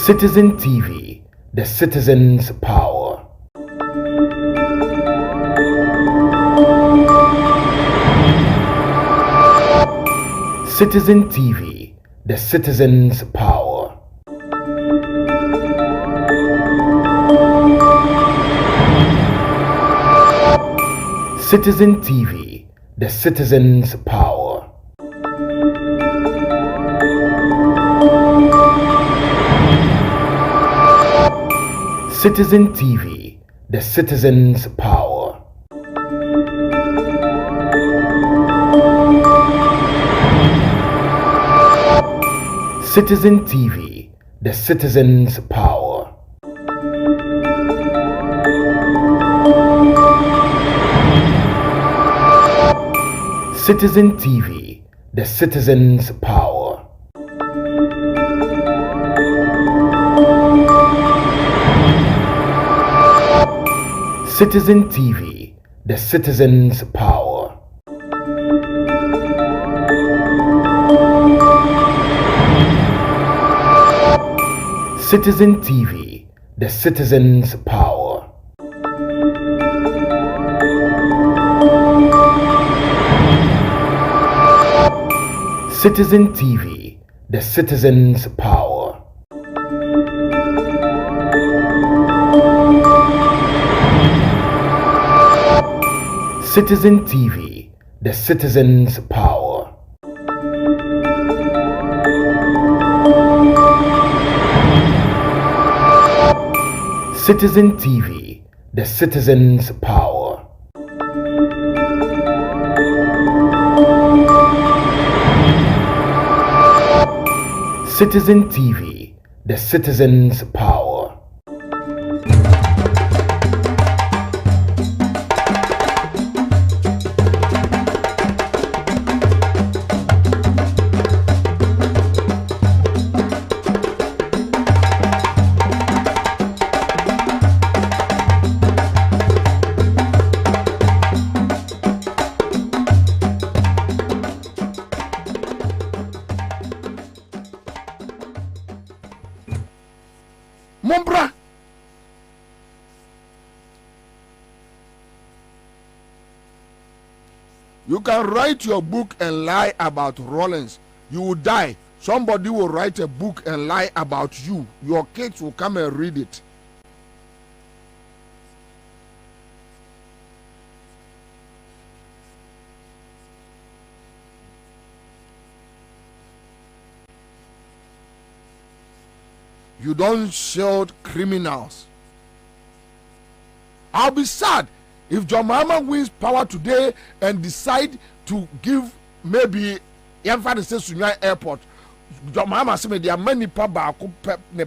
Citizen TV, the citizen's power. Citizen TV, the citizen's power. Citizen TV, the citizen's power. Citizen TV, the citizen's power. Citizen TV, the citizen's power. Citizen TV, the citizen's power. Citizen TV, the citizen's power. Citizen TV, the citizen's power. Citizen TV, the citizen's power. Citizen TV, the citizen's power. Citizen TV, the citizen's power. Citizen TV, the citizen's power. Mombra. You can write your book and lie about Rollins. You will die. Somebody will write a book and lie about you. Your kids will come and read it. You don't shield criminals. I'll be sad if John Mahama wins power today and decide to give maybe Sunya Airport. John Mahama said there are many people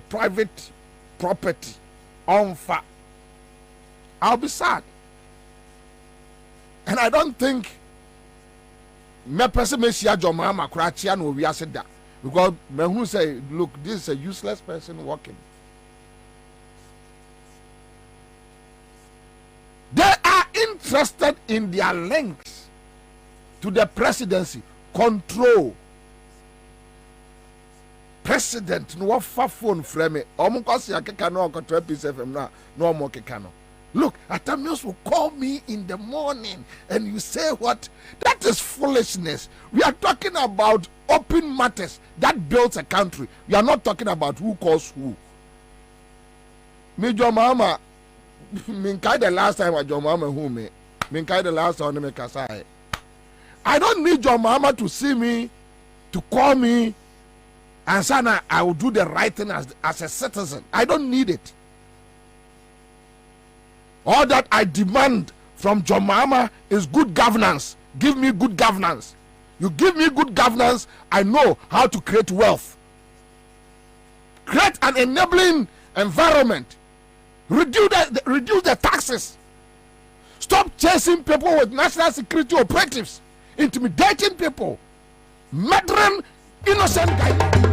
private property on fire. I'll be sad. And I don't think me person may see John Mahama Kratia no we said that. Because Mehu say, look, this is a useless person working. They are interested in their links to the presidency. Control. President, no phone frame. Omukosi akeka no control PCFM na no more kekano. Look, Atamios will call me in the morning and you say what? That is foolishness. We are talking about open matters that builds a country. We are not talking about who calls who. Me John Mahama, minkai the last time I John Mahama who me. Minkai the last time me kasai. I don't need John Mahama to see me, to call me, and say I will do the right thing as a citizen. I don't need it. All that I demand from John Mahama is good governance. Give me good governance. You give me good governance, I know how to create wealth. Create an enabling environment. Reduce the taxes. Stop chasing people with national security operatives. Intimidating people. Murdering innocent guys.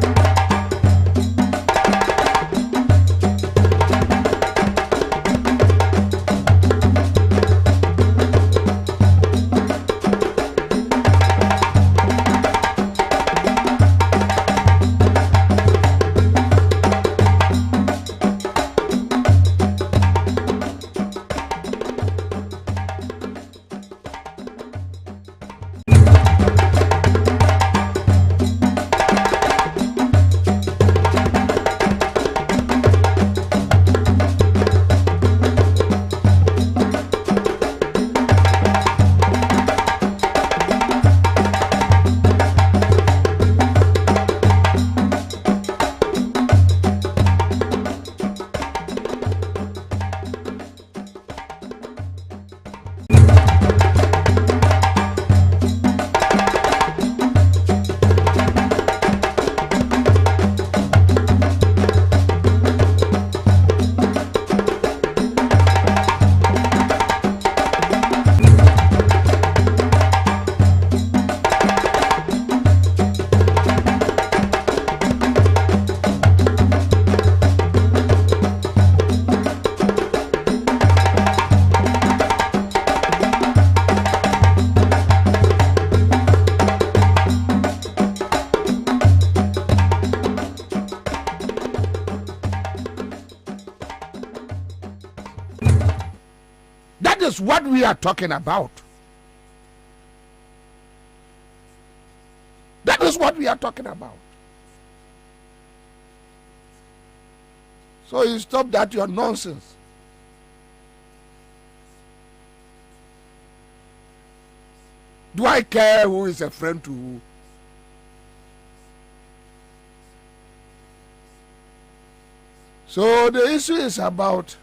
is what we are talking about. That is what we are talking about. So you stop that your nonsense. Do I care who is a friend to who? So the issue is about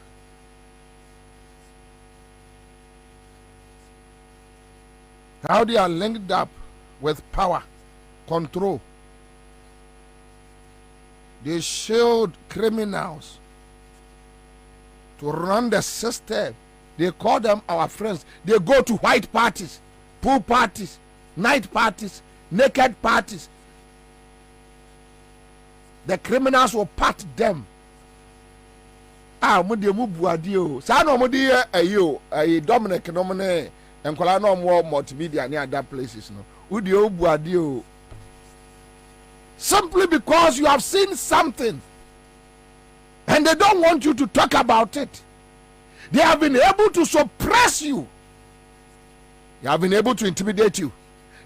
how they are linked up with power, control. They shield criminals to run the system. They call them our friends. They go to white parties, pool parties, night parties, naked parties. The criminals will pat them. Mo de mu buade o. Sa na mo de ayo, Dominic no me enkola no mo multimedia ne other places no. Wo de o buade o. Simply because you have seen something and they don't want you to talk about it. They have been able to suppress you. They have been able to intimidate you.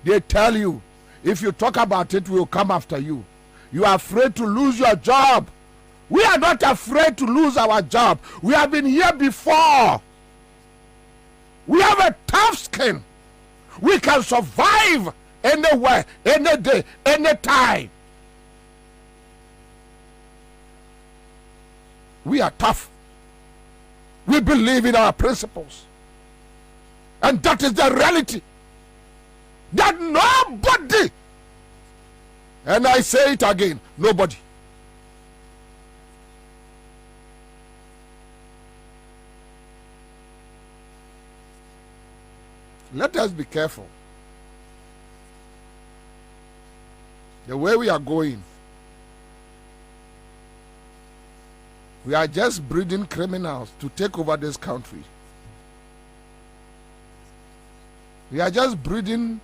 They tell you, if you talk about it, we will come after you. You are afraid to lose your job. We are not afraid to lose our job. We have been here before. We have a tough skin. We can survive anywhere, any day, any time. We are tough. We believe in our principles. And that is the reality. That nobody, and I say it again, nobody, let us be careful. The way we are going, we are just breeding criminals to take over this country. We are just breeding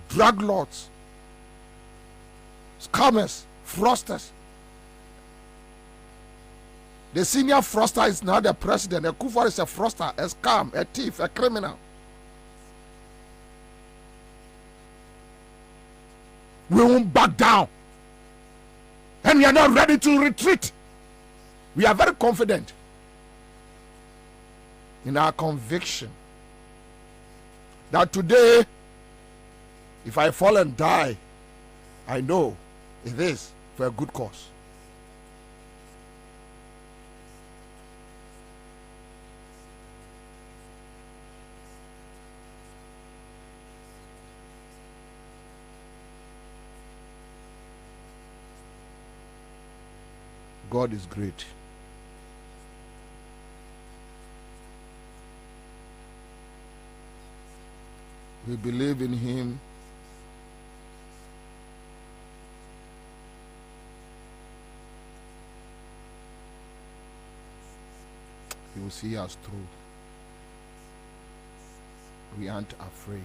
drug lords, scammers, fraudsters. The senior fraudster is now the president. A Kufuor is a fraudster, a scam, a thief, a criminal. We won't back down. And we are not ready to retreat. We are very confident in our conviction that today, if I fall and die, I know it is for a good cause. God is great. We believe in Him. He will see us through. We aren't afraid.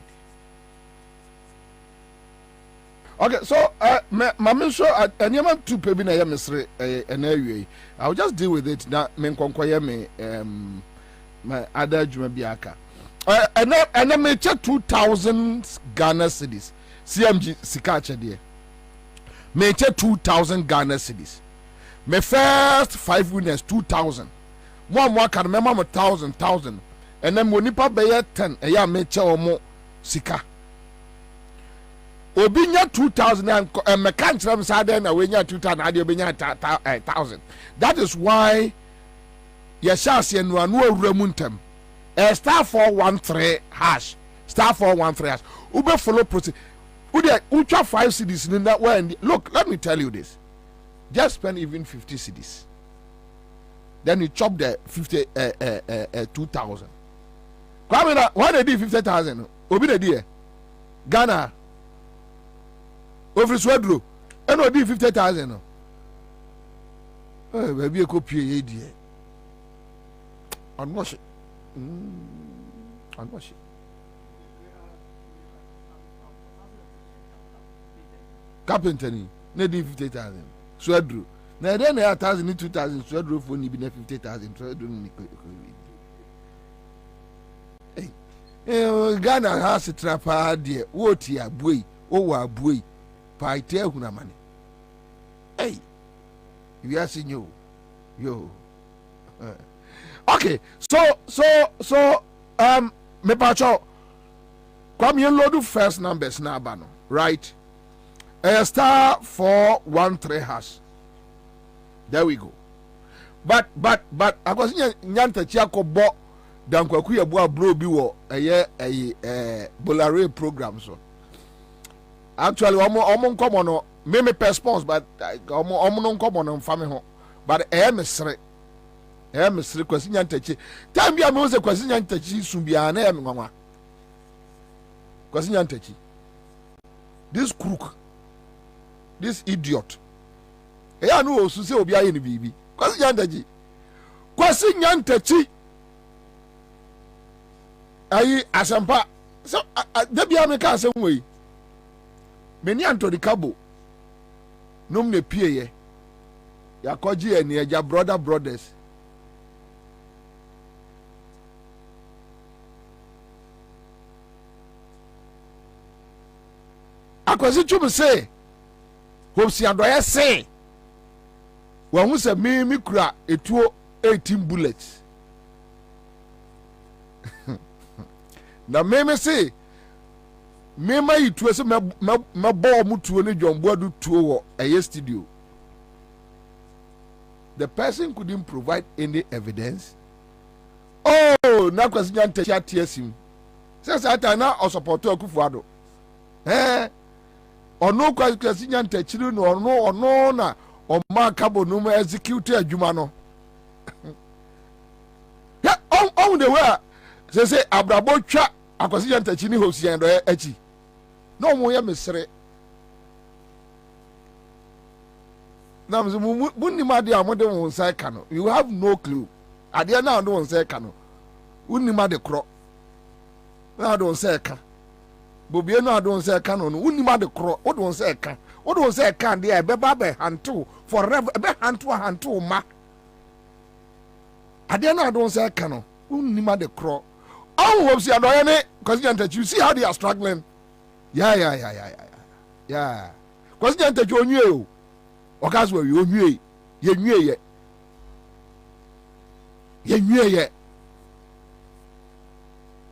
Okay, so Mama, so anyama two pebi na ya mesre enawie. I'll just deal with it. Na me nkonkoye me my other juma biaka. And me 2,000 Ghana cedis. CMG sikache de. Me 2,000 Ghana cedis. Me first 5 winners 2,000. More can remember 1,000. And then monipa be 10. E ya me che omo sika. Obinya 2,000 and me can't tell me na we nya 2,000 ade obinya 1,000. That is why yeshas enu anu awuramuntem. Star 413 hash. Star 413 hash. Ube follow process. Ucha 5 CDs in that way. Look, let me tell you this. Just spend even 50 CDs. Then you chop the 2,000. Kwabena, why they did 50,000? Obi the dear. Ghana. Over Swedro. And what did 50,000? Oh, maybe a copy dear. Unwash it. Unwash it. Carpenter ni ne di 50,000. Swedro. Na then 1,000 2,000 Swedro for ni bi na 50,000. Swedro ni Ghana has a trapa dear. What ya boy? Oh, a boy. Pai tell Hunamani. Hey, you are seeing you. Yo. Okay, so me pacho. Come here, load first numbers now, bano. Right? Star 413 hash. There we go. But I was nyanta chiako bo dan kwaku ye bo abro bi wo Bolare program so. Actually omo nkomo no me response but omo no nkomo no mfa me ho. But mesre kwasi nyanta chi. Time bia me se kwasi nyanta chi su bia na me nwanwa. Kwasi nyanta chi. This crook. This idiot. Eya no osu se obi aye ni bibi. Kwasi nyantachi ayi asampa so debi ameka asem we meni Anthony Kabo nom ne pie ye yakoji eni eja brothers akwasi chum se hopsi adoye se who say me kura etuo 18 bullets. Na me say me ma itu se me bo mu tuo ne Jombo adu tuo wo eye studio. The person couldn't provide any evidence. Oh, na kwasi nyante cha tiesim. Say ata na o support Akufuado. Ono kwasi nyante chiri no ono na Oma Kabo no execute adwuma no. Ya on the way say abrabo twa akwasi yantachi ni hosi yan do achi. No mo ya mesre. Na mzo munni ma de amode won sai ka no. You have no clue. Ade na do won sai ka no. Unni ma de kro. Na do won sai ka. Bobie no do won sai ka no. Unni ma de kro. O do won sai ka. O do won sai ka de e be ba be hantu. Forever be hantu ma ade na don say kano unima de kro all hope see adoye ne question you see how they are struggling yeah question onwie o okas we onwie ye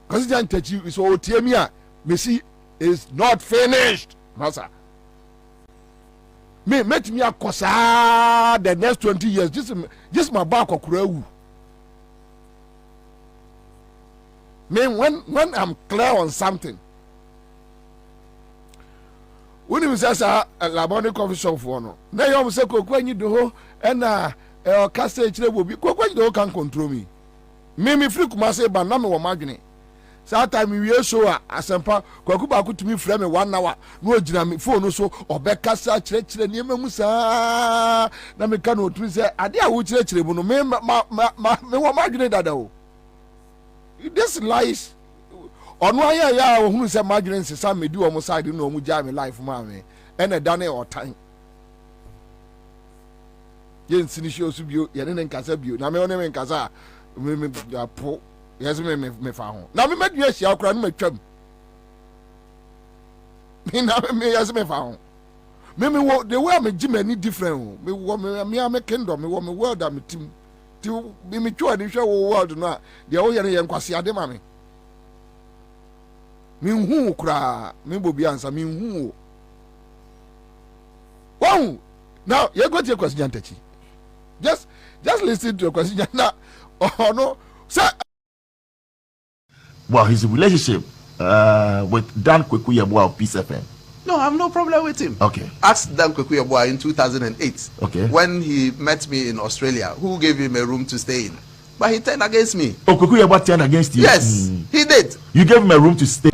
question you so otiemi a Messi is not finished masa me met me akosa the next 20 years just my back okurawu me when I'm clear on something when you say laboni coffee shop for no na you say kokwanyi do ho na o kase chire bobi kokwanyi do can control me free kuma say ba na me wo madwene that time we show asempa kwaku ba kutumi frame me 1 hour no ogina me phone so obeka sa chire niam mu sa na me ka no tumi say ade a wo chire bu no me wo madwene dada o this lies ono aya ya wo hunu say madwene nsesa me di wo mo side no mo ja me life ma me ene da na o tan ye nsini show su bio ye ne nkasa bio na me one me nkasa me po yes me fa ho na me madua hia okra no matwam me na me yes me fa ho me wo the way me jimani different me wo me kingdom me wo me world am team ti me twa ni hwe wo world no a de wo ye ne nkwase ade ma me hu okra me Bobie Ansah me hu wow now you go to your question Jantachi just listen to your question now oh no sir. Well, his relationship with Dan Kwabena of Peace FM. No, I have no problem with him. Okay. Ask Dan Kwabena in 2008. Okay. When he met me in Australia, who gave him a room to stay in? But he turned against me. Oh, Kwabena turned against you? Yes, he did. You gave him a room to stay.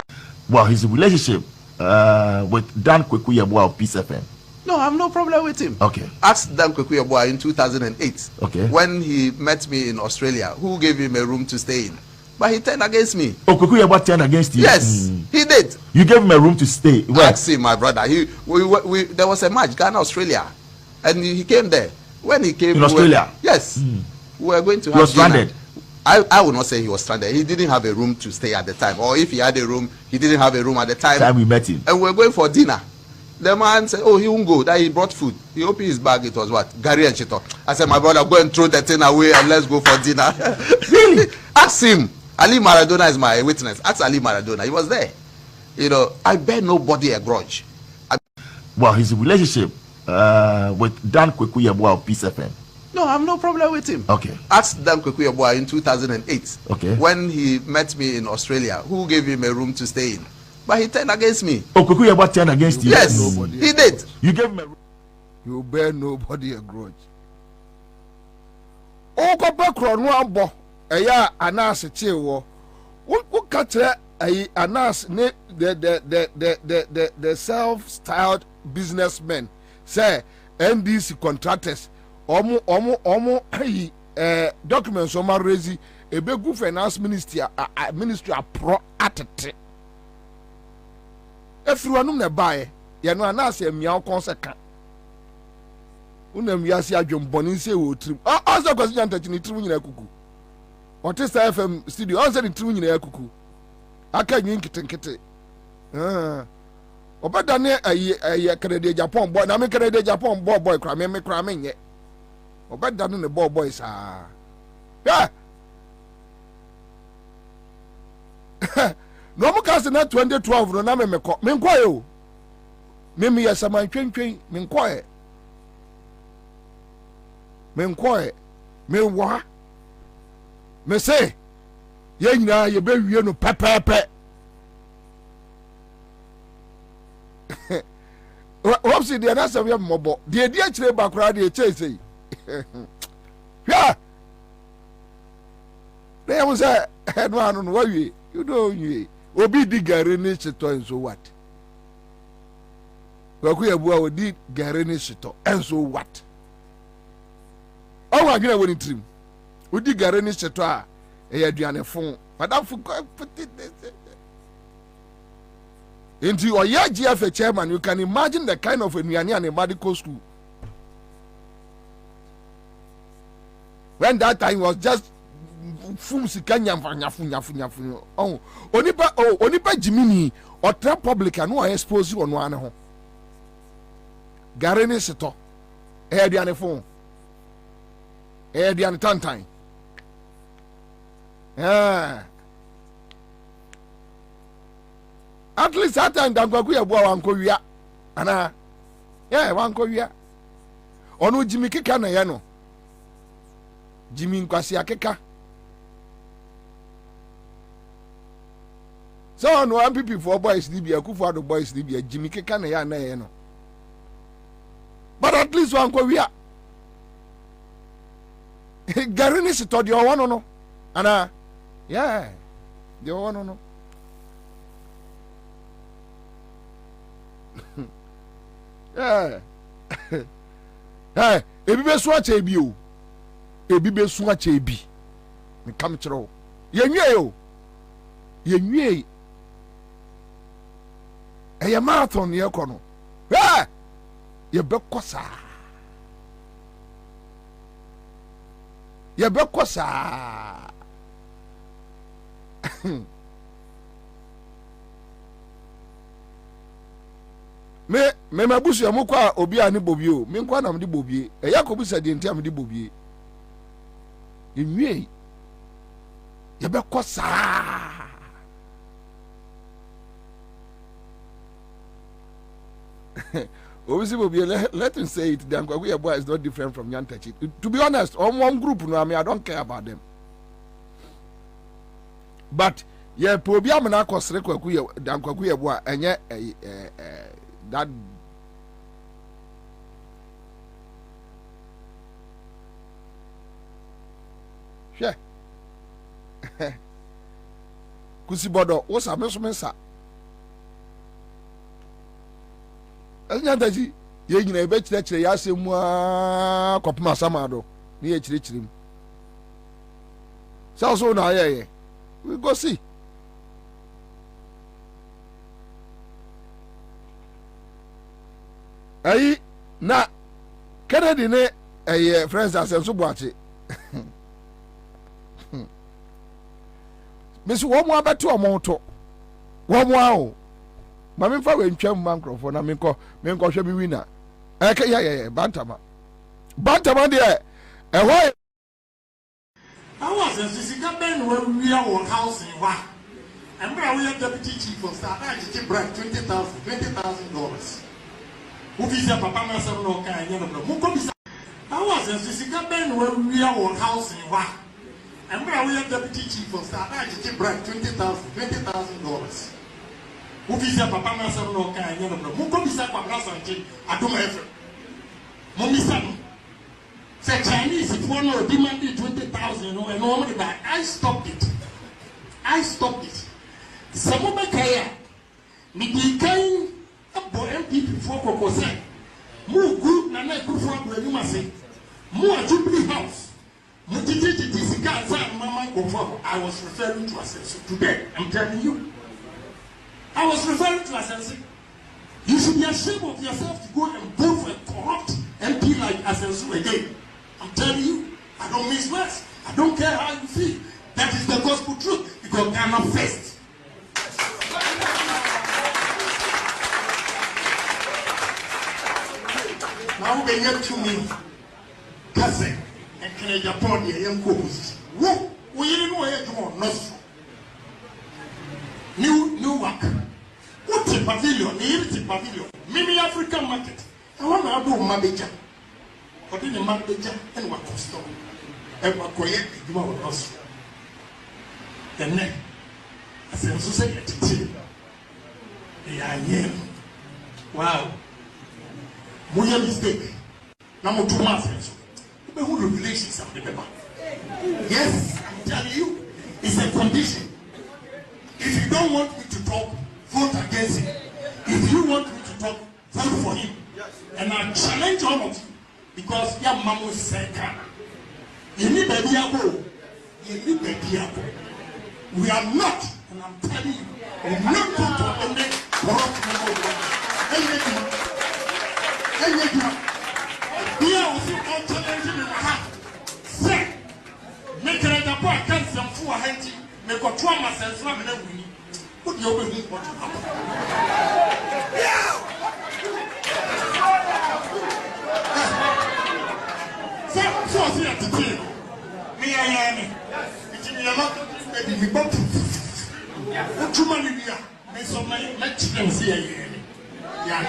Well, his relationship with Dan Kwabena of Peace FM. No, I have no problem with him. Okay. Ask Dan Kwabena in 2008. Okay. When he met me in Australia, who gave him a room to stay in? But he turned against me. Oh, Kwabena turned against you? Yes, he did. You gave him a room to stay. Where? Ask him, my brother. There was a match, Ghana, Australia, and he came there. When he came in Australia, yes, we were going to. He was stranded. I would not say he was stranded. He didn't have a room to stay at the time, or if he had a room, he didn't have a room at the time we met him. And we were going for dinner. The man said, oh, he won't go. That he brought food. He opened his bag. It was what? Gary and Chito. I said, my brother, go and throw the thing away and let's go for dinner. Really? Ask him. Ali Maradona is my witness. Ask Ali Maradona. He was there. You know, I bear nobody a grudge. Well, his relationship with Dan Kweku Yeboah of Peace FM. No, I have no problem with him. Okay. Ask Dan Kweku Yeboah in 2008. Okay. When he met me in Australia, who gave him a room to stay in? But he turned against me. Oh, Kweku Yeboah turned against you? Yes, he did. You gave him a room. You bear nobody a grudge. Oh, go back on one bo. Eya anas chewo. What catch anas the self-styled businessmen say NDC contractors omo documents o ma raise ebegu finance ministry pro atete efruanum na bae ye no anas emia konseka unam yasi adwomboni se wo trim also kwasi nyanta chini trim nyina kuku Otista FM studio on say the trim nyina kuku aka nyin kitenkete obeda ne ayi Canada Japan boy na me Canada Japan boy kra me kra me nye obeda ne boy sa yeah no mo cast na 2012 no na me nkoye o me yasama twentwen me nkoye me wa me say ye nyina ye be wie no pepepe what see the answer we mobo the dia chire bakura de chese yeah they was say head one no we you know you obi di gare ni chito and so what Kweku Yeboah odi gare ni chito and so what oh wa gina woni trim odi gare ni chito a e aduane fon madam fu into or yeah GFA chairman, you can imagine the kind of aduane and a medical school when that time was just fum sikanya nyafu oh onipa jimini or tra public and no expose on one ho gare ni chito e aduane fon e aduane tantan at least that time Kweku Yeboah wanko wia ana yeah wanko wia onu Jimmy keka na ye no Jimmy nkwasi akeka so no MPP for boys libya Akufo-Addo boys libya Jimmy keka na ya na ye no but at least wanko wia gare ni sito de owo no ana yeah de owo no yeah hey ebi be so ache bi o ebi be so ache bi me kam kire o ye nwie o ye nwie e marathon ye ko no eh ye be kosa me mabusu ya mukwa obi ani Bobie o me nkwa na mde Bobie e yakobu sade ntia mde Bobie enwie ye be kosa obviously Bobie let him say it Dan Kweku Yeboah is not different from Nyantachi to be honest on one group no I don't care about them but ye Bobie amana akosre Dan Kweku Yeboah enye that yeah kusibodo wo sa meso Nyantachi ye nyina ebe kire ya asemu a kopma samado na ye kire so na ye we go see ayi na Kennedy ne friends asenso boache Miss Womo beto omoto. Womo Mami fa we ntwam microphone na menko hwe bi winner. Yeah, Bantama. Bantama de why I was a Sisica Ben when we are on house in Wa. And we are deputy chief of staff. I just brought $20,000. Who is your papa? Master no kind. I was a Sisica Ben when we are on house in Wa. And we are deputy chief of staff. I just brought $20,000. Who is your papa? Master no kind. Who comes up a brass and I don't have Mommy son. Say Chinese, if one or demanded 20,000, and normally back, I stopped it. Some of my career, me be kind of MP before Coco said, move good, and I could for where you must say, more Jubilee House. I was referring to Ascension today. I'm telling you. I was referring to Ascension. You should be ashamed of yourself to go and vote for a corrupt MP like Ascension again. I'm telling you, I don't miss words. I don't care how you feel. That is the gospel truth. Because Ghana first. Now we get to me. Cousin, and can I Japan here young couples? Whoa, we didn't know where to go. New work. What's a pavilion? The pavilion. Mimi African market. I want to do Mabeja. But in the Mabeja and what custom. And what quiet you want us. The neck. I said, society. Yeah. Wow. Moya mistake. Now, 2 months. Who relations of the paper? Yes, I'm telling you, it's a condition. If you don't want me to talk, vote against him. If you want me to talk, vote for him. And I challenge all of you because your mom was saying, you need baby apple. We are not, and I'm telling you, we are not going to eliminate corrupt people. We are also all challenging in the heart. Say, make a report against them for a hunting, make a trauma sense, and then we put your way in what happened. So, see at the team. Me, I am. It's in your mouth, maybe we both. What too many we are. May some match them see again. Yeah,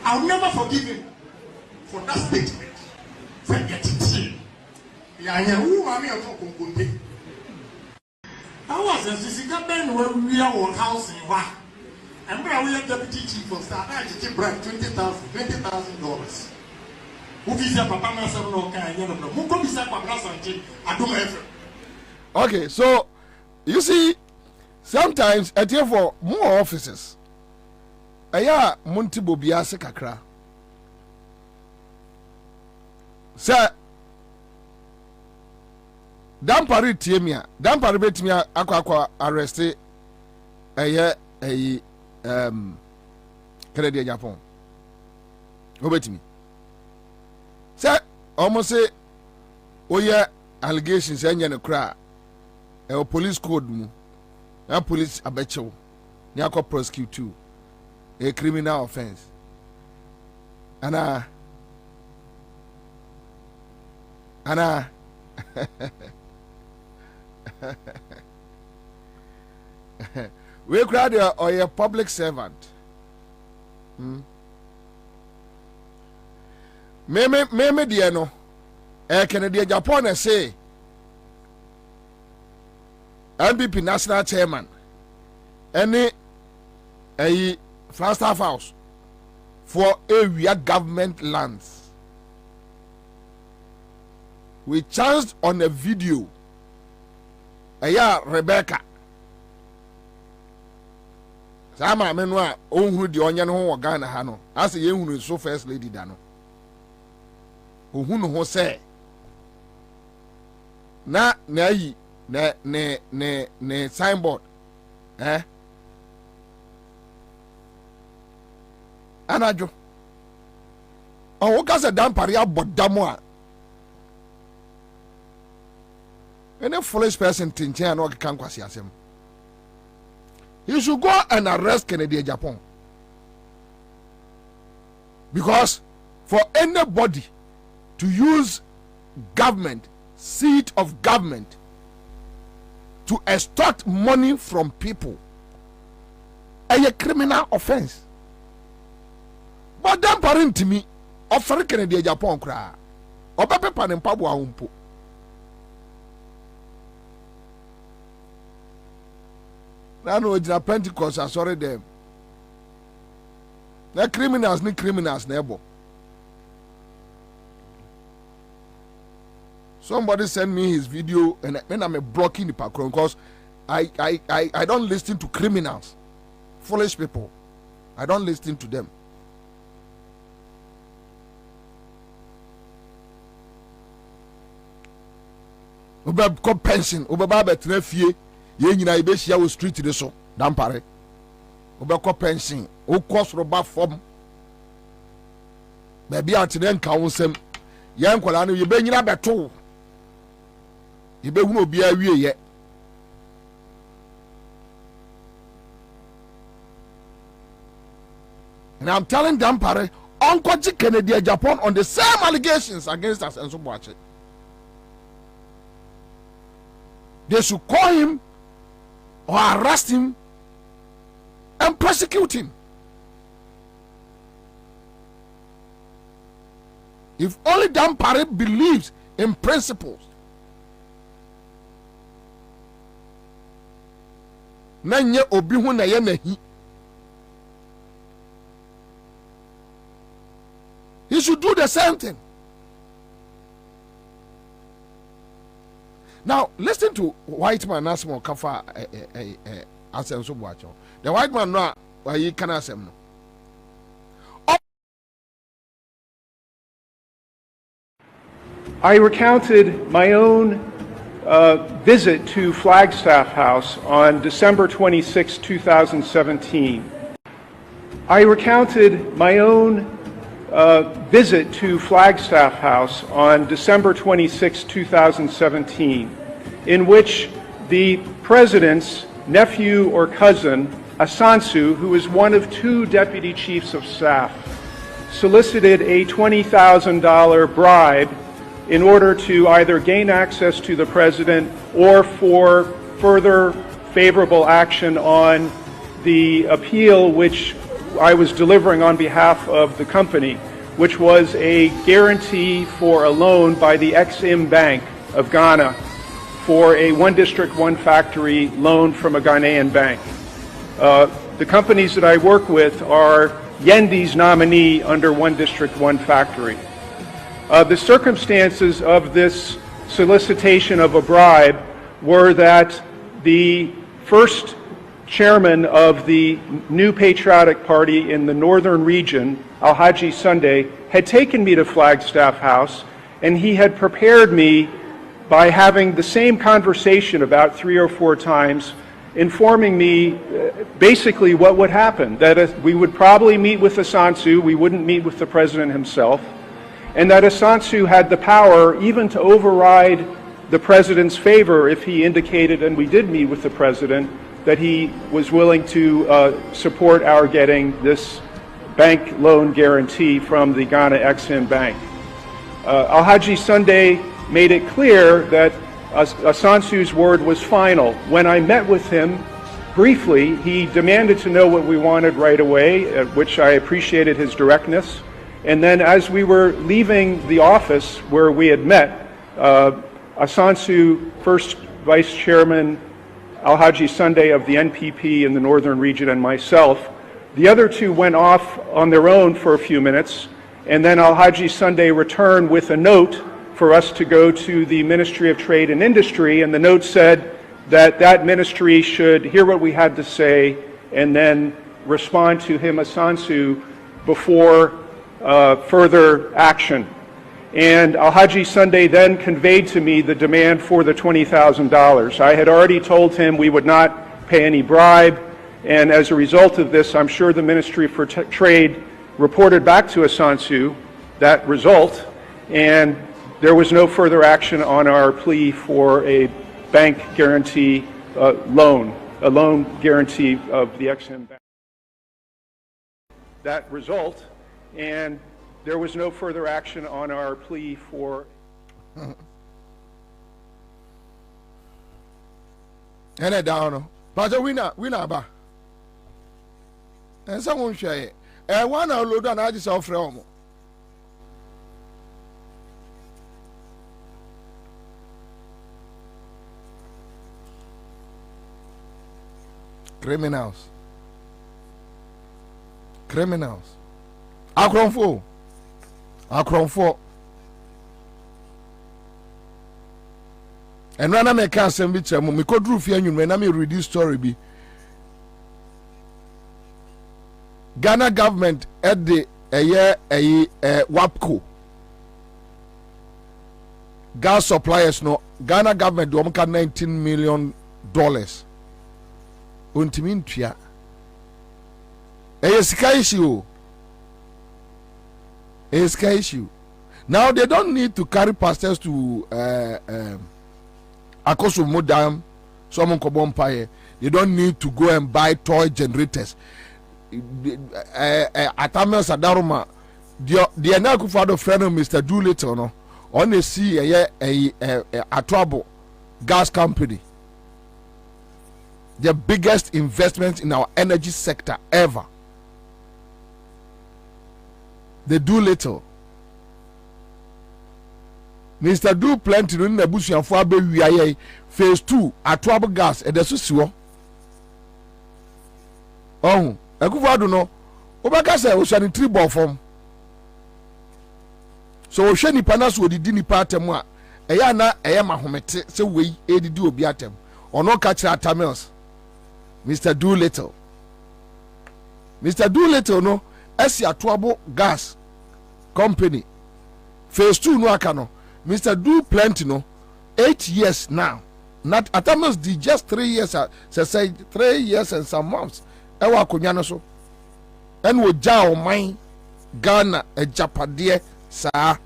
I'll never forgive him for that statement. Forget it. I was a Sisica Ben when we are on house in Wa. And we are deputy chief of staff. I just brought $20,000. Who is your papa? Master no kind. Who comes up a brass and I don't have. Okay, so you see, sometimes at here for more offices. Aya Kwabena Bobie Ansah kakra. Sir, dampari tiemia, dampari betimia akwa arresti Canada Japan. Obetimi. Sir, almost say oye allegations enya ne kra police code mu. Na police abechew. Ni akwa prosecute too. A criminal offense. Anna we crowd or a public servant. Meme dieno Canada Japan say MPP national chairman any Flagstaff House for area government lands. We chanced on a video. Rebecca. Sama menwa ohunu di onye no ho Ghana ha no. Ase ye hunu so first lady da no. Ohunu ho se. Na yi ne signboard. Anajo. O ka se dampari abodamo a. Any foolish person tinche no kan kwasi asem. You should go and arrest Kennedy Japan. Because for anybody to use government, seat of government, to extort money from people, a criminal offense. But then parent to me, offer Kennedy Japan cry. Or Papa and Pabua Umpo. I know it's a Pentecost, I sorry them. The criminals need criminals, neighbor. Somebody sent me his video and then I'm blocking the background because I don't listen to criminals, foolish people. I don't listen to them. Ube pension, ube babe tenefie, ye nyina ibe shia wo street de so, dampare. Ube ko pension, o cost roba form. Baby atene nka wo nsem. Ye nkwala no ye be nyina beto. Ye be hunu obi awie ye. And I'm telling dampare, Uncle Kennedy Japan on the same allegations against us and so watch it. They should call him or arrest him and prosecute him. If only Dampare believes in principles, nanye obi hu na ye nahi. He should do the same thing. Now, listen to white man asmo kafa asem so buacho. The white man no ayi kana asem no. I recounted my own visit to Flagstaff House on December 26, 2017. I recounted my own visit to Flagstaff House on December 26, 2017, in which the president's nephew or cousin, Asansu, who is one of 2 deputy chiefs of staff, solicited a $20,000 bribe in order to either gain access to the president or for further favorable action on the appeal which I was delivering on behalf of the company, which was a guarantee for a loan by the Exim Bank of Ghana for a one district, one factory loan from a Ghanaian bank. The companies that I work with are Yendi's nominee under one district, one factory. The circumstances of this solicitation of a bribe were that the first chairman of the New Patriotic Party in the northern region, Alhaji Sunday, had taken me to Flagstaff House, and he had prepared me by having the same conversation about 3 or 4 times, informing me basically what would happen, that we would probably meet with Asansu, we wouldn't meet with the president himself, and that Asansu had the power even to override the president's favor if he indicated, and we did meet with the president, that he was willing to support our getting this bank loan guarantee from the Ghana Exim Bank. Alhaji Sunday made it clear that Asansu's word was final. When I met with him briefly, he demanded to know what we wanted right away, at which I appreciated his directness. And then as we were leaving the office where we had met, Asansu, first Vice Chairman Alhaji Sunday of the NPP in the northern region, and myself, the other 2 went off on their own for a few minutes, and then Alhaji Sunday returned with a note for us to go to the Ministry of Trade and Industry, and the note said that that ministry should hear what we had to say and then respond to him, Asansu, before further action. And Alhaji Sunday then conveyed to me the demand for the $20,000. I had already told him we would not pay any bribe, and as a result of this, I'm sure the Ministry for Trade reported back to Asansu that result, and there was no further action on our plea for a bank guarantee loan, a loan guarantee of the Ex-Im Bank. That result, and there was no further action on our plea for. And down, but winner ba. And someone share. And one out load on I just offer home. Criminals. Akronfo. And when I make a assembly, me could roof here, you may not read this story. Be Ghana government at the a year WAPCO gas suppliers no Ghana government do $19 million. Untimin tia. A sky issue. Now they don't need to carry pastors to Akoso Modam, someone Kobompaye. They don't need to go and buy toy generators. Atamel Sadaruma, the Anakufado friend of Mr. Doolittle, no, on the sea a trouble gas company. The biggest investment in our energy sector ever. They do little. Mr. Do plenty in the bush and for phase 2 at trouble gas at the Susuo. Oh, I could know. Obaka said, we shall in 3 ball form. So, Shani Panas would didn't part them. Ayana, Ayama Homete, so we aided do obiatem. Or no catch our tamils. Mr. Doolittle no Esia trouble gas company phase 2 no akano Mr. Do plenty no 8 years now not Atamos di just 3 years say 3 years and some months ewa akonya no so en wo ja o man Ghana e japade sa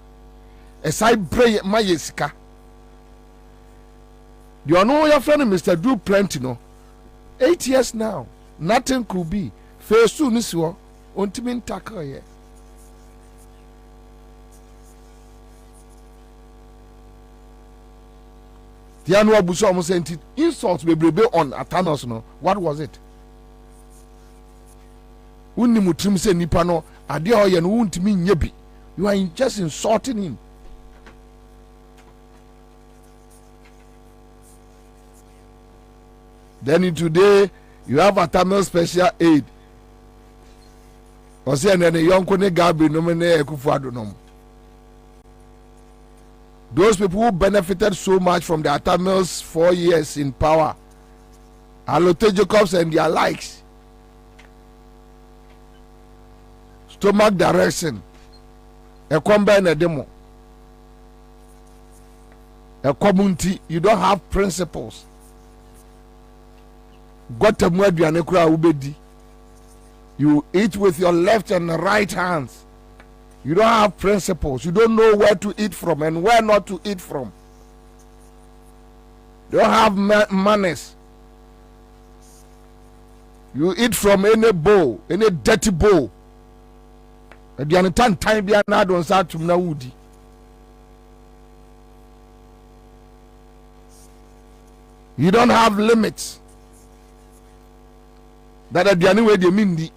e sai pray mayesika the ono your friend Mr. Do plenty no 8 years now, nothing could be. Phase 2 niswo, untimin tackle here. The annual Bush almost sent it. Insults be on Atanos no. What was it? Unni mutrim se nipa no, ade o ye no untimi nyebi. You are just insulting him. Then today you have a Tamil special aid. Or say and then a young Kone Gabi nominate Kufuadonom. Those people who benefited so much from the Tamils 4 years in power. Alote Jacobs and their likes. Stomach direction. A combine a demo. A community, you don't have principles. You eat with your left and right hands. You don't have principles. You don't know where to eat from and where not to eat from. You don't have manners. You eat from any bowl, any dirty bowl. You don't have limits. That at the anyway they mean the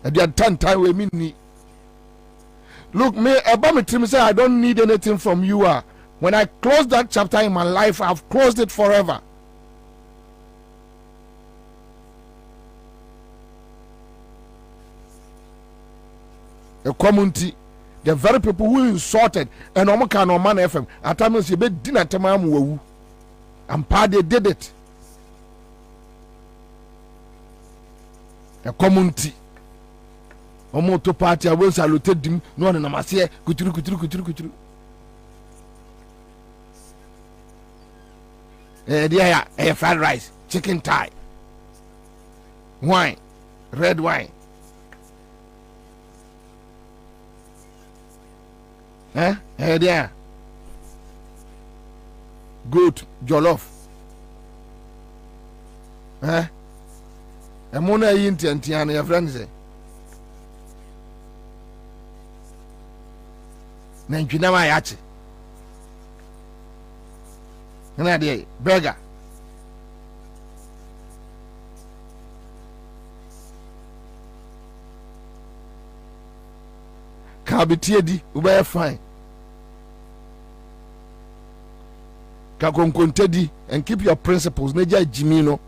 at the time we mean the look me about me trim say I don't need anything from you. When I close that chapter in my life, I've closed it forever. A community, the very people who insulted and Omaka no man FM at times you be dinner tamam and pa they did it. A community. Omo to party I will salute them no na masie kuturu. There fried rice, chicken thigh, wine, red wine. There. Goat jollof. Emo na yi ntiantia na your friend say na ntwina ma ya chi na de burger ka betie di wo be fine ka konkonte di and keep your principles na ja jimi no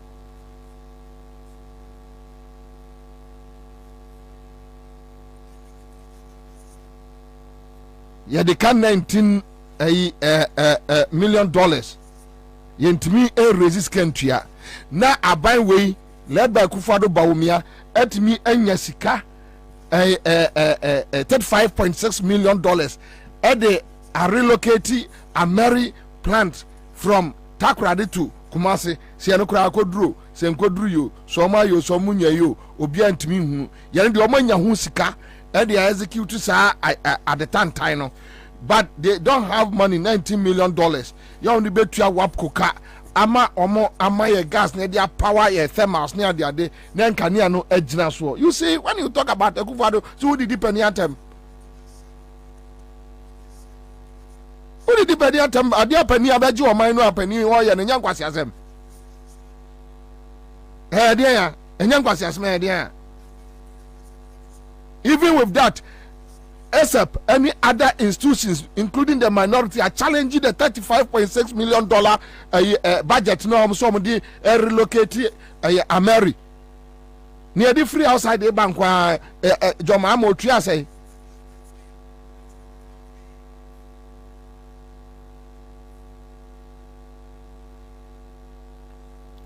ya de kan 19 million dollars yentimi resist kentua na aban wei led by Kufado Bawumia etimi anya sika 35.6 million dollars they are relocating a Mary plant from Takoradi to Kumasi se no kra akoduro se nkoduru yo so ma yo so munya yo obi antimi hu ye de omanya hu sika they execute sa at the time no, but they don't have money. $19 million you only bet you wap koka ama omo ama ye gas ne dia power ye thermals ne dia de nen kania no ejina so. You see, when you talk about Akufo-Addo, so who did depend antem who did depend antem adia pani abeji o man no apani wo ye ne nyankwase asem dia ya nyankwase asem dia ya. Even with that, except any other institutions, including the minority, are challenging the $35.6 million budget. No, some of the relocate Ameri near the free outside the bank. Joma mo tria say.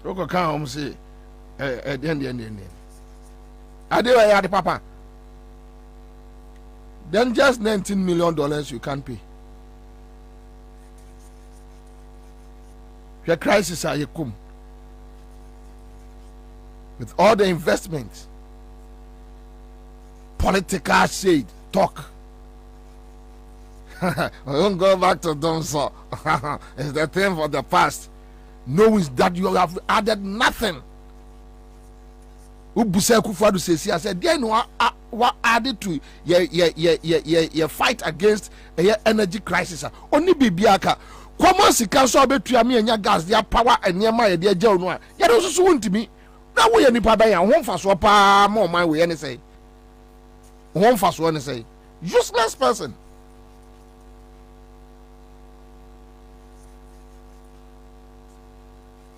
Roko kan say, den. Adewa ya the papa. Then just $19 million you can't pay. Your crisis are you come with all the investments, political shade talk. I don't go back to them, so it's the thing for the past. Knowing that you have added nothing. Ubuse Akufo-Addo says, I said, they know what added to your fight against energy crisis. Only bibiaka. Kwama sika so betua me anya gas dia power eniema ye dia jaw no a. Ya do so wonti mi. Na wo ye nipa ba ya ho mfa so pa ma o man we ne say. Ho mfa so ne say. Useless person.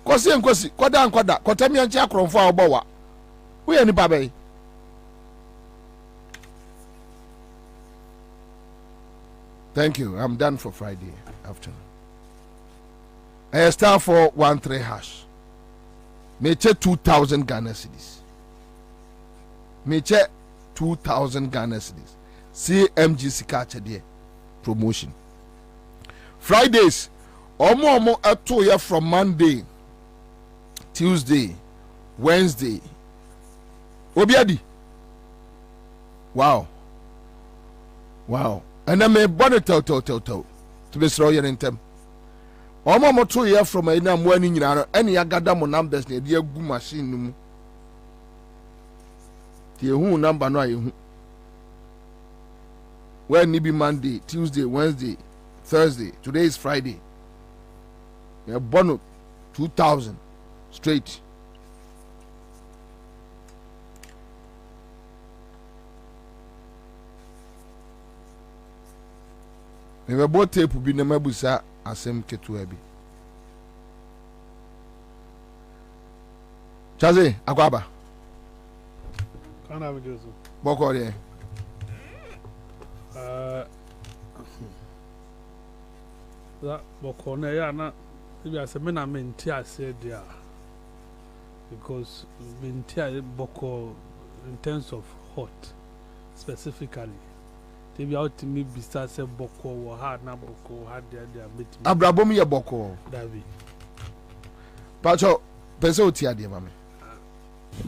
Nkosi koda kotami anchi akromfo a obawa. We any baby. Thank you. I'm done for Friday afternoon. I start for 13 hash. Me check 2,000 Ghana cedis. Me check 2,000 Ghana cedis. CMG Sikacha there. Promotion. Fridays. Omo ato ya from Monday, Tuesday, Wednesday. Obiadi. Wow. And then me body tell. To be slow in them. Omo 2 years from a morning in any agada mo numbers near the good machine. The who number no you. When it be Monday, Tuesday, Wednesday, Thursday. Today is Friday. Me bono 2,000 straight. Me both tape bi na mabusa asem ketua bi. Chaze akwaba. Kana bijozo. Boko de. That boko na ya na bi asem na menti ase dia. Because menti boko in terms of hot specifically. If you out to me besides a boko or hard na boko hard there meet me. Abrabom ye boko. David. Pacho peso tia de mama.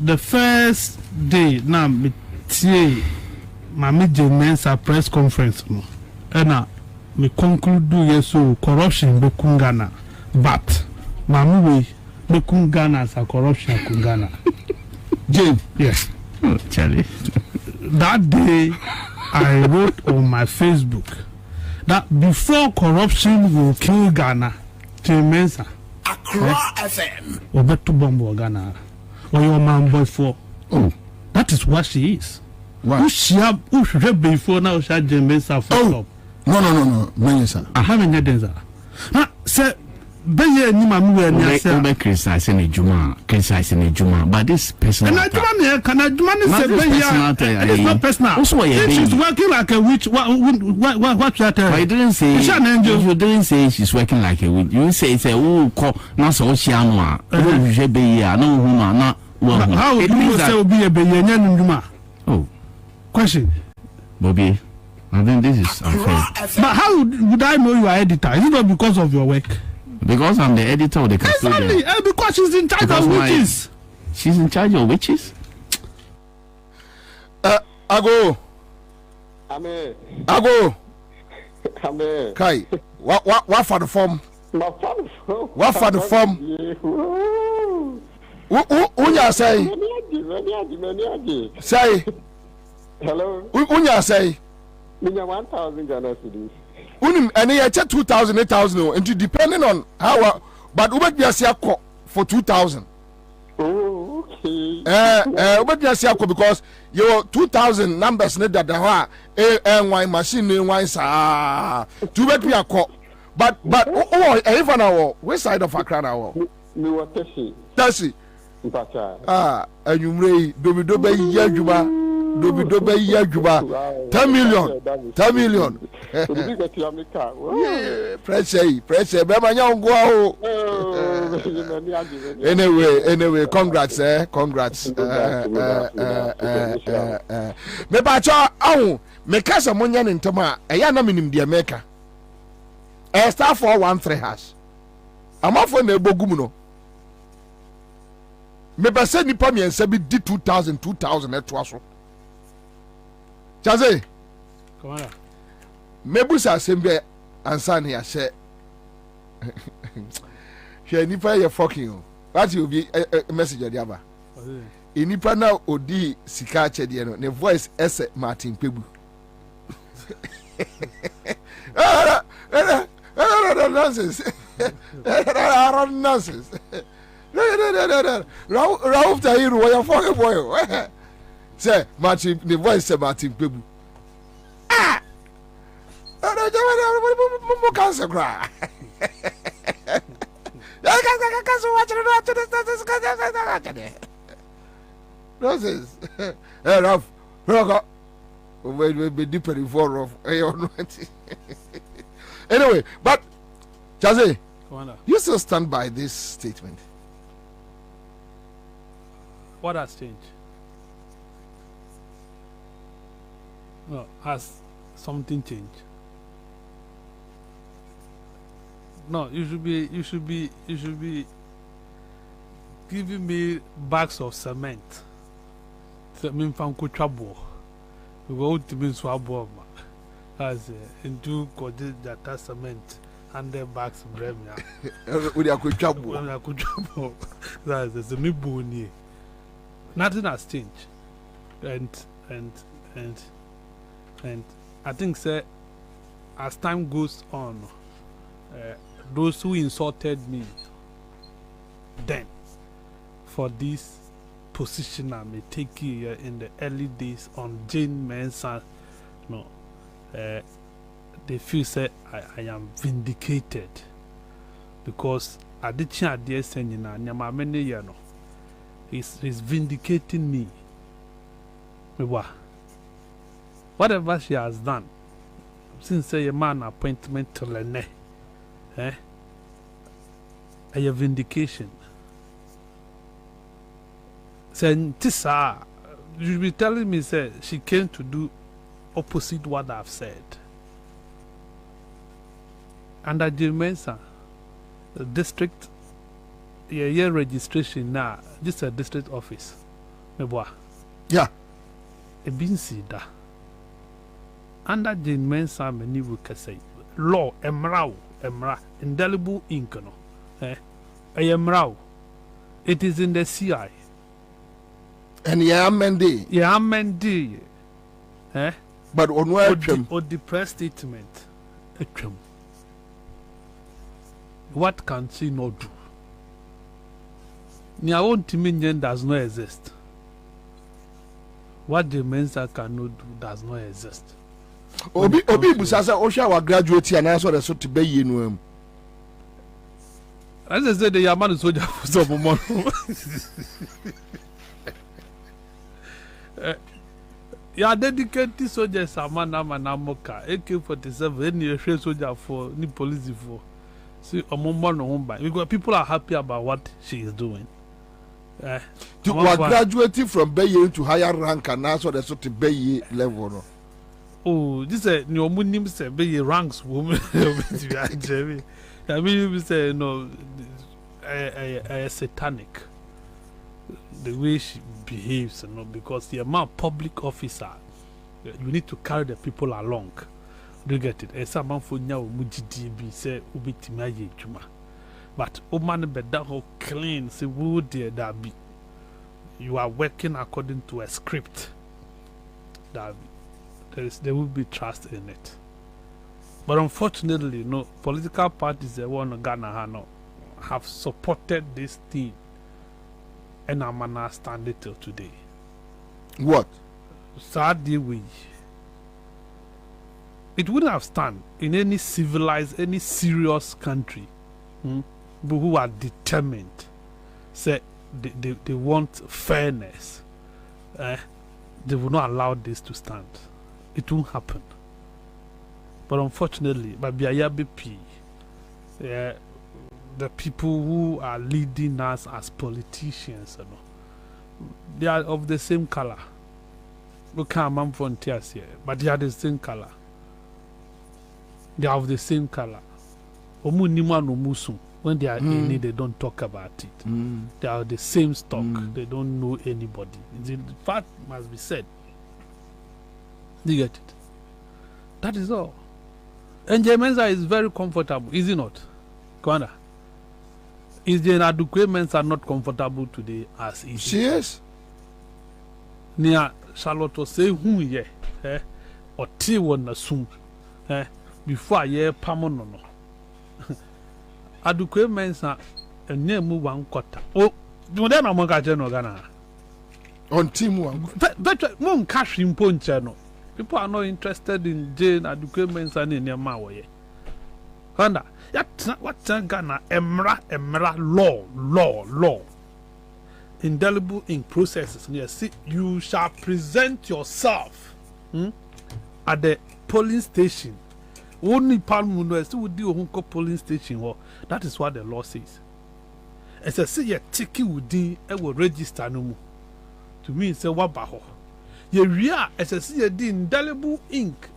The first day na me tie mama Mensa press conference no. And me conclude do yes so corruption be kungana. But mama we the Kungana as a corruption Kungana. Jane. Yes. Oh, Charlie. That day, I wrote on my Facebook that before corruption will kill Ghana, Mensa. Accra FM. Obeto Bombo Ghana. Or your man boy for. Oh. That is what she is. What? Who should before now shall Mensa for club. No. Mensa. I haven't had that. Sir, Beye ni mami we ni ase. Ube criticize ni Juma, but this personal. And Juma ni say Beye. It's not personal. Also, she's working like a witch. What you tell? I didn't say. You didn't say she's working like a witch. You say it's a call not so she anwa. You Beye no woman not one. How would you say Obi Beye ni Juma? Oh, question. Bobby, I think this is unfair. But how would I know you are editor? Is it not because of your work? Because I'm the editor of the custodian. Exactly, because she's in charge of witches. She's in charge of witches? Ago. Amen. Ago. Amen. Kai. What for the form? What for the form? Unya say. Say. Hello. Unya say. 1,000 Ghana cedis. And he had 2,000, 8,000, and depending on how, but Uber Biasiako for 2,000. Oh, okay. Uber Biasiako because your 2,000 numbers need that the wine machine wine sa to bet me a call. But even our west side of Accra now. Me what Tessie. Tessie. And you may Dobe Yajuba. Dobe Yajuba 10 million 10 million. Pressure Bema Nyong go. Anyway, congrats congrats. Me bacha awu me kasa monya ne ntoma eya na minim de America. Star 413 hash. Amafo na ebogum no. Me be se nipa mi ensa bi di 2000 eto aso. Chaze. Come on. Mebusa sembe ansa ne ya she. She nipa ye fucking. What you be message dey aba. Nipa na odi sika chede no. Ne voice ese Martin Pebu. Nonsense. Nonsense. Raouf Tahiru, what you fucking boy? Say, Martin, the voice say Martin Pebu. Ah! No, cancer cry. Nonsense. Hey, Ralph, look, we be deeper in for Ralph. Anyway, but Chaze, you still stand by this statement? What has changed? No, has something changed? No, you should be giving me bags of cement. So me from Kuchabo. We go to be swabo. As into that cement. 100 bags bremia. With a Kuchabo. That's the me boni. Nothing has changed, and I think, sir, as time goes on, those who insulted me then for this position I may take here in the early days on Jane Mensa, no, they feel say I am vindicated because I did change the saying na nyama many year no. He's vindicating me. Whatever she has done, since a man appointment to Lene, a vindication. Saying, Tissa, you be telling me, say, she came to do opposite what I've said. Under the Mensa, the district. Yeah, registration now. This is a district office. Yeah. A bin sida. Under the Mensa many will say law emra indelible ink no. Emra It is in the CI. And yeah, Mendy. Yeah, Mendy. Eh? But on or the press statement. What can she not do? Nya own Timinyan does not exist. What the Mensa cannot do does not exist. Obi Busasa Osha wa graduate and answer the so to be you. As I said, the Yaman soldier for some more. Yeah, dedicated soldiers are Manamoka, AK-47, any soldier for any police for. See, a moment because people are happy about what she is doing. You are graduating from Bay to higher rank and answer the sort of Bay level. No? Oh, this is your name say Bay ranks woman. I mean, we say no, satanic. The way she behaves, you know, because the amount public officer, you need to carry the people along. Do you get it? Esa man for nya omujidi say obetima ye dwuma. But o man be that whole clean say wo there that be. You are working according to a script. That there will be trust in it. But unfortunately, no political parties the one in Ghana have supported this thing. And I'm understand it till today. What? Sadly, it wouldn't have stand in any civilized, any serious country, but who are determined, say they want fairness. They will not allow this to stand. It won't happen. But unfortunately, by BIABP, the people who are leading us as politicians, you know, they are of the same color. We can't man frontiers here, but they are the same color. They are of the same color. When they are in it, they don't talk about it. They are the same stock. They don't know anybody. The fact must be said. You get it? That is all. And Mensa is very comfortable, is he not? Kwanda? Is the inadequate Mensa not comfortable today as is? She is. Nia Charlotte say who ye, or tea one assume, before I hear Pamono. Adequate Mensa and near move 1 quarter. Oh, do then I'm going to Ghana. On team one. But one cash in point channel. People are not interested in Jane adequate Mensa in your Mawaye. Honda. What's Ghana? Emra law. Indelible ink processes. Yes, you shall present yourself at the polling station. Only Palmuno still would do a polling station. That is what the law says. As I say, your ticket would be will register no more. To me, it's a wabaho. You are as I see a indelible ink.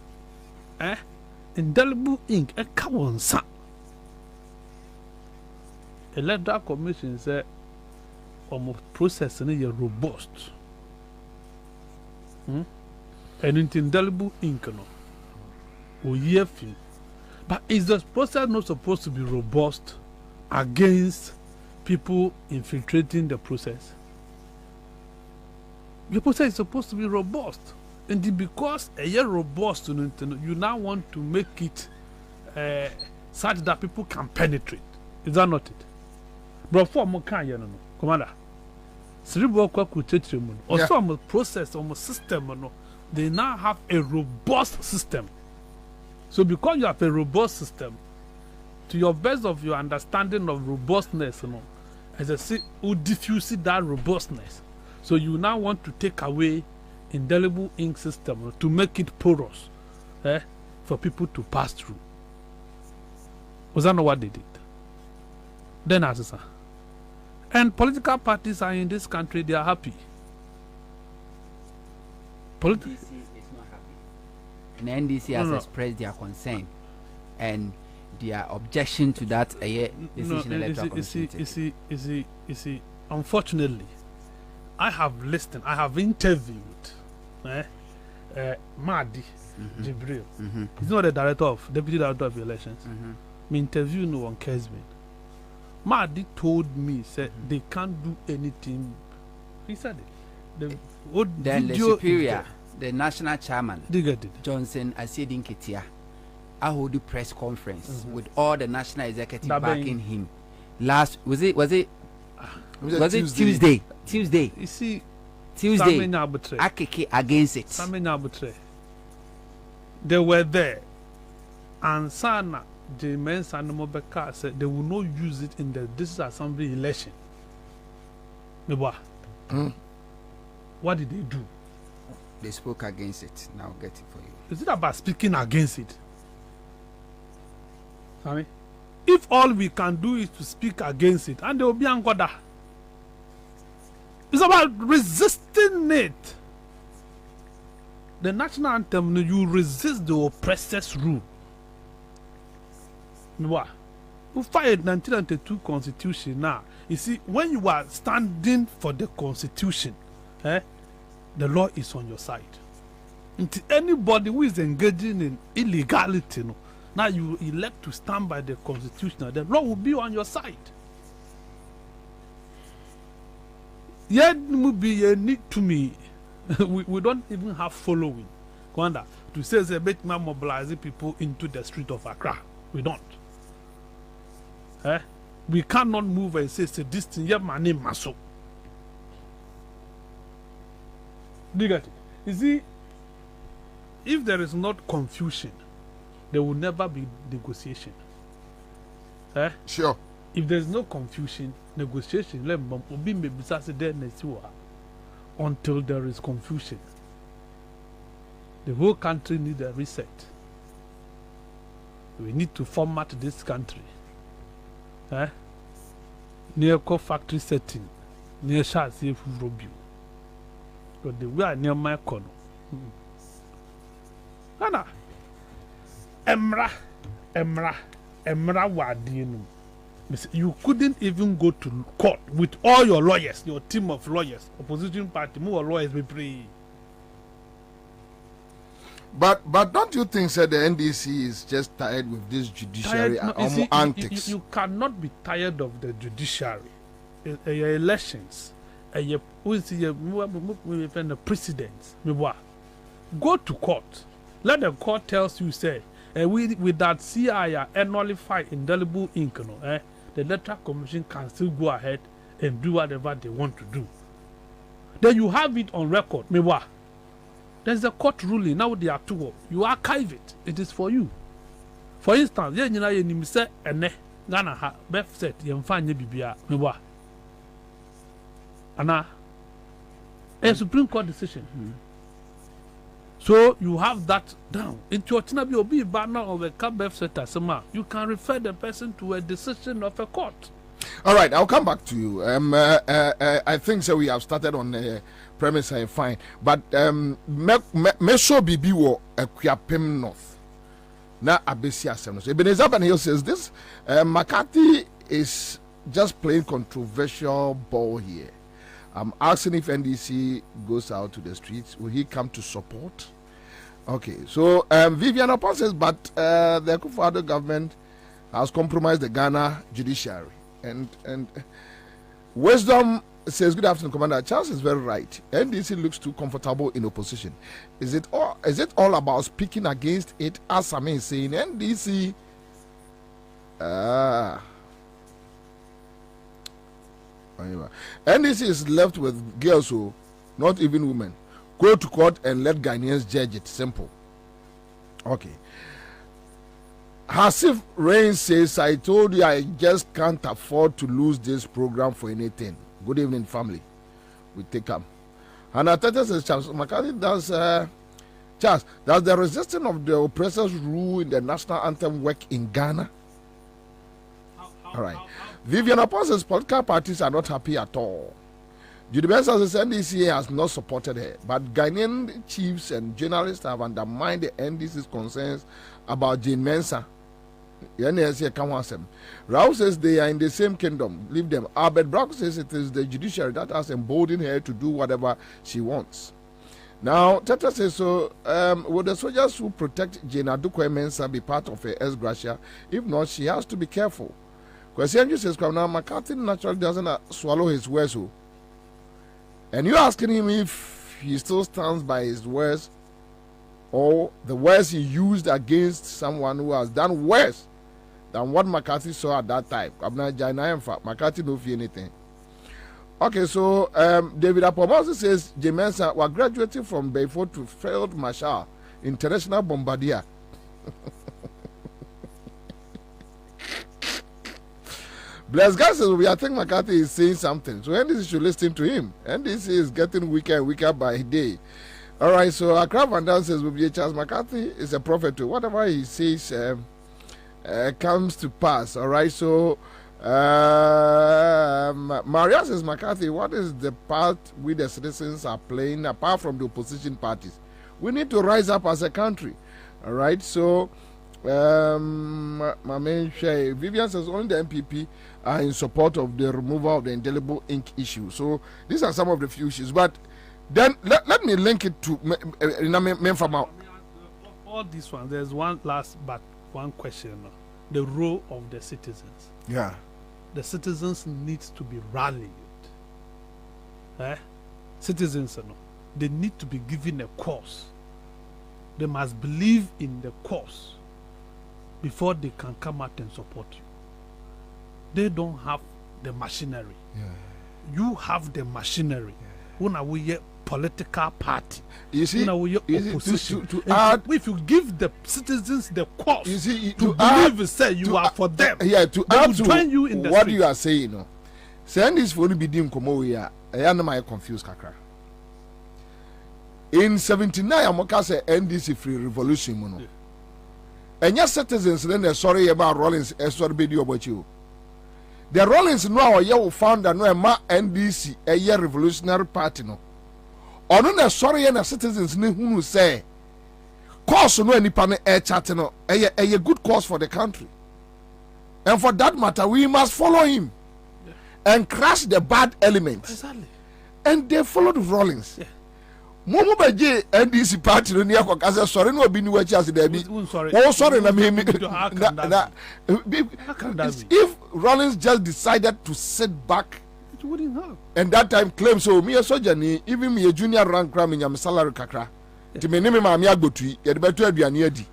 Indelible ink. A cowon sa. Electoral Commission said, almost processing is robust. And it's indelible ink, no. Or year fee. But is the process not supposed to be robust against people infiltrating the process? The process is supposed to be robust. And because a year robust, you now want to make it such that people can penetrate. Is that not it? But for Mokan, no, Commander. Cerebral Quakutetrimun, or some process or system, they now have a robust system. So because you have a robust system, to your best of your understanding of robustness, as I say, who diffuse that robustness. So you now want to take away indelible ink system to make it porous for people to pass through. Was that not what they did? Then answer. And political parties are in this country, they are happy. NDC is not happy. And NDC has expressed their concern and their objection to that decision electoral commission. You see, unfortunately, I have listened, I have interviewed Mahdi Jibril. He's not the deputy director of elections. Me interview no one Kesman. Madi told me said they can't do anything. He said it. The then the superior, the national chairman, did. Johnson Asiedin Ketia, I hold the press conference with all the national executive backing him. Last was it Tuesday? Tuesday. You see, Tuesday. Akeke against it. They were there, and Sana, the men Sandomobeka said they will not use it in the district assembly election. What did they do? They spoke against it. Now I'll get it for you. Is it about speaking against it? Sorry? If all we can do is to speak against it, and they will be angoda. It's about resisting it. The national anthem, you resist the oppressor's rule. What? We fired 1992 constitution now. You see, when you are standing for the constitution, the law is on your side. And anybody who is engaging in illegality, now you elect to stand by the constitution, the law will be on your side. Yet, need to me, we don't even have following. Kwanda, to say they make mobilizing people into the street of Accra. We don't. We cannot move and say this thing, yeah, my name Maso. You see, if there is not confusion, there will never be negotiation. Sure. If there is no confusion, negotiation until there is confusion. The whole country needs a reset. We need to format this country. Near factory setting, near Shasi Rubio. But the way I near my corner. Anna Emra Wadino. You couldn't even go to court with all your lawyers, your team of lawyers, opposition party, more lawyers be free. But don't you think that the NDC is just tired with this judiciary antics? You cannot be tired of the judiciary. Your elections, the presidents. Go to court. Let the court tells you, say, with that CI nullify indelible ink, the electoral commission can still go ahead and do whatever they want to do. Then you have it on record. There's a court ruling. Now they are two. You archive it. It is for you. For instance, you say Ghana ha birth set yemfanye bibia mewa. Ana a Supreme Court decision. So you have that down. Into Otinabi Obi banner of a birth set asema. You can refer the person to a decision of a court. All right, I'll come back to you. I think so. We have started on the premise. Fine, but me show bibi wo Kwabena North. Na abesi asem. So Ebenezer Banhill says this. McCarthy is just playing controversial ball here. I'm asking if NDC goes out to the streets, will he come to support? Okay, so Vivian Upon says, but the Akufo-Addo government has compromised the Ghana judiciary. And Wisdom says, good afternoon, Commander. Charles is very right. NDC looks too comfortable in opposition. Is it all about speaking against it? As I mean, saying NDC. NDC is left with girls who, not even women. Go to court and let Ghanaians judge it. Simple. Okay. Hasif Rain says, I told you I just can't afford to lose this program for anything. Good evening, family. We take up. And Atete says, Charles McCarthy does Charles, does the resistance of the oppressors rule in the national anthem work in Ghana? All right. Vivian Upon says political parties are not happy at all. Judy Benson says NDC has not supported her, but Ghanaian chiefs and journalists have undermined the NDC's concerns about Jane Mensah. Rao says they are in the same kingdom. Leave them. Albert Brock says it is the judiciary that has emboldened her to do whatever she wants. Now, Tata says, so will the soldiers who protect Jane Adukwe Mensah be part of her ex gratia? If not, she has to be careful. Because Andrew says, now McCarthy naturally doesn't swallow his words. And you're asking him if he still stands by his words or the words he used against someone who has done worse than what McCarthy saw at that time. McCarthy don't feel anything. Okay, so David Apomosi says Jemensa were graduating from Bayford to Field Marshal International Bombardier. Bless God says, I think McCarthy is saying something. So NDC should listen to him. NDC is getting weaker and weaker by day. All right, so Accra Van Dam says, Charles McCarthy is a prophet too. Whatever he says comes to pass. All right, so Maria says, McCarthy, what is the part we the citizens are playing apart from the opposition parties? We need to rise up as a country. All right, so my main share, Vivian says only the MPP are in support of the removal of the indelible ink issue. So these are some of the few issues. But then let me link it to all these ones. There's one question: the role of the citizens. Yeah, the citizens needs to be rallied. Citizens, they need to be given a cause. They must believe in the cause before they can come out and support you. They don't have the machinery. Yeah. You have the machinery. When are we a political party? You see, opposition. To add, if you give the citizens the cause, you see, to believe, say you are for them. Yeah, to add to join you in the what street. you are saying, saying this for be dim komo here. I am confused, kakra. In 79, Amoka said NDC free revolution, mono. And your citizens then are sorry about Rollins, sorry video about you. The Rollins now you found that no ma NDC a year revolutionary party no. Ono na sorry na citizens ne who say cause no any pan air chat no a good cause for the country. And for that matter we must follow him and crush the bad elements. Exactly. And they followed Rollins. Yeah. Momo beje NDC party no ni akokase sorry no obi ni wachi as there be. Oh sorry na me if Rollins just decided to sit back, it wouldn't have. And that time claim so me a soldier ni even me a junior rank cram in salary kakra. Ti me name ma me agbotui ye de beto aduane adi.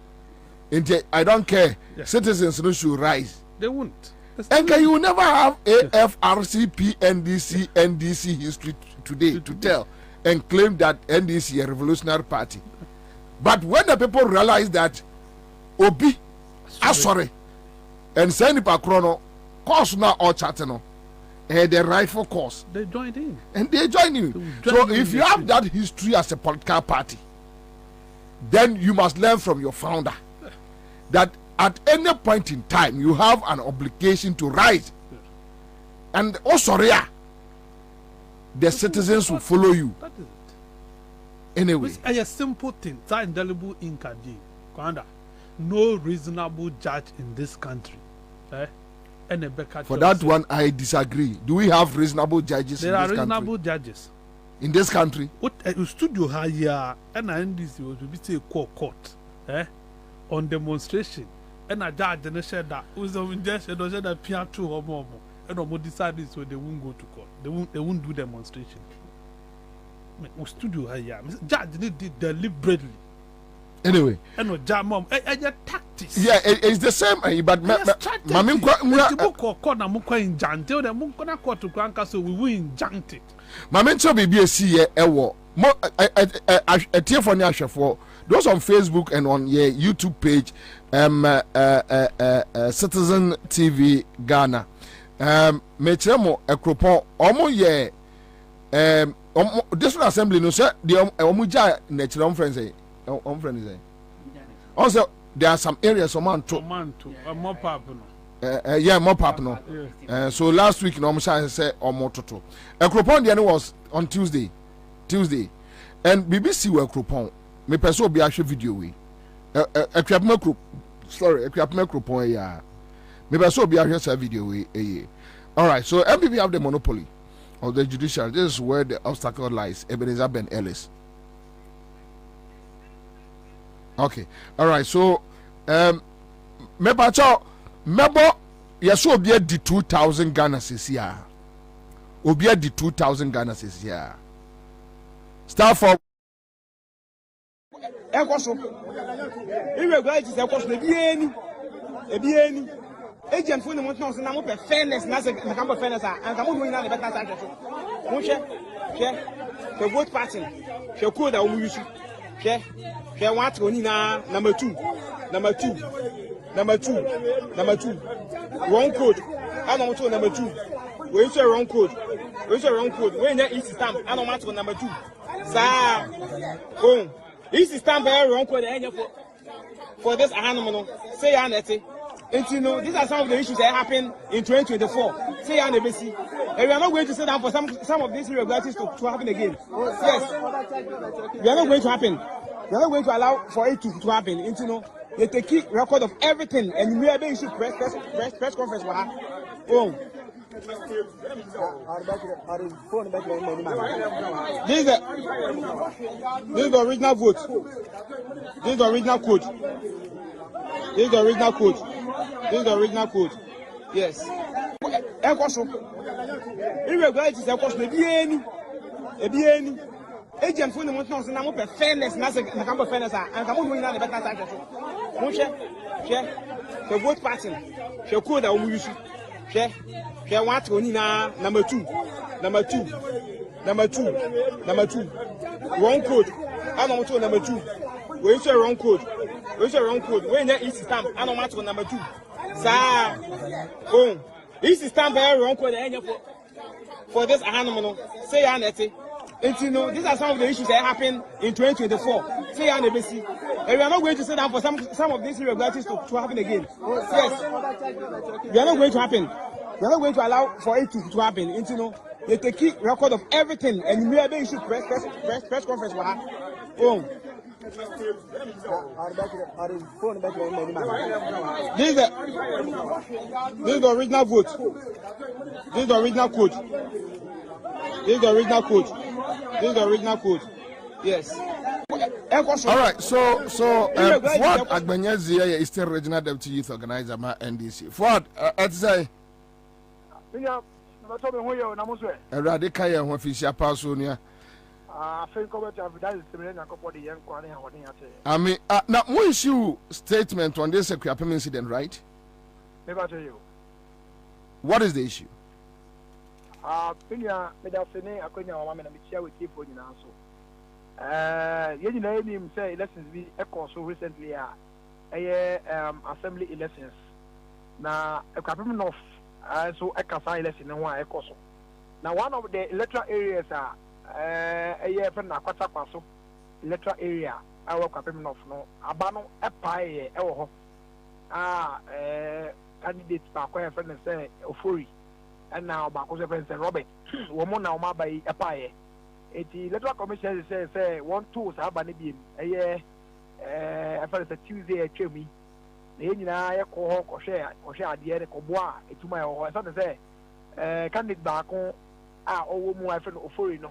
Nti I don't care. Yeah. Citizens no should rise. They won't. And can you never have AFRCP NDC history today to tell and claim that NDC is a revolutionary party. But when the people realize that Obi, sorry, and send it chrono, course now all chatting, the rightful cause. They joined in. And they join in. So if you have that history as a political party, then you must learn from your founder that at any point in time you have an obligation to rise. And also, the citizens will follow you. That is it. Anyway, it's a simple thing. That indelible ink no reasonable judge in this country. For that one, I disagree. Do we have reasonable judges in this country? There are reasonable judges in this country. What studio here and NDC was to be say court on demonstration and a judge and said that was the injection or said that Pia 2 or more. And no decided so they won't go to court. They won't do demonstration. We studio here. Judge did deliberately. Anyway. And no jam mom. Tactics. Yeah, it's the same. But Mammy corner mukwa injante. The mukona court to Granca so we will injant it. Mammy so be a see a war. A tear for Nasha for those on Facebook and on your YouTube page. Citizen TV Ghana. Metremo a cropon omo ye this assembly no sir the omuja natural friends friends also there are some areas more pap no yeah more pap no so last week no say omo toto a cropon the was on Tuesday and BBC were cropon me person obi ahwe video we a cropon yeah. Maybe I saw be a video way. All right, so MPP have the monopoly of the judiciary. This is where the obstacle lies. Ebenezer Ben Ellis. Okay, all right. So, Mebo yes, Obia di 2,000 Ghana says here. Obia di 2,000 Ghana says here. Start for Ekoso. Irregularities ekoso ebi eni. Agent for the month now, so now we fairness, na se na kampo fairness and kamu do ina the better side so. Mo she the vote pattern. She code that we use. She want to na number 2. Wrong code. I don't want number 2. We say wrong code. When there is stamp, I don't want to number 2. Sa boom. This is stamp wrong code for this animal. Say anete. And you know, these are some of the issues that happen in 2024. Say anebesi. And we are not going to sit down for some of these irregularities to happen again. Yes. We are not going to happen. We are not going to allow for it to happen. And you know, they take record of everything and we are being issued press conference for her. Boom. This is the original vote. This is the original code. This is the original code. Yes. Irregularities ebi eni. Agent for the month now, so now we fairness, na se na kampo fairness and kamu do ina the better side so. Mo she the vote pattern. She code that we use. She want to na number 2. Wrong code. I don't want to number 2. We say wrong code. When there is stamp, I don't want to number 2. Sa boom. This is stamp wrong code for this animal. Say anete. And you know, these are some of the issues that happen in 2024. Say anebesi. And we are not going to sit down for some of these irregularities to happen again. Yes. We are not going to happen. We are not going to allow for it to happen. And you know, they take record of everything and we are being issued press conference for her. Boom. This is the original vote. This is the original code. Yes. all right, so Fuad Agbenyazi is still regional deputy youth organizer ma NDC. Fuad, at say Radika ya ho official pasonia. I mean, now we issue statement on this Kwabena incident, right? Never tell you. What is the issue? Pinya medafene akonya wa mama na michia with you for you now so. You know him say elections be so recently assembly elections. Na Kwabena North so ekasa election no one ekoso. Now one of the electoral areas friend na kwata kwaso electoral area our Kwabena North no abano epae ewo ho. Candidate ba kwa friend say Ofori. And now back was a Robert. Woman now my by a pie. The electoral commission say 1 2 Sabanibi a year a Tuesday at Chemi. The engineer call or share the end of bois to my or something say candidate back on our my friend of foreign.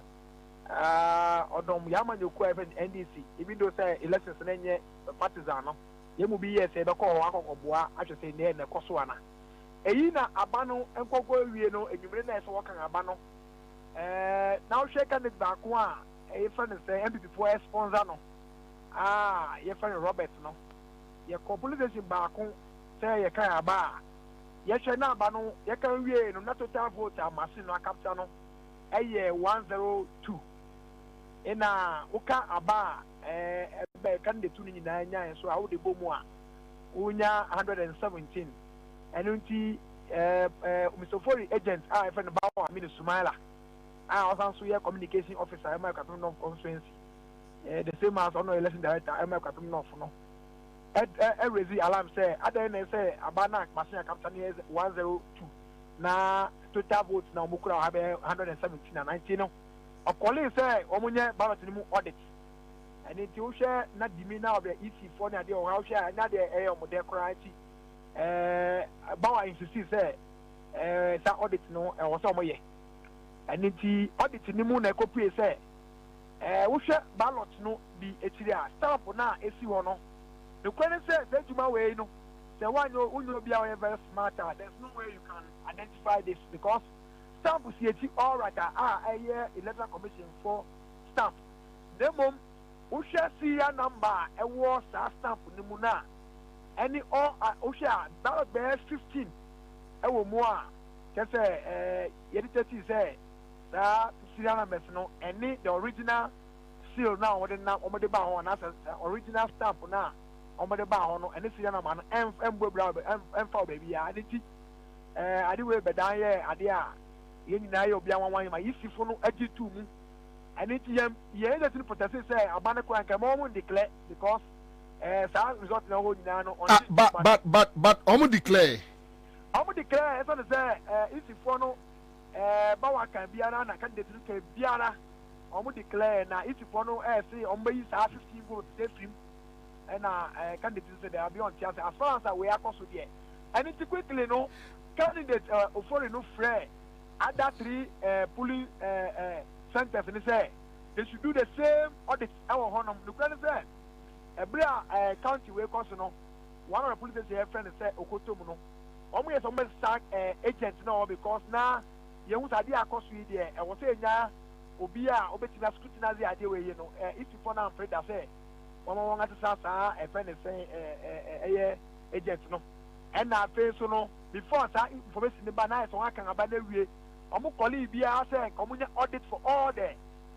Odom Yaman you NDC, even though say elections and partisan. You will be a say the call or bois, I should say near the Koswana. Eyina abano enkoko wie no enyumre na eso waka abano now share candidate back one e friend say MPP for sponsor no ye friend Robert no ye population back say ye kan aba ye hwe na abano ye kan wie no na total vote amase no capture no eye 102 ina uka aba be candidate tu ni na nya so how de bomu a unya 117 and Mr. Fori agent, I friend about me Sumaila. I also here communication officer, I'm a Kwabena North constituency. The same as honor election director, I'm a Kwabena North. No. Every alarm say, I don't say Abana Masina Captain is 102. Now total votes now Mukura have 117 and 19. A colleague say, Omunya ballot audit. And it you share not demeanor of the EC for the or how share another air of their variety. Bawa insist say sa audit no e wo so mo ye aniti audit ni mu na copy say wo hwe ballot no bi etiri a stamp na esi ho no the question say juma we no the one you be very smart. There's no way you can identify this because stamp is yet all right. A year electoral commission for stamp. The mom, we shall see a number. A war stamp nimuna. Any all Osha ballot bear 15. A more. Just say, editor say that Syrian Messino. Any the original seal now. What now? Omade Baho as original stamp now. Omade Baho and this young man and for baby. I did way better. Idea. You know, be one my easy for no edgy to me. And it's yeah, that's in protest. Say, Abanako and Camon declare because some result in a whole nano. But Omo declare. Omo declare, as I say, easy for no Bawa can be an candidate to Biana. Omo declare now, easy for no say, Omba is 15 votes, save him. And candidates say they are beyond chance as far as we are concerned. And it's quickly no candidate for no fray. Other 3 polling centers and say they should do the same audit. Our honor, look at it. Every county way no one of the police here friend say Okotomuno. Almost some sack agents now because now you want idea cost we there. I was saying now Obia Obetina scrutinize the idea where you know if you for now afraid that say one at the a friend is saying agents no and I face no before that information the banana so I can abandon we Omo colleague be say community audit for all the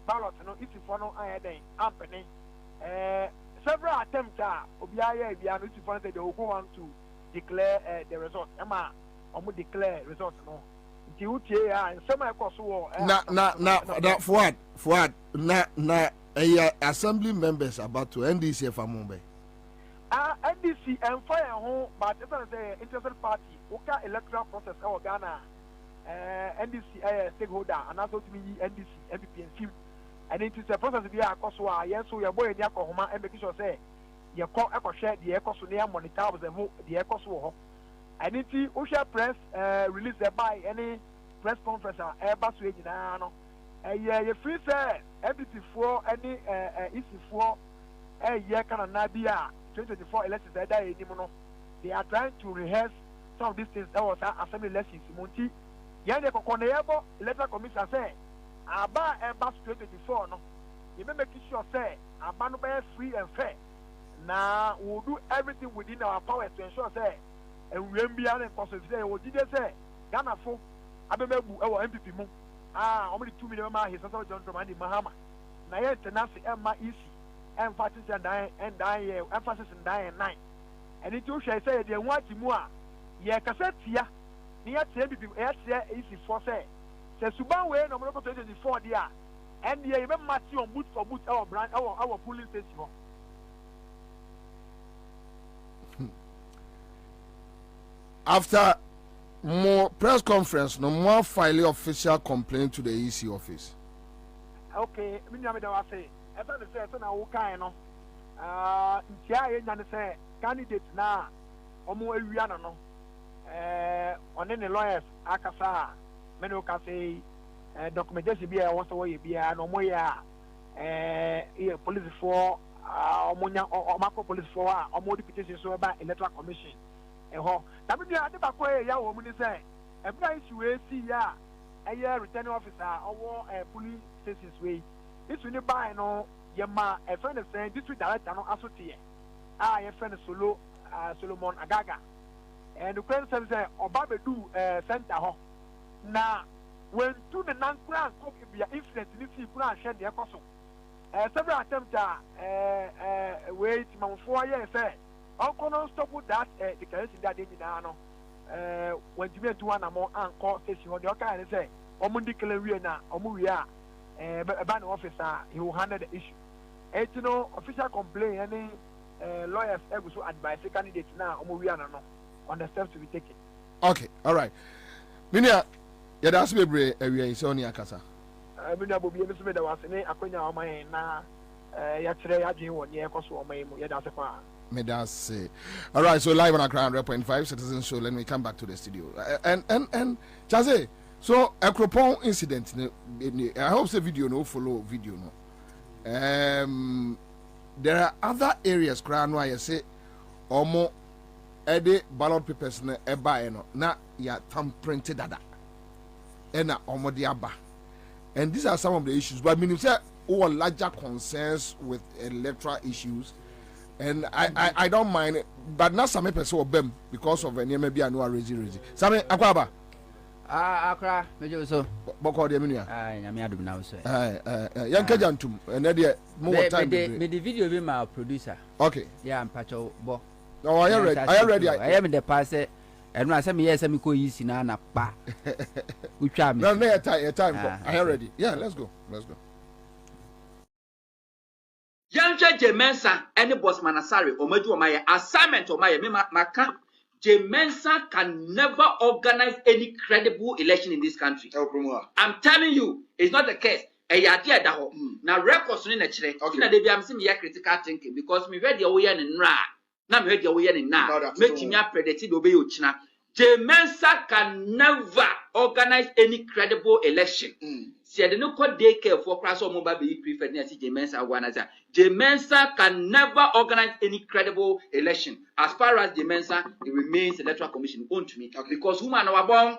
ballots no if you for no happening several attempts Obia if you for they will go on to declare the result Emma Omo declare results no and some Fuad na assembly members about to NDC Famumbe. NDC and fire home, but it's an interested party. Okay, electoral process our Ghana NDC stakeholder and also to me NDC MPP and team. And it is a process we are Koswa, yes, so your boy in Yakoma and making sure say your call echo share the echo so near monitor the echo so. And it's Osha press release by any press conference Airbus Region. You free say MPP for any issue for a year can Nabia 2024 elections they are trying to rehearse some of these things that was assembly elections. Monty Yande Kokonebo electoral commission say about Airbus 2024 no. You may make sure say Abano be free and fair. Now we'll do everything within our power to ensure say and we be an impossible say what did they say? Ghana for Abemebu our MPP mu. Only 2 million his also John Dramani Mahama. Naya Tenasi Emma Easy, emphasis and dying emphasis in dying 9. And it shall say they want to more. Ye Cassetia, near MPP easy for say. Say Suban way no more 24 dia. And ye even match on boot for boot our brand our polling station. After more press conference, no more filing official complaint to the EC office. Okay, I say, as I said, no, say, candidate now, Omo Eliana no, on any lawyers, Akasa, Menoka say, documentation be a once away be a no more, police for, Omonia or Marco police for, or more deputation so about electoral commission. That means I never quite a young woman say, a price you see ya, a year returning officer or a police station's way. This will buy no Yama, a friend is saying this will direct no associate. A friend Solo Solomon Agaga. And the question says, or Babe do center ho. Now, when two the non grand cook be influence in this grand shed the apostle. Several attempts wait, Mount 4 years say. Uncle non stop with that declaration that they did when you went to one more anchor station on the kind of say, Omundi Kalariana, Omuria, a ban officer, he will handle the issue. And you know, official complaint, any lawyers ever so advise the candidates now, Omuria no, on the steps to be taken. Okay, all right. Minia, yeah, that's me, area is only Akasa. Kwabena Bobie Ansah was in Akonya on my na yesterday. I didn't want to on my Medase. All right, so live on our Crown 100.5 Citizen Show. Let me come back to the studio. And Chaze, so a Cropon incident. I hope the video no follow video no. There are other areas Crown where I say, Omo ede ballot papers na eba no na ya tam printed dada ena omode aba. And these are some of the issues, but I mean, say all larger concerns with electoral issues, and I don't mind it, but not some people so bem because of any maybe I know raising. Some akwaba. Akra, mejo so. Boko de menu. Nyame adum na so. Yanka jantum, and there more time. Me the video be my producer. Okay. Yeah, I'm pacho bo. Oh, are you ready? Are you ready? I am the pass. And when I say me yes, I'm going easy na pa. No, your time. Are you ready? Yeah, let's go. Yanje Jemensa, any boss Manasari, or Medu my assignment or my maka. Jemensa can never organize any credible election in this country. I'm telling you, it's not the case. Now records in the chile. Okay, I'm seeing critical thinking because me read your way and ra. Now me read your way and now. Making me predicted obey Uchina. Jemensa can never organize any credible election. See, I don't know daycare for class or mobile be preferred near Jemensa one as Jemensa can never organize any credible election. As far as Jemensa, it remains electoral commission owned to me. Because woman are born,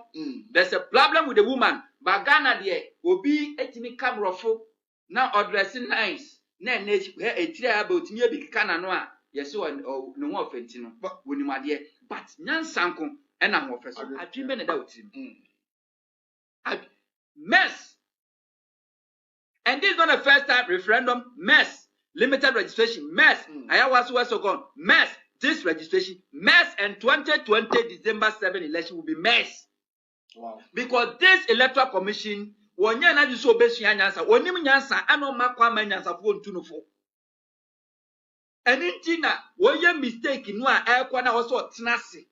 there's a problem with the woman. But Ghana there will be a timmy camera for now addressing nice. Then a tria about me be cananoa. Yes, so no more fentino, but when you my dear, but Nyan Sanko. And I'm officer. I dream it out him. Mess. And this is not the first time referendum. Mess. Limited registration. Mess. I was also gone. Mess. This registration. Mess. And 2020 December 7 election will be mess. Wow. Because this electoral commission, when you're not so best, when you answer, I know my comment answer for 2 and in Tina, when you're mistaken, no, I also tenacity.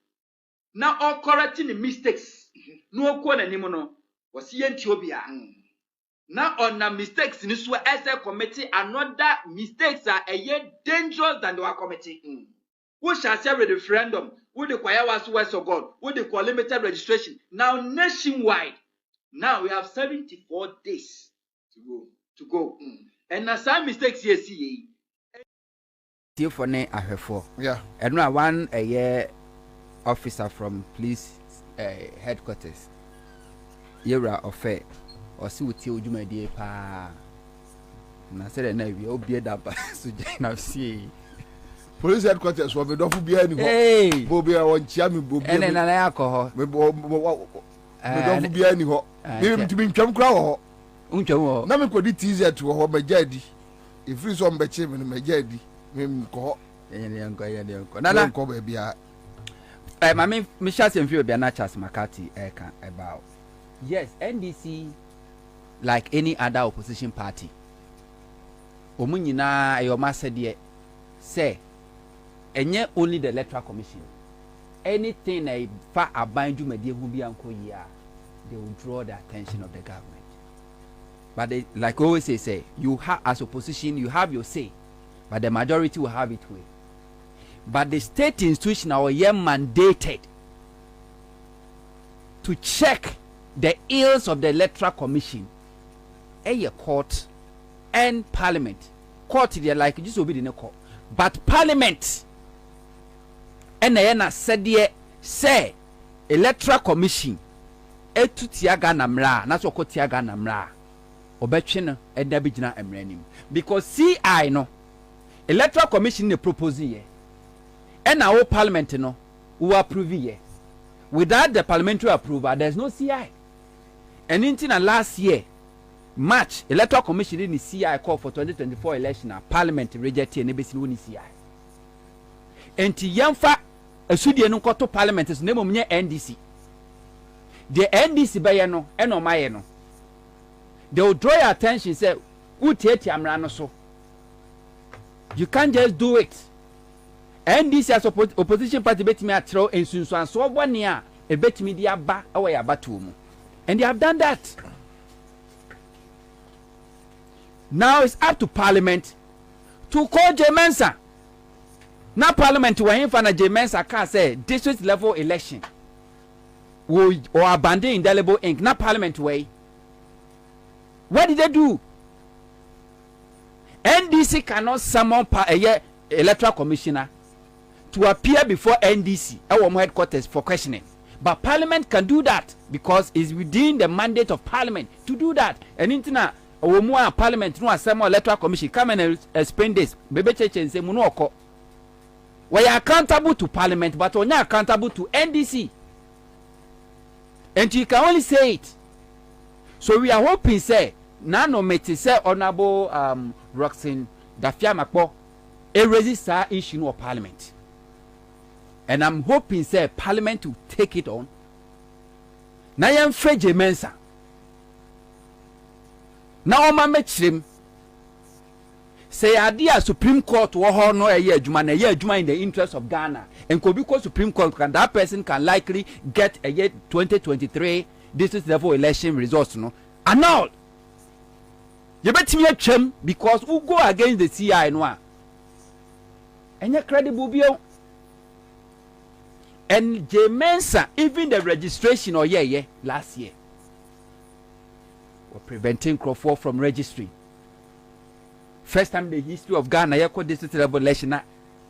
Now all correcting the mistakes. No one anymore was here in Ethiopia. Now on the mistakes in this way, as a committee, another mistakes are a yet dangerous than the committee. We shall say a referendum. We require us West of God. We require limited registration. Now nationwide. Now we have 74 days to go. And now some mistakes here see. For ne ahwefo. Yeah. And now one a year officer from police headquarters. Yera ofe or see with you my dear pa. Na said na we obi da ba so na see. Police headquarters will be don't be any. Hey, Bobie won chiami Bobie. And na alcohol. Me don't be any ho. Me to be twam kra ho. Untwam. Na me kodi teaser to ho majadi. If you some beche me majadi. Me ko. Yenko. Nana ko be bia. Mami, Michelle and Phil Bianachas Makati about. Yes, NDC, like any other opposition party. Omunina ayoma said say, and yet only the electoral commission. Anything a far abind you, my dear Hubianko, they will draw the attention of the government. But they, like always say, you have as opposition, you have your say, but the majority will have it way. But the state institution are mandated to check the ills of the electoral commission, a court and parliament. Court they like just obey the court, but parliament and the said say electoral commission etu tiaga namra na so ko tiaga namra obetwe no eda bigina emranim because CI no electoral commission ne propose here. And our parliament no will approve it. Without the parliamentary approval, there's no CI. And in last year, March, electoral commission in the CI call for 2024 election, parliament rejected and ABC no CI. And to Yamfa, a Sudian no to parliament is name of NDC. The NDC bayano and omayano. They will draw your attention, say, who take Yamrano so? You can't just do it. And this as opposition party bet me at throw and soon so 1 year a bet me the aba away abatum. And they have done that. Now it's up to parliament to call Jemensa. Now parliament to him for Jemensa can say district level election or abandon indelible ink. Now parliament way. What did they do? NDC cannot summon a electoral commissioner to appear before NDC our headquarters for questioning. But Parliament can do that because it's within the mandate of Parliament to do that. And intina our Parliament no assemble electoral commission come and explain this. Bebe church and say muno we are accountable to Parliament, but we are not accountable to NDC. And you can only say it. So we are hoping say nano meti say honorable Roxanne Dafia Makpo raises our issue of Parliament. And I'm hoping say Parliament will take it on. Na yam feje mensa. Na oma mechrim. Say idea Supreme Court wo ho no eye adwuma na eye adwuma in the interest of Ghana. And could be Supreme Court can that person can likely get a year 2023 district level election results no. Annulled. You bet me atwam because who go against the CI no a. Enye credible bio. And J Mensa, even the registration or last year, were preventing Crawford from registering. First time in the history of Ghana, you district level election,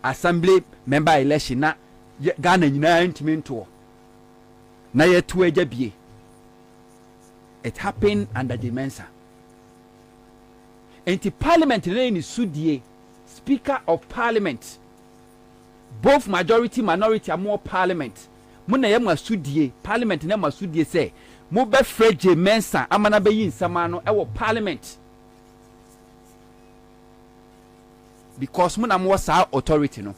assembly member election, Ghana United tour. Na ye two ejabiye. It happened under J Mensa. And the Parliament in Sudie, Speaker of Parliament. Both majority minority are more Parliament. Muna ye masudie Parliament na masudie say mo be J Mensa amana be yin samano ewo Parliament. Because muna mo sa authority no.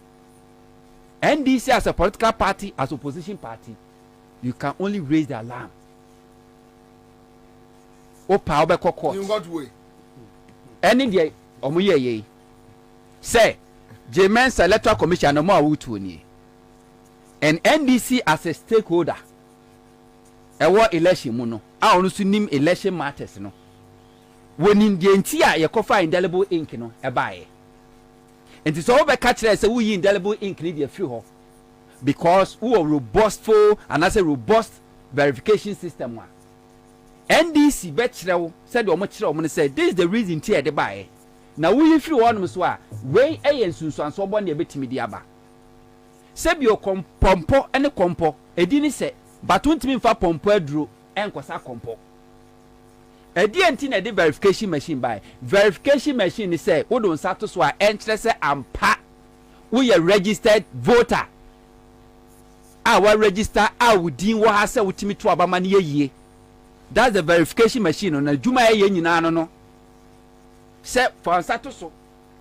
NDC as a political party, as opposition party, you can only raise the alarm. O pa obe court. In what way? Any day omo ye say J Mensa Electoral Commission no more wutu ni. And NDC as a stakeholder ewo election mu no a onu su nim election matters no. Wonin die nti a ye kofa indelible ink no e baaye. Enti so we catch say we indelible ink ni dey free ho because we are robustful and as a robust verification system one. NDC bet chrew said omo chrew omo say this is the reason ti e dey baaye. Na we free one so a we sunsuan so bo na ebetimi di aba sebi o kompompo ene kompo edi ni se batuntimi mfa pompo aduro enkosa kompo edi enti na de verification machine by verification machine ni say wo don sato so a entre se ampa we are registered voter our register our din wo ha se wotimi to aba ma na yeye. That's the verification machine na djuma ye nyina no se for sato so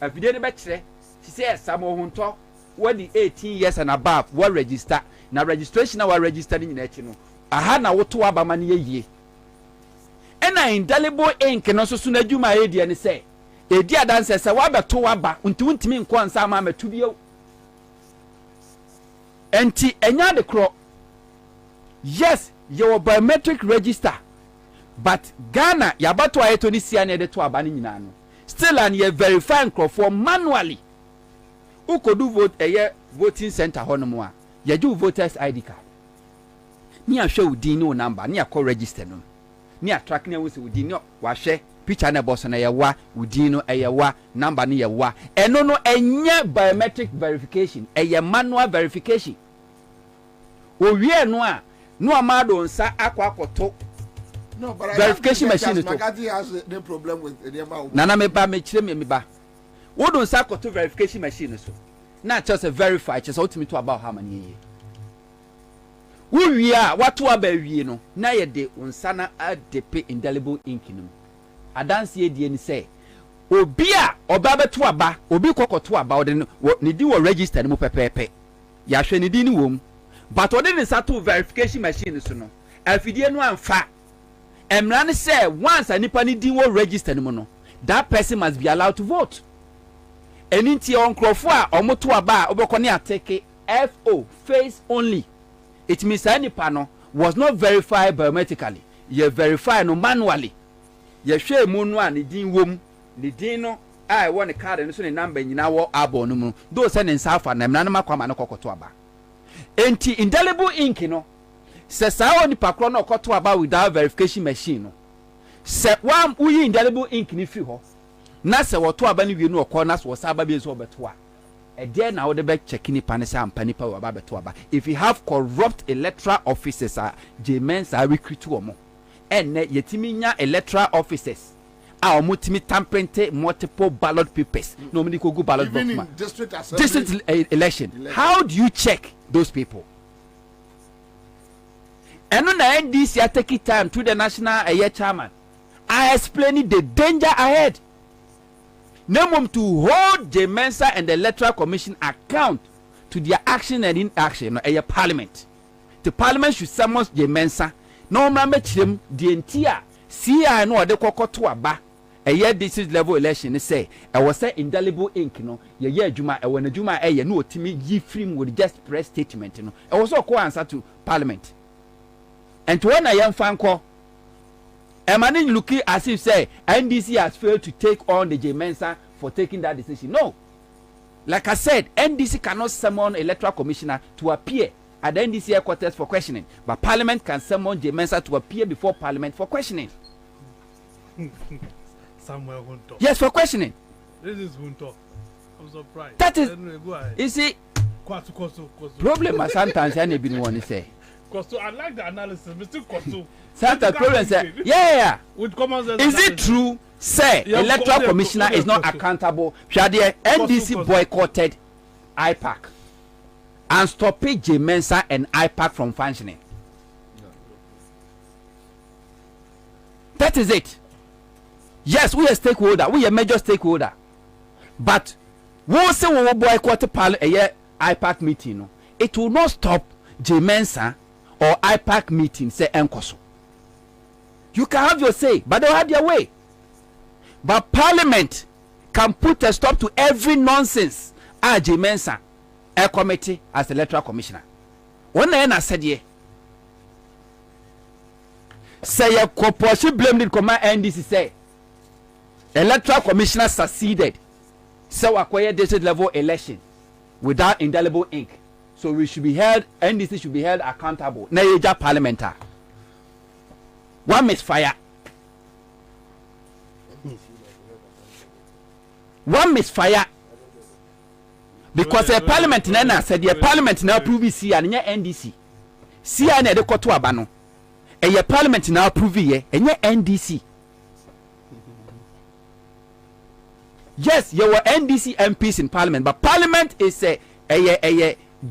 afide ne be kire say samo hunto what the 18 years and above what register na registration na what register ni na chi no aha na woto aba ma ne yeye ena indelible ink no so na djuma ye de ne say edi adanse se wa beto aba untimi nko ansa ma metu bio enti enya de kro yes your biometric register but Ghana yabato ayeto ni sia na de to aba ni nyina no still and ye verify for manually who could do vote a voting center honomo a ye do voters ID card ni a show din no number ni a call register no ni a track ni a wo din no wa hwe picture na boss na ye wa udin no ye wa number ni ye wa eno no enye biometric verification ye manual verification o wie no a no amado nsa akwakoto. No, but verification machine to. Makati has no problem with the amount. Nana me ba me chire me ba. Wo don sa koto verification machine so. Na just verify just ultimate about how many year. Wo wi a wato aba wi no na ye de unsa na adepe indelible ink no. Adanse ye die ni say obi a oba beto aba, obi kokoto aba o de ne di wo register ni mo pepepe. Ya hwe ne di ni wom. But o de ne sa to verification machine so no. Afidie no amfa. Emran say once a nipa ni din wo register no no that person must be allowed to vote. Eninti on crofo a omoto aba obekọ ne ateke FO face only. It means that nipa no was not verified biometrically. You verify no manually. You hwe mu no a ne din wom ne din no I want a card and so the number nyina wo abo no mu. Do say ne nsafa na emran makwama no kokoto aba. Enti indelible ink no se sa oni pakro no koto aba without verification machine no se wam uyi indelible ink ni free ho na se woto aba ni wie no okọ na so saba bi so obeto a there now the back checking panisa and panipa or babatuaba. If you have corrupt electoral officers, Jemens are recruit to more. And yetiminya electoral officers. Our multi tampering multiple ballot papers. Nobody could go ballot box. District election. How do you check those people? And on the NDC, I take it time to the national chairman. I explain the danger ahead. Name to hold the Mensa and the Electoral Commission account to their action and inaction a parliament. The parliament should summon the Mensa. No man match them the entire. See, I know the cocoa to a bar. A year district level election say I was say indelible ink, no. Ye Juma, when a Juma a no Timmy G film would just press statement, you know. I was also answer to parliament. And to when I am fan call. Emmanuel looking as if say NDC has failed to take on the J-Mensa for taking that decision. No. Like I said, NDC cannot summon electoral commissioner to appear at the NDC headquarters for questioning. But Parliament can summon J-Mensa to appear before Parliament for questioning. Somewhere won't talk. Yes, for questioning. This is won't talk. I'm surprised. That is, you see, problem sometimes I been one to say. Kosto, I like the analysis, Mr. Kosto. Sometimes problem say, yeah. With common sense. Is it true? Say electoral commissioner is not accountable. Shadi NDC boycotted IPAC and stopped J-Mensa and IPAC from functioning. That is it. Yes, we are stakeholder. We are major stakeholder. But we say we will boycott IPAC meeting. No, it will not stop J-Mensa or IPAC meeting. Say Enkoso. You can have your say, but they'll have their way. But Parliament can put a stop to every nonsense. J-Mensa, a committee as electoral commissioner. When I said ye, say a corporation blamed the command NDC say electoral commissioner succeeded. So acquire district level election without indelible ink. So we should be held, NDC should be held accountable. Naija parliamentar. One misfire. One misfire. Because a parliament now said the parliament now approve C and NDC. C and the Koto Abano. A parliament now approve ye and NDC. Yes, you were NDC MPs in parliament, but parliament is a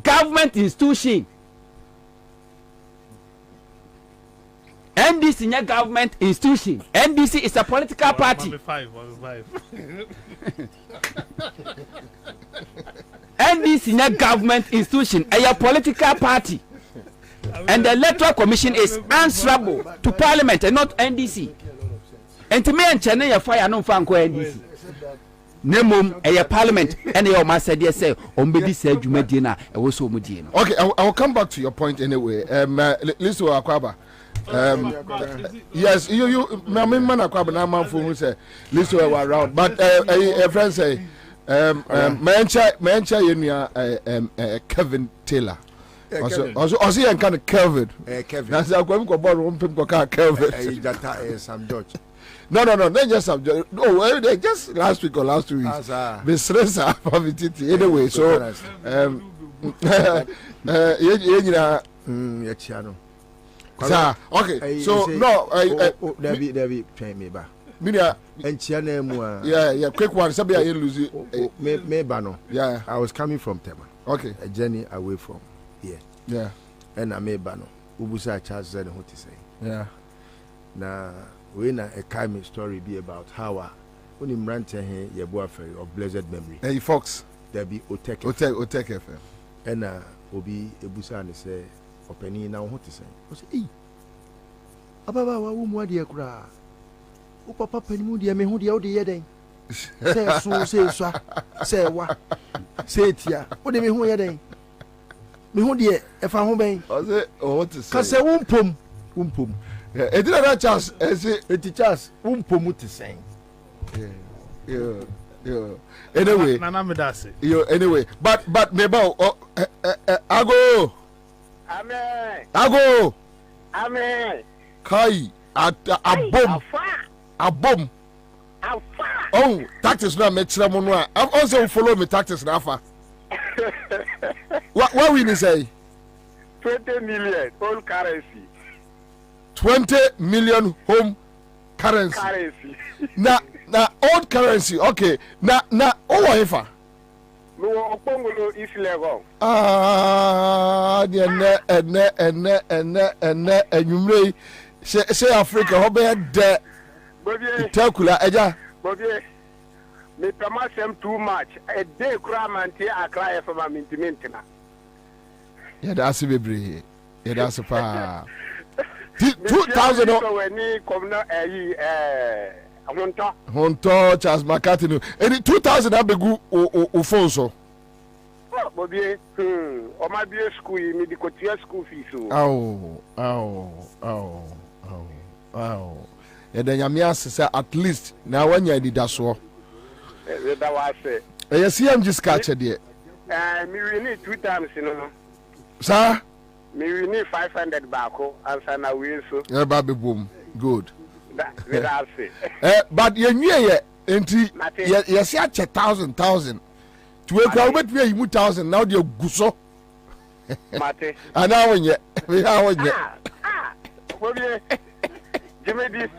government institution. NDC is a government institution. NDC is a political party. NDC is a government institution, a political party. And the electoral commission is answerable to parliament and not NDC. And to me and Chennai fire no fan ko NDC. Nemum a parliament and your master dear say ombedi say dwumadi na e wo so omudi no. Okay, I will come back to your point anyway. Listen to Akwaba. Yes, you man Akwaba na man for say listen we around, but a friend say mencha yenia Kevin Taylor. Also you can Kelvin. Kevin. That's Akwaba ko borrow people call Kelvin. Data Sam George. No, not just subject. No, just last week or last 2 weeks. Anyway, so okay. So no, Debbie, train me back. Yeah, quick one. Somebody I lose me bano. Yeah, I was coming from Tema. Okay, a journey away from here. Yeah, and I made bano. Ubusa Charles said what to say. Yeah, na. When a kind story be about how when him ran to him your boyfriend of blessed memory. Hey Fox, there be Otek FM. And Obi Ebusa and say opening now what to say. I say, hey, Ababa wa umwa dia kura. O papa penimu dia me hu dia o dia den. Say so say wa. Say tia. O de me hu ya den. Me hu dia e fa hu ben. I say what to say. Ka say umpom. Yeah, it did not chance. It chance. To say. Yeah. Anyway. Anyway, but maybe Ago. Amen. Kai a bomb. Oh, tactics now make someone. I also follow me tactics now. What will you say? 20 million home currency. 20 million home currency. na old currency. Okay. Na over No Okongolo East Legon. And say Africa, how bad the Telkula Eja? Bobby, me promise them too much. A day cram and tear a cry for my mintimina. Yeah, that's a baby. Yeah, that's a pa. 2,000. Honto Charles McCarthy. And 2,000 have been good Ufonso. Bobby, or my beer school, me the cotier school fees. Oh. And then Yamias say at least now when you did that so. That was it. I see I'm just catching it. Me we need 2 times, you know. Sir? Me we need 500 bako and sana we so. Yeah, baby boom. Good. That's it. But you knew you see at 1,000. To a crowd with me, 1,000 now the guso. Mate. And now when you give me this.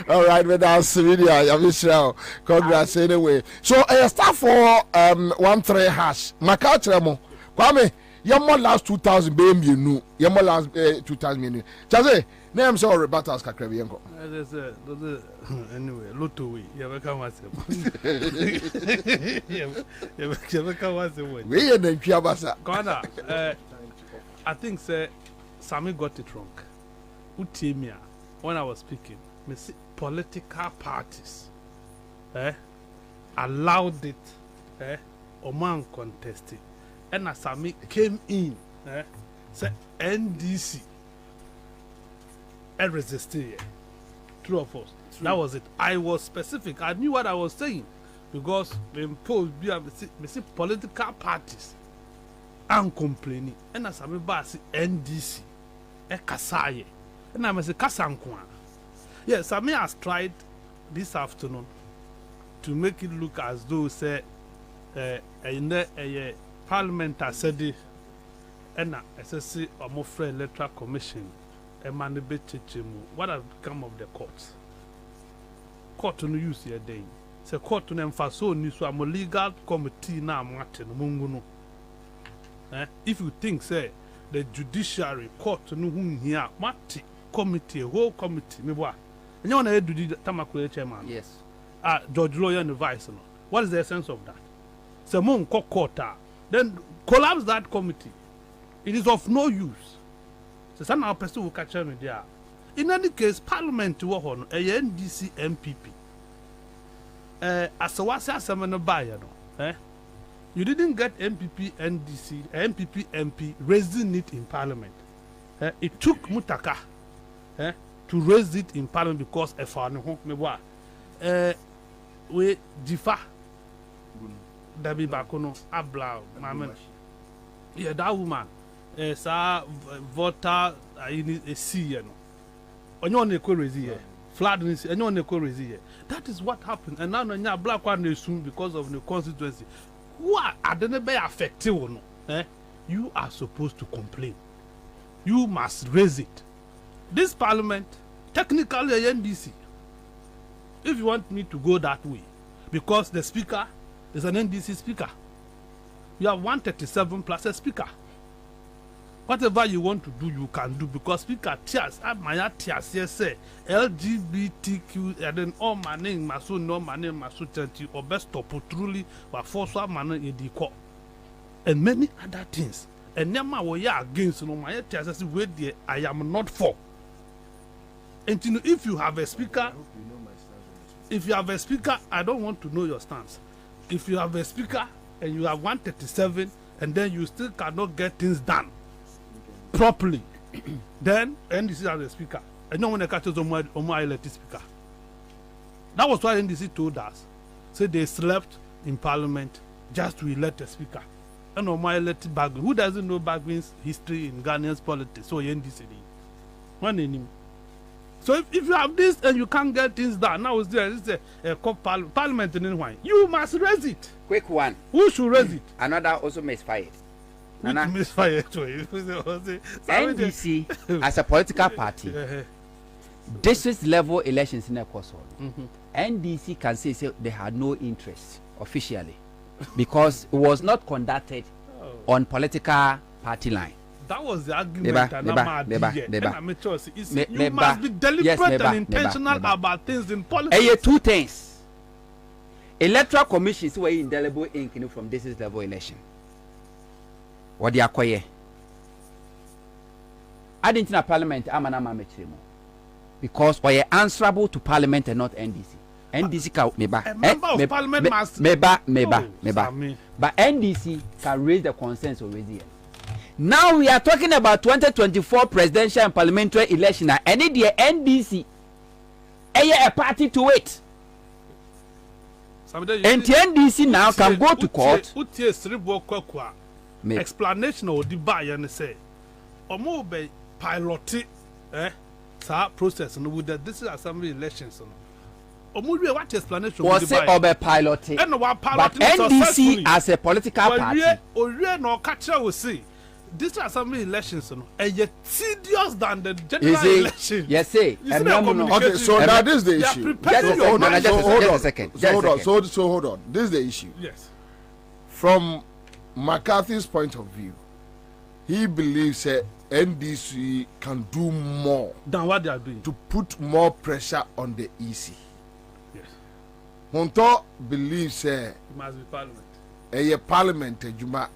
All right, but that's video. I'm sure. Congrats anyway. So I start for 13 hash. Makatremo. Kwame, your last 2,000 baby you know. Your last 2,000 you. Chaze, name so rebatas kakrebienko. Anyway, Lotto we. You ever come once? You ever come once? We and then Kiabasa. Kwana, I think say Sammy got it wrong. Utimia. When I was speaking, me see political parties allowed it, Oman contested, and as Sami came in, say NDC, and resisted. True or false? That was it. I was specific. I knew what I was saying because me see political parties and complaining, and as Sami basi NDC, kasaye. And I must say, Kasankwa. Yes, Sami has tried this afternoon to make it look as though, say, a parliament has said it, and SSC or more free electoral commission, a mandate what has become of the courts? Court to use your day. Say, court to emphasize so new, so I'm a legal committee now, Martin Munguno. If you think, say, the judiciary court to know whom here, Martin. Committee, whole committee, me boy. And you want to do the Tamakule chairman? Yes. George Lawyer and the vice. What is the essence of that? So, Mon Kokota, then collapse that committee. It is of no use. So, some our person will catch me there. In any case, Parliament will on a NDC MPP. As a wasa seven buyer, you didn't get MPP NDC, MPP MP raising it in Parliament. It took Mutaka. To raise it in Parliament because a foreign we differ. Dabi Bakono, Abla, Maman. Yeah, that woman, sa voter, a sea, on your necrozy, flood, and your necrozy. That is what happened. And now, no, black one is soon because of the constituency. Who are the be affected or no? You are supposed to complain. You must raise it. This parliament, technically a NDC, if you want me to go that way, because the speaker is an NDC speaker, you have 137 plus a speaker. Whatever you want to do, you can do, because speaker tears, my tears, say LGBTQ, and then all my name, my son, no my name, my certainty, or best stop truly, but force one man in the court, and many other things. And never we are against no my tears, I am not for. And you know, if you have a speaker, I don't want to know your stance. If you have a speaker and you have 137 and then you still cannot get things done properly, then NDC has a speaker. I don't want to catch us on my elected speaker. That was why NDC told us. Say they slept in Parliament just to elect a speaker. And on my elected background, who doesn't know Bagwin's history in Ghanaian politics? So NDC. One name. So if you have this and you can't get things done, now it's a parliament in wine. You must raise it. Quick one. Who should raise it? Another also misfired. Nana, misfired. NDC as a political party, district level elections in the course. NDC can say they had no interest officially because it was not conducted on political party line. That was the argument. You must be deliberate and intentional about things in politics. Two things. Electoral commissions were indelible ink from district level election. What they acquire. I didn't know Parliament. Because we are answerable to Parliament and not NDC. NDC can member of Parliament must but NDC can raise the concerns already. Now we are talking about 2024 presidential and parliamentary election. And the NDC, a party to it. And the NDC now can go to court. Explanation or debate and say, or be pilot process with the district assembly elections. What explanation was it over piloting? But NDC as a political party. No catcher will see. This assembly elections are tedious than the general election. Yes, say. Okay, so now this is the issue. Hold on a second. So hold on. This is the issue. Yes. From McCarthy's point of view, he believes that NDC can do more than what they are doing to put more pressure on the EC. Yes. Honto believes it must be parliament. A parliament Juma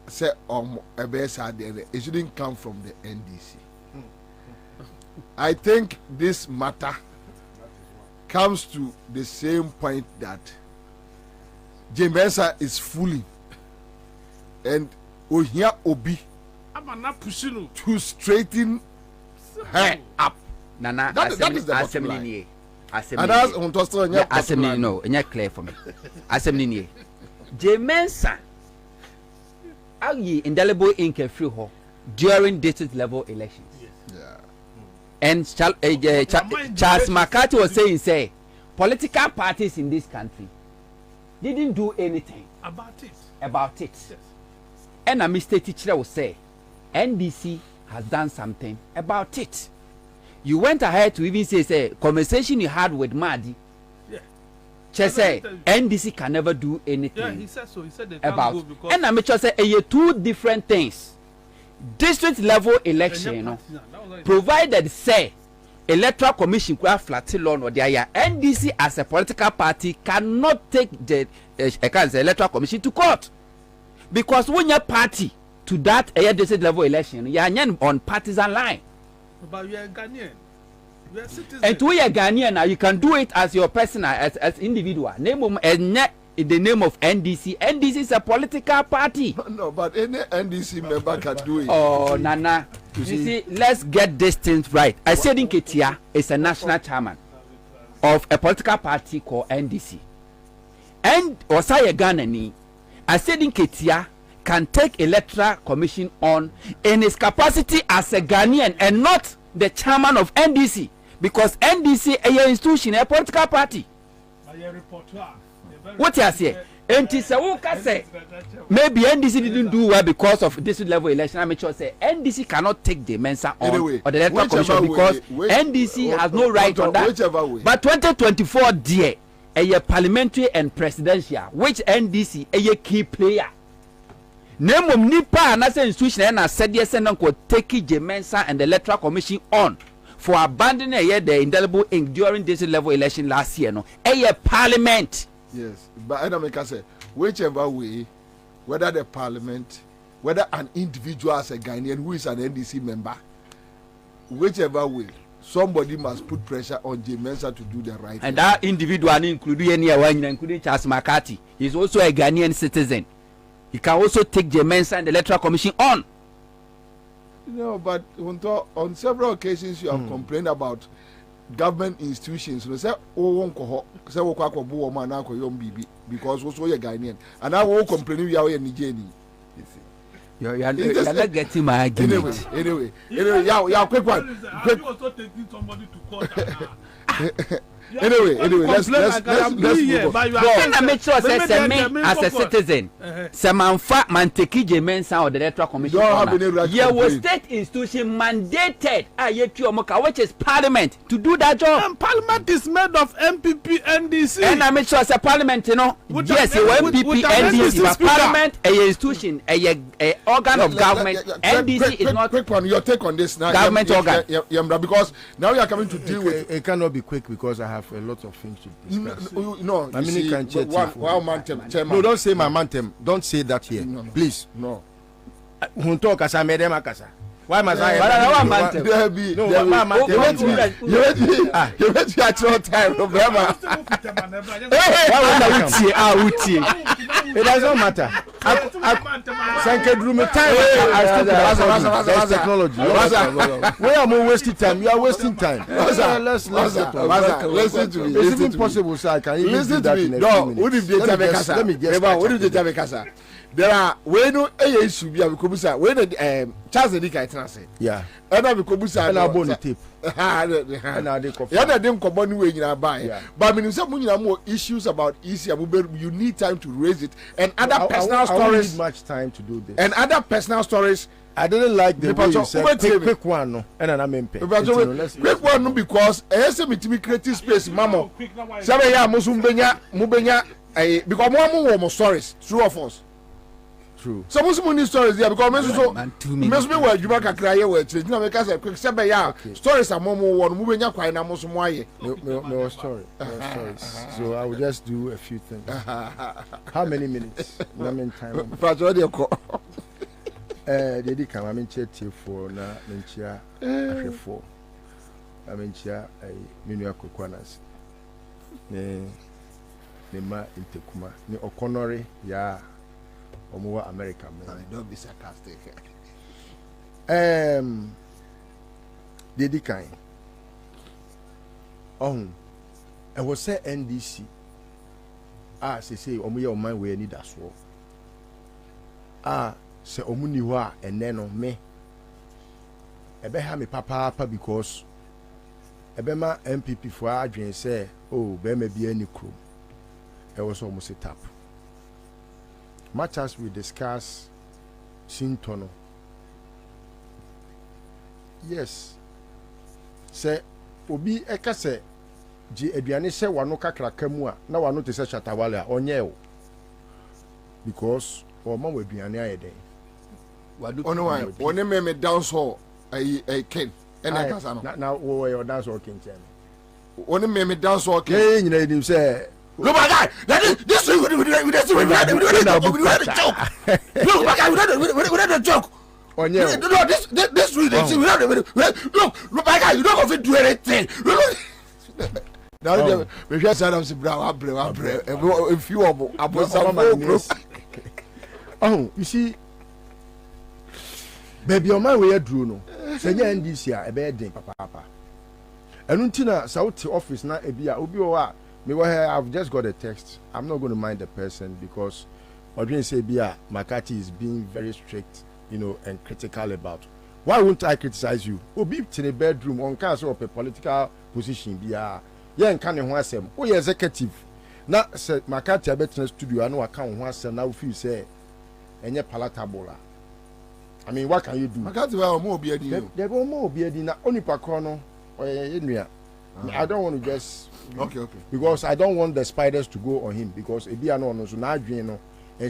say it shouldn't come from the NDC. I think this matter comes to the same point that Jemesa is fooling and Ohia Obi to straighten her up. Nana, that is the bottom line. And that's Assembly, no, it's not clear for me. Assembly, Jemesa, are you indelible ink free ho during district level elections? Yeah. And Charles McCarthy was saying, say, political parties in this country didn't do anything about it. Yes. And a Mr. Teacher will say, NDC has done something about it. You went ahead to even say conversation you had with Madi. Yeah. She say NDC can never do anything. Yeah, he said so. He said they about. Can't go because And I make sure say two different things. District level election, provided say electoral commission could flat loan or the NDC as a political party cannot take the electoral commission to court because when your party to that district level election, you are on partisan line. But you are Ghanaian. You are citizen. And to a Ghanaian now, you can do it as your personal, as individual. Name in the name of NDC. NDC is a political party. No, but any NDC member can do it. Oh, Nana. You see, let's get this thing right. I said in Ketia is a national chairman of a political party called NDC. And Osaya Ghanani, I said in Ketia can take electoral commission on in his capacity as a Ghanaian and not the chairman of NDC because NDC is an institution, a political party. What you say? Maybe NDC didn't do well because of this level election. I'm sure say NDC cannot take the Mensa on anyway, or the electoral commission because NDC has no right on that. But 2024 dear, a parliamentary and presidential, which NDC a key player. Name of Nipa and as an institution and said yes and uncle take Jemensa and the electoral commission on for abandoning the indelible ink during this level election last year. No, a parliament. Yes, but I don't say whichever way, whether the parliament, whether an individual as a Ghanaian who is an NDC member, whichever way, somebody must put pressure on Jemensa to do the right and thing. That individual including Charles McCarthy, is also a Ghanaian citizen. He can also take Jemensa and the electoral commission on. No, but on several occasions you have complained about government institutions. You say, because also a Ghanaian, and I won't complain we are in Nigeria. You're not getting my argument. Anyway, yeah, quick one. Quick. Also taking somebody to court. Anyway, let's move on. I make sure say me as a citizen, say man take Jemensa or the Electoral Commission. Your state institution mandated which is Parliament to do that job. And Parliament is made of MPP, NDC. And I make sure say Parliament, yes, MPP, NDC, but Parliament a institution, a organ of government. NDC is not. Quick one, your take on this now. Government organ. Because now we are coming to deal with. It cannot be quick because I have a lot of things to discuss. No, I mean, you can check. No, don't say my mantem. Don't say that here, please. No. Who talk as I made them akasa? Why must I? There be. You wait me at your time, November. It doesn't matter. That's technology. We are more wasting time. You are wasting time. Let's listen to me. It's even possible, sir. I can even listen to me. No, what if they let me guess. What if they tell me kasa? There are we no issue be abikobusa we no Charles Edika itanase. Yeah. And abikobusa na bone tape. And na dey coffee. Yeah, na dey nkobo ni we nyina buy. But me say mu nyina more issues about issue you need time to raise it and other personal stories. I don't need much time to do this. And other personal stories. I didn't like the way you said quick one no and an amempe. Quick one no because me creative space mama. Sabe ya mubenya because more stories true of us. True. So most money stories there because me were Juma kakra ye we tire na me ka say quick say ya stories are more one mu benya kwai na mo so mo aye no stories. So I will just do a few things. How many minutes? No mean time. Patrol dey ko. Dedi kan ma menche for na menchia ahwefo. Ma menchia menu akokwanas. Ne ma intekuma ni okonore ya Omuwa America. Don't be sarcastic. Dedi kan. I was say NDC. Say omuye oman we ni daso. Se omuni ho a ene no me. Ebe ha me papa because ebe ma MPP for adwen say be ma bia ni krom. E was almost a tap. Much as we discuss Sintono, yes, say obi eka se ji aduane se wano kakra kamu a na wano te se chatawale a onye o because o ma we aduane ayeden ono why one me dance hall ken ena kasa no na wo your dance hall ken chen one me dance hall ken nyina nim say look my guy, this we joke. Look my guy, we don't a joke. No, this we look my guy, you don't have to do anything. Now we just said I'm brown, if you are you see, baby, on my way a drew no. Say NDC a bad thing, papa. And until South office na ebia obi o I've just got a text. I'm not going to mind the person because Odin say McCarthy is being very strict, and critical about. Why won't I criticize you? Obi in a bedroom on council of a political position. Yeah, and can you say, you're executive. Now, said McCarthy, I bet in the studio, I know I can't once and now feel say, and you're palatable. I mean, what can you do? McCarthy will more be a deal. There will more be a dinner only Pacono or I don't want to just. Okay. Because I don't want the spiders to go on him because if you are not so now and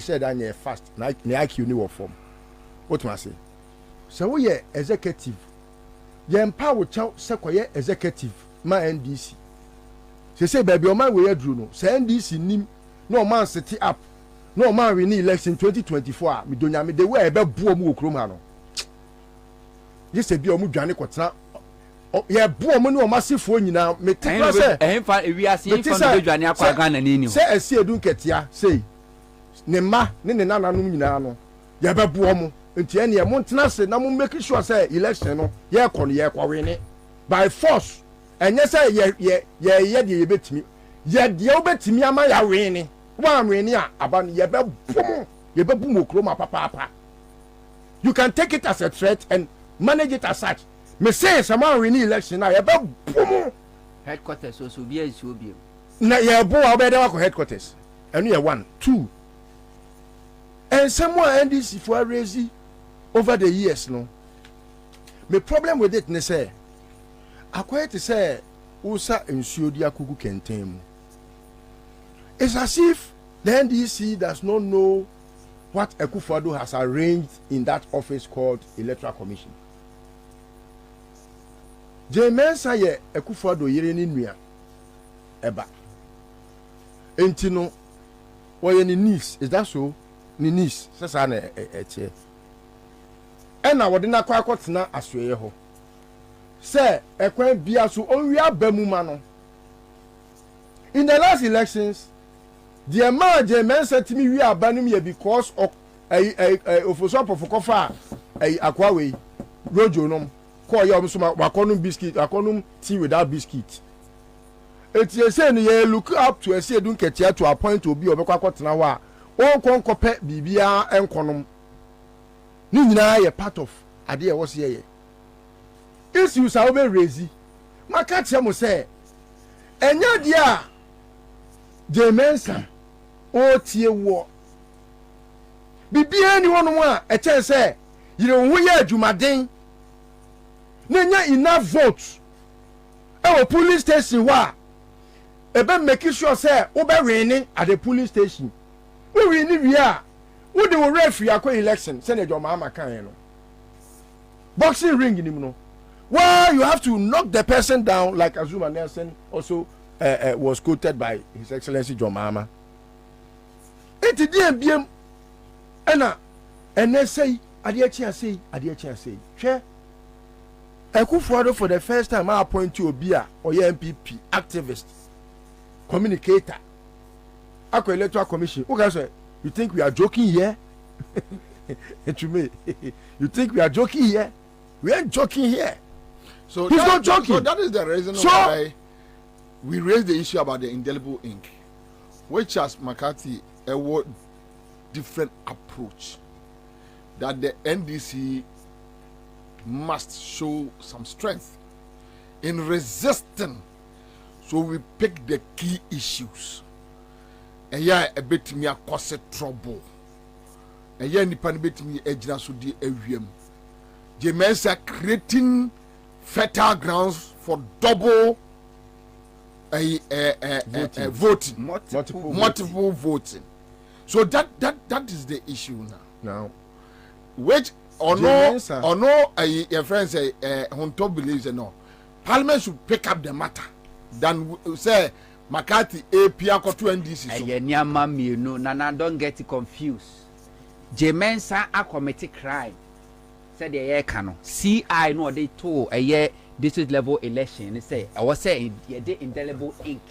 said that you're fast, like you knew form. What must I say? So we are executive. You empower child sequoia executive, my NDC. She say, baby, your man will drew no. Say NDC nim no man set up. No man we need election 2024. We don't have the way about Buomu Kromano. Yes, a biomu Johnny Quatra. Yeah, boom, no massive phone now. Me say, we are seeing from the Johnny Aquagan and say, I see a dunketia, say, Nema, Nana Numinano, Yaba boom, until any Montana said, no making sure say election, Yakon, Yakwin by force. And yes, you bet me. Yet you bet me, am I winning? One winning, about Yaba boom, Yaba boom, Croma papa. you can take it as a threat and manage it as such. Me say someone win election now, you boom. Headquarters also be a show. Na you bo obeda wa headquarters. And you 1, 2. And someone NDC for raise over the years no. My problem with it ne say akwai to say usa nsuo di akugu kenten mu. It's as if the NDC does not know what Akufo-Addo has arranged in that office called Electoral Commission. Mensa ye Akufo-Addo yere ni nua eba. Enti no woye ni niece, is that so? Ni niece sesa na eche. Ena wode na kwa akotena asoye ho. Say ekwan bia so onwi abamu ma no. In the last elections, the man Mensa timi wi abanum ye because of ofoso pofokofa akwawe rojo nom call your wakonum biscuit wakonum tea without biscuit. Eti say no ye look up to ese edun ketia to appoint obi obekwa kwotena wa won konkope bibia enkonom ni nyina ye part of ade e wose ye issues a obe raise maka tia mo say enya dia Mensa o tie wo bibia ni wono a e chen say yire wo ye adwumaden na nya enough votes e police station wa ebe make sure say wo be winning at the police station we win we are wo de wo referee akọ election say na joma amakan no boxing ring ni mu no well you have to knock the person down like Azuma Nelson also was quoted by His Excellency John Mahama. It didn't be and they say Adiachia say share Akufo-Addo for the first time I appoint you Obia or your MPP activist communicator Akwa Electoral Commission. Okay, sir, you think we are joking here? To me, you think we are joking here? We ain't joking here. So he's not joking. So that is the reason why we raised the issue about the indelible ink, which has McCarthy a different approach that the NDC must show some strength in resisting. So we pick the key issues. And yeah, a bit me a cause trouble. And yeah, nipan bit me ejina so di ewiem. Mensa creating fertile grounds for double voting. Multiple voting. So that is the issue now. Which or no your friends say Honto believes no. Parliament should pick up the matter than say McCarthy APA to NDC. So Nana, don't get confused. Mensa a committed crime. Said the year canon. CI no they told a year district level election. They say I was saying the indelible ink.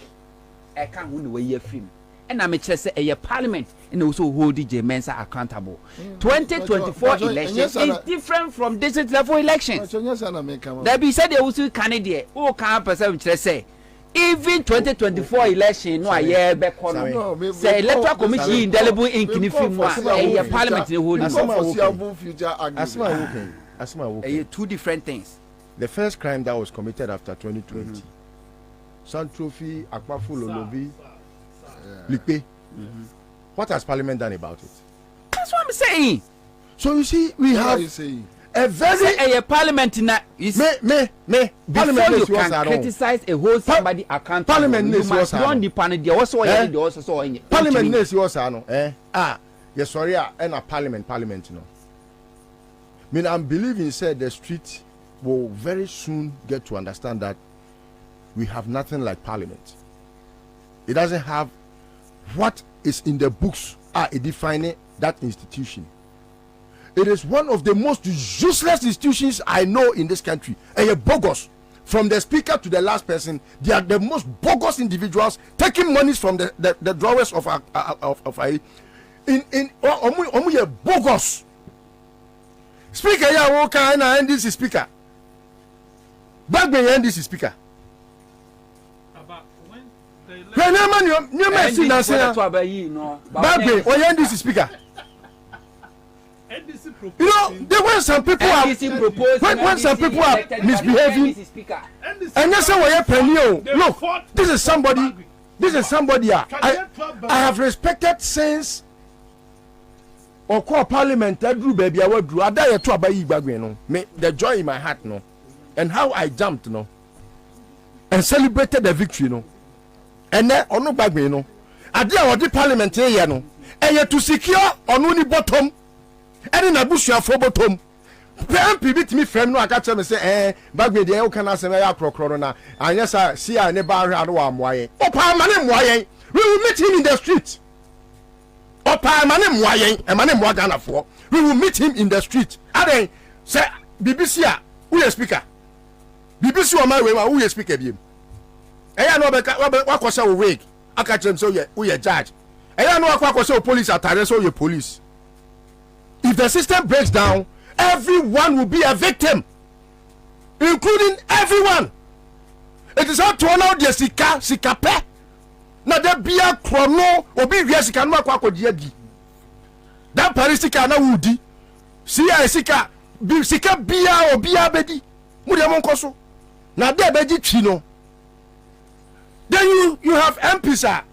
I can't win away your film. And I'm just say a year parliament and also hold Mensa accountable. 2024 election is different from district level elections. There be said they also Canadian. Oh, can't perceive say. Even 2024 election, no, a year back on. Say Electoral Commission indelible ink in the film. A parliament in the whole. Two different things. The first crime that was committed after 2020, Sun Trophy, Akpafu, Lolobi, Lipe. What has Parliament done about it? That's what I'm saying. So you see, we have a very a parliament in that is me before you can criticize a whole somebody account parliament you must run the panel there also parliament is yours yes sorry and a parliament you know. I mean I'm believing said the street will very soon get to understand that we have nothing like parliament. It doesn't have what is in the books defining that institution. It is one of the most useless institutions I know in this country. And a bogus. From the speaker to the last person, they are the most bogus individuals taking monies from the drawers of bogus. Speaker, yeah, okay, and this is speaker. Back when this is speaker. When this is speaker. You know, when some people are when some people are misbehaving, and that's how I penny. Look, this is somebody. I have respected since. Or call parliament that drew baby. I will do. I die to abayi bagwe no. Me the joy in my heart no, and how I jumped no, and celebrated the victory no, and then ono bagwe no. I did our parliament here no, and yet to secure on only bottom. And in a bush for bottom. PMP beat me friend no I catch me say bagwe dey o kana say ya krokro na and yes I see I never hear no am waye. Opa mane mwaye. We will meet him in the street. Opa mane mwaye e mane mwa Ghana for. We will meet him in the street. Aden say BBC a who you speaker. BBC o my way who you speaker biem. Eya no be wa kwose o wig. Aka chem say who you judge. Eya no akwa kwose o police atare so you police. If the system breaks down, everyone will be a victim, including everyone. It is how to honor the sika pe. Na de bia krono obi wi sika no akwa di adi. That parisika na wudi. Sia sika bia obi abedi. Mu de mon koso. Na de beji twi no. Then you have MPs.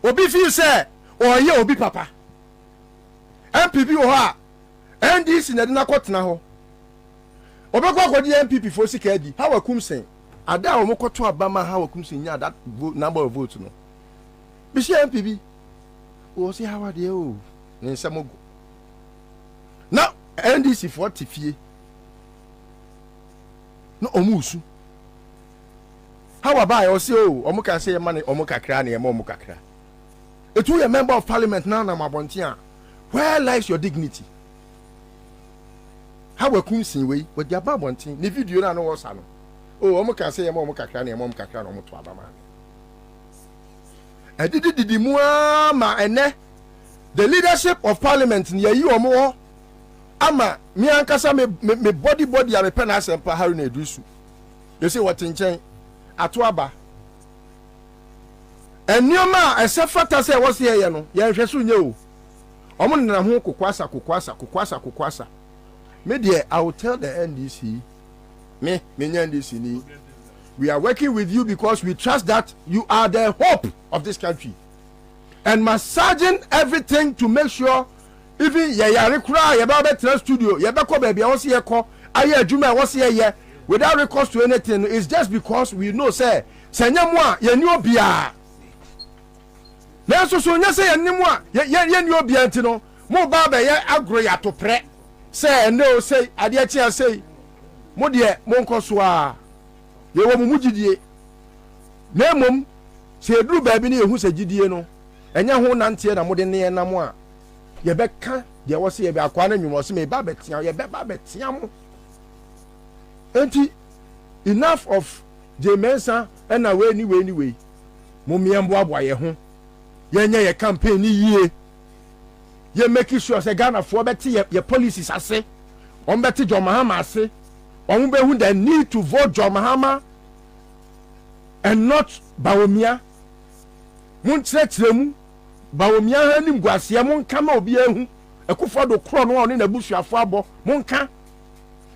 Obi feel say or ye obi papa. MPP wo ha NDC na de na kotena ho obekwa akodi MPP for sika adi ha wakum sen ada wo mokoto abama ha wakum sen nya that number of votes no bi shi MPP wo si ha wade o ne nsamogo na NDC for tifie no omusu ha wa ba yo si o omuka se ma ne omuka kra ne ma omuka kra etu ye member of parliament na na mabontia. Where lies your dignity? How we come see we with your babontin? Ni video na no was ano. Oh, omo can say omo kakra na omo kakra na omo to abama. E didi ma ene the leadership of parliament ni yi omo ama mi ankasa me body ya me pen asempa haru na edusu. They say what nchen ato aba. Enioma esefata say what say ye no. Ye hwesu nye o. Omo na ho kukwasa. Me there I will tell the NDC. Me NDC ni. We are working with you because we trust that you are the hope of this country. And massaging everything to make sure even ye cry about better studio, ye be ko baby I was here ko aye adwuma was here without recourse to anything. It's just because we know say nyamwa ye ni obia. Na so nya say enimu a ye ni obi anti no mo ba ba ye agro ya to pre say no say ade a chia say mo de mo nkoso a ye wo mu gidie na mom se eduru ba bi na ehu se gidie no enya ho nante na mo de ne na mo a ye be ka de wo se ye be akwa na nwumo se me ba betia ye be ba betia mo enti enough of Jemensa and away anyway mo miembo aboa ye ho ye campaign ni yie ye make sure say Ghana for better ye policies ase on better John Mahama ase on be who they need to vote John Mahama and not Bawumia mun tretremu Bawumia hanim guasia mun kama obi ehu ekufo do kro no on na busuafo abo mun ka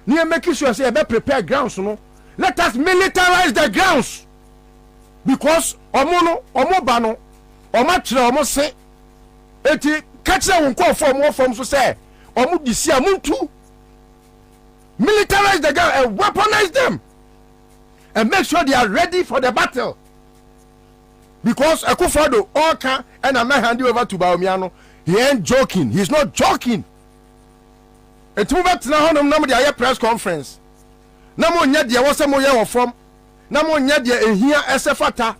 ni make sure say be prepare grounds no let us militarize the grounds because omo ba no omo tre omo se eti kache won ko form so say omo disi amuntu militarize the ground and weaponize them and make sure they are ready for the battle because Akufo-Addo all can and I'm not handing over to Bawumia. He ain't joking. He's not joking. And to move back to the press conference. Namo nya dia wo se mo ye wo from. Namo nya dia ehia esefata.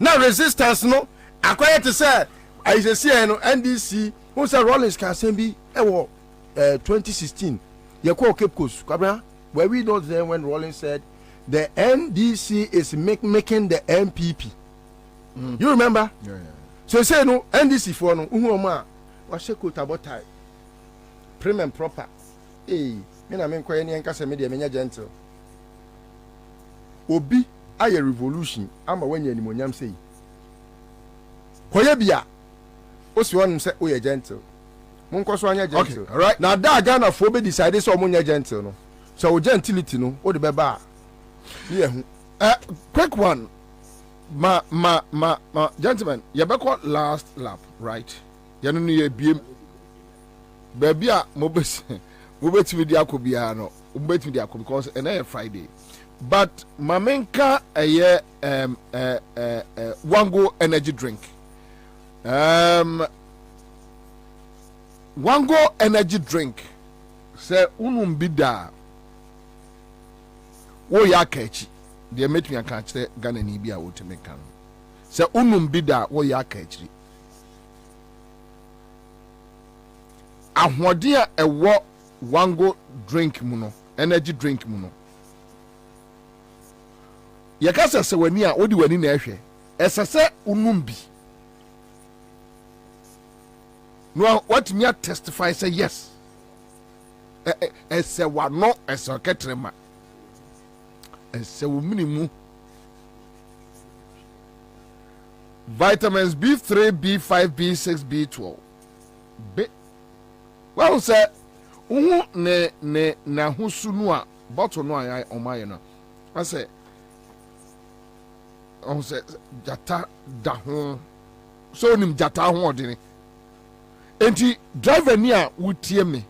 Na resistance no akoye to say I say no NDC who say Rollins can say be 2016. Ye call Cape Coast. Kwabena, were we not there when Rollins said the NDC is making the MPP? You remember? Yeah. So say no NDC for no uhoma wa sheko tabotai prim and proper. Me na men kwa ni enka se me de menya gentle. Obi aye revolution ama wanya animonyam sei. Koye bia o si wonu se o ye gentle. Munko so anya gentle. Okay, all right. Now that Ghana for be decide so omunya gentle no. So gentility no, o de beba. Yeah. Quick one. Ma gentlemen, you better last lap, right? You know you be baby mobes with the akubiano, ubet with the akub because and Friday. But mamenka a year Wango energy drink. Wango energy drink. Say unum bida. Wo ya kechi. They met me a catch the Ghana Nibia would make can. Say unum bida wo ya kechi. Ahwadia a wo Wango drink muno. Energy drink muno. Yakasa se wani a odi wani na ehwe esese unumbi no what me testify say yes ese wano ese ketrema ese minimum vitamins B3 B5 B6 B12 well say uhu ne na husunu a bottle no ayi omaye no I say on say jata da ho so nim jata ho odini enti driver ni a wutie me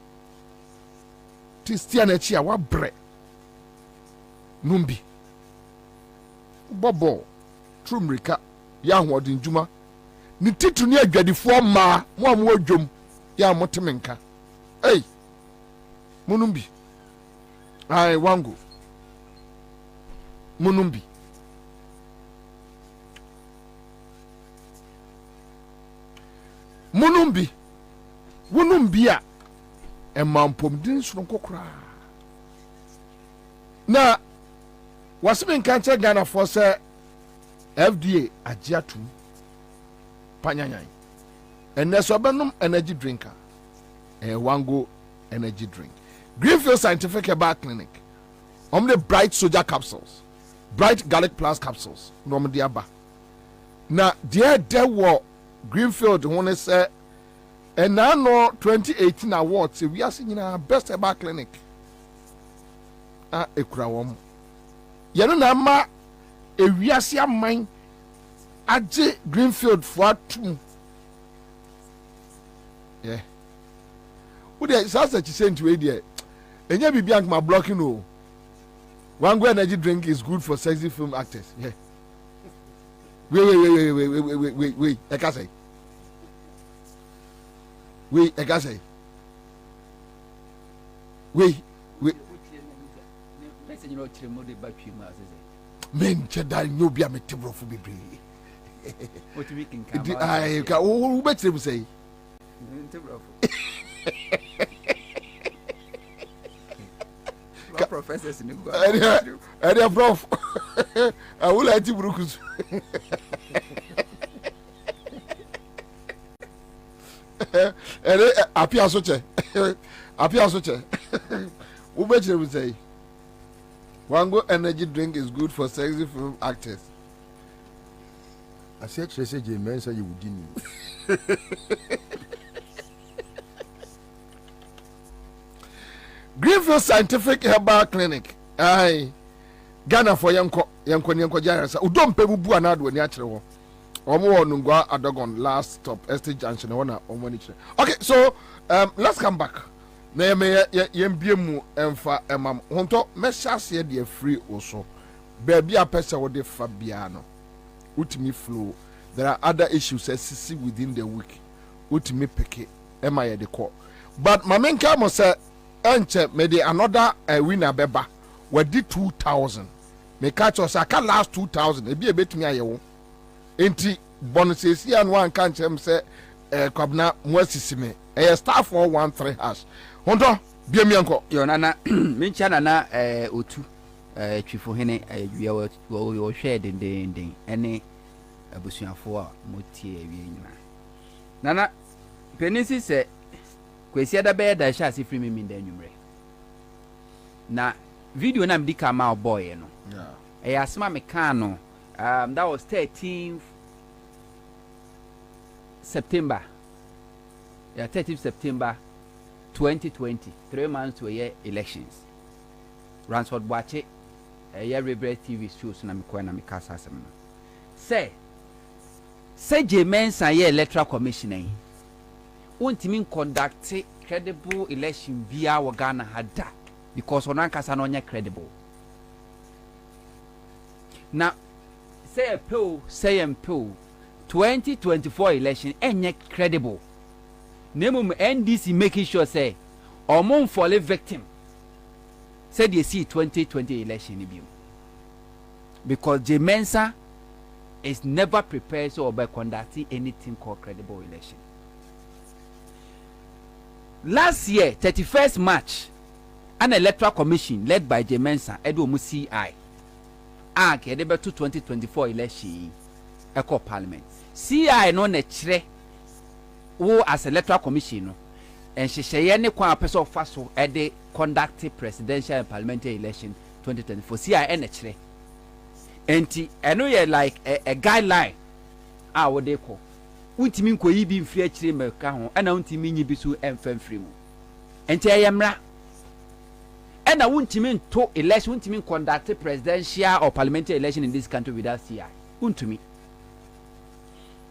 ti stia na chi a wa bre numbi bobo trumrika ya ho odin juma ni titu ni adwadifo ma mo am odwom ya motemenka ei munumbi ai wangu munumbi munumbi wunumbi a emampom din suro kokora na wasibin kanche Ghana for say FDA agiatu panyanyan eneso benum energy drinker wango energy drink Greenfield Scientific Herbal Clinic the bright soja capsules bright garlic plus capsules no diaba na there were Greenfield when say and now no 2018 awards we are seeing our best herbal clinic ekura wom ye no na ma ewiase aman age Greenfield for atum yeah wo dey sasa chi sent we dey enya bibia ma blocking o Wango energy drink is good for sexy film actors yeah wait I can say wait I can say wait men cheda no bia metebro fu bebre what we can I ka who betre say metebro professors in the area prof I will let you brukus apia soche who better will say Wango energy drink is good for sexy film actors. I said J Mensa you would Greenfield Scientific Herbal Clinic. Aye. Ghana for yanko jarasa. Udom pe bubu anado ni achire wo. Omo nungwa Adogon last stop Estate Junction wana omo ni chire. Okay, so let's come back. Na yembie mu emfa emam. Honto meshase de free also. Baby a pesa wo de fa bia no. Utimi flow. There are other issues that within the week. Utimi peke ema ye de call. But mamenka mo say enche me de another winner beba. We did 2,000. Me catch us I can last 2,000. E be betumi ayewo. Enti bonuses here and one can chem say Kwabena mwasisi me. Star 413 hash. Honto bia mi anko. Yo nana mincha nana otu twifo hene awia wo hwe den ene abusuafo a motie awia nyina. Nana penisi se kwesi ada be da sha se free me da nwumre. Na video na mdi kama boy no. Yeah. Asma me kan no. That was 13th September 30th September 2020, 3 months to a year elections. Ransford Boache, a year Rebel TV shows na mikoa na mikasa asem no. Say Jemensa ye electoral commissioner. Untimi conduct credible election via Ghana hada because onankasa no nya credible. Now say a poll 2024 election enye credible. Nemum NDC making sure say omon fall victim. Say they see 2020 election in because Jemensa is never prepared so by conducting anything called credible election. Last year, 31st March, an electoral commission led by Jemensa Edomu CI asked the 2024 election echo parliament. CI no ne chre wo as electoral commission and she ne kwa person faso e de conduct presidential and parliamentary election 2024. CI ne chre. Enti eno ye like a guideline a wo de ko untimi nko yi bi mfiri akire meka ho ana untimi nyi bi so emfa mfiri mu enti ayemra ana untimi nto election untimi conduct presidential or parliamentary election in this country without CI untimi.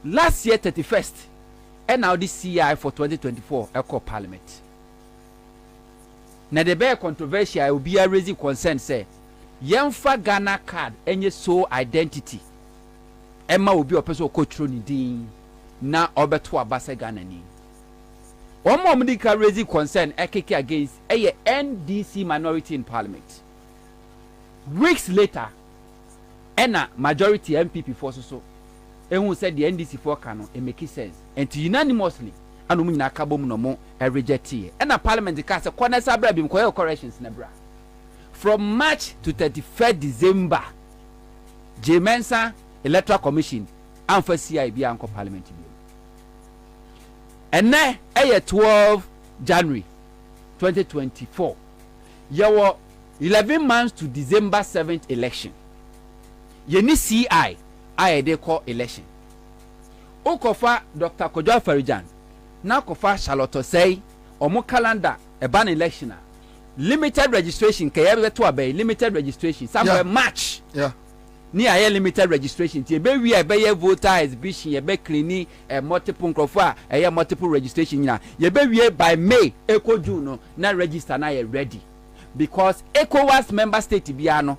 Last year 31st and now this CI for 2024 echo parliament na the be controversial will be a raising concern say yemfa Ghana card enye so identity emma obi opeso okotro ni din na obeto abase Ghana ni omo medical raising concern ekeke against eye NDC minority in parliament. Weeks later ena majority MPP for so ehun said the NDC for cano it make sense and unanimously anu mu nyina kabom no mo reject e ena parliament ka say corner sabra bi mkoye corrections na bra. From March to 31st December, Jemensa Electoral Commission and for CIB and Parliament. And then, 12 January 2024, there were 11 months to December 7th election. You need CI, they call election. Okofa Dr. Kojo Farijan, now Kofa Charlotte say, Omo calendar, a ban election. Limited registration kaya to obey limited registration somewhere March ni aye limited registration ti be we be voter exhibition ye be cleaning multiple croffa multiple registration nyina ye be we by May Eco June no na register na ye ready because ECOWAS member state bia no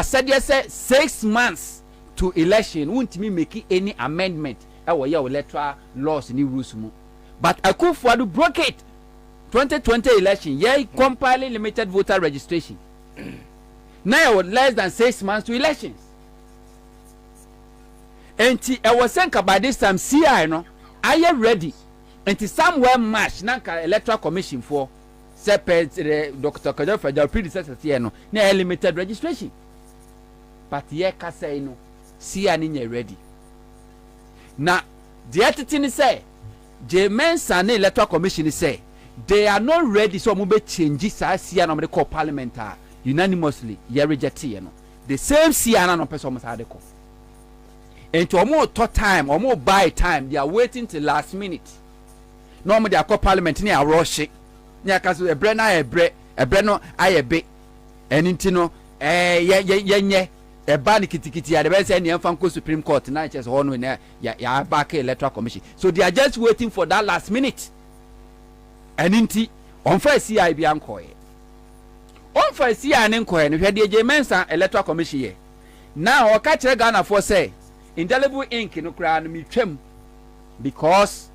said say 6 months to election won't me make any amendment your electoral laws ni rules mu but Akufo-Addo broke it. 2020 election, compiling limited voter registration. Now less than 6 months to elections. And I was saying by this time, CI no, are you ready? And somewhere March, Nanka Electoral Commission for separate Dr. Kajo for the predecessors here no, na limited registration. But here can say no, CI ni ready. Now the attitude say, Jemensa ne Electoral Commission say. They are not ready so mube change sia no me call parliament unanimously ye reject ye no the same sia no person must have call and to more time or more buy time they are waiting till last minute normally they call parliament ni a rush ni akaso ebre na ebre no ayebe eninti no ye eba ni kitikiti ya be say ni emfa ko Supreme Court na chess ho no ya back electoral commission so they are just waiting for that last minute. And inti on first CI bi ankoye on first CI ne nkoye no hwede Jemensa Electoral Commission ye now o ka kire Ghana for say indelible ink no kra no mitwam because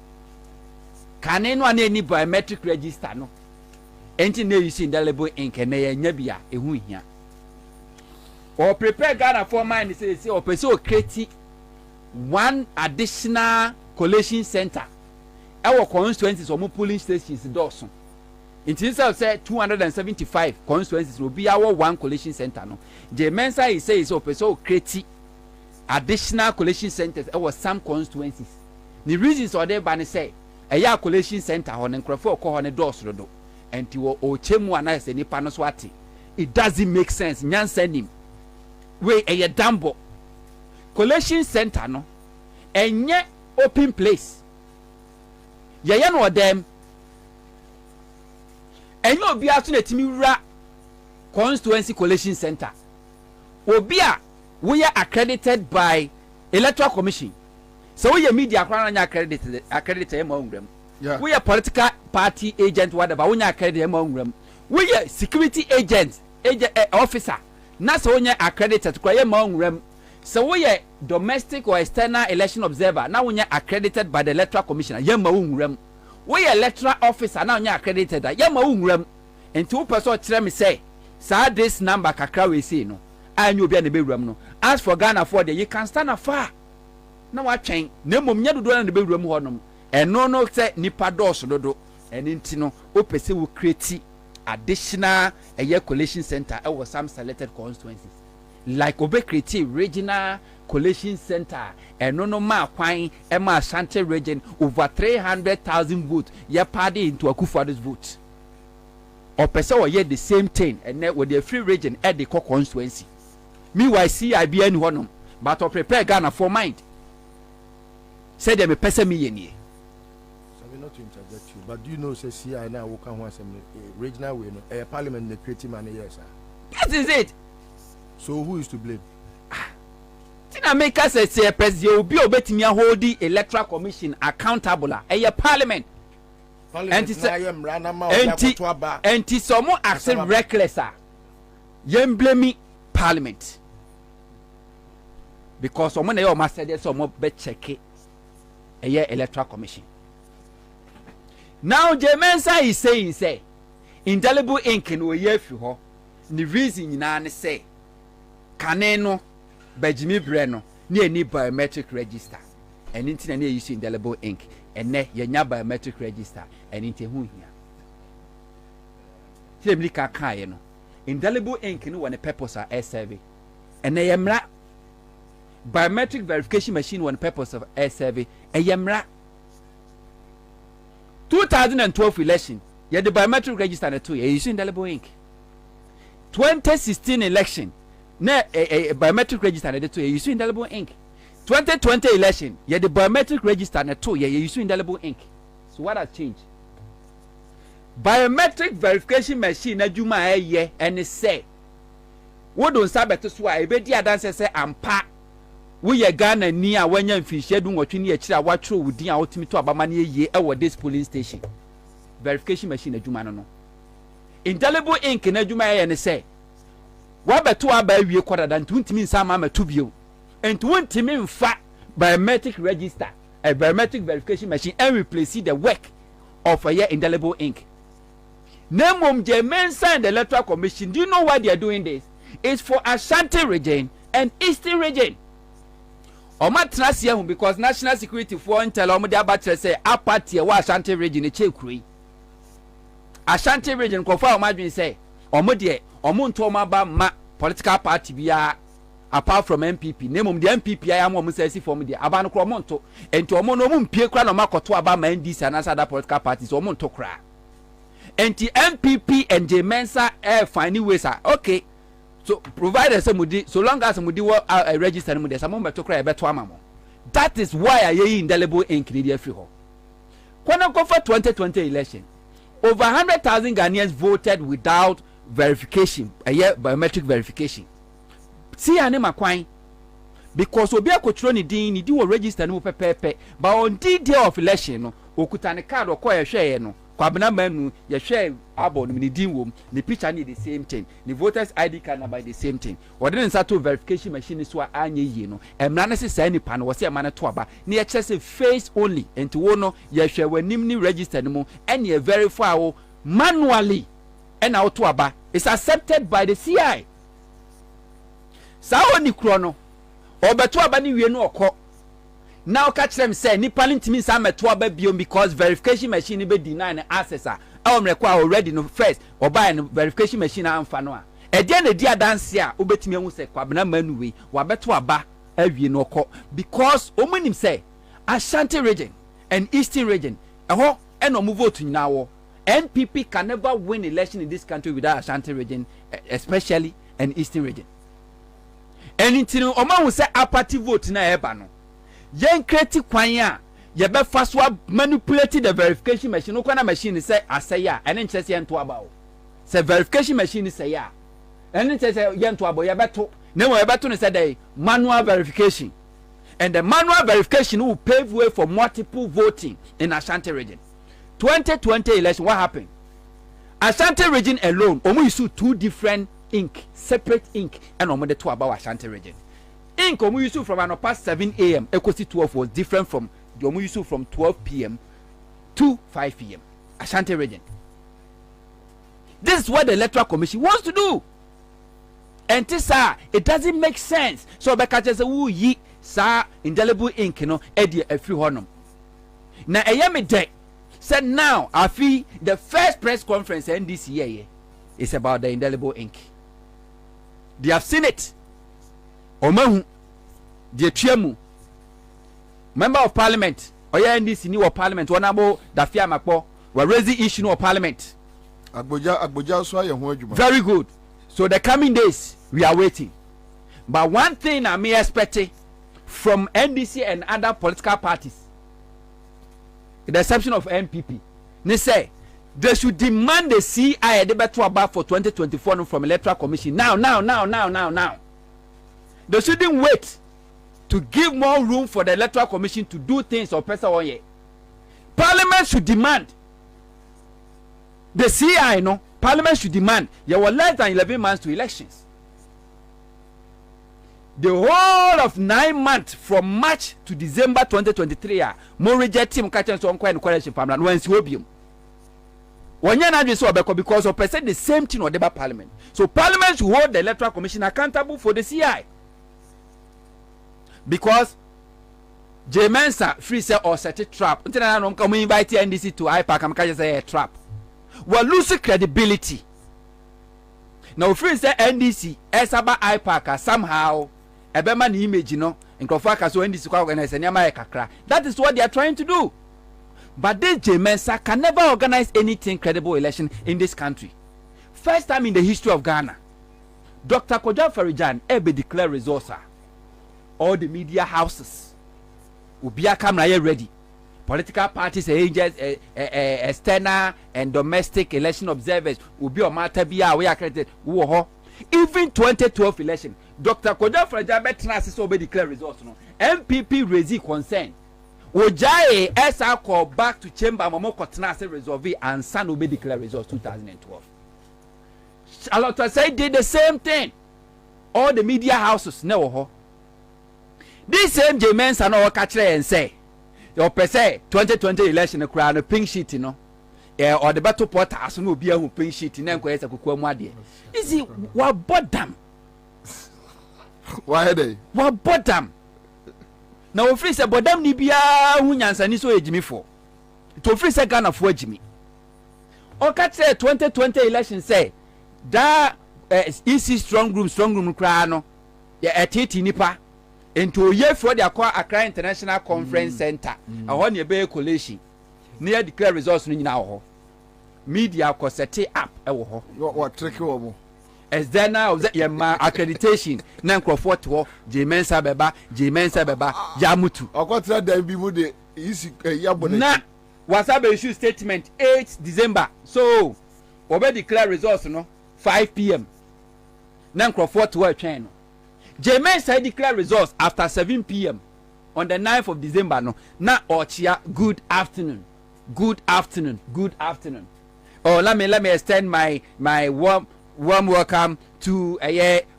kane no ana ni biometric register no enti na use indelible ink na ye nya bia ehu hia or prepare Ghana for mind say or person create one additional collation center. Our constituencies or more polling stations dozen. In terms of say 275 constituencies will be our one collation center. No, Jemensa he says so create additional collation centers or some constituencies. The reasons are there by say a year collation center on and crafo call on a doors rodo and to o chemu anase any panoswati. It doesn't make sense. Nyan send him. We a dambo collation center no and yet open place. yɛyɛ no ɔdɛm ɛnyɛ obi aso na timi wura constituency collation center obi a woyɛ accredited by electoral commission so woyɛ media kora na accredited ma ongram woyɛ political party agent whatever wonya accredited ma ongram woyɛ security agent officer na so wonya accredited kora yɛ ma ongram so woyɛ domestic or external election observer na wonya accredited by the electoral commission yɛ ma ongram woyɛ electoral officer na wonya accredited yɛ ma ongram enti wo person kyerɛ me say sa this number kakra we say no anyo obi a na be wuram no as for Ghana for the you can stand afar na watwen na mom nya dodo na be wuram ho nom eno no say nipa dose dodo eni nti no opese wo create additional collation center e was some selected constituencies like obe create regional collation center eno no ma kwan e ma Ashanti region over 300,000 votes ye party into Akufo-Addo's vote opese wo ye the same thing and with the free region at the constituency meanwhile CIB any honom but to prepare Ghana for mind say them a person me ye so not to interject you but do you know say CI now we can want some regional way no a parliament the creative man yes sir that is it so who is to blame Tina make us say president obi obetimi hold the electoral commission accountable a parliament and some accept reckless yem blame parliament because someone na your said some be check a electoral commission. Now Jemensa is saying say indelible ink no ye fi ho the reason nyina ne say kaneno bajimi breno ne any biometric register and intina na use indelible ink ene yenya biometric register and inte hu hia tiemli ka kan no indelible ink no one purpose a survey ene yemra biometric verification machine one purpose of a survey yemra 2012 election the biometric register na to use indelible ink 2016 election na biometric register na to use indelible ink 2020 election the biometric register na to use indelible ink. So what has changed? Biometric verification machine na juma and say what don't sabe to swa e be dia dance say ampa we ye Ghana ni a wanya mfihye du nwotwe ni akira watro wudin a otimi to abama na ye e this polling station verification machine na juma no indelible ink na juma and say wa beto aba wie kodada ntumi nsama mato bio enti wontimi mfa biometric register a biometric verification machine and replace the work of a indelible ink. Name Jemensa and the electoral commission. Do you know why they are doing this? It's for Ashanti region and Eastern region. Oma trust because national security for intel omode abatre say apart wa Ashanti region e chekuri. Ashanti region kofa omadwin say omode omonto omaba ma political party bia apart from MPP name the MPP I am say from the aba no kro omonto enti omo no mpie kra no makoto aba ma NDC and other political parties omonto kra. Enti MPP and Jemensa find ways okay so provided somebody so long as somebody will register them there's a moment to cry better amamo. That is why I indelible ink in the free hall. When I go for 2020 election over 100,000 Ghanaians voted without verification biometric verification. See ane makwan because obi akotro ni din ni di wo register no pepepe but on the day of election no okuta ne card okoye hwe no Kwabena manu ye hwe abo ni din wom ni picture ni the same thing ni voters ID card na by the same thing wode ne nsato verification machine so anye yi no emra na se sai ni pa no wo se emma na to aba na ye kyerse face only enti wo no ye hwe wanim ni register no mu ene ye verify wo manually and out to aba is accepted by the CI. Sao ni krono obeto aba ni wie no okọ now catch them say ni parliament means am to aba biom because verification machine be deny na access a omrekwa already no first oba no verification machine amfa no a e dia na dia dance a obetimi hu say Kwabena manu we wabeto aba awie no okọ because omunim say Ashanti region and Eastern region eho eno mu vote nyina wo NPP can never win election in this country without Ashanti region especially and Eastern region. And intino oma hu say apathy vote na eba no yen kreti kwan a ye be fast wa manipulate the verification machine no kwana machine say asaya ene nche se ento aba o say verification machine say ya ene nche se ye ento aba ye beto na wo ye beto ne say dey manual verification, and the manual verification will pave way for multiple voting in Ashanti region. 2020 election, what happened? Ashanti region alone omo issue 2 different ink, separate ink, and omo the 2 about Ashanti region. Ink omo issue from an past 7 a.m. equals 12 was different from the omo issue from 12 p.m. to 5 p.m. Ashanti region. This is what the Electoral Commission wants to do. And this it doesn't make sense. So Beka just say who ye sa indelible ink no edi a free honum. Na eyame de said now afi the first press conference this year is about the indelible ink. They have seen it. Omahu the triamu member of parliament oya NDC ni parliament wanabo Dafia Makpo we raise the issue of parliament. Agboja so aye ho adwuma. Very good. So the coming days we are waiting. But one thing I may expect from NDC and other political parties, with the exception of NPP, they say they should demand the CI debate about for 2024 from Electoral Commission now. They shouldn't wait to give more room for the Electoral Commission to do things or person one year. Parliament should demand the CI. No, Parliament should demand. There were less than 11 months to elections. The whole of 9 months from March to December 2023 more reject team catching so on coalition family and when obium one year na so because of percent the same thing or the parliament. So parliament should hold the Electoral Commission accountable for the CI, because J-Mensa free say or set a trap until I don't come invite NDC to IPAC and catch say a trap. We're losing credibility now. Free say NDC esaba IPAC somehow ebema ni image no nkofaka so NDC kwa organize nyama kakra. That is what they are trying to do. But this J-Mensa can never organize anything credible election in this country. First time in the history of Ghana, Dr. Kojo Farijan ebe declare results. All the media houses will be a camera ready. Political parties, agents, external and domestic election observers will be on matter be we accredited. Even 2012 election, Dr. Kojo Farijan betrayed so be declare results. No, MPP raise concern. Ojaye esa call back to chamber mamo kotena say resolve and San will be declare results 2012. Charlotte say did the same thing. All the media houses no ho. This same J-Mensa no catch and say your per se 2020 election crown a pink sheet no or the battle pot as no be a pink sheet in enquest akukwa mu ade. Is it what bottom? Why they? What bottom? Now we free say bodam ni bia hu nyansani so ejimi for to free say Ghana for ejimi o ka say 2020 election say that EC strong room kra no ya etiti nipa into ye for the Accra International Conference Center ahon ye be collation near declare results no nyina ho media ko set up e wo ho what trick wo mo as then now your accreditation na nkrofo to J-Mensa beba Jamutu okotra dan bi mu de isi yabone na wasabe issue statement 8 December so obe declare results no 5 p.m. na nkrofo to atwen no J-Mensa declare results after 7 p.m. on the 9th of December no na ochia good afternoon oh let me extend my warm welcome to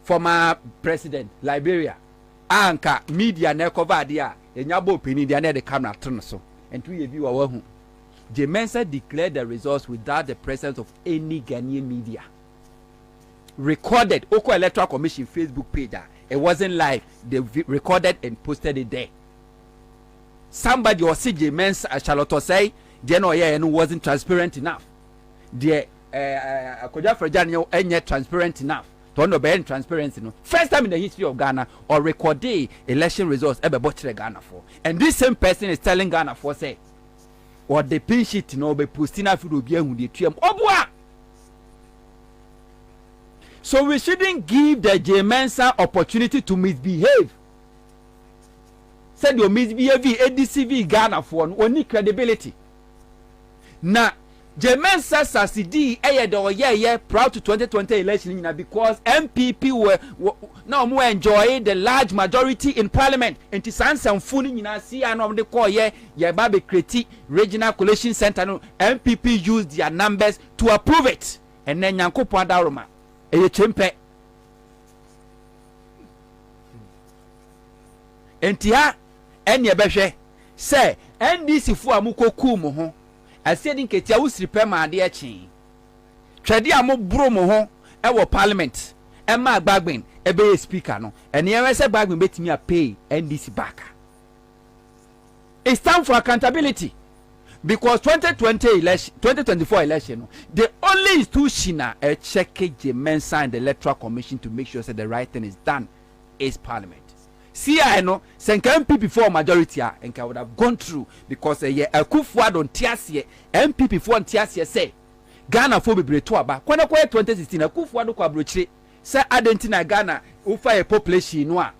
former president Liberia. Anka media na cover dia enyabo opinion dia na the camera turn so and 2 years view our hu. J-Mensa declared the results without the presence of any Ghanaian media. Recorded Oko Electoral Commission Facebook page. It wasn't live. They recorded and posted it there. Somebody or see J-Mensa Charlotte say they no wasn't transparent enough. The Kojo Farijan enye transparent enough to no be transparency no. First time in the history of Ghana or record election results ebe botre Ghana for, and this same person is telling Ghana for say or the pin sheet no be posting afi obi ahu de tuam obua. So we shouldn't give the J-Mensa opportunity to misbehave. said your misbehave ADCV Ghana for only credibility. Na Jemensa Sassidi yeah proud to 2020 election because MPP were now more enjoying the large majority in parliament. And to sans and fooling in see and of the call baby critique regional coalition center no MPP used their numbers to approve it. And then Yanko Pandaroma chimpe. Entia enye behwe say NDC fu amuko kumu ho asedi nketia usiri pema ade achi twede amo bro mo ho e wo parliament e ma Gbagben e be speaker no ene ye say Gbagben betimi a pay NDC back. It's time for accountability because 2024 election no, the only institution a check Jemensa and the electoral commission to make sure that the right thing is done is parliament. See, I know, MPP before majority and would have gone through because a Kufuor on Tiasie, MPP for Tiasie say Ghana for be Bretoaba. When I 2016, a Kufuor do Quabruchi say Argentina Ghana over a population noir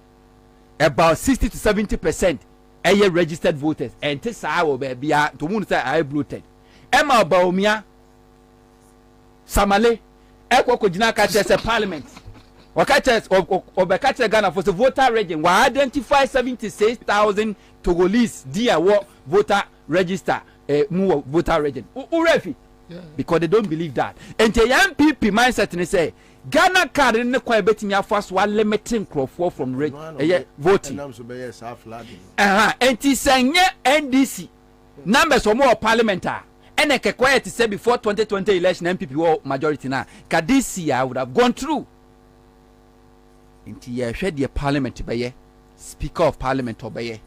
about 60 to 70% a registered voters and Tessa will be to moon say I bloated. Emma Baumia Samale Eko Kojinaka says a parliament. Wakachas Obekacha Ghana for the voter region will identify 76,000 Togolese dear voter register voter region. Urefi. Because they don't believe that. And the MPP mindset and say Ghana card in the quite betting your first one limiting crop from voting. And he sang NDC numbers or more parliamentary. And I can quiet to say before 2020 election MPP war majority now. Cause this year I would have gone through. Into your shed your parliament to be speaker of parliament to be.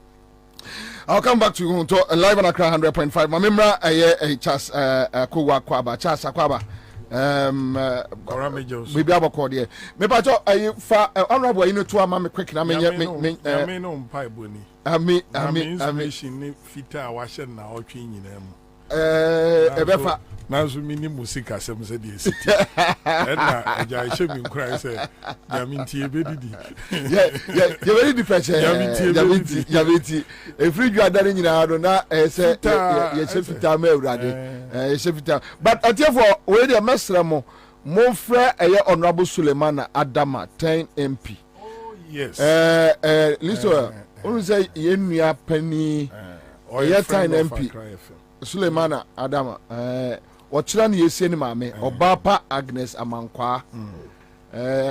I'll come back to you live on Accra 100.5. My member a Chas Kwaba Chas Akwaba we be able to here. Me pa cho fa honorable you know to am quick na me no mpa boni ami ni fita wa hye na otwe nyina mu ebefa nanso mini music asem se de city na aja hye mi nkura se yaminti ebedidi you very different yaminti every you adare nyina do na se ye se fita ma awurade ye se fita but therefore we dey mesra mo frɛ ɛyɛ honorable Suleiman Adama 10 MP. Oh yes. Listo onu say yenua pani ɛyɛ 10 MP Suleiman Adama wɔkyerɛ no yɛsie ne maame Ɔbaapa Agnes Amankwa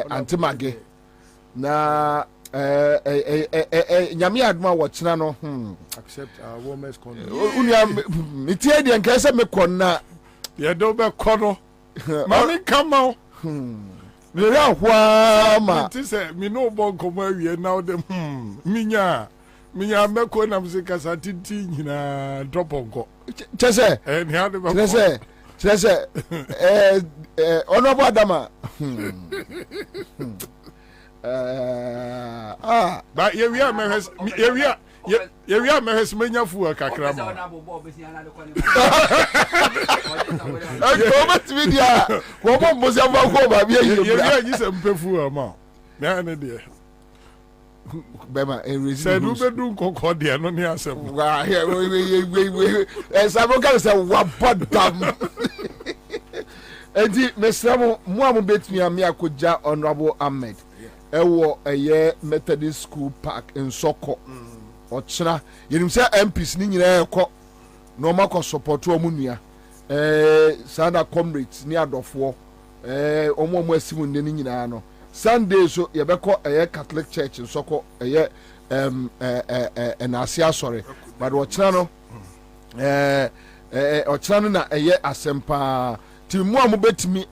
Antimage na nyame adoma wɔkyerɛ no accept our women's condom unia mitie deɛ nka sɛ mekɔna yɛdo bɛkɔ no mami kama mere ahwa ma ti se mi no bo nkomo awie na dem minya meko na muzika sa titi nyina drop onko chese ni ade ba chese honorable Adama ba yewia mehwes yewia mehwes menya fu akakra ma Comment media wo mo mo se fa ko ba bi yewia yi se mpefu ama na ne de bema se du bedu kokko de no ni asem wa we sabo ka se wa bodam enti mesramo mo am betumi am yakoja honorable Ahmed ewo eye Methodist School Park in Soko ochira yenim se MPs ni nyina ekọ no makọ support o munua sana comrades ni adofo omo asimu ne nyina no Sunday so yebekọ eye Catholic Church in Soko eye na asia sorry but ochira no ochira no na eye asempa ti mu am betimi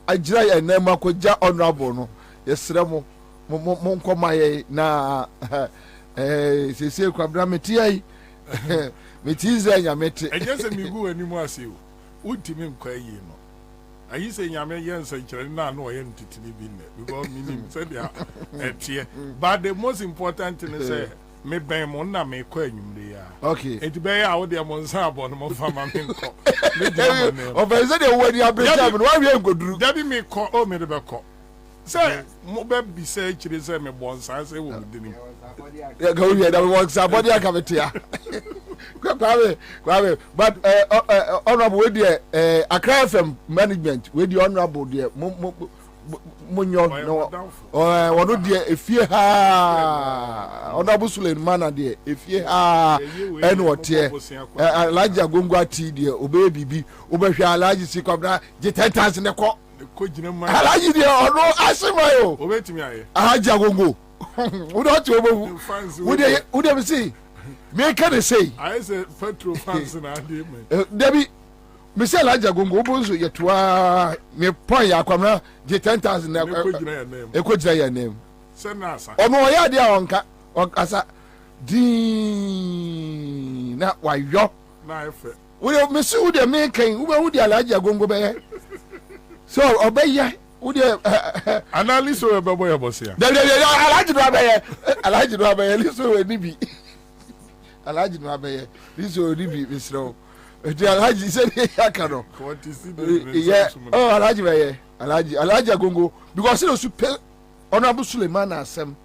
agira ya na makoja honorable no yesremo mo nkoma ye na sese Kwabena meti ai meti za nyamete ejese migu animu aseu utimi nkwa yi no ayi se nyame yensa nkyere na na oye ntitini bi ne because minim say dia etie but the most important thing is say me ben mo na me kwa anwumre ya okay enti be ya wo de mo nsa abo no mo fa ma me nko o be say de wo ni abeta me no wa wi engoduru dabi me ko o me de be ko Say, Mobile be say, Chile say, me bonds, I say, what did Yeah, go here, that was somebody I come here. But honorable dear, Accra FM management, with the honorable dear, Munyo, or one of the if you ha honorable Suleiman, dear, if you ha and what here, Elijah Gungwa tea, dear, obey BB, Uber Alaji Sikobra, the 10,000 in the court. Alaji dear, or no, I say my own. Wait to me, Aja Gungo. Would you see? Me can say. I said petrol fans in our Debbie, Michelle Aja Gungo, Bozo, yet me point Aquamna, the 10,000 a could say your name. Send us. Oh, no, I had on Casa D. Not why yo. Will Miss Udia making who would the Alaja Gungo be? So obey ya. Analyst or a boy was here. I like to have a little nibi. I like to have a little nibi, Miss Rowe. Alaji said, Yakano. What is it? Yeah, oh, Alaji, Alaja Gungo, because it was super honorable Suleiman Assam.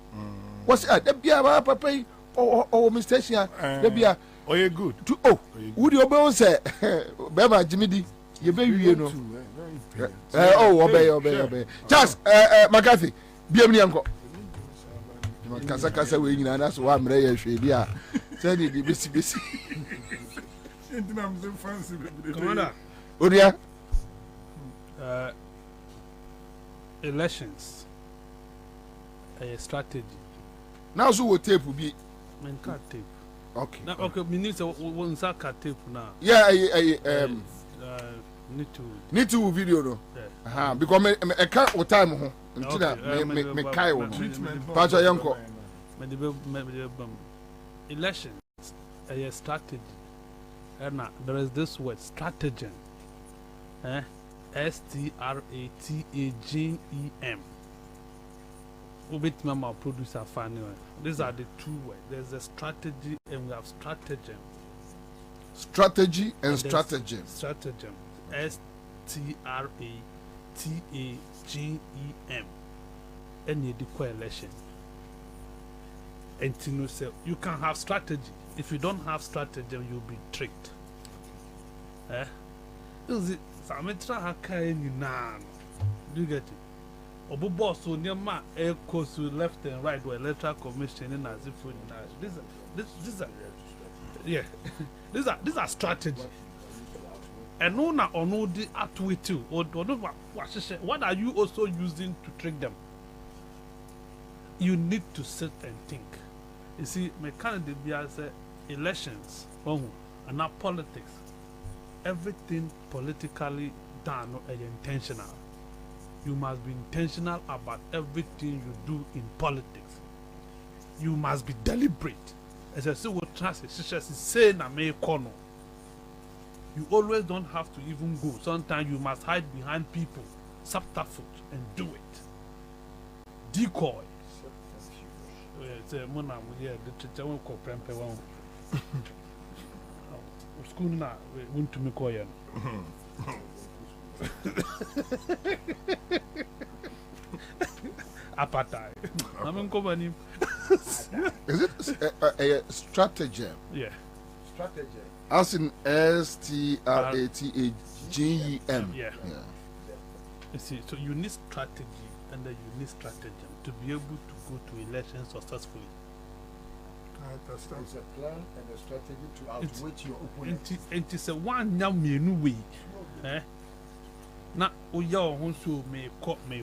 What's that? The Bia Papa or Mr. Shia, the Bia. Oh, you're good. Oh, would your bones say, Bema Jimmy, you baby, you know. Obey. Just McCarthy, be me uncle. Kasa we in that's why I'm ready to share. Send it, busy. Commander. Odia. Elections. A strategy. Now, so what tape will be? Men cut tape. Okay. Now, okay, minister, one sack tape now. Yeah, need to video no. Because me can't what time ho. Ntina me kai wo. Pacha yanko. Elections a strategy. And there is this word stratagem. STRATAGEM. Ubit mama producer fan. These are the two words. There's a strategy and we have stratagem. Strategy and stratagem. Stratagem. STRATAGEM. Any the coalition. And you can have strategy. If you don't have strategy, you'll be tricked. Sametra Haka now. Do you get it? Obu boss so near ma air coast to left and right where electoral commission in as if these are strategy. And no na ono di atwe too. What are you also using to trick them? You need to sit and think. You see, my candidate say elections, and not politics. Everything politically done is intentional. You must be intentional about everything you do in politics. You must be deliberate. As I say, what transition say na me kono. You always don't have to even go. Sometimes you must hide behind people, subterfuge, and do it. Decoy. Mona, yeah, the teacher will call Prempe one. School now, we went to Mikoyan. Apartheid. I'm in company. Is it a strategy? Yeah. Strategy. As in STRATAGEM. Yeah. You see, so you need strategy and then you need stratagem to be able to go to elections successfully. It's a plan and a strategy to outwit your opponent. And it's a one young me way. Now, we are also may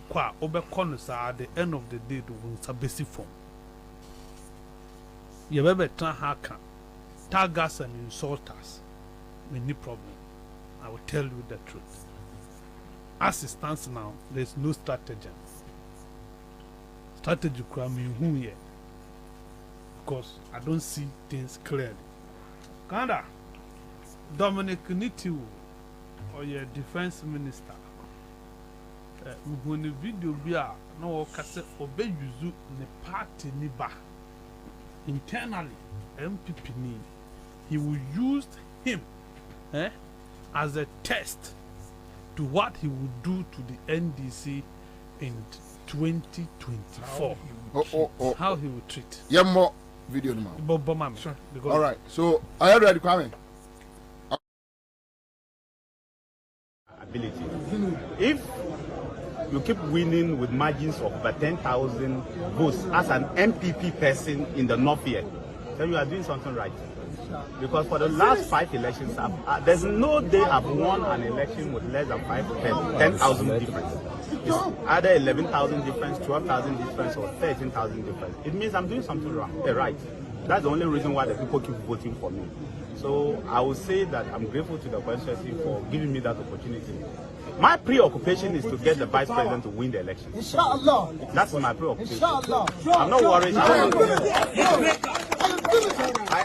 qua over corners at the end of the day to win some basic form. You ever try hacker, tag us and insult us. Any problem. I will tell you the truth. As it stands now, there's no stratagem. Strategy cramming who here. Because I don't see things clearly. Canada, Dominic Nitiu, or your defense minister, when the video be no cassette obey you the party niba internally, MPP ni, he will use him as a test to what he will do to the NDC in 2024. How he will treat. Yeah, more video now. Sure. All right. So, are you ready, Kwame? Ability. If you keep winning with margins of over 10,000 votes as an MPP person in the North here, then you are doing something right. Because for the last 5 elections, there's no day I've won an election with less than 10,000 difference. It's either 11,000 difference, 12,000 difference, or 13,000 difference. It means I'm doing something wrong, right. That's the only reason why the people keep voting for me. So I will say that I'm grateful to the constituency for giving me that opportunity. My preoccupation is to get the vice president to win the election. Inshallah. That's my preoccupation. Inshallah. I'm not worried.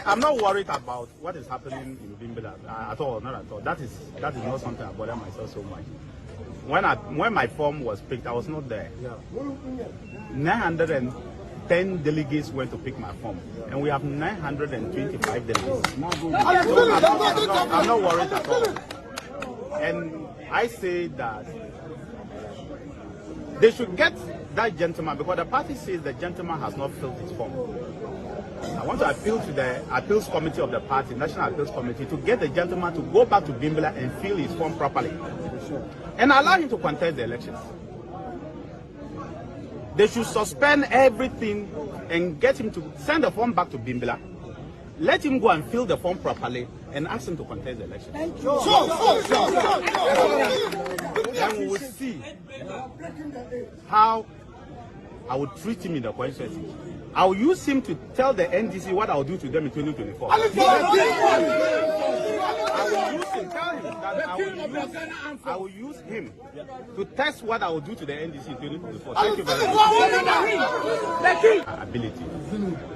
I'm not worried about what is happening in Bimbila at all. Not at all. That is not something I bother myself so much. When my form was picked, I was not there. 910 delegates went to pick my form, and we have 925 delegates. So I'm not worried at all. And I say that they should get that gentleman, because the party says the gentleman has not filled his form. I want to appeal to the appeals committee of the party, National Appeals Committee, to get the gentleman to go back to Bimbila and fill his form properly and allow him to contest the elections. They should suspend everything and get him to send the form back to Bimbila. Let him go and fill the form properly and ask him to contest the election. Then we will see how I will treat him in the constituency. I will use him to tell the NDC what I will do to them in 2024. I will use him to test what I will do to the NDC in 2024. Thank you very much. Ability.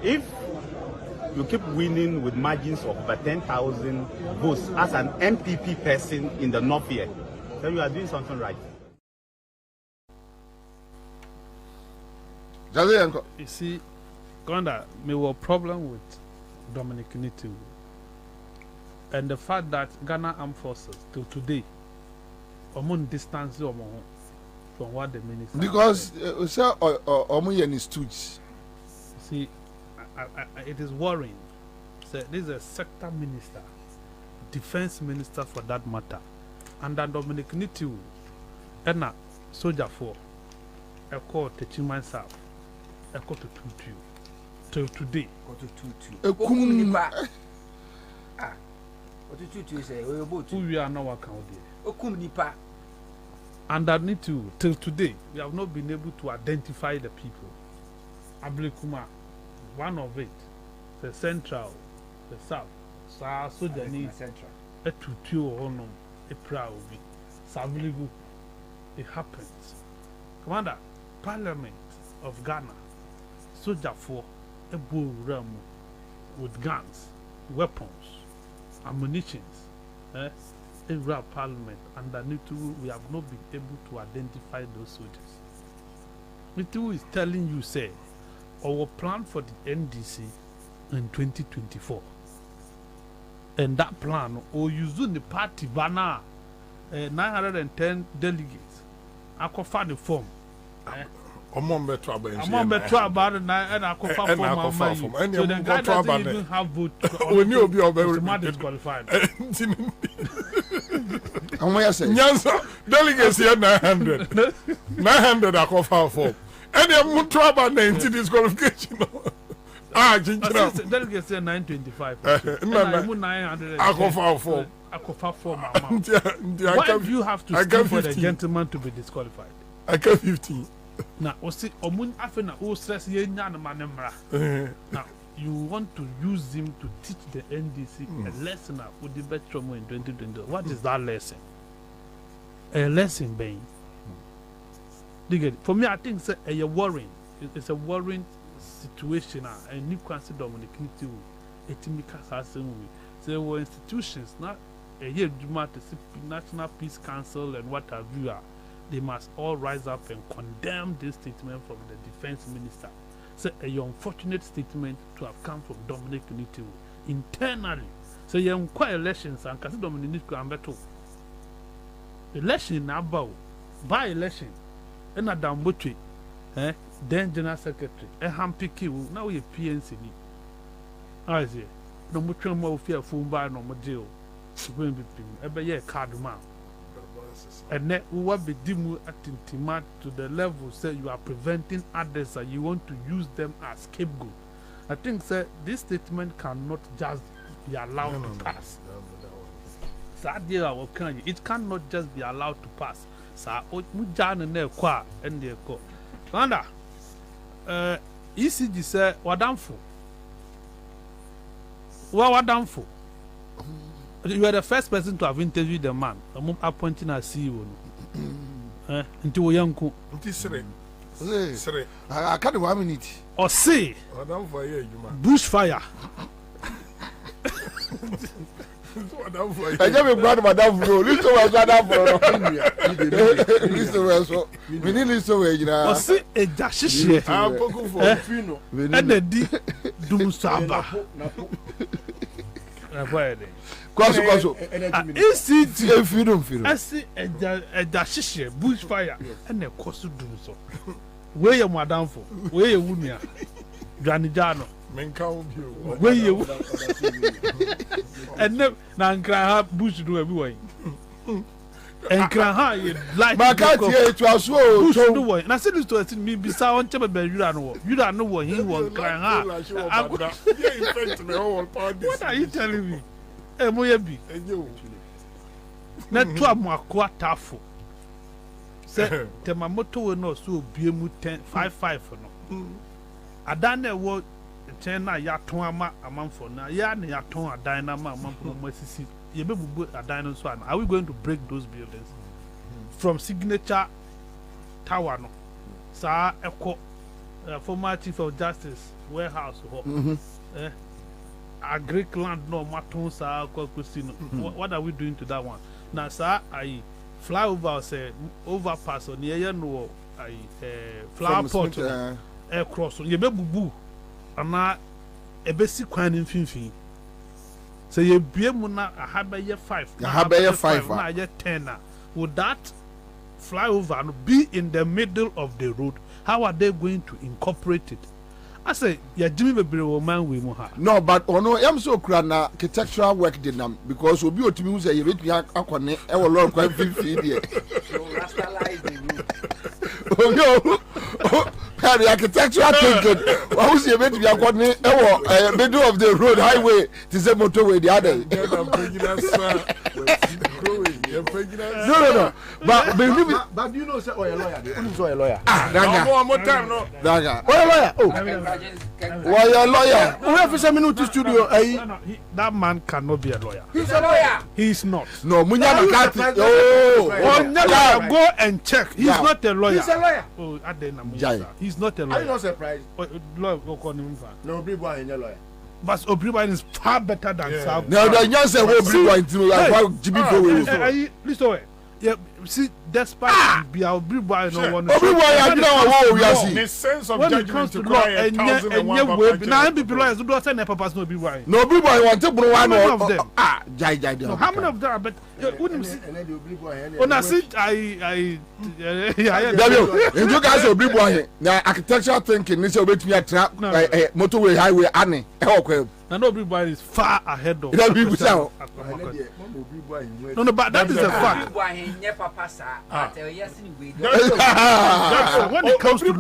If you keep winning with margins of over 10,000 votes as an MPP person in the North here, then you are doing something right. You see, Gonda, me have a problem with Dominic Nitu and the fact that Ghana Armed Forces till today among distance from what the minister because Omuyen is stooge. See, it is worrying. So, this is a sector minister, defense minister for that matter, and that Dominic Nitu and a soldier for a call to Chimansa, a call to Tutu. Till today, who we are now account and that need to till today we have not been able to identify the people. Ablikuma, one of it, the central, the south, so the need central, a tutu or honum, a proud be savilibu. It happens. Commander, Parliament of Ghana, soldier for a bull ram with guns, weapons, ammunitions, in real parliament, and that we have not been able to identify those soldiers. Nitu is telling you, say, our plan for the NDC in 2024, and that plan, or using the party banner, 910 delegates, I could find the form. Among better about it, and I could find form. So the guy doesn't even have vote. When you be automatically disqualified. Nyansa delegates here 900. 900 I could find form. And I'm going to about 90 disqualification. Delegates here 925. No, 900. I could find form. I could find form. Why do you have to stay for the gentleman to be disqualified? I got 15. Now, now you want to use him to teach the NDC a lesson with the best trauma in 2020. What is that lesson? A lesson, being. For me, I think it's a worrying. It's a worrying situation. And you can see Dominic Nitu, a Timika Sasson. There were institutions, not a year to National Peace Council and what have you. They must all rise up and condemn this statement from the defense minister. So a unfortunate statement to have come from Dominic Nitu internally. So you inquire elections and consider Dominic Nitu and better. Election about by election. And a dambuchi then general secretary hampiki wo na we PNC ni azie no mo twam mo fia fumba no mo deal supreme bipim ebe ye card man and ne wo be dimu atintima to the level say you are preventing others and you want to use them as scapegoat. I think sir this statement cannot just be allowed to pass. It cannot just be allowed to pass. Sir, mujana ne kwa ende ko. Randa, ECG say wadamfo. Wadamfo. You are the first person to have interviewed the man. I'm appointing as CEO. Into Yanko. Sire. I can't 1 minute. Or say bushfire. I never brought Madame Flo. Listen, I got up for listen, we need listen where you know. Or say a dashish. I'm poking for Fino. And the D. Dumsaba. Kwaso. ECT freedom. I see a dashish bushfire and a cost to do so. Where you madam for? Where you woman? Janijano. Where you? And now can bush do everywhere. And can have like my cat here it was so do one. And I said this to me beside one chapter you don't know what he was crying. What are you telling me? Moyebi. Na to amwa tafo. Say te mamoto we no so biemu 1055 no. Adana wo China ya ton ama amanfo na ya na ya ton adan na ma amanfo no masisi. Ye be bubu adan no so an. Are we going to break those buildings? From Signature Tower no. Sa eko former Chief of Justice warehouse ho. Greek land no maton sa kwakosino. What are we doing to that one? Now sir I flyover say overpass on here no flower pot air cross ye be bubu ana ebesi kwan mfimfin say ye bie mu na ahaba ye 5 na ye 10 would that flyover be in the middle of the road? How are they going to incorporate it? I say, yeah, Jimmy Bebre will man with Moha. No, but no, I'm so crazy na architectural work did them because we'll be able to use a rich young aquane, our Lord quite 50 years. Oh, no, the architectural thinking. What was your bit to be aquane, middle of the road, highway, to the motorway, the other. No. But you know, say, oh, a lawyer. Who's a lawyer? One more time, no. Daga. Oh, a lawyer. Oh, why a lawyer? We have some minute studio. That man cannot be a lawyer. He's a lawyer. He is not. No, Munyama Kati. Oh, go and check. He's not a lawyer. He's a lawyer. Oh, Adena. He's not a lawyer. Are you not surprised? Lawyer, go call him. No, big boy, a lawyer. But Obriwa is far better than South. No, the young say Obriwa into like Jimmy Bowie. Listen, yeah, see, despite be our Obriwa no one. Obriwa, you know, we are seeing. The sense of when it comes to law, and yet, now people lawyers do not send their papas no Obriwa. No Obriwa, you want to bring one of them. Jai. How many of them? But when I sit, I. You guys Obriwa. Now architectural thinking. This is wait me a trap. Motorway, highway, Annie. And everybody is far ahead of. No, but that is a fact. When it comes to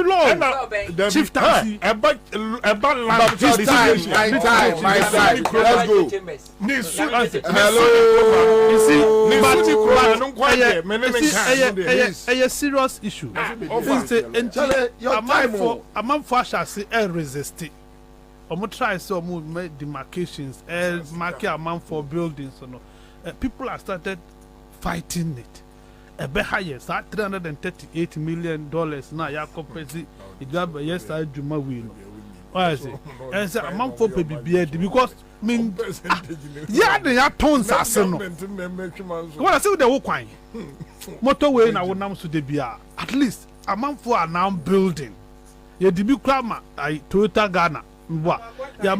law, chief taxi, a serious issue. A man for shall say resist it. Omo try so make demarcations, market amount for buildings. People have started fighting it. A bit higher, $338 million now. Ya compensate it got by yesterday Juma win. Why is it? And say amount for baby because mean yeah they are tons as no. What I say with the whole coin. Motorway na wonam so de bia. At least amount for are now building. Ye dibi krama Toyota Ghana. What? Yeah,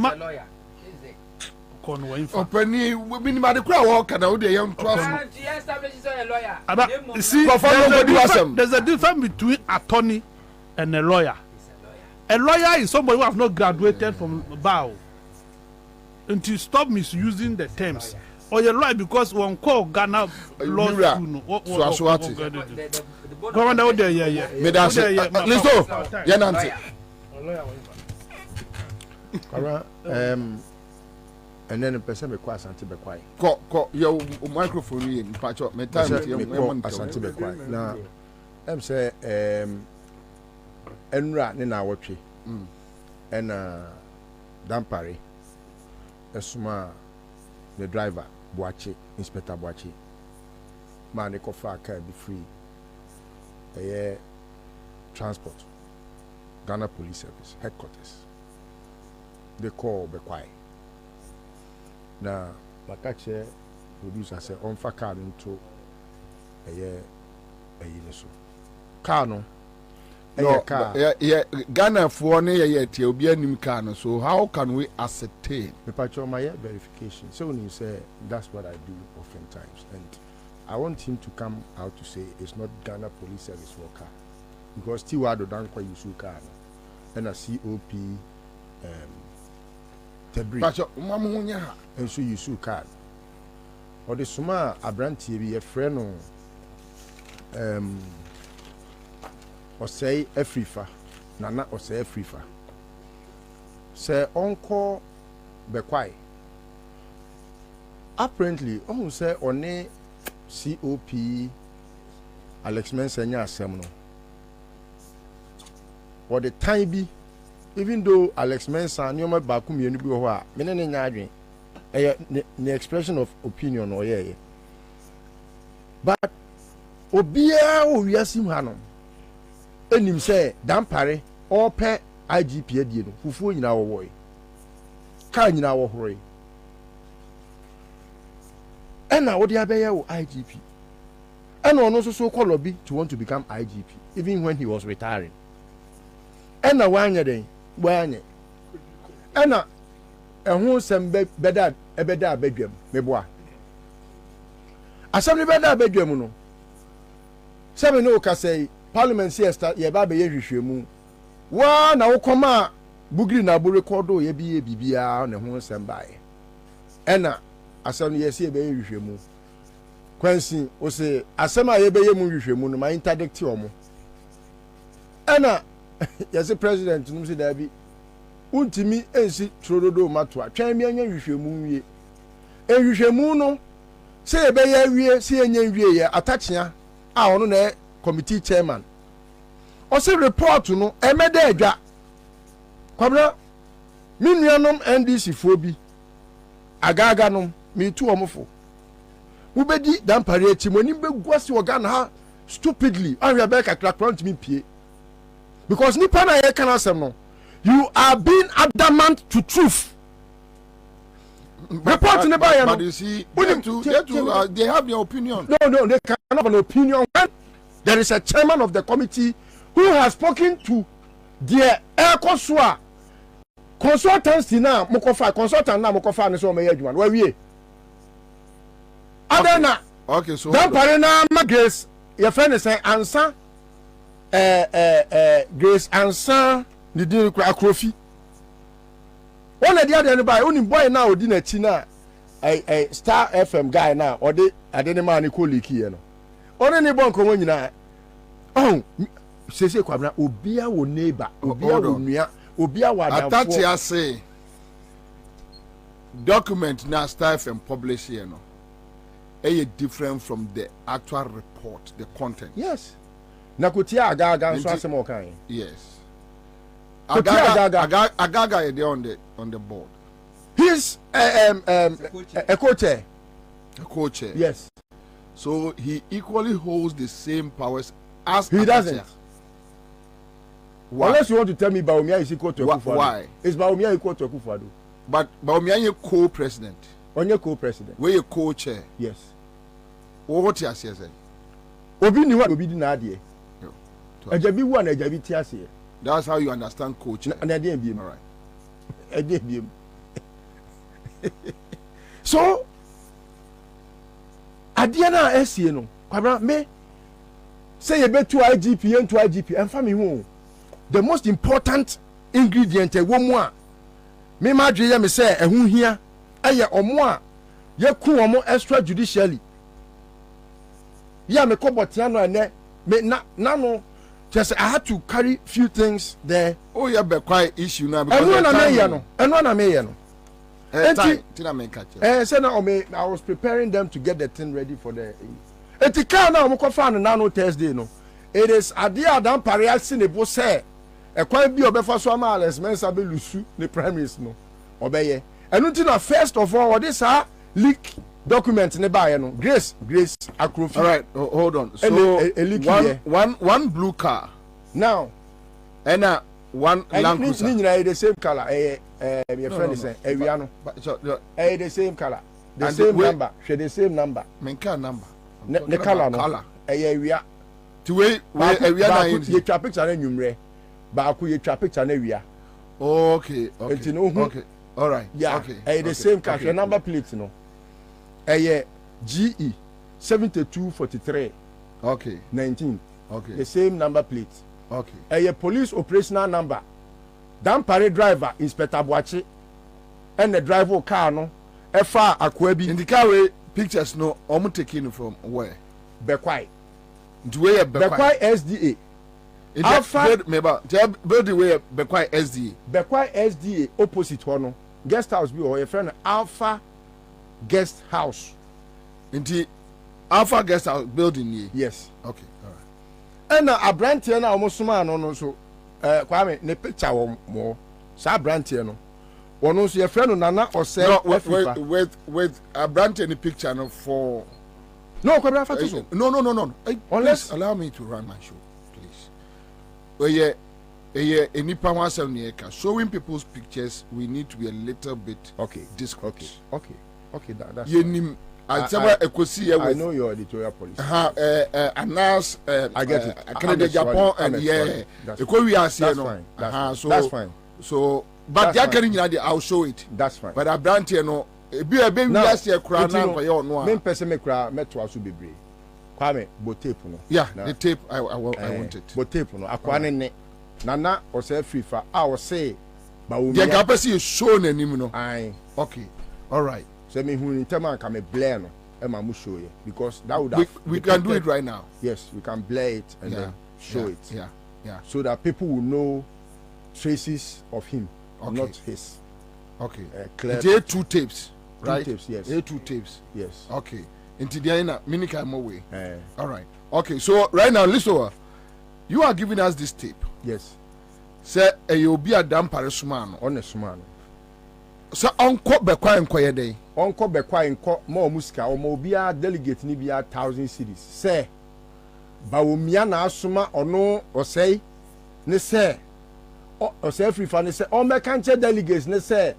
ɔkɔ no wɔn fa. Openi minimum the crowd walk and out there young trust. See, there's a difference between attorney and a lawyer. A lawyer is somebody who has not graduated from bar. Until stop misusing the terms. Or you're right because one call Ghana law school. Go on there, yeah. Listen, yeah, Nancy. And then the person be quiet, Santi be quiet. Ko your microphone in patch up. Me time Santi be quiet. Now, I'm say Enra ni na watch. And Dampare. Esuma the driver Boache, Inspector Boache. Man, they car be free. Transport. Ghana Police Service headquarters. They call be quiet. Now, Makache producer say on fa car into car no. No, Ghana for ne obi anim car no. So how can we ascertain? Me patcho my verification. So when you say that's what I do oftentimes, and I want him to come out to say it's not Ghana Police Service for car, because still I don't quite use car, and a COP Tebri. Patcho, mamunya. And so you sue car. Or the suma abranti be a friend or say Afrifa, Nana or say Afrifa. Say uncle Bequai. Apparently, almost say on a COP Alex Mensanya Seminole. Or the time be, even though Alex Mensa knew my bakum you know, meaning in the expression of opinion or yeah. But Obia or Yasim Hanum. Enim say Dampare or pe IGP adie no fufuo nyina wo woy ka nyina wo horoy ena wo dia beye wo IGP ena ono so call lobby to want to become IGP even when he was retiring ena wanye den wanye ena ehun sem beda ebeda abadwam meboa asem ne beda abadwam no sebe no ka say Parliament siesta ye ba be ye hwehwemu wa na wo koma bugri na bo record ye bi bibia na ho sembae ena asem ye se be ye hwehwemu kwansi o se asem a ye be ye mu hwehwemu no ma interdict omo ena ye se president num se da bi untimi ensi trododo mato atwan mi anya hwehwemu wie hwehwemu no se ye be ye wie se ye nya wie ye atachia a ono na committee chairman o say report no emede adwa kwabra minuanom NDC fobi agaga no me tu omofo ubedi Dampare timoni begwase organ ha stupidly and we are back at front me pie because nipa na ye kan asem no you are being adamant to truth. Report in the Bible. But you see, they have their opinion. No, they can have an opinion. There is a chairman of the committee who has spoken to the Air consultants now. Mokofa consultant now. Mokofa ne so me adwuma. Where we? Adana. Okay, so Dampare na Grace. Your friend is saying Ansah. Grace Ansah. The deal Akrofi. One of the other by only boy now odi na chi na a Star FM guy now or the adenema ni colleague here no. One ni bon komo nyina. Oh, sese kwabna obia wo neighbor, obia wo nua, obia wa danfo. Atati ase document na Star FM publish here no. Different from the actual report, the content. Yes. Nakotia agaga so asem okan. Yes. Agaga is there on the board. He's a co-chair. A co-chair. Yes. So he equally holds the same powers as he doesn't. Why? Unless you want to tell me Bawumia is equal to Akufo-Addo. Why? Is Bawumia equal to Akufo-Addo? But Bawumia is co-president. On your co-president. Where you co-chair. Yes. What you say? Obi ni wa obi di na adie. Ejabi wa na ejabi ti ase. That's how you understand coach. And I didn't be all right. I didn't be So adeɛ na ɛsie no Kwabena me say you bet to IGP and to IGP and family home. The most important ingredient a woman me madre me say a who here aye omo ye ku omo extrajudicially ya me ko botiano ene me na no just I had to carry few things there. Oh yeah, be quite issue now because eno na me ye no say na I was preparing them to get the thing ready for the etika na omo ko fa no na Thursday no. It is ade adam pariasi ne bo say e kwan bi obefa so ama Alex Mensa be lusu ne primaries no obeye enu ti na first of all this leak document ne ba ye no Grace Akrofi. All right, hold on. So one blue car now and one Land Cruiser. Ni nyina the same color your friend is saying ewia no the same color the same number share the same number menka number ne color no ewia ti we ewia na yin ye twa picture na nwumre ba ku ye twa picture na ewia. Okay. Okay. All right. Yeah. Okay. The same car number plate no GE 7243 okay 19 okay the same number plate. Okay. Police operational number dampare driver Inspector Boachi and the driver car no efa Akwabi in the car way pictures no omo taking from where Bekwai Bekwai SDA Alpha member build the way Bekwai SDA opposite hono guest house bi or your friend Alpha Guest House in the Alpha Guest House building ye. Yes. Okay. All right. And a brand here na omo suma no so Kwame ne picture wo sa brand here no wono so your friend Nana Ose with a brand in the picture no for no Kwabena Fatu so no unless allow me to run my show please. Any power showing people's pictures we need to be a little bit discourteous. Okay, that's I know your editorial policy. Announce I get it. Canada, Japan, and yeah, that's fine. So, but they're getting I'll show it. That's fine. But I brand here no. Be a baby last year crown now for your no. Main person me cry metro asu bebre. Kwame bo tape no. Yeah, the tape I want it. Bo tape no. Akwane ne. Nana o say FIFA. I will say ba wo. The capacity is shown anim no. Aye. Okay. All right. So me who in term can me blare no. Emma mu show you because that would have we can do it right now. Yes, we can blare it and then show it. Yeah. So that people will know traces of him, not his. Okay. Clear. There are 2 tapes, right? 2 tapes, yes. There are 2 tapes. Yes. Okay. Into the end, minika more way. All right. Okay. So right now, listen. You are giving us this tape. Yes. Say you'll be a damn parisman. On a suman. So uncle Bekwai inquire day. Uncle Bekwai inco more muska or more be a delegate ni be 1,000 cities. Say Bawumia na asuma or no or say ne say or say free fan say all my country delegates ne say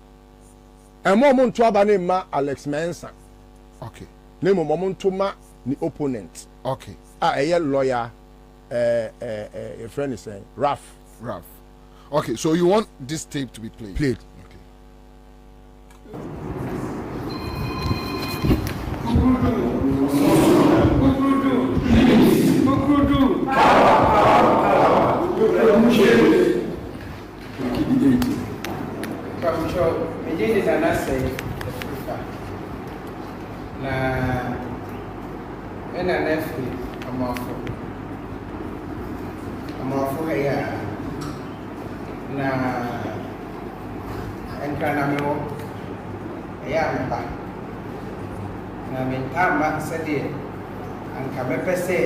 a moment to abane ma Alex Mensa. Okay. Ne moment to ma ni opponent. Okay. A lawyer a friend is saying Raf. Okay, so you want this tape to be played? Played. na mentama sɛdeɛ anka mɛpɛ sɛ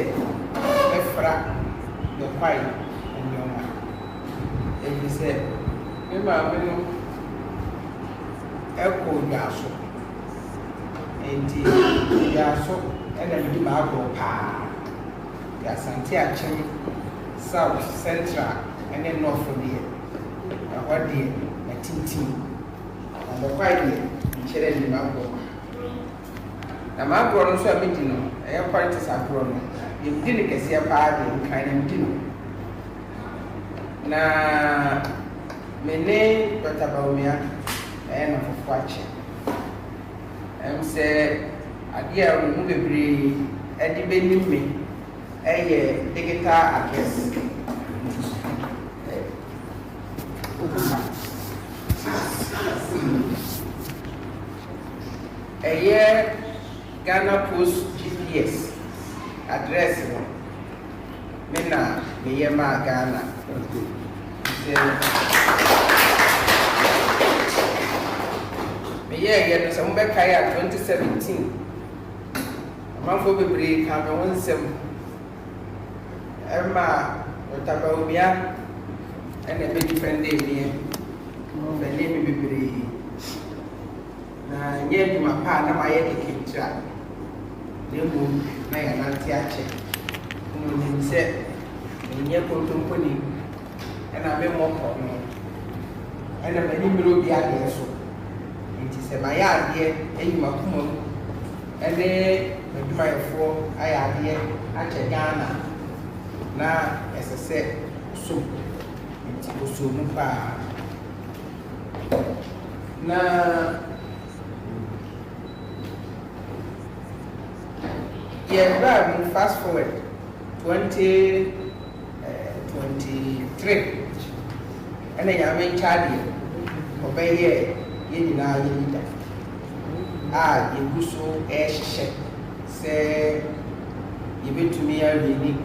ɛfra Bekwai nneɛma ɛfiri sɛ me maame no ɛkɔ dwaso nti dwaso ɛna mede maagorɔ paa de Asante Akyem South Central ɛne North deɛ ɛhɔ deɛ atintim na Bekwai deɛ nkyerɛ de maagorɔ na maagorɔ no nso a medi no ɛyɛ politics agorɔ no yɛmdi ne kɛseɛ paa de nkan na mdi no na mene Dr. Bawumia ɛyɛ na Fofo Akye say idea we move bebree edi benim me digital address Ghana Post GPS address no me na me yema Ghana me ye no se mo be kai 2017 amanfo bebree ka me wonsem Emma Kwabena ene be defend me bele me bebree na nye duma pa na ma ye kekitra nemu na ya nanti ache ni se nye kontomponi ena me mo ko no ena me ni miro bi ade so nti se ma ya ade eyi makuma ene me duma yefo aya ade ache Ghana na esese so nti so mu pa na yeah, fast forward 2023 and then I mean Charlie obey ye na ye you go so say you be to me a really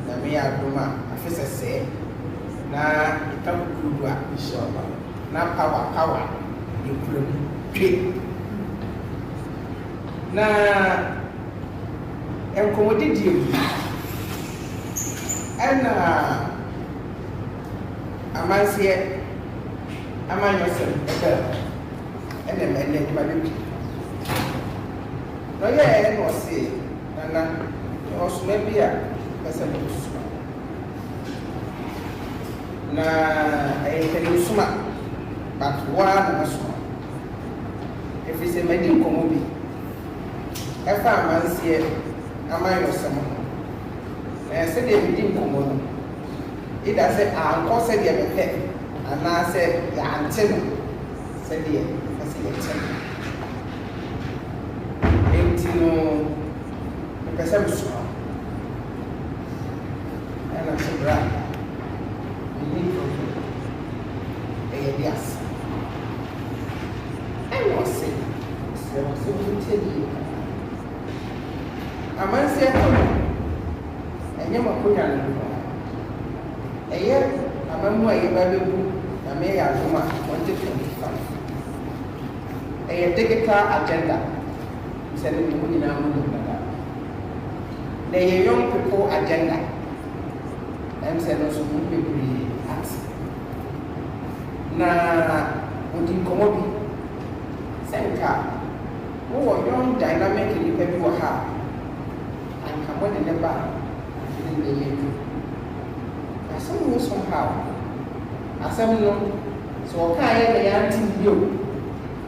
na me adoma afisa say na itakudua inshallah na power you could na enkomodidi amansie amanyosem ene mabibi no ye no se nana osuma bia pesa no osuma na tele osuma but one osuma if we say medi komobi efa amansie amanyosem se de medi komono ida se anko se de mepe ana se ya anteno se de se de chen entino pesa muso ana sobra ni dias no se amanse ko enye makonya no eye amamu aye babebu na me ya zuma 2025 eye digital agenda sele mu ni na mu na na ye young people agenda em se no so mu bebree at na odi komobi senka wo young dynamic ni pe bi wo ha and come on never in the year somehow asem no so ka ye na yanti bio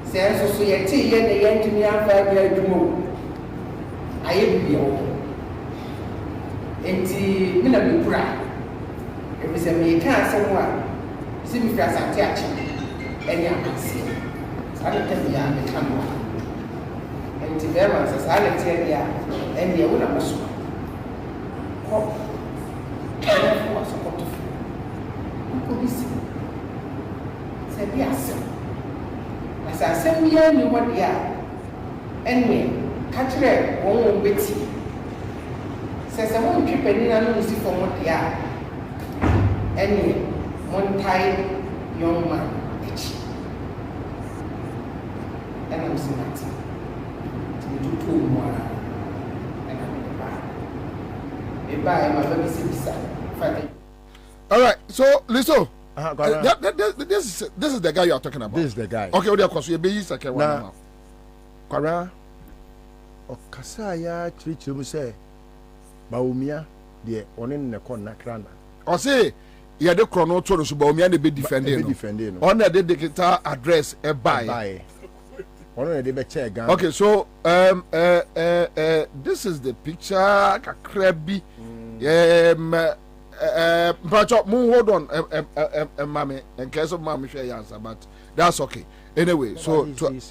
se so ye ti ye na yanti ni afa bia dumo aye bio enti mina bi kura e bi se me ka asem wa si mi fra sante achi eni akasi sa de tem ya me kan wa enti be ma sa le ti ya eni e wo na maso ko ko so ko police se bi asem asa asem ya ni ho dia enwe ka kire won beti se mo ntwepani na no si fo mo dia enwe mon tai young man echi ana msimati tutu mo ana eba ma ba bi se bisa fata. All right, so listen. This is the guy you are talking about. This is the guy. Okay, of course, you be second one now. Kwabena okasa ya chirichimu say Baumia de onen ne kon nakrana. O say ya de chrono to so Baumia de be defending. On the digital address e buy. Onen de be che Ghana. Okay, so this is the picture kakrabi But hold on, mommy, in case of mommy share answer, but that's okay. Anyway, so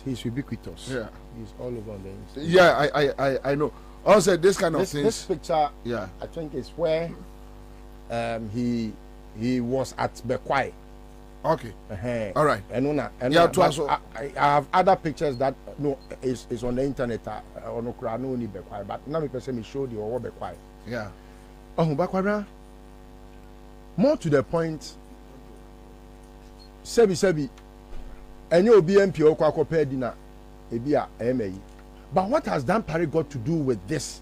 he's ubiquitous. Yeah, he's all over on the internet. Yeah, I know. Also, this kind of things. This picture, yeah, I think is where he was at Bekwai. Okay. All right. And I have other pictures that is on the internet on Ukraine Bekwai, but now because me show the over Bekwai. Yeah. Oh, Bakwara. More to the point. Sebi. And you BMP or Kwako Pedina, Ebia MA. But what has Dan Parry got to do with this?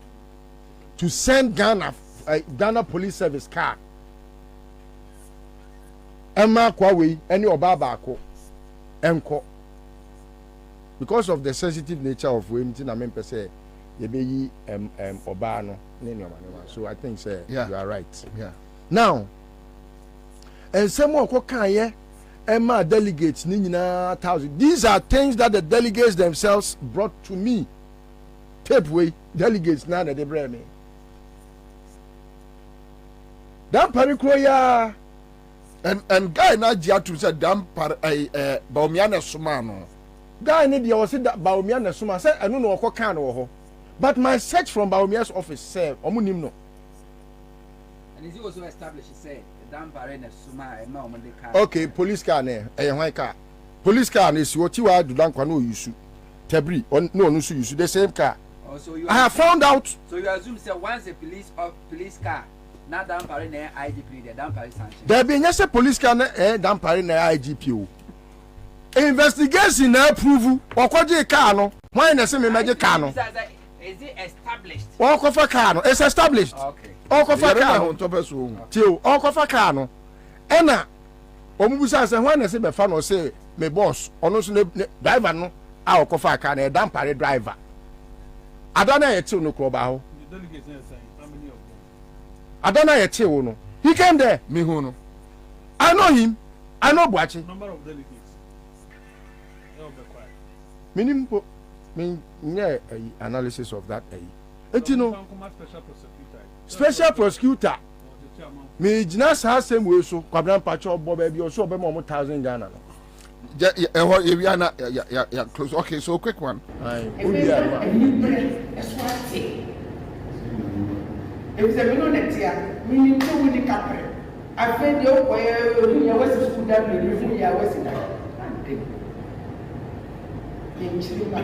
To send Ghana Police Service car. Emma Kwawe, any Obabako, Enko. Because of the sensitive nature of women, I mean, per se, you be Obano, so I think, you are right. Yeah. Now, and some more Kokaya, Emma delegates, Nina 1,000. These are things that the delegates themselves brought to me. Tape way, delegates, now that they bring me. That Parikroya. And guy na jia to say dam par Baumiana Sumano. Guy need you say that Baumiana Suma said I don't know what kind of. But my search from Baumia's office said Omunim no. And is it also established he said dam parena Suma and no car. Okay, police car ne car. Police car is what you are do dan kwano use. Tebri on no use the same car. Oh, so I have found out. So you assume say once a police car na dampare na IGP the dampare sanction. There be nyese police car na dampare na IGP o. Investigation na approve okoje car no. Why na say me meje car no? Is it established? Okofa car no. It's established. Okay. Okofa car no. Tio, okofa car no. Ena omubusa say why na say be fa no say me boss ono so driver no a okofa car na dampare driver. Adana yeti no ko ba ho. The delegates say how many of them? Adana Yetiwo no. He came there. Me who no. I know him. I know Boachi. Number of delegates. Minimum analysis of that. You know, special prosecutor. Me jina sa same way so Kwabena Pacho Bobie bi so be mo 1,000 Ghana no. Yeah, close. Okay, so quick one. If the Minonetia, meaning two with the capre, I fed the old boy, you was a school that you was in that. In Chima,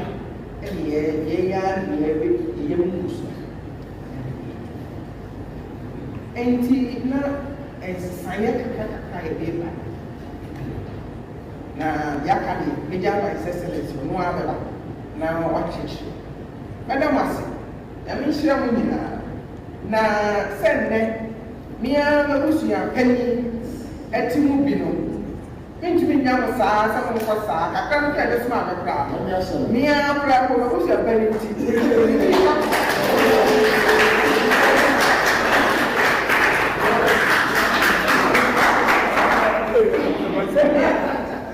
and as Sayaka Kaiba. Now, Yakani, Mijama Excellence, no other. Now, watch it. Madam Massey, I mean, she na sende mia mabusu ya penny etimu bino mintu nyama saa sa mo ko saa ka kan ka de sma be pra mia pra ko mabusu ya penny ti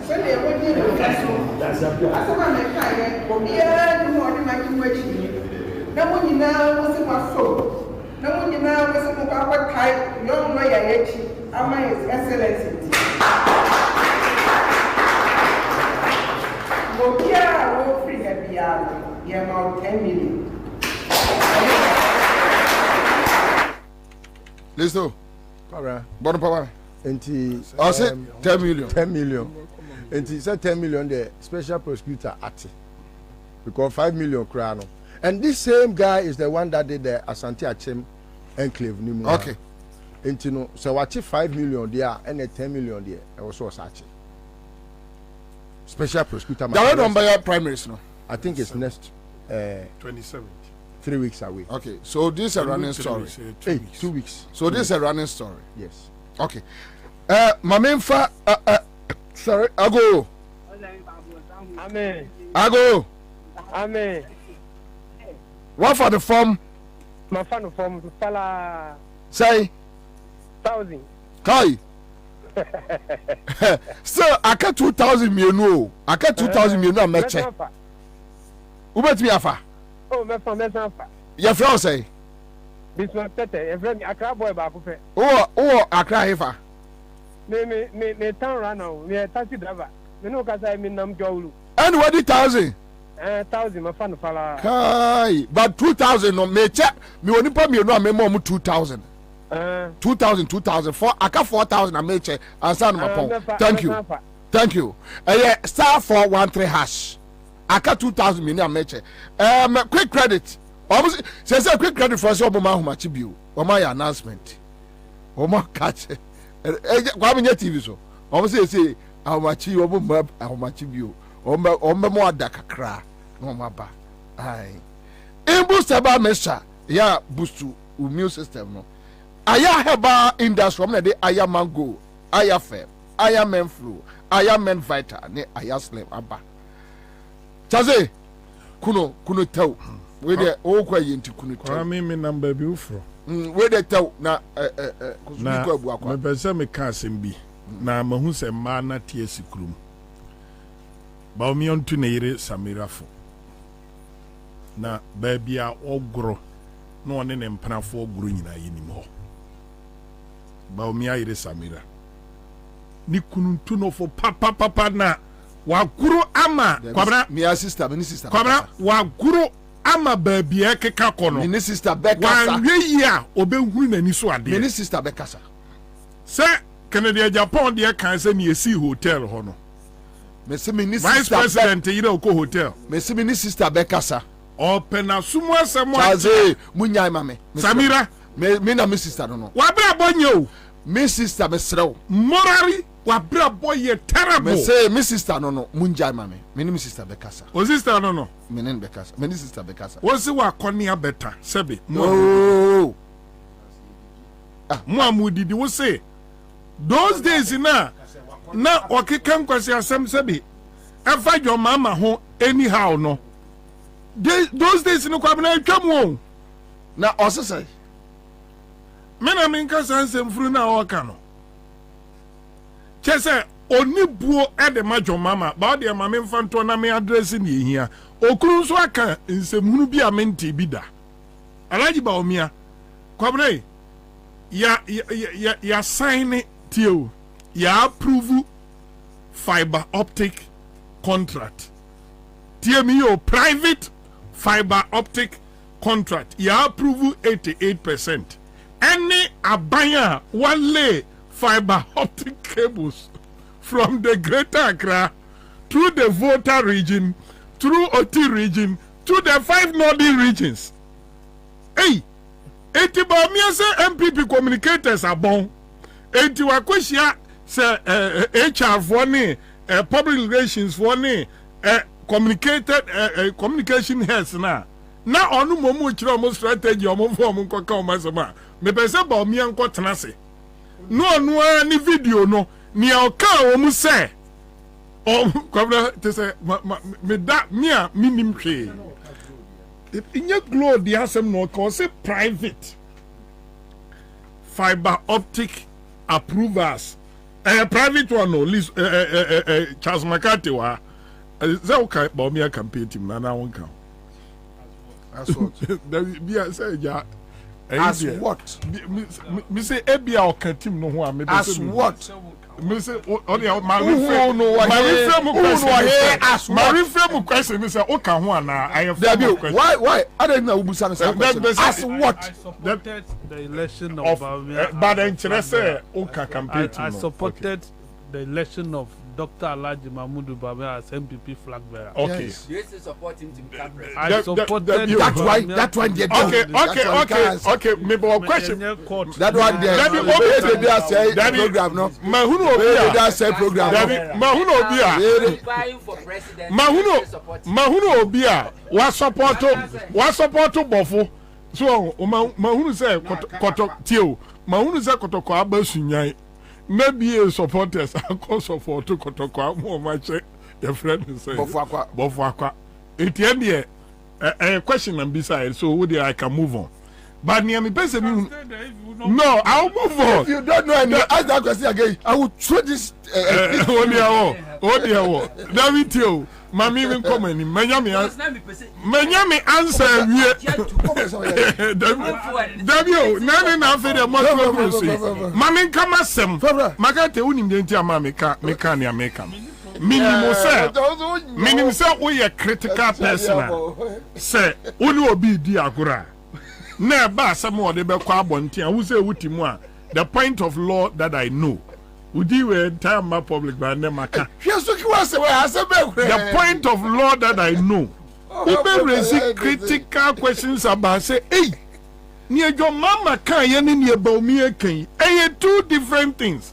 sende ya woni no kaso asama me ka ye ko bia ni mo ni ma ki mo chi na mo nyina mo se maso na mo nyina ko se mo ka kwa kai young lawyer yechi ama his excellency mo bia wo free ga bia ye ma 10 million Listo. Correct. Bon papa. Enti I said 10 million. 10 million. Enti said 10 million the special prosecutor at because 5 million crown. And this same guy is the one that did the Asante Achem enclave. Okay. And you know, so what 5 million there and a 10 million there, I was so such. Special prosecutor. The one by your primaries, no? I think it's next 27th. 3 weeks away. Okay, so this is a running story. 2 weeks. So this is a running story. Yes. Okay. Mamemfa, sorry, Ago. Amen. Ago. Amen. What for the form? My fan from Fala. Say. 1,000. Kai. So I got 2,000 million. I got 2,000 million. I'm not check. Who bet me afa? Oh, my fan, my fan. Your friend say. Business tete, a friend, Accra boy back. Oh, Accra Hefa. Me town runner, me a taxi driver. You know, because I mean, I'm Jolu. And what 1,000? 1,000, my fan fella. Kai, but 2,000 no me check. Me only pay me no me more 2,000. 2,000 for Aka 4,000 I may check. Answer my phone. Thank you. Star 413 hash. Aka 2,000 me na me check. Quick credit. Almost say quick credit for so mama who much bill. My announcement. Oma catch. Kwame TV so. Almost say how much you obo how much bill. Ombe mo adakakra. No maba. Ai. Boost about mesha. Yeah, boost to immune system no. Aya heba industry from the aya mango, aya fem, aya men flu, aya men vital, ne aya slim aba. Chaze kuno tell. We de o kwa yenti kuno tell. Me number bi ufro. We de tell na kusubi kwa bu akwa. Me pese me ka asem bi. Na mahu se ma na tie sikrum. Ba omi ontu ne yire Samirafo. Na ba bia ogro na one ne mpanafo ogro nyina yinim ho. Ba omi ayire Samira. Ni kununtu no fo papa na waguru ama Kwabena mi sister Kwabena waguru ama baby ekeka kono mi sister Bekasa wan we ya obehuru nani so ade mi sister Bekasa se Canada Japan de kan se ni esi hotel ho no me se mi sister Vice President yire oko hotel me se mi sister Bekasa open asumu asemo Chaze munyai mame Samira me na mi sister no wa bra bonye o mi sister me srew morally wa bra boy terrible me say mi sister no munjai mame me ni mi sister Bekasa o sister no me ni Bekasa me ni sister Bekasa o si wa konia better sebe no mo amudidi wo say those days na okeka nkwasi asem sebe efa jo mama ho anyhow no those days no Kwabena atwam o na osese me na me nka sansem furu na oka no chese onibuo ede majo mama ba de mama mfanto na me address ni ehia okuru nso aka nsemhunu bi amenti bi da alaji ba omia Kwabena ya sign tio ya approve fiber optic contract tie mi yo private fiber optic contract ya approve 88%. Any abaya one lay fiber optic cables from the Greater Accra through the Volta region, through Oti region, to the 5 northern regions. Hey, 80 MPP communicators are born. 80 wakweshia say HR for ni public relations for ni communication heads na onu momu chira omo strategy omo for omo nkoka omo sama me pese ba omi anko tenase no ni video no ni oka omo se Kwabena te se me da me a minim hwe inye glow di asem no ko se private fiber optic approvers private one no list Charles McCarthy wa zauka ba omi campaign team na won kan as what as what me say ebia o kan team no ho a me as what me say only my reframe question me say o kan ho ana I have why I don't know ubusa as what I supported the election of but interesse o kan campaign I supported the election of Dr. Alhaji Mahmoud Bawumia as MPP flag bearer. Okay. Yes. You used to support him to become president. I supported that's why they okay. Maybe a question. That one there. That say program no. Mahuno Obia. That say program. Mahuno Obia. Mahuno Obia. Wa support Bofo. So Mahuno say koto tio. Mahuno say koto ko abasunyan. Maybe a supporters are cause of for to Kotoko more much your friend say Bofwakwa. It end a question and beside so would I can move on. But near me, person, no, I'll move on. If you don't know and you ask that question again, I will throw this. David, you, Mammy, even comment. Miami answer. W, none after the mother. Mammy, come as some. Magate, unim dentia, mammy, mecania, make him. Minimum, sir, we a critical person. Say, Unu be diagora. Never some more the Kwabona who say Utimwa. The point of law that I know. Would you entire my public by Nemaka? The point of law that I know. People raise critical questions about say, hey, near your mama can near Baumia can. Hey, two different things.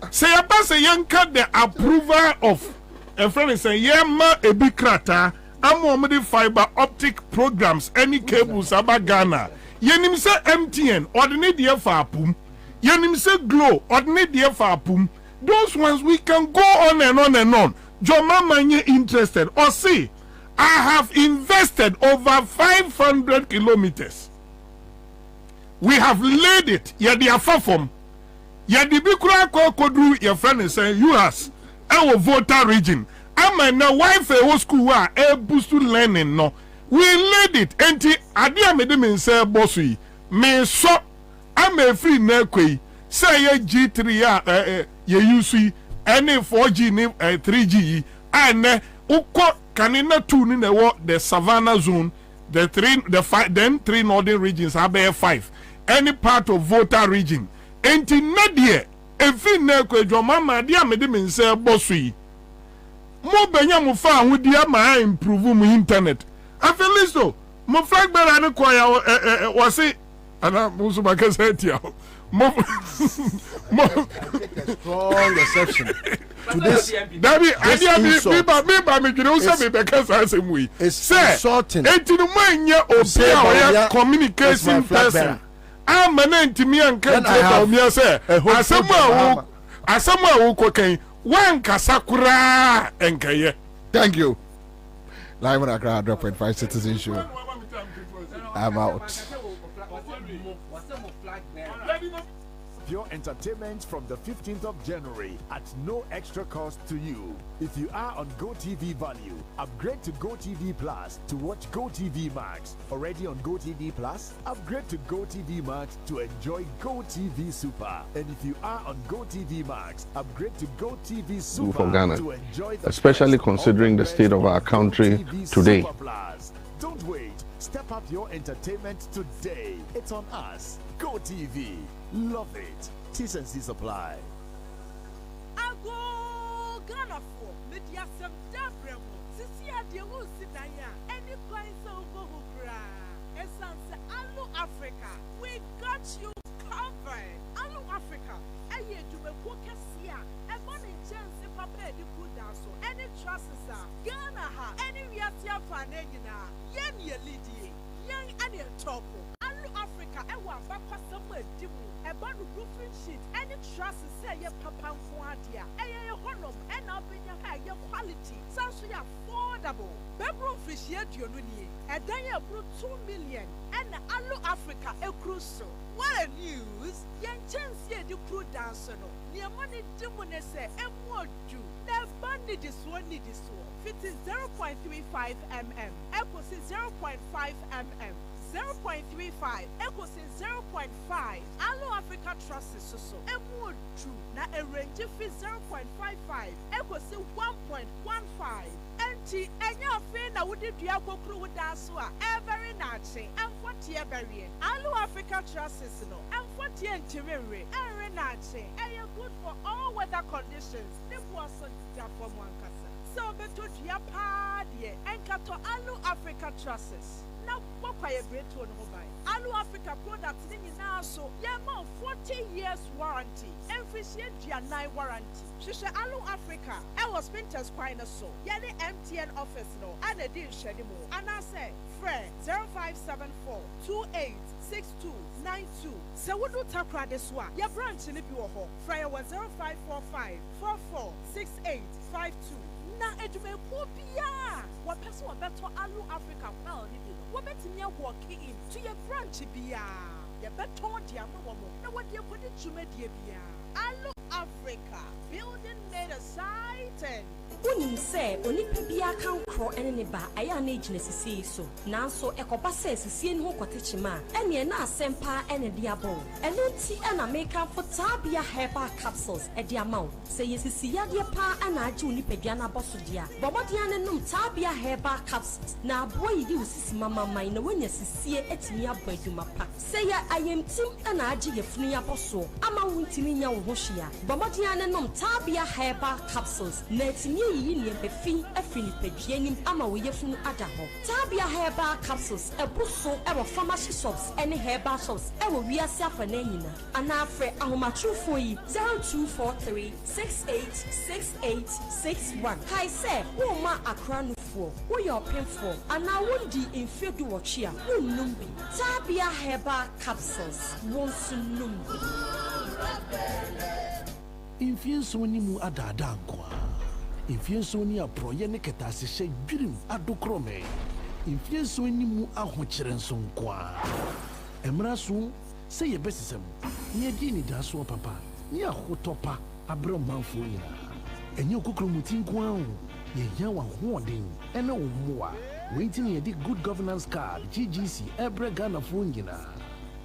Say about a young cat the approval of a friend say, yeah, ma a big crater. I'm on fiber optic programs, any cables about Ghana. Yenim say MTN, ordinary dear for pum. Yenim say Glow, ordinary dear for pum. Those ones we can go on and on and on. Your mama interested. Or see, I have invested over 500 kilometers. We have laid it. Yeah, they are far from. Yeah, the Bikura Kodru, your friend is saying, you has our voter region. I'm a wife a school a boost to learning no. We laid it. Enti adia me de me say bossy. Me so I'm a free nekwe. Say ye G3 ye use any 4G ni 3G and uko kanina 2 in the savannah zone, the 5 then 3 northern regions have 5. Any part of voter region. Enti nadie every nekwe jo mama adia me de me say bossy. Mo benya mo fa ho dia ma improve mo internet. I feel listo. Mo flag better no kwaya was it ana mo so baka say tia. Mo strong exception to this. Dabi idea me you say me beka say we. It's insulting. Enti no manya obi communication person. I'm an intimi and can't tell me say asama wo koken wan kasakura enkaye. Thank you. Live on Accra 100.5 Citizen Show. I'm out. Pure entertainment from the 15th of January at no extra cost to you. If you are on GoTV Value, upgrade to GoTV Plus to watch GoTV Max. Already on GoTV Plus, upgrade to GoTV Max to enjoy GoTV Super. And if you are on GoTV Max, upgrade to GoTV Super from Ghana, to enjoy the especially considering the state of our country today. Don't wait. Step up your entertainment today. It's on us. GoTV. Love it. T&C Supply. Ago Ghana for media some dabremo. Sisi ade wo sidanya. Any coin so go hukra. Essence Alu Africa. We got you covered. Alu Africa. Aye to be Kokesia. E money chance papa di kuda so. Any trusts Ghana ha. Any reatia fanenina. Yen ye lidi. Yen ade top. Alu Africa e wa bakwa somewhere dimu. About roofing sheet, any trust say your papa and a honor and up your quality. Sounds affordable. Bedroom fish yet your uni, a day of 2 million, and Alu Africa a cruise. What a news! Young chance here the crew dancer. Near money dimone say, and what do? Never need this one, need this one. Fit is 0.35 mm, equals 0.5 mm. 0.35 equals 0.5. Allo Africa Trust is so. And more true. Now a range of 0.55 equals 1.15. And your friend I would do your crew with us every night and 40 every. Allo Africa Trust is no. And 40 and every night. And you're good for all weather conditions. This was a from one casa. So better your party and Kato Allo Africa Trusts. Now, what I agree to on mobile. Alu Africa products in now so yeah, 40 years warranty. Efficient year 9 warranty. Shisha Alu Africa. I was Pinter's quite so. Yeah, the MTN office no. And I didn't share anymore. And I say, friend 0574 286292. So what do Takra this one? Your branch in the Bureau. Friend was 0545 446852. Na edume pobia wa person beto Alu Africa well ni bi wo betimi walk in to your branch bia ye beton dia mo na what ye put it to media bia. Allo Africa, building made a sight. Unim say onipa bia kan kro ene ne ba aya na ejine sisi so nanso ekoba se sisi ne ho kotechima ene na asempa ene dia bo eno ti na make for tabia herbal capsules e dia mawo se yesisi yade pa ana age onipa bia na boso dia bomodia ne num tabia herbal capsules na abo yi usisi mama mai na wonya sisi etimi abo aduma pa se ya ayemtim ana age yefunu ya boso ama wontimi nya wo hia bomodia ne num tabia herbal capsules na etimi yi ni befi afini pedienim ama wo yefunu adaho tabia herbal capsules ebuso ewo pharmacy shops ene herbal shops ewo wiase afana nyina ana afre ahomatrufo yi 0243686861 kai se wo ma akranufo wo yo penfo ana wondi infedu wochia wo numbi tabia herbal capsules won sunumbi infienso ni mu adada nkwa infienso ni aproye ne ketase hye dwirim adokrome infienso ni mu ahokyere nso nkwa emraso se ye besisem ne di ni daso papa ni ahotopa abro manfo nyina enye okokro mutin kwa ho ye ya wa hoden ene wo moa waiting ye di good governance card GGC ebre Ghana fo nyina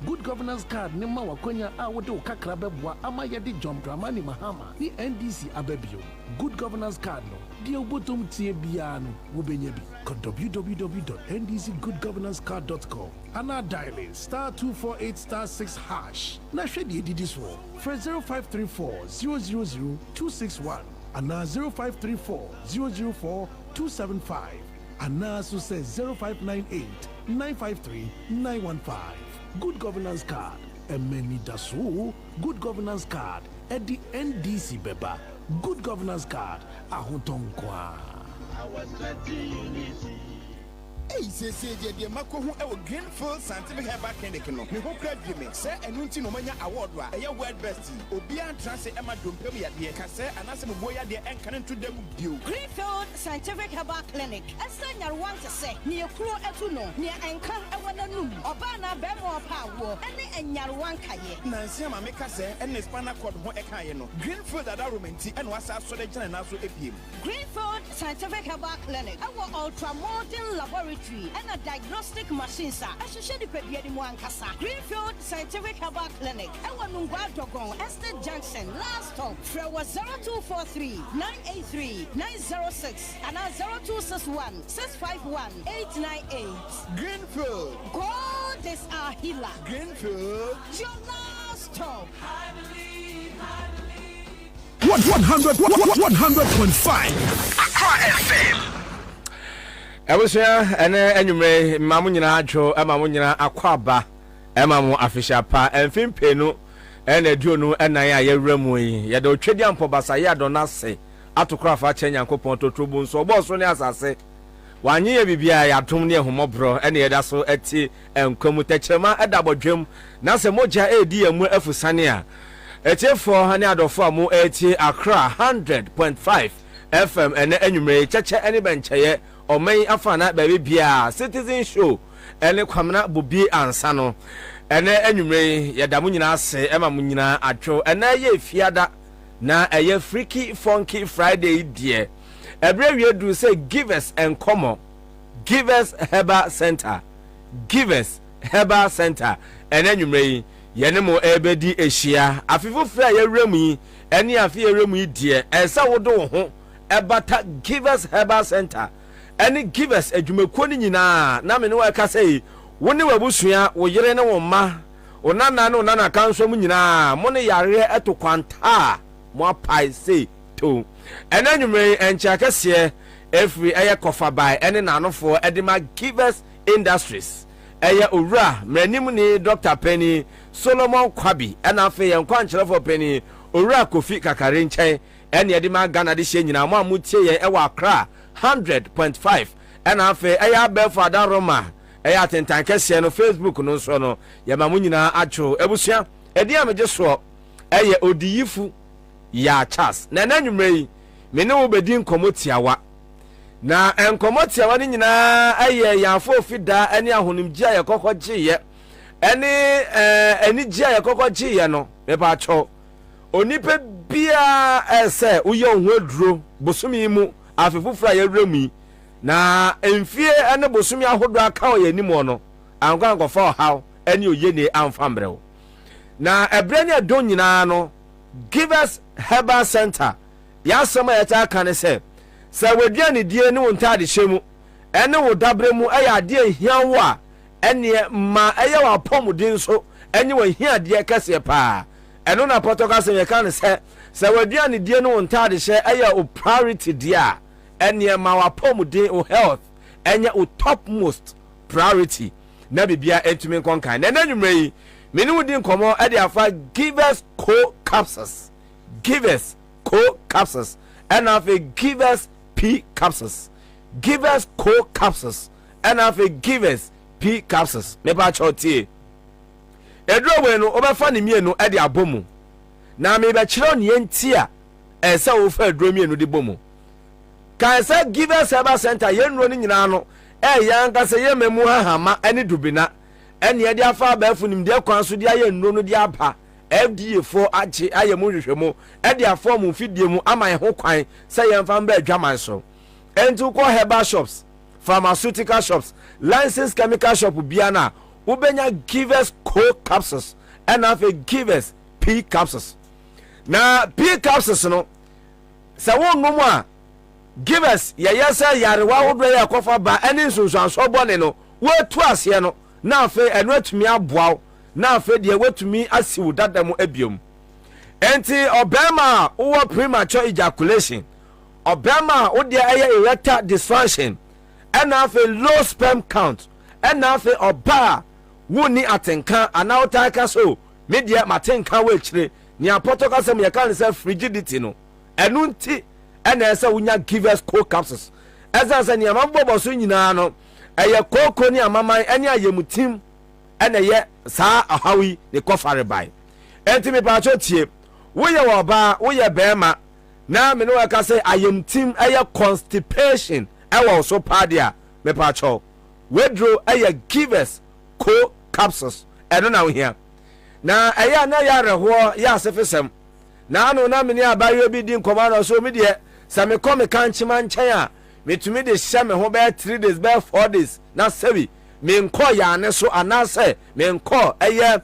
good governance card ne ma wakonya a wode okakra beboa ama ye di John Dramani Mahama ni NDC ababio good governance card no die obotom tie bia no wo benya bi www.ndcgoodgovernancecard.com ana dial *248*6# na hwe die didi so for 0534000261 ana 0534004275 ana so say 0598953915 good governance card emeni daso good governance card at the NDC beba good governance card ahotonkwa Hey, say the Mako who Greenfield Scientific Herbal Clinic no. Me ho kra dweme say enunti no manya award wa eye world best. Obi antrance Emma Dompem ya de ka say anase mo boya de enkan ntu dem bio. Greenfield Scientific Herbal Clinic. Esa nyarwan te say ne ekuro etu no ne enkan ewana num. Oba na be mo pa wo ene enyarwan kaye. Nansi ma me ka say ene spinal cord ho ekaye no. Greenfield adaromenti ene wasa so de gina na so epiem. Greenfield Scientific Herbal Clinic. Our ultra modern laboratory and a diagnostic machine sir. Associated with the Kasa. Greenfield Scientific Herbal Clinic. Our Nungwa Dogon, Estate Junction, last stop. Frewa 0243-983-906 and 0261-651-898. Greenfield. God is our healer. Greenfield. Your last stop. 100.5 Accra FM. Ewusia ene enyume mamu nyina adwo mamu nyina akwaba mamu afishapa emfimpenu ene duonu enan ya yewramu yi ye de otwedi ampo basa ye adonase atokrafa cha nyankopon totrobu nso oboso ne asase wanye ye bibia ya dom ne ehumobro ene ye da so ati enkwamu techema edabodwem na se moja edi emu afusane a etiefo hane adofo amu eti Accra 100.5 FM ene enyume cheche ene bencheye Omei afana baby bia citizen show ene Kwabena Bobie Ansah no ene enwumre yadamu nyina ase ema mu nyina atwo ene ye fiada na eye freaky funky Friday die ebre wiedu say give us enkomo give us herbal center ene enwumre yene mo ebedi ehia afifo fra ye wremu yi ene afi ye wremu yi die ensa wodo ho ebata give us herbal center any give us adwumakuo ni nyina na me ne wa ka sei woni wabusua wo yere ne wo ma onana ne onana kanso mu nyina mo ne yare eto kwanta mo apai sei to enanwumre encha kase every eye kofa by ene nanofo edema give us industries eye owura mranim ni Dr. Penny Solomon Kwabi ena afa ye nkwankyerefo Penny owura Kofi Kakare nchen ene edema Ghana de hye nyina mo amutie ye ewa Accra 100.5 ena afa eye Belfast Roma eye atentan kase no Facebook no so no ye mamu nyina acho ebusua edi ameje so eye odiyifu ya Charles na nanwumre me ne wo bedi nkomotiawa na enkomotiawa ni nyina eye ya afofida ene ahonimgia ye kokogye ye any jay coco g no me pa cho onipa bia ese uyo nhwaduro bosumi mu afefufra ya remi na emfie ene bosumi ahodo aka o yanimo no anko fa haw ene oye ne amfambrɛw na ebre ne don nyina no Give Us Herbal Center ya sama ya ta kan se waduane die ne wontade hyemu ene wo dabre mu aya ade hianwo a ene ma eye wa pomudin so enye wa hiade kase pa eno na potoka se ye kan se waduane die ne wontade hye aya o priority dia ene ma wa pomudin o health enye o topmost priority na bibia entumi konkan na nanwumre yi meni wudin komo ade afa Give Us co capsules and have a Give Us P capsules Give Us co capsules and have a Give Us P capsules me ba chotie edro we no obefa ne mienu ade abomu na me be kire ne yentia esa wo fa edro mienu de bomu kan sa Give Us Herbal Center yenro ni nyina no yanka se yememu hahama ene dubina ene ye de afa ba afunim de kwan so de aye nro no de apa FDA for ache ayemu hwehwemu e de afom fidie mu aman ho kwan se yemfa mba adwaman so entu ko herbal shops pharmaceutical shops licensed chemical shop biana ubenya Give Us co capsules and have a Give Us P capsules na P capsules no se won no mu a Give Us yesa yarewa hodo ya kofa ba ene nsunsuanso bone no wetu ase no na afa eno atumi aboaw na afa de wetumi asiwu dadam abiom enti obema wo premature ejaculation obema wo de eye erectile dysfunction and afa low sperm count and afa oba woni atenka anautaka so media matenka we kire ni apotoka sem ye kan say frigidity no enu nti ena esa wunya Give Us co capsules esa se ni amambo so nyina no eye koko ni amaman ene ayemutim ene ye saa ahawi ne kofare bai enti me pa chotie wo ye wo ba wo ye bema na me no ka say ayemtim eye constipation ewo so padia me pa cho wedro eye Give Us co capsules eno na wo hia na eye na ya reho ya sefesem na anu na me ni abayo bi din komano so me de se me come kan chima nchen a metumi de hye me ho be 3 days be 4 days na sebi me nko ya ne so anase me nko eye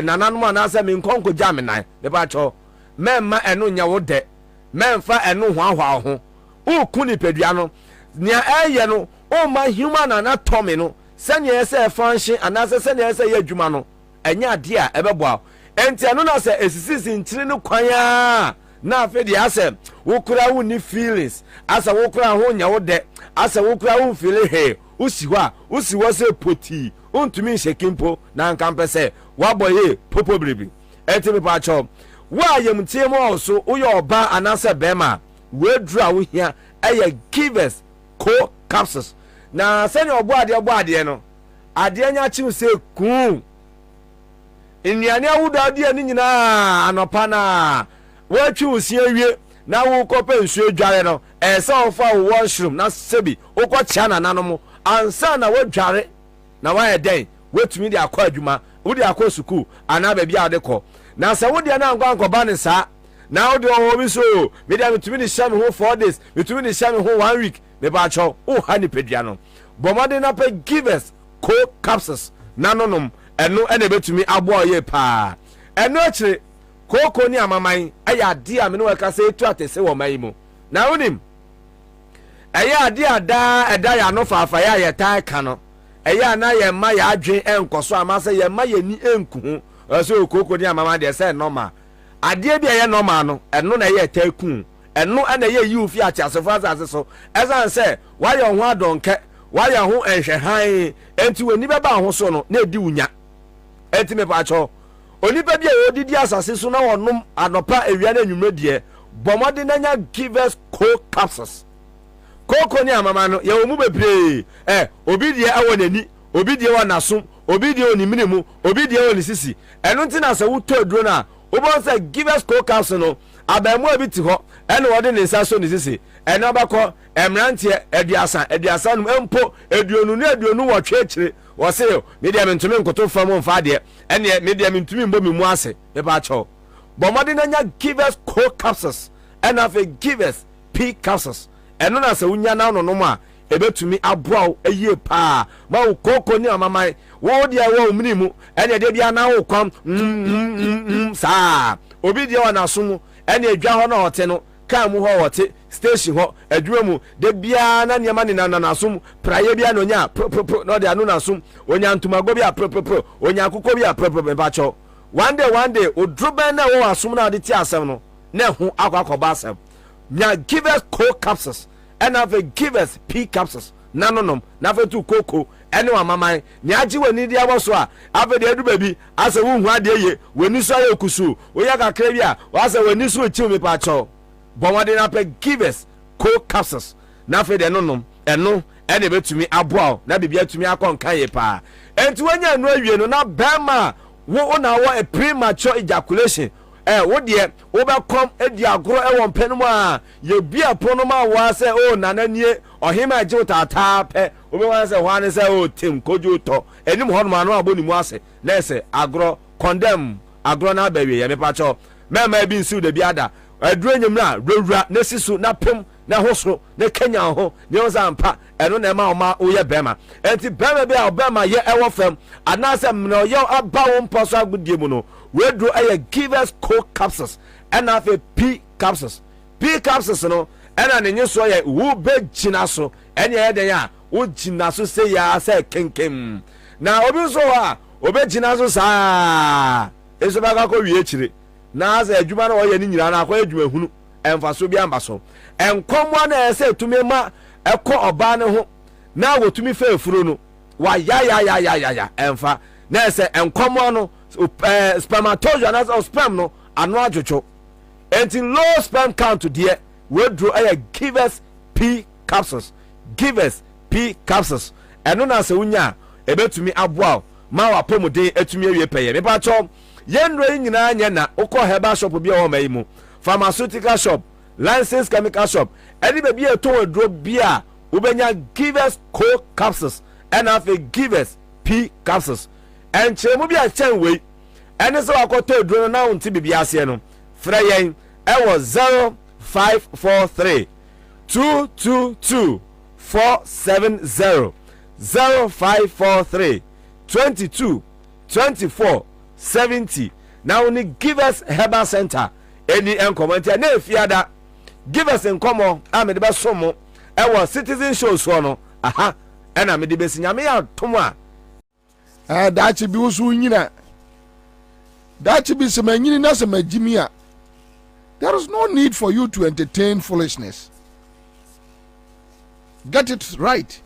nananum anase me nko nkoja me nan be ba cho memma eno nya wo de memfa eno hwahwa ho ukuni pedua no nia eye no o ma human anatomy no sene ese function anase sene ese ye adwuma no enya ade a ebeboa enti eno na se esisi ntiri no kwan a na afedi ase wokura wo ni feelings asa wokura ho nya wo de asa wokura wo feel he usi wo se poti untumi shekimpo na nkampese waboye popo bribi enti me pa cho wa yemtie mo oso uyo oba anase bema wedra wo hia eye Give Us co capsules na sene obo ade no ade nya chi se kun nnuane awudo ade ni nyina anopa na watwi usie wie na wo kope nsuo dware no esa ofa washroom na sebi ukọcha na nanom ansa na wadware na waye den wetumi de akọ adwuma wo de akọ school ana ba bia de kọ na se wo de na nkwa ba ne sa na wo de ho bi so me de metumi de shame ho 4 days metumi de shame ho 1 week me ba cho o ha ni pedua no bomade na pe Give Us co capsules nanonom eno ene betumi abo ye pa eno akire koko ni amaman aya ade a me no ka se etu atese wo mai mu na wonim aya ade ada ya no fafa ya ye tai ka no aya na ye ma ya adwen enkoso amase ye ma ye ni enku so koko ni amaman de se normal ade bia ye normal no eno na ye tai ku eno na ye yi ofi atiasefo asase so ezan se wa ye ho adonke wa ye ho enhwe han enti woni beba ho so no na edi unya enti me pa cho onipa bia odidi asase so na wonum anopa ewia na nwumre de bomode na nya Give Us co capsules koko ni amama no ye omu bebre obi de awo nani obi de wona so obi de oni minimu obi de oni sisi eno ntina se wuto aduro na obon se Give Us co capsules no abamu abi ti ho ene wode ne nsa so ne sisi ɛna bɛkɔ ɛmranteɛ aduasa no mpo aduonu ne aduonu wɔ twɛkyire wɔ se yo media mentumi nkoto fam mfa deɛ ɛne media mentumi mbɔ me mu ase mepa kyɛw bɔmmɔde na nya givers co capsules ɛna afei givers p capsules ɛno na sɛ wonya na no nom a ebetumi aboa wo ayie paa ma wo koko ni amaman wo de wo omni mu ɛne de bia na wo kwam saa obi de wo na so mu ɛne adwa hɔ na ɔte no kan mu hɔ ɔte station hɔ adwuma mu de bia na niema ne na so mu praye bia no nya no de anu na so onya ntumago bia onya akokɔ bia ba cho one day odruben na wo asom na de ti asɛm no na ho akɔba asɛm nya givers co capsules and have a givers p capsules nanonom na fe tu koko ene wa maman ni agye wani dia bo so a ave de adu baby asa wo hu ade ye wani so aye kusu oya kakra bi a wasa wani so chiw me pa cho bomade na pe givers co capsules na fe de nonom eno ene betumi aboa na bibia tumi akonkan ye pa enti wanya anu awie no na bema wo na wo a premature ejaculation wo de wo be kom edi agoro e won penu a ye bia pono ma wa se o nananie ohima agye tata pe wo be wa se hwa ne se o tim kojo to enim ho no ma no aboni mu ase na se agoro condemn agoro na bawie ye me pa cho mema bi nsu de biada aduro nyim na rewura na sisu na pem na hoso na kenya ho ne o zampa eno na ma o ma o ye bema enti bema bi a bema ye e wo fam anase mno ye aba wo mposo agudie mu no we do a givers co capsules and have a p capsules no and an in so ye wo be gina so and ye de ya wo gina so say ya say kenkem na obi so ha obe gina so sa eso ba ka ko wie chire na za adwuma na wo ye ni nyira na akwa adwuma hunu emfa so bi amba so enkomwa na ese tumi ma ekọ oba ne ho na wo tumi fa efuro no wa ya emfa na ese enkomwa no spermatozoa na sperm no ano adwocho enti low sperm count there we draw a givers p capsules eno na se unya ebetumi aboa ma wa pomode etumi awie peye me pa cho yenro nyina anya na ukọ herbal shop bi o mai mu pharmaceutical shop licensed chemical shop eni be bi eto adro bia ubenya givers co capsules and have a givers p capsules and chemu bi a chen we ene so akoto adro na unti bibia ase no fra yen e was 0543 222 470 0543 22 24 70. Now we give us Herbal Center any comment na fiada give us in common am de besomo e was citizen show so no aha ena me de besinya me ya tomo a dachi bi usu nyina dachi bi se manyini na se magimi a there is no need for you to entertain foolishness. Get it right.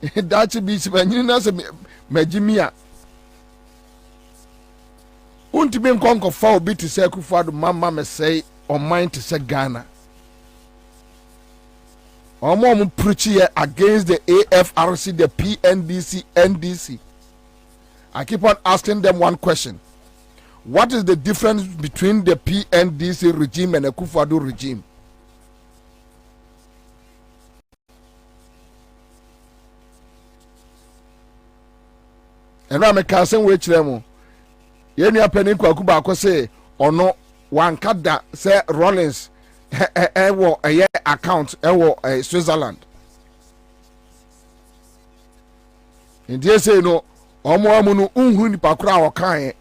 Dachi bi se manyini na se magimi a untimi nkonko fa obi te say Akufo-Addo mama me say on mind to say Ghana. Omo preach here against the AFRC, the PNDC, NDC. I keep on asking them one question. What is the difference between the PNDC regime and the Akufo-Addo regime? And I'm a cousin which them. Yeni apeni Kwaku Baako say ono wankada say Rollins ewo eye account ewo Switzerland. Indeed say no omo amunu unhu ni pakura okan.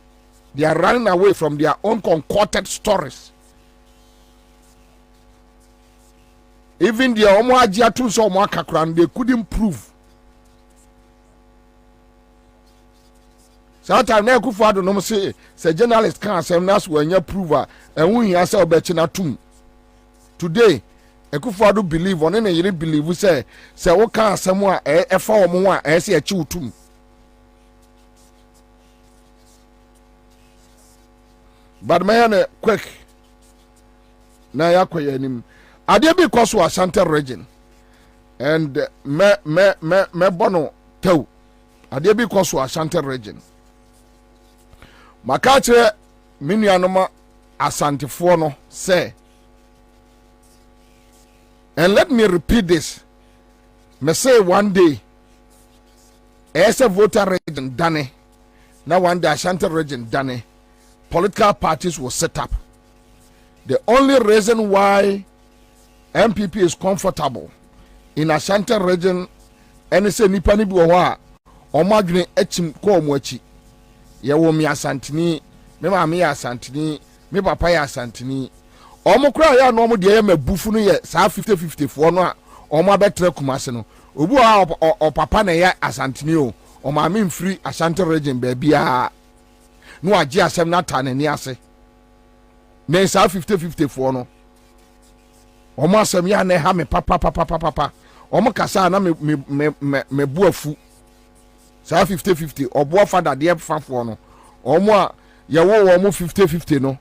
They are running away from their own concocted stories. Even the omo ajia too so omo akakran they couldn't prove. Sometimes na Akufo-Addo no say journalist can say na so anya prove and when he say obechi na tum. Today Akufo-Addo believe on na yiri believe say wo kan asem a efa omo a say echi utum. But my quick na yakoye nim ade bi koso Ashanti region and me bono tew ade bi koso Ashanti region. Makache minuanoma Asantefo no say And let me repeat this. Me say one day, as a voter region done, now one day Ashanti region done, political parties will set up. The only reason why MPP is comfortable in Ashanti region, and say nipa ni bi wo ha, omadwene achim ko omoachi. Ye wo mi Asantini, me ma me Asantini, me papa ya Asantini. Omo kura ya no omo de ye mabufu no ye saa 50-50 fo no a omo abetre Kumase no. Obu a o papa na ye Asantini o. O ma me mfiri Ashanti region ba bia. No agye asem na ta na ni ase. Na saa 50-50 fo no. Omo asem ya na ha me papa. Omo kasa na me buafu. Saa 50-50 obo fada de fafo no. Omo a ye wo omo 50-50 no.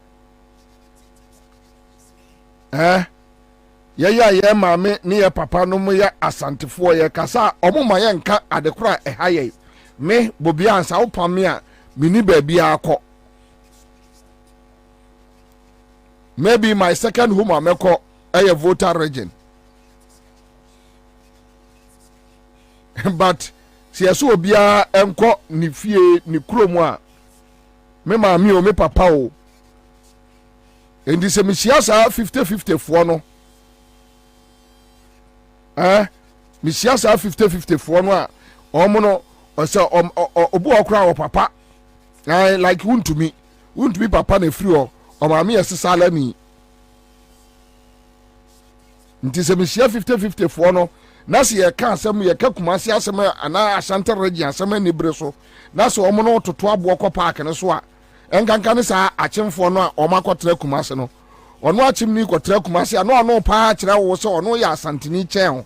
Ye mame ni ye papa no mo ye asantefo ye kasa omo ma ye nka adekora ehaye me Bobie Ansah opame a mini ba bia akọ. Maybe my second home ameko a voter region. But si eso obia enko ni fie ni kromo a me mame o me papa o. And this is 50-50 for no. Misiasa 50-50 for no. Omono or so obu okra or papa. Like won't me papa ne free or mammy as salami. It is a Misia 50-50 for no. Nasi a can some ye Kumasi asema ana Ashanti region some ni breso. Naso omono to Twabwako Park and so. Enkankane sa achim fo no a omakotre Kumase no ono achim ni kotre Kumase ano pa kire wo so ono ya Asantini chen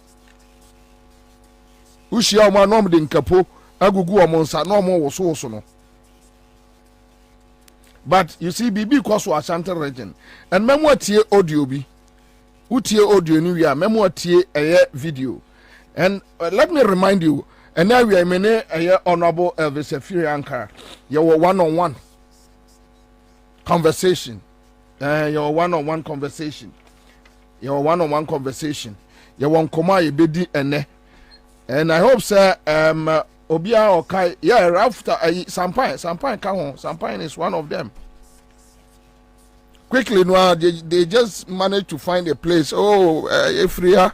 ushia o ma no mde nkapo agugu o monsa no mo wo so no. But you see bibi kwaso Ashanti region and memo atie audio bi utie audio ni wi a memo atie eye video. And let me remind you, and now we are mene eye honorable Elvis Efiri Ankara your one-on-one conversation, your one-on-one conversation, your one koma ye bedi ene, and I hope sir obia okay after Sampine is one of them. Quickly no they just managed to find a place. Efria,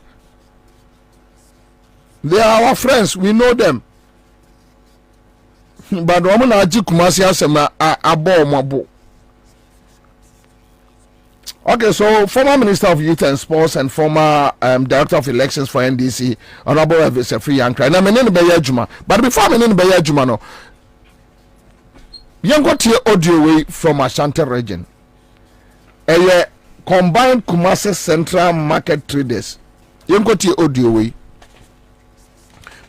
they are our friends, we know them. But woman aji Kumasi asema abo mabo. Okay, so former Minister of Youth and Sports and former Director of Elections for NDC, Honorable Elvis Efiri Ankara. Now, menene beye juma. But before menene beye juma no, yengo tie audio way from Ashanti region. Eye combined Kumasi Central Market Traders. Yengo tie audio way.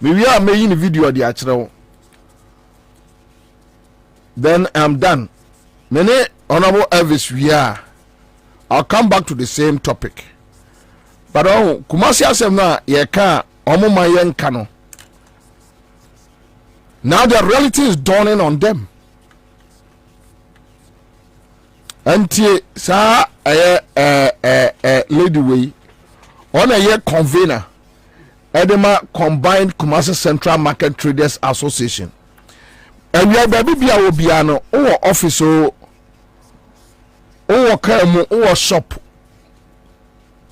We are making video di achrewo. Then I'm done. Mene Honorable Elvis we are. I'll come back to the same topic. But Kumasi asem na ye ka omo ma yen kano. Now the reality is dawning on them. Anti sa lady way on a year convener Edema Combined Kumasi Central Market Traders Association. And we are baby bia obiano or office or shop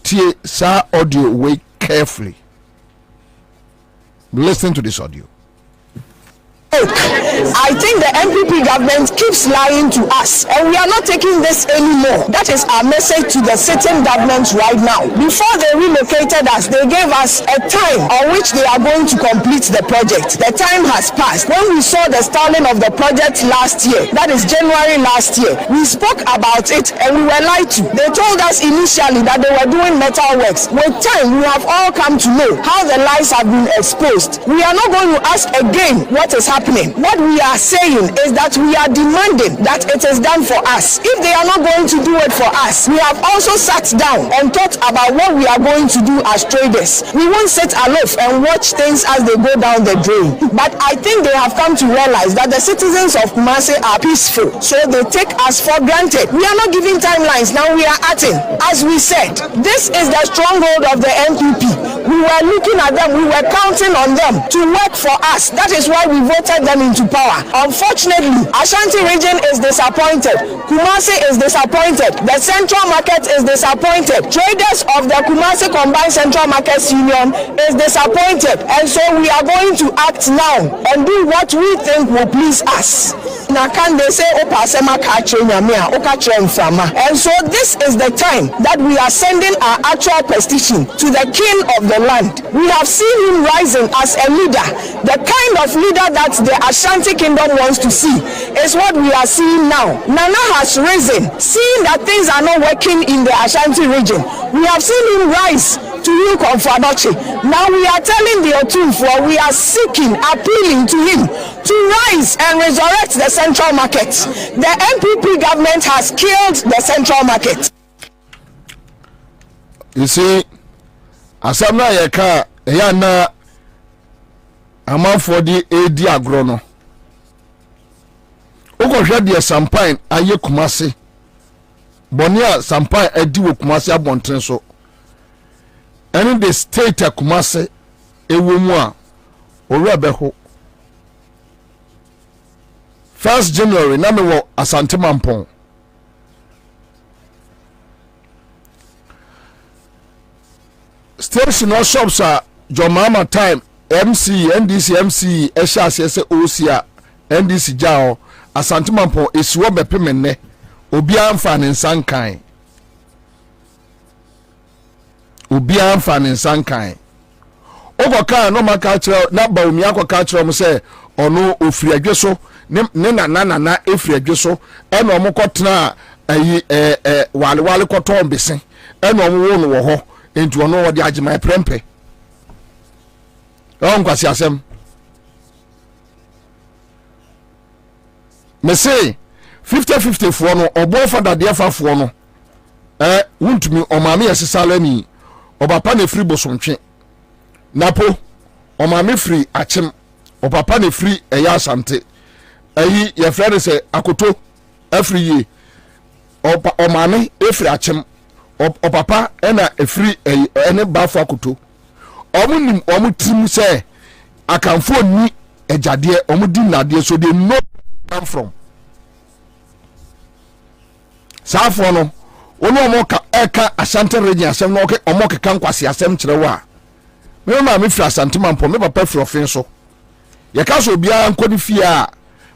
tie sa audio way carefully. Listen to this audio. I think the MPP government keeps lying to us, and we are not taking this anymore. That is our message to the sitting government right now. Before they relocated us, they gave us a time on which they are going to complete the project. The time has passed. When we saw the starting of the project last year, that is January last year, we spoke about it and we were lied to. They told us initially that they were doing metal works. With time, we have all come to know how the lies have been exposed. We are not going to ask again what is happening happening. What we are saying is that we are demanding that it is done for us. If they are not going to do it for us, we have also sat down and thought about what we are going to do as traders. We won't sit aloof and watch things as they go down the drain. But I think they have come to realize that the citizens of Kumasi are peaceful, so they take us for granted. We are not giving timelines, now we are acting. As we said, this is the stronghold of the NPP. We were looking at them, we were counting on them to work for us. That is why we voted them into power. Unfortunately, Ashanti region is disappointed. Kumasi is disappointed. The Central Market is disappointed. Traders of the Kumasi Combined Central Markets Union is disappointed. And so we are going to act now and do what we think will please us. Now can they say and so this is the time that we are sending our actual petition to the king of the land. We have seen him rising as a leader. The kind of leader that the Ashanti kingdom wants to see is what we are seeing now. Nana has risen, seeing that things are not working in the Ashanti region. We have seen him rise to you Kwabena. Now we are telling the Otunfo, we are seeking, appealing to him to rise and resurrect the Central Market. The NPP government has killed the Central Market. You see, Asamna Yaka, Yana, Amount for the AD Agrono. Oko hwede Sampain aye Kumasi. Bonia Sampain edi wo Kumasi abonten so. Any the state Kumasi ewo mu a owura beho. 1st January na me wo Asante Mampon. Station or shops are Jomama time MC NDC MC Eshas Osia NDC Jao Asante Mampon esiwo bepemene obi amfa ne nsankan. Obi amfa ne nsankan. Ogoka no maka kire na ba omi akoka kire mo se ono ofiri adweso ne na efiri adweso e na omukotena ayi wale koto mbese e na omwo no wo ho enti ono wo de agema prempe. On kwasi asem. Me say 50-50 for no obo fada de fa for no wuntumi omame yesesala ni obapa ne free bosontwe napo omame free achem obapa ne free eya asante ayi ye frere se akoto afri ye omame efri achem opapa ena efri ene bafo akoto omunim omutim se akanfo ni ejade omudi nade so they know come from safo no ono omoka eka Ashanti region asem no ke omoka kan kwase asem kirewa me ma me fira Asante Mampon me papa fira ofin so ye ka so bia nkodi fia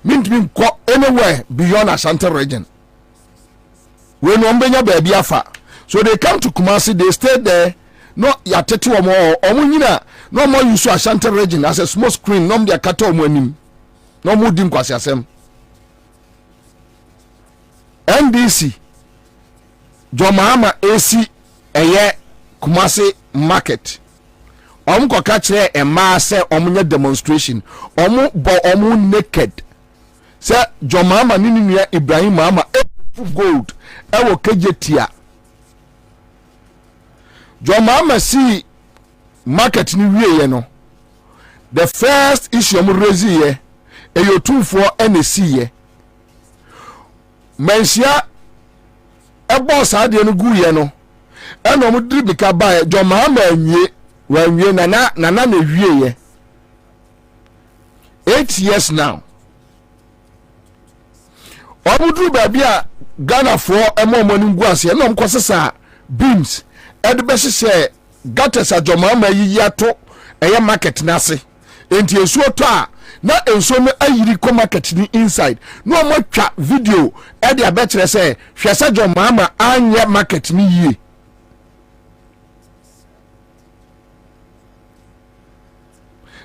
mintimi nko anywhere beyond Ashanti region we no mbenya ba bia fa so they come to Kumasi, they stay there no ya tete omo nyina no more use Ashanti region as a small screen no dia kata omo anim no mu dim kwase asem NDC Jomama AC eye Kumasi market omu ko ka kire ema se omunye demonstration omu bo omu naked se Jomama ni nua Ibrahim Mama gold ewo kejetia Jomama si market ni wieye no the first issue omu raise ye eyotumfo NC ye mensia ebo saade no guye no eno mu dribika ba Jomama anwie wanwie nana na wieye 8 years now omudru babia Ghana for emomoni nguase eno mkosesa beams edbesese gates Jomama yiyato eye market nase enti esuo to a na enso no ayiri ko market ni inside no mo twa video e de abekere se hwese Jomama anye market ni yie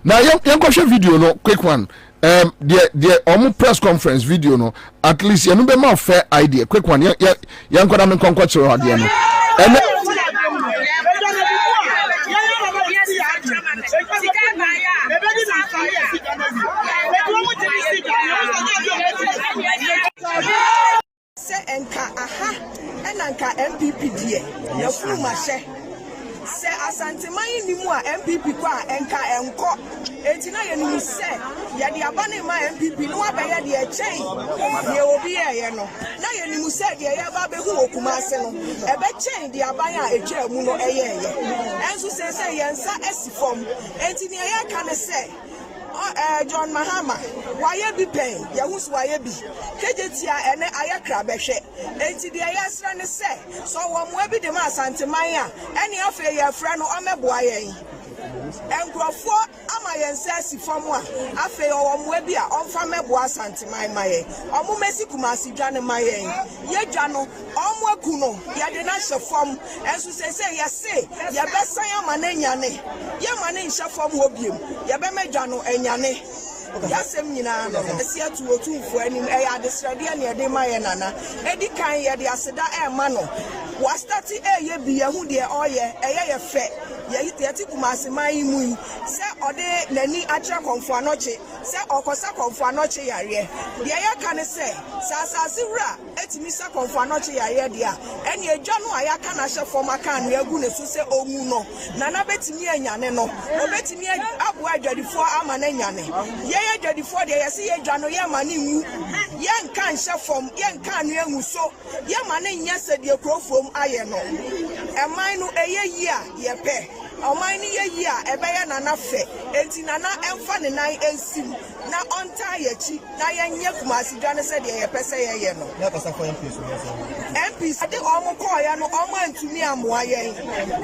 na yankoshe video no quick one the omu press conference video no at least you be ma fair idea quick one yankoda me konko chiro ade no die na furu ma hye se asanteman ni mu a MPP kwa enka enko enti na ye ni se ye de aba ne ma MPP no abeye de echei ye obi ye no na ye ni mu se de ye ba be hu okuma ase no ebe chei de aba ya eche mu no eye enso se ye nsa esifom enti ne ye ka ne se John Mahama, why be paying? Yahus why be? Kejetia and Ayakra Beshe. Enti the Ayasran say, so one will be the mass antimaya, any of your friend or Ameboye. And Grafo Amayan says from one, Afe or Mwebia, on Fameboa Santimai Maye, or Mumesikumasi Jana Maye, Yejano, Omwakuno, Yadinasha form, and so say, yes, say, Yabasaya Mananyane, Yamanin Shafom Wobium, Yabemejano and Yane. Yasem nyina no esia to otu fu anim e ya de srade na de maye nana edi kan ye de aseda e ma no wa start e ye bi ye hu de oye ye fe ye yiti kumase man mu se ode nani atra konfo anoche se okosa konfo anoche yare de ye kan se sasase wura etimi sa konfo anoche yare de a ene edwa no aya kan ahye form aka no agu ne so se omu no nana betimi anyane no obetimi abu adwadifo ama na nyane ye jadi for the yesi ye dwano ye mane mu ye nka nhye fom ye nka anu enwu so ye mane nya sede krofom aye no eman no eye yi a ye pe oman ni ye yi a ebe ye nana fe enti nana emfa ne nan ensim na onta ye chi na ye nye kumasi dwane sede ye pese ye no na kasa for MP so ye MPs ade omo ko ya no omo antumi amoa ye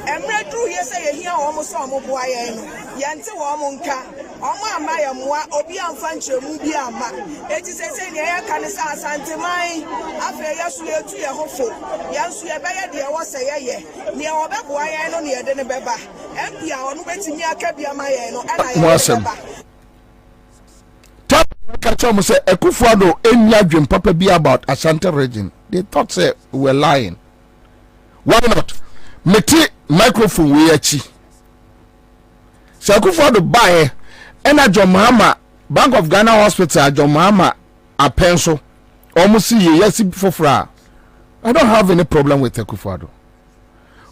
emre dru ye se ye hia omo so omo boa ye no ye nte wo omo nka omo ama ye moa obi amfa nchemu bi ama eti se ne ye ka ne sa asanteman afa ye so ye tu ye hofo ye nso ye be ye de wo se ye ne wo be boa ye no ne ye de ne beba MP a onu betimi aka bi ama ye no na ye beba catch on say Ekufuado enya dream papa be about Ashanti region. They thought say we were lying. Why not? Meti microphone we achi. Say Ekufuado buy ena John Mahama Bank of Ghana Hospital John Mahama a pencil almost see yes for I don't have any problem with Ekufuado.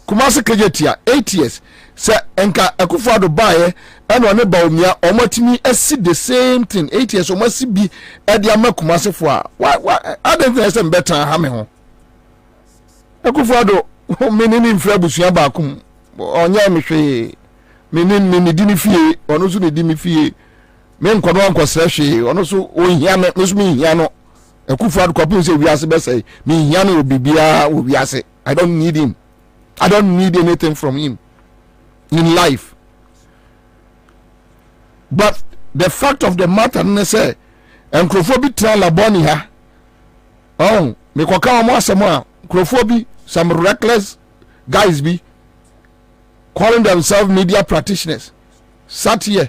Kumasi Kejetia 8 years say enka Ekufuado buy and one about me omotimi esi the same thing 8 years omosi bi e dia makumase fo a why I don't think say better ha me ho Ekufuado menini mfra busua ba kum onya me hwe menini di ni fie ono so ne di mi fie me nkono ankosra hwe ono so ohia me so me hia no Ekufuado kopin say wiase be say me hia no obibia wiase I don't need him. I don't need anything from him in life. But the fact of the matter is say encrophobic trial laboni ha. Oh, me kwa kama mo asemo encrophobic some reckless guys be calling themselves media practitioners. Sat here.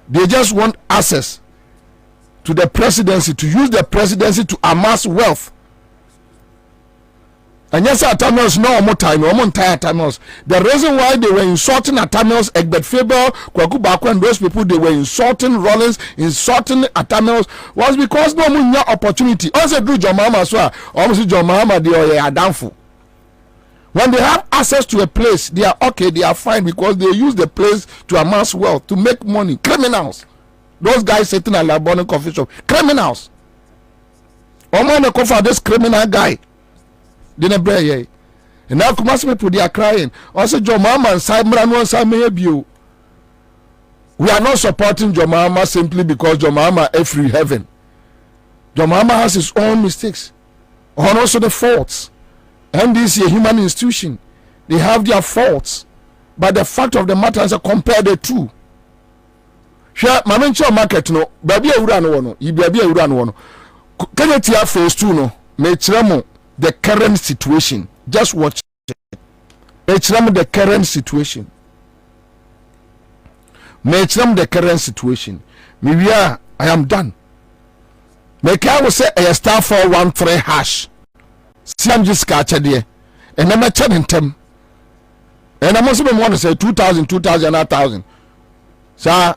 They just want access to the presidency, to use the presidency to amass wealth. And yes, Atamils no more time, no more entire Atamils. The reason why they were insulting Atamils, Egbert Faber, Kwaku Baku, and those people, they were insulting Rollins, insulting Atamils, was because no more opportunity. Also, do John Mahama as well. Almost John Mahama, they are downfall. When they have access to a place, they are okay, they are fine because they use the place to amass wealth, to make money. Criminals. Those guys sitting at Laboni coffee shop, criminals. Omo ne kofa this criminal guy. And now Kumasi people they are crying. Also John Mahama and Simon no Simon. We are not supporting John Mahama simply because John Mahama is free heaven. John Mahama has his own mistakes and also the faults. And this is a human institution. They have their faults. But the fact of the matter is compare the two. Sure, Mamencho market no, baby Urano no, you baby Urano no. Can you tell phase 2 no? Mechiramo the current situation. Just watch it. Mechiramo the current situation. Mechiramo the current situation. Maybe I am done. Make I will say a star 413 hash. See I'm just catching there. And I'm a telling them. And I'm also want to say 2,000, 1,000. So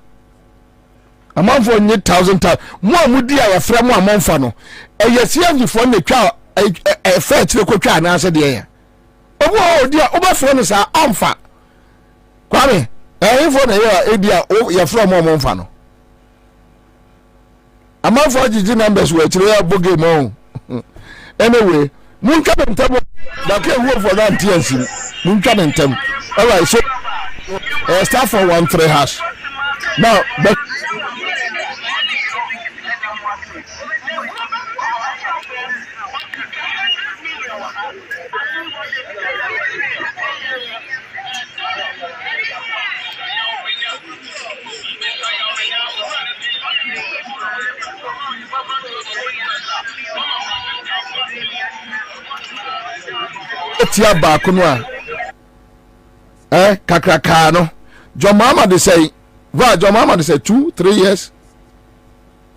I'm on for 8,000. More mudi a friend one month. No, and yes, you have the phone the child a fair to the coach and answer the air. Oh dear, over phone is our amfa. Kwame, for the idea you're from Monfano. A man for the numbers were to boogie mo. Anyway, Moon Cabin Table, that can work for that TNC. Moon Cabin Tem. All right, so start for 1-3 hash. Now, but tia baako no a kakraka no John Mama dey say John Mama dey say 2-3 years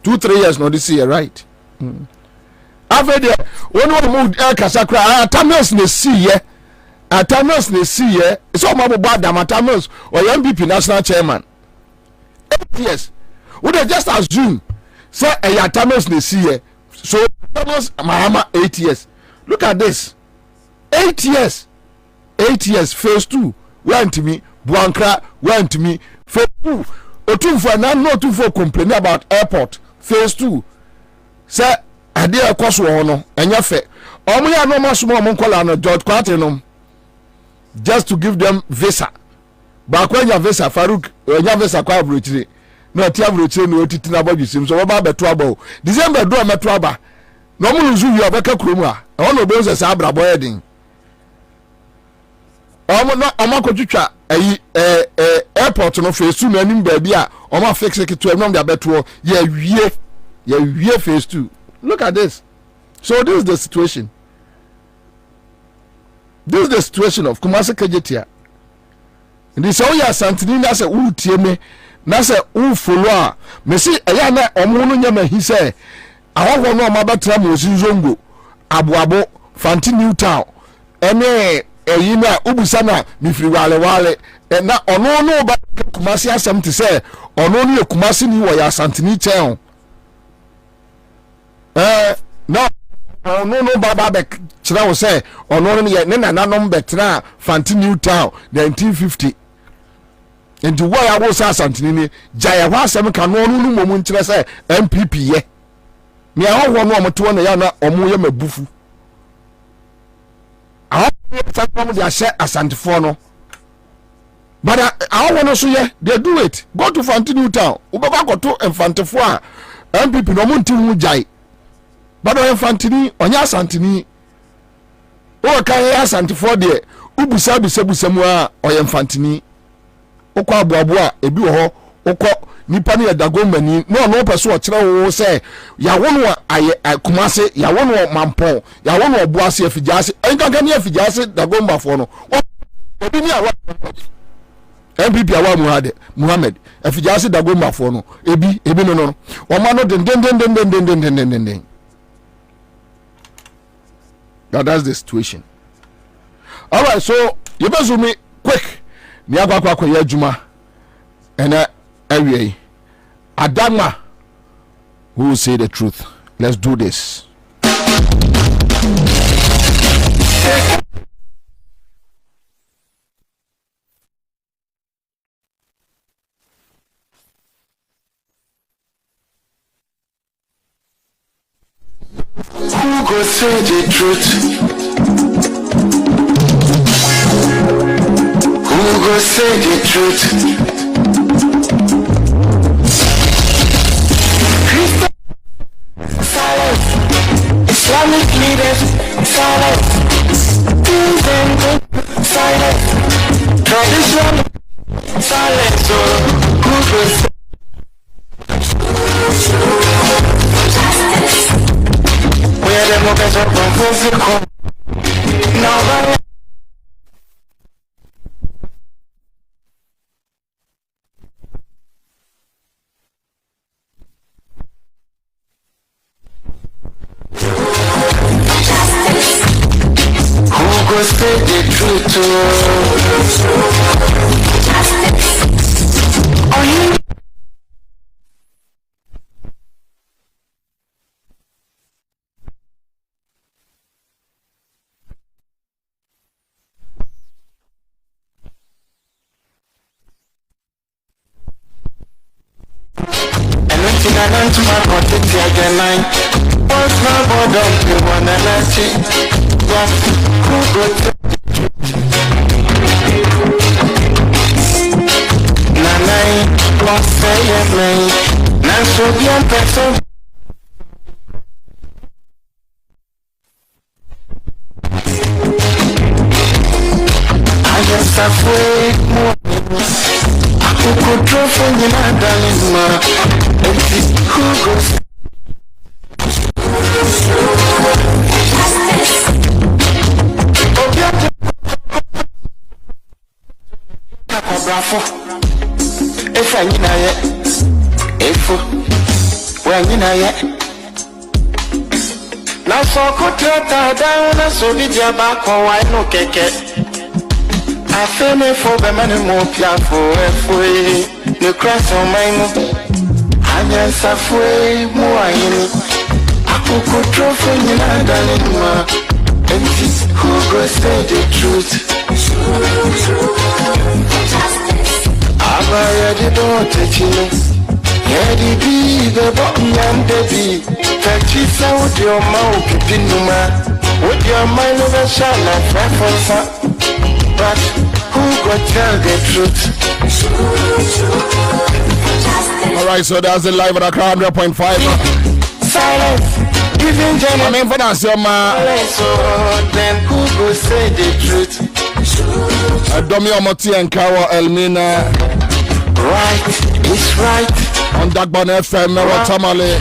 2-3 years no this year right after when we move kasakra Tamils na see here Tamils na see here so mama bad Tamils or MPP national chairman 8 years we dey just assume say Tamils na see here so Tamils Mahama 8 years look at this 8 years 8 years phase 2 went to me Buankra went to me phase 2 otumfo na no otumfo complain about airport phase 2 say ade ekoso ho no enya fe omo ya no maso mo nkola no George Kwatenom just to give them visa ba kwa nya visa Farouk enya visa kwa abrochire na ti abrochire no otiti na bojusim so ba beto aba December do meto aba no mo nzu wi obeka kromu a ono be nse sa abrabo edin ọmọ akọtwitwa airport no phase 2 no anim baabi a ọmọ fix it to em de abeto ya wie phase 2 look at this so this is the situation of Kumasi Kejetia ndi so ya santini na se utie me na se u follow a me si eya na ọmọ no nya mahi se ahọhọ no ọmọ abetra mo sinzongo aboabo Fanti New Town ene eyina ubusa na mifiri wale na ono no ba Kumasi asem te se ono no Kumasi ni wo ya santini chen no ono no baba be kira wo se ono no ye ne nananom betra Fanti New Town 1950 enti wo ya wo sa santini ni jaya wa asem ka no no no mu nkire se MPP ye me ahwo no omoto na ya na omo ye mabufu ahwo de ashe asantifo no but ahwo no so ye they do it go to Fanti New Town ubaba goto emfantifo a MPP no mo ntimu jai but o Fantini onya asantini o kan ya asantifo de ubusa bisabusa mu a o Fantini okwa abuabu a ebi wo ho okọ nipa ne dagomani no peso o kire wo se ya wono aye Kumasi ya wono mampon ya wono obuase afijase enkanka ne afijase dagombafo no obi ni awa MPP awa Muhammad afijase dagombafo no ebi no o ma no den that's the situation. All right, so you better zoom me quick ni akwa ya juma and anyway, Adama who will say the truth. Let's do this. Who go say the truth? Who go say the truth? Islamic leaders, silence. Things and good, silence. Tradition, silence. Who will say? Where the mockers are from physical. Now, go say the truth. Are you? to my body again. What's my body? You wanna let it? Yes, who got Nanai, what's saying me? Nanso bien person. I just afraid more. Who could draw for you, my darling? Who goes? If I know it, if when you know it, now so could you down so did your back or why no cake? I feel me for the money more piafo if we the cross on my move. I just afraid more in I could draw for you, darling. And who goes say the truth? Abaya the don't touch you. Yeah, the bee, the bottom and the bee. Touch it out your mouth, Pinuma. With your mind over shall I prefer. But who got tell the truth? Alright, so that's the live at a 100.5. Silence. I mean, for that, then who will say the truth? Domi Omoti and Kawa Elmina. Right, it's right. On Dagbon FM, Mewa Tamale.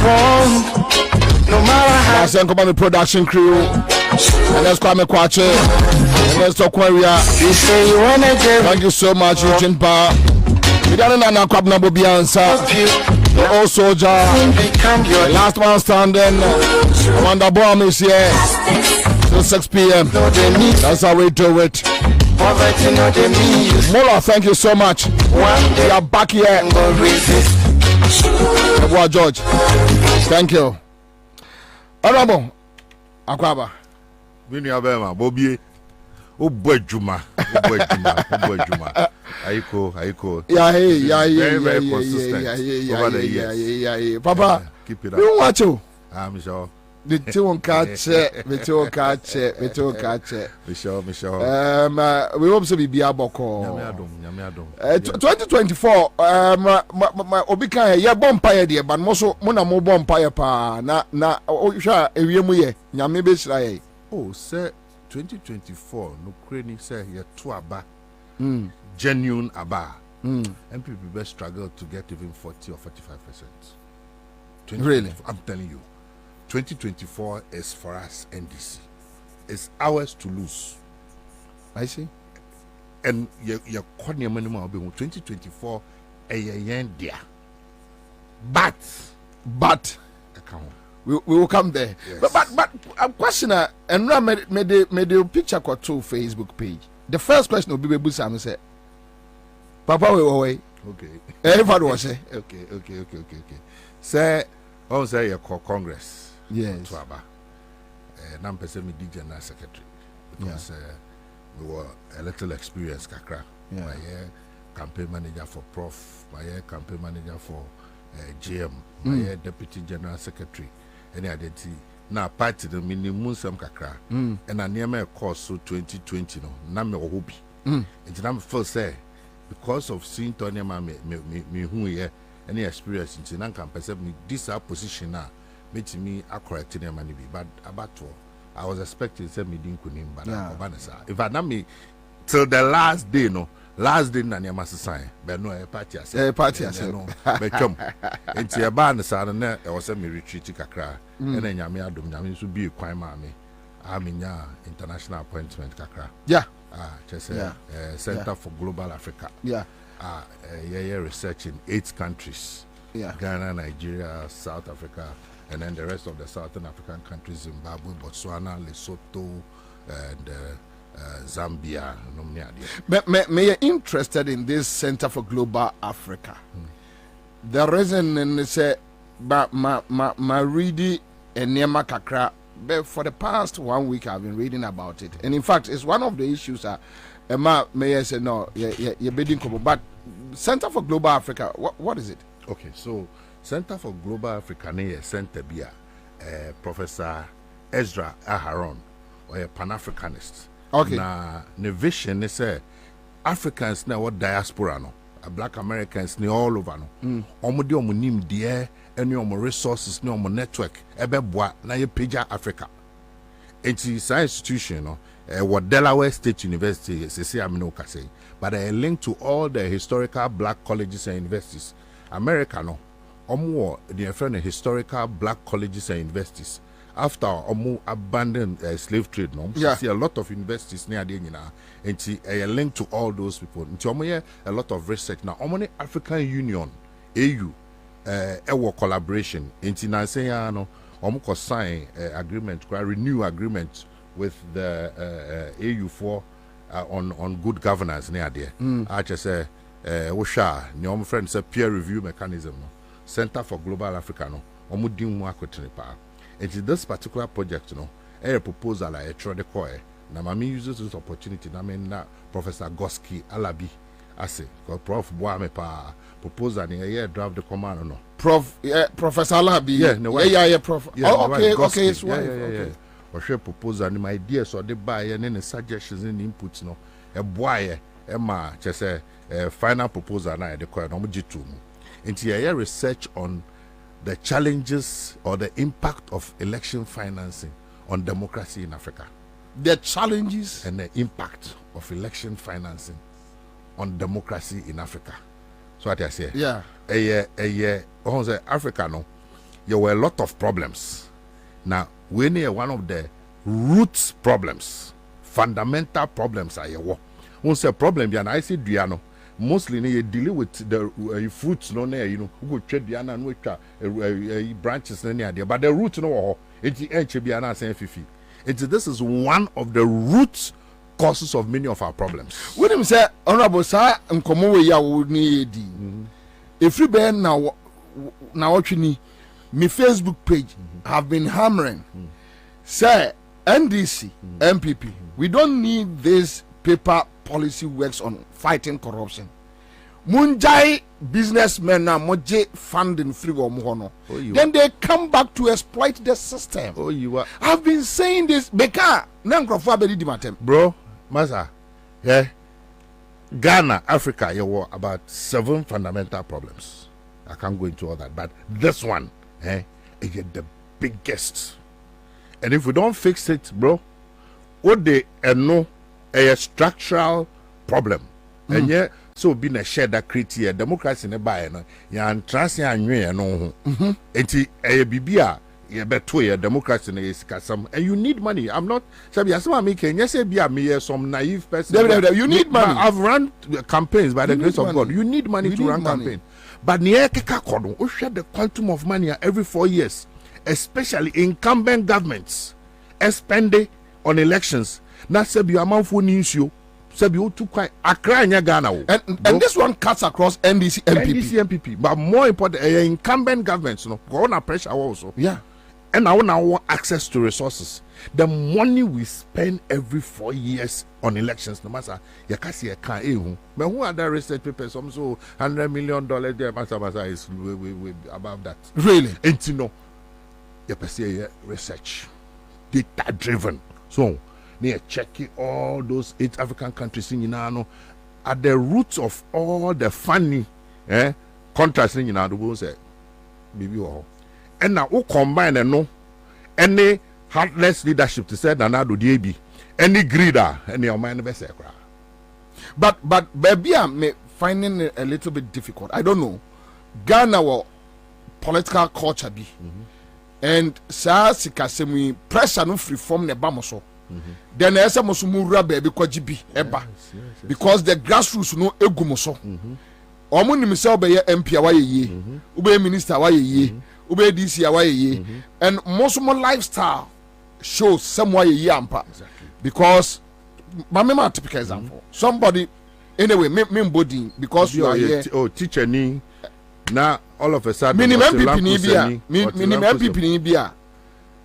No matter how. I send the production crew. And let's Kwame Kwache. And let's talk Aquaria. You say you wanna get. Thank you so much, Eugene Ba. We got another Kwabena Bobie Ansah. The old soldier. The last man standing. Commander Bomb is here. Till 6 p.m. That's how we do it. Mola, thank you so much. We are back here. Well, George, thank you. Honorable Akwaba. Bini abema Bobie. Oh boy Juma. Aiko. Yeah, very consistent over the years. Papa, keep it up. You watch you? I'm sure. The two catch it. We hope to be Biaboko. 2024. Obika ya bonfire there, but most mona mo bonfire pa na sure ewiemu ye nyame be shira ye. Oh, sir, 2024 no crane say ye to aba. Genuine aba. MPP best struggle to get even 40 or 45%. Really? I'm telling you. 2024 is for us NDC. It's ours to lose. I see. And your corner minimum will be 2024 a year there. But we will come there. Yes. But a question and made the picture got to Facebook page. The first question will be Busam say, Papa we away. Okay. Everybody was say. Okay. Say, say you call Congress. Yes. To Aba. Nam person me the general secretary because we were a little experience kakra. My campaign manager for Prof, my campaign manager for GM, my deputy general secretary. Any identity. Now party the minimum some kakra. And I near my course so 2020 no. Na me obi. It's na me first say because of seeing Tony me who here any experience in nan can perceive me this position now. Me a correct in money but about I was expecting say me didn't kunim but if I not me till the last day na near master sign but no a party no but come into a band sa na I was me retreat kakra and then nyame adom nyame so be kwan ma me aminya international appointment kakra just Center for Global Africa research in 8 countries Ghana, Nigeria, South Africa, and then the rest of the Southern African countries, Zimbabwe, Botswana, Lesotho, and Zambia. May you're interested in this Center for Global Africa. The reason and say, my reading and Nema Kakra, for the past 1 week I've been reading about it, and in fact, it's one of the issues. May I say no, you're bidding, but Center for Global Africa, what is it? Okay, so Center for Global Africa ne center bia Professor Ezra Aharon or a Pan-Africanist. Okay. Na ne vision is Africans na what diaspora no, Black Americans ni all over no. Omo di omo nim die any omo resources ni omo network ebe boa na ye page Africa. Enti science institution no what Delaware State University sesi amino kase, but a link to all the historical black colleges and universities. America no omo the friend historical black colleges and universities. After omo abandoned slave trade no, see a lot of universities near there nyina. Enti a link to all those people. Enti omo a lot of research now. Omo African Union AU ewo collaboration. Enti na say ya no omo ko sign agreement, renew agreement with the AU for on good governance near there. I just say wosha ni omo friend say peer review mechanism no. Center for Global Africa no omo din mu akotene pa. It is this particular project, a proposal I tried to call. Now, Mami uses this opportunity. I mean, Professor Goski Alabi, I say, Prof. Boame pa proposal in a year draft the command, no. Professor Alabi, yeah, Prof. Yeah, okay, it's yeah. Or share proposal and my ideas or the buy and any suggestions and inputs, no. A boy, Emma, just a final proposal. I declare no G2. Into a research on the challenges or the impact of election financing on democracy in Africa. The challenges and the impact of election financing on democracy in Africa. So what I say? Yeah. Africa, no, there were a lot of problems. Now, we need one of the root problems, fundamental problems are here. Once a problem, I see Diano. Mostly you deal with the fruits no go trade the and which branches near there, but the root no this is one of the root causes of many of our problems. When him say honorable sir nkomo we ya wo ni edi if you be na watching me Facebook page have been hammering say NDC MPP we don't need this paper policy works on fighting corruption. Munjai businessmen na moje funding free no. Then they come back to exploit the system. I've been saying this beka nankrofo abedi dimatem. Bro, Masa, yeah. Ghana, Africa, you were about 7 fundamental problems. I can't go into all that, but this one, is the biggest. And if we don't fix it, bro, what they know a structural problem. And yeah, so being a shared that criteria democracy in a buy no ya trans ya anwe no ho enti bibia ye beto ye democracy na yesikasam and you need money. I'm not sabi asema me can you say bia me some naive person. You need money. I've run campaigns by the grace of God. You need money to run campaign. But near keka kodo o share the quantum of money every 4 years, especially incumbent governments spending on elections. Na sabi amanfo ni nsuo sabi o too quite Accra nya Ghana wo and this one cuts across NDC MPP but more important incumbent governments no go on pressure also yeah and now access to resources. The money we spend every 4 years on elections no matter you can see a can but who are the research papers some so $100 million there masa is we above that really and you know you pursue research data driven so near checking all those 8 African countries in Yinano at the roots of all the funny contracts in Yinano say baby and now who combine and no any heartless leadership to say Nanado DB any greeder any of mine best but baby I'm finding it a little bit difficult. I don't know Ghana or political culture be and sa sikasemi pressure no free from the bamoso. Then there's a musumura baby kwajibi eba because the grassroots no egumoso. Omo ni misel be MP awaye ye, ube minister awaye ye, ube DC awaye ye, and most of my lifestyle shows some way ye ampa because my mema typical example. Somebody anyway me body because you are here. Teacher ni na all of a sudden minimum MPP ni bia, minimum MPP ni bia.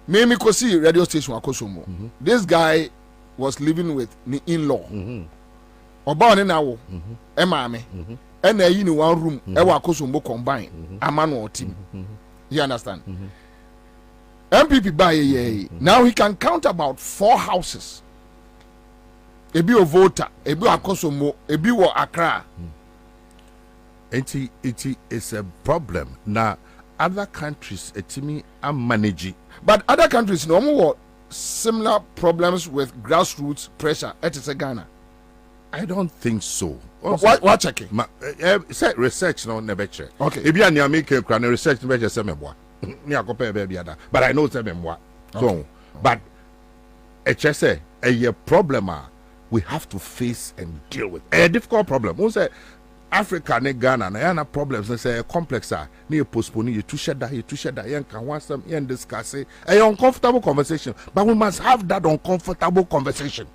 Me ko see radio station akosomo. This guy was living with the in-law. Oba oni na wo. E ma me. and in one room, ewa kosumbo combine, a man or team. You understand? MPP buy now he can count about 4 houses. Ebi o voter, ebi o akosumbo, ebi o Accra. It is a problem. Now, other countries, etimi are managing. But other countries, no more similar problems with grassroots pressure. It is a Ghana. I don't think so. What checking? Say research no never check. Okay. If you are make a research never just say me boy. But I know say me boy. So, but it just say a problem we have to face and deal with. A difficult problem. We say Africa ne Ghana na yana problems na say complex na postpone you to share that you can want some and discuss it. A uncomfortable conversation, but we must have that uncomfortable conversation.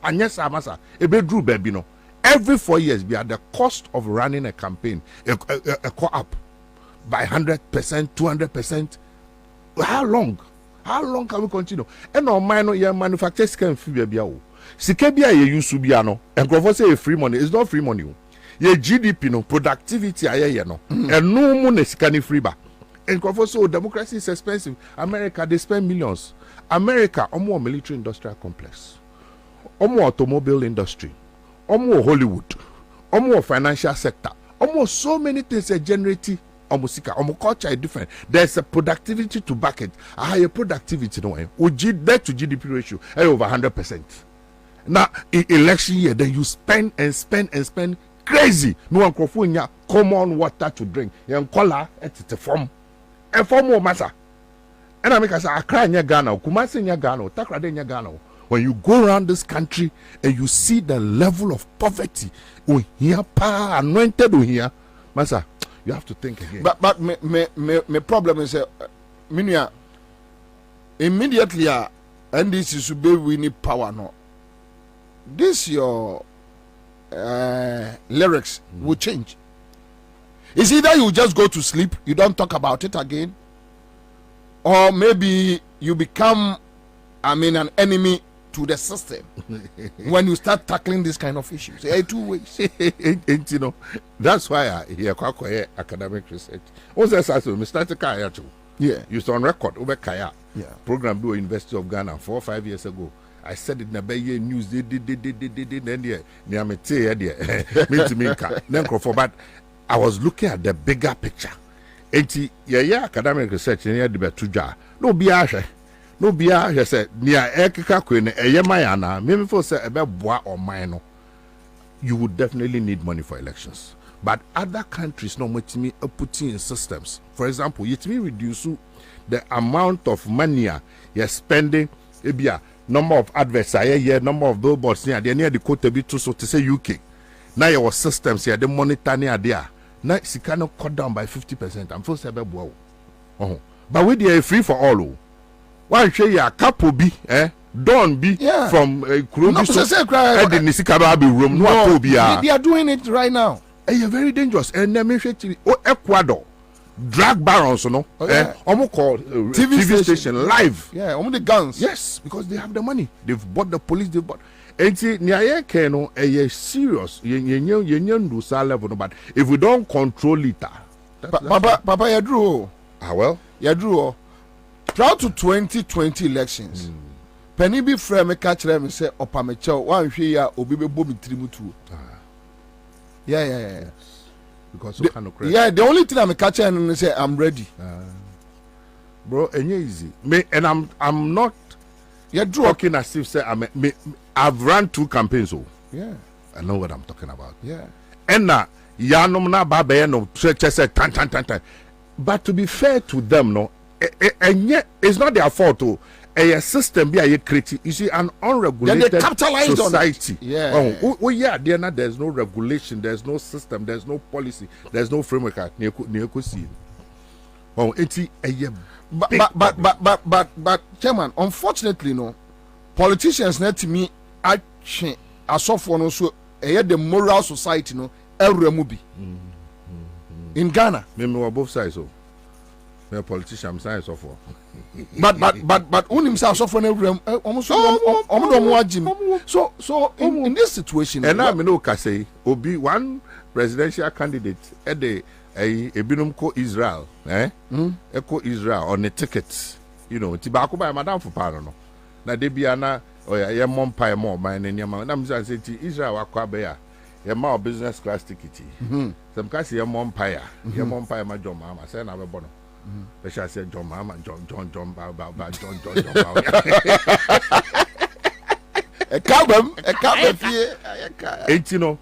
And yes, Amasa, a bedroom baby no. Every 4 years, we are the cost of running a campaign, a co-op by 100%, 200%. How long? How long can we continue? And no minor your manufacturers can feel be out. Sikebia ye use subiano and go say free money. It's not free money. Ye GDP no productivity aye no. And no money sikani free ba. And go say democracy is expensive. America they spend millions. America omo military industrial complex. Omo automobile industry. Almost Hollywood, almost financial sector, almost so many things are generating. Almost culture is different. There's a productivity to back it. A higher productivity, no way. Debt to GDP ratio over 100%. Now, in election year, then you spend and spend and spend crazy. No one can common water to drink. You color it's a form. A form of massa. And I make us a cry in your Ghana, Kumasi in your Ghana, Takrade in your Ghana. When you go around this country and you see the level of poverty, anointed here, Masa, you have to think again. But my problem is, immediately, and this is be we need power no. This your lyrics will change. It's either you just go to sleep, you don't talk about it again, or maybe you become, an enemy to the system when you start tackling this kind of issues. There are 2 ways. And you know, that's why I hear academic research. Also, Mr. Kaya too. Yeah. You saw on record over Kaya. Yeah. Program do University of Ghana 4 or 5 years ago. I said it in the Bay News. Then but I was looking at the bigger picture. And academic research in the no be no bia he said near ekeka kwene eyema na me for say ebeboa or mine you would definitely need money for elections, but other countries no much me putting in systems. For example, you me reduce the amount of money you're spending ebia number of adverts here number of billboards near the quota be too, so to say UK now your systems here the monitor near there now she cannot cut down by 50%. I'm for say ebeboa but we dey free for all. One share ya couple be Don be from Kurobi room. No, they are doing it right now. You're very dangerous. And then Ecuador drag barons, no? Almost called TV station live. Yeah, almost the guns. Yes, because they have the money. They've bought the police. They've bought. And see, near Keno, serious. You do sa level, but if we don't control it, Papa, you drew. Well, you drew. Prior to 2020 elections, Penny be frame catch them and say, Opamecho, one here, Obibe Bobie Trimutu. Yeah. Because the only thing I'm catching and say, I'm ready. Bro, and easy. And I'm not talking as if say I've run 2 campaigns. So yeah, I know what I'm talking about. Yeah. And now, Yanomna Babe no said tan. But to be fair to them, no. And yet, it's not their fault. A system be a creative. You see, an unregulated society. Yeah. There's no regulation, there's no system, there's no policy, there's no framework. But, Chairman, unfortunately, no, politicians need to me action as of one also. The moral society, no, in Ghana. Maybe both sides. a politician, I'm saying so for. But when himself so for almost so in this situation, and I'm no say Obi one presidential candidate at the a binum ko Israel, Eco Israel on the tickets, you know, tobacco by Madame for Parano. Now they be ana or ya mom pie more by any amount. I'm saying Israel Kwabena. Your more business class ticket. Some guys say your mom pie, my John Mama. Say na be bono. They shall say John Mama, John, John, John. A cabin, here. Ain't you know?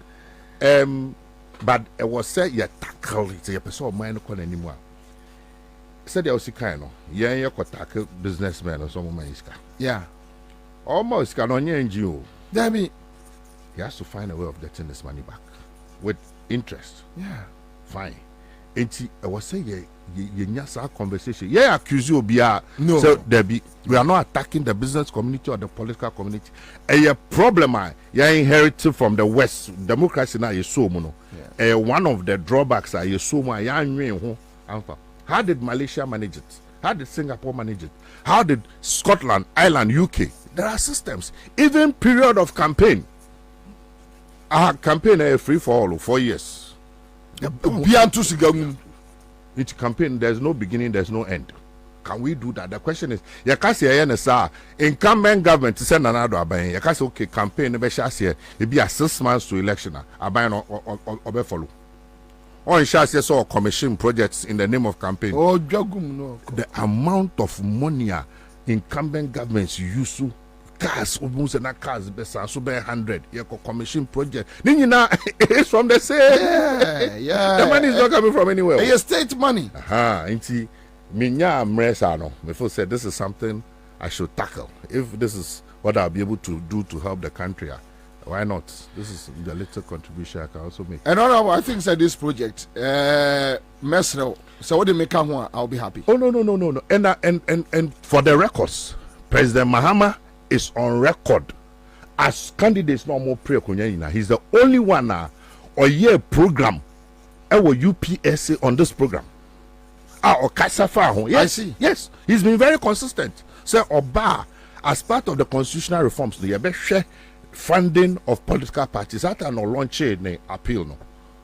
But it was said you tackle it. You person of mine no anymore. Said you also kind of you could tackle businessmen or some man iska. Yeah, almost can on your NGO. Damn it. He has to find a way of getting this money back with interest. Yeah, fine. And I was saying, our conversation. Yeah, accuse you no. So we are not attacking the business community or the political community. A problem you inherited from the West. Democracy now is so mono. One of the drawbacks are you so much. How did Malaysia manage it? How did Singapore manage it? How did Scotland, Ireland, UK? There are systems. Even period of campaign. Our campaign a free for all 4 years. Each campaign, there's no beginning, there's no end. Can we do that? The question is, you can't say incumbent government to send another abayin. You can't say okay, campaign never shall say it be a 6 months to election. Abayin or follow. Or in shall say so commission projects in the name of campaign. Oh, no. The amount of money incumbent governments use to cars, almost and cars, so 100. You commission project. It's from the same. Yeah. The money is not coming from anywhere. It's state money. Inti minya mresano. Before said this is something I should tackle. If this is what I'll be able to do to help the country, why not? This is the little contribution I can also make. And I think that this project, Mesro. So what they make I'll be happy. Oh no. And for the records, President Mahama is on record as candidates no more pre kunya. He's the only one or year program our UPSA on this program. Or Kasafa. Yes, I see. Yes, he's been very consistent. So Oba, as part of the constitutional reforms, the best funding of political parties that are no launch a appeal no.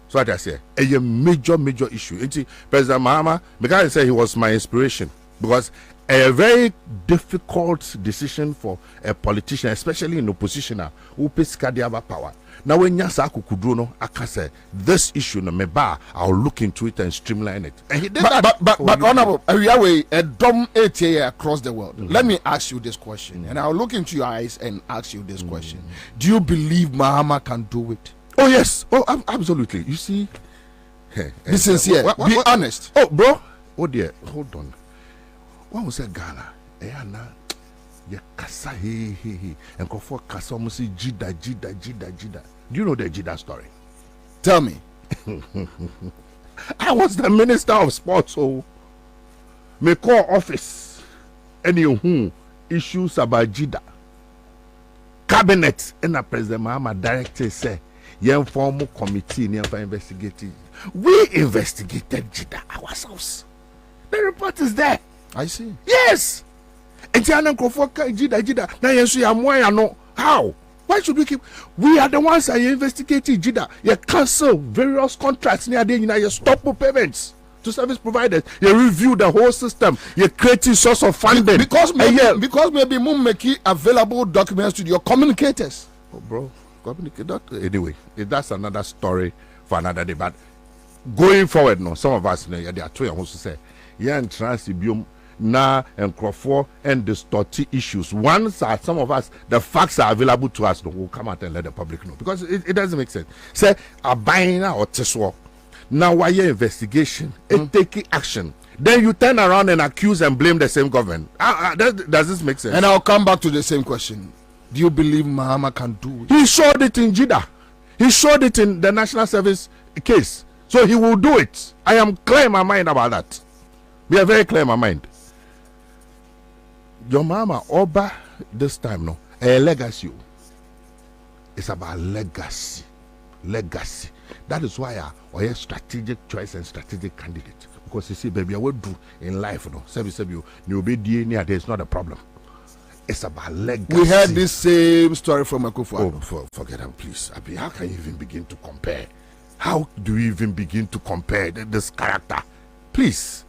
So what I say a major issue. President Mahama, because I say he was my inspiration because a very difficult decision for a politician, especially in opposition, who pays cardiac power. Now when Nyasa Kukudrono, I can say this issue no meba, I'll look into it and streamline it. And he did that. But honorable, a dumb ATA across the world. Let me ask you this question, and I'll look into your eyes and ask you this question: do you believe Mahama can do it? Oh yes, oh absolutely. You see, be sincere, be honest. Oh bro, oh dear, hold on. What was that Ghana? Ya kasa he and go for kasa almost jida. Do you know the jida story? Tell me. I was the minister of sports, so me call office any who issues about jida. Cabinet and the President Mahama director say young formal committee near investigating. We investigated jida ourselves. The report is there. I see. Yes. And jida. Now you see I'm how? Why should we keep? We are the ones that investigating jida. You cancel various contracts near the you stop payments to service providers. You review the whole system. You creating source of funding because maybe mum make available documents to your communicators. Oh, bro, communicate anyway. That's another story for another day. But going forward, no, some of us, there are two who say, yeah, and transibium. Na and Crawford and distorted issues. Once some of us, the facts are available to us, we'll come out and let the public know because it doesn't make sense. Say a buying or teswa. Now why your investigation and taking action? Then you turn around and accuse and blame the same government. Does this make sense? And I'll come back to the same question. Do you believe Mahama can do it? He showed it in Jeddah. He showed it in the national service case. So he will do it. I am clear in my mind about that. We are very clear in my mind. Your mama Oba this time no a legacy. It's about legacy. That is why a strategic choice and strategic candidate. because you see, baby, I would do in life, you know. Sebi, you be DNA, there's not a problem. It's about legacy. We heard this same story from Akufo. Oh, forget them, please. Abi, how can you even begin to compare? How do you even begin to compare this character? Please.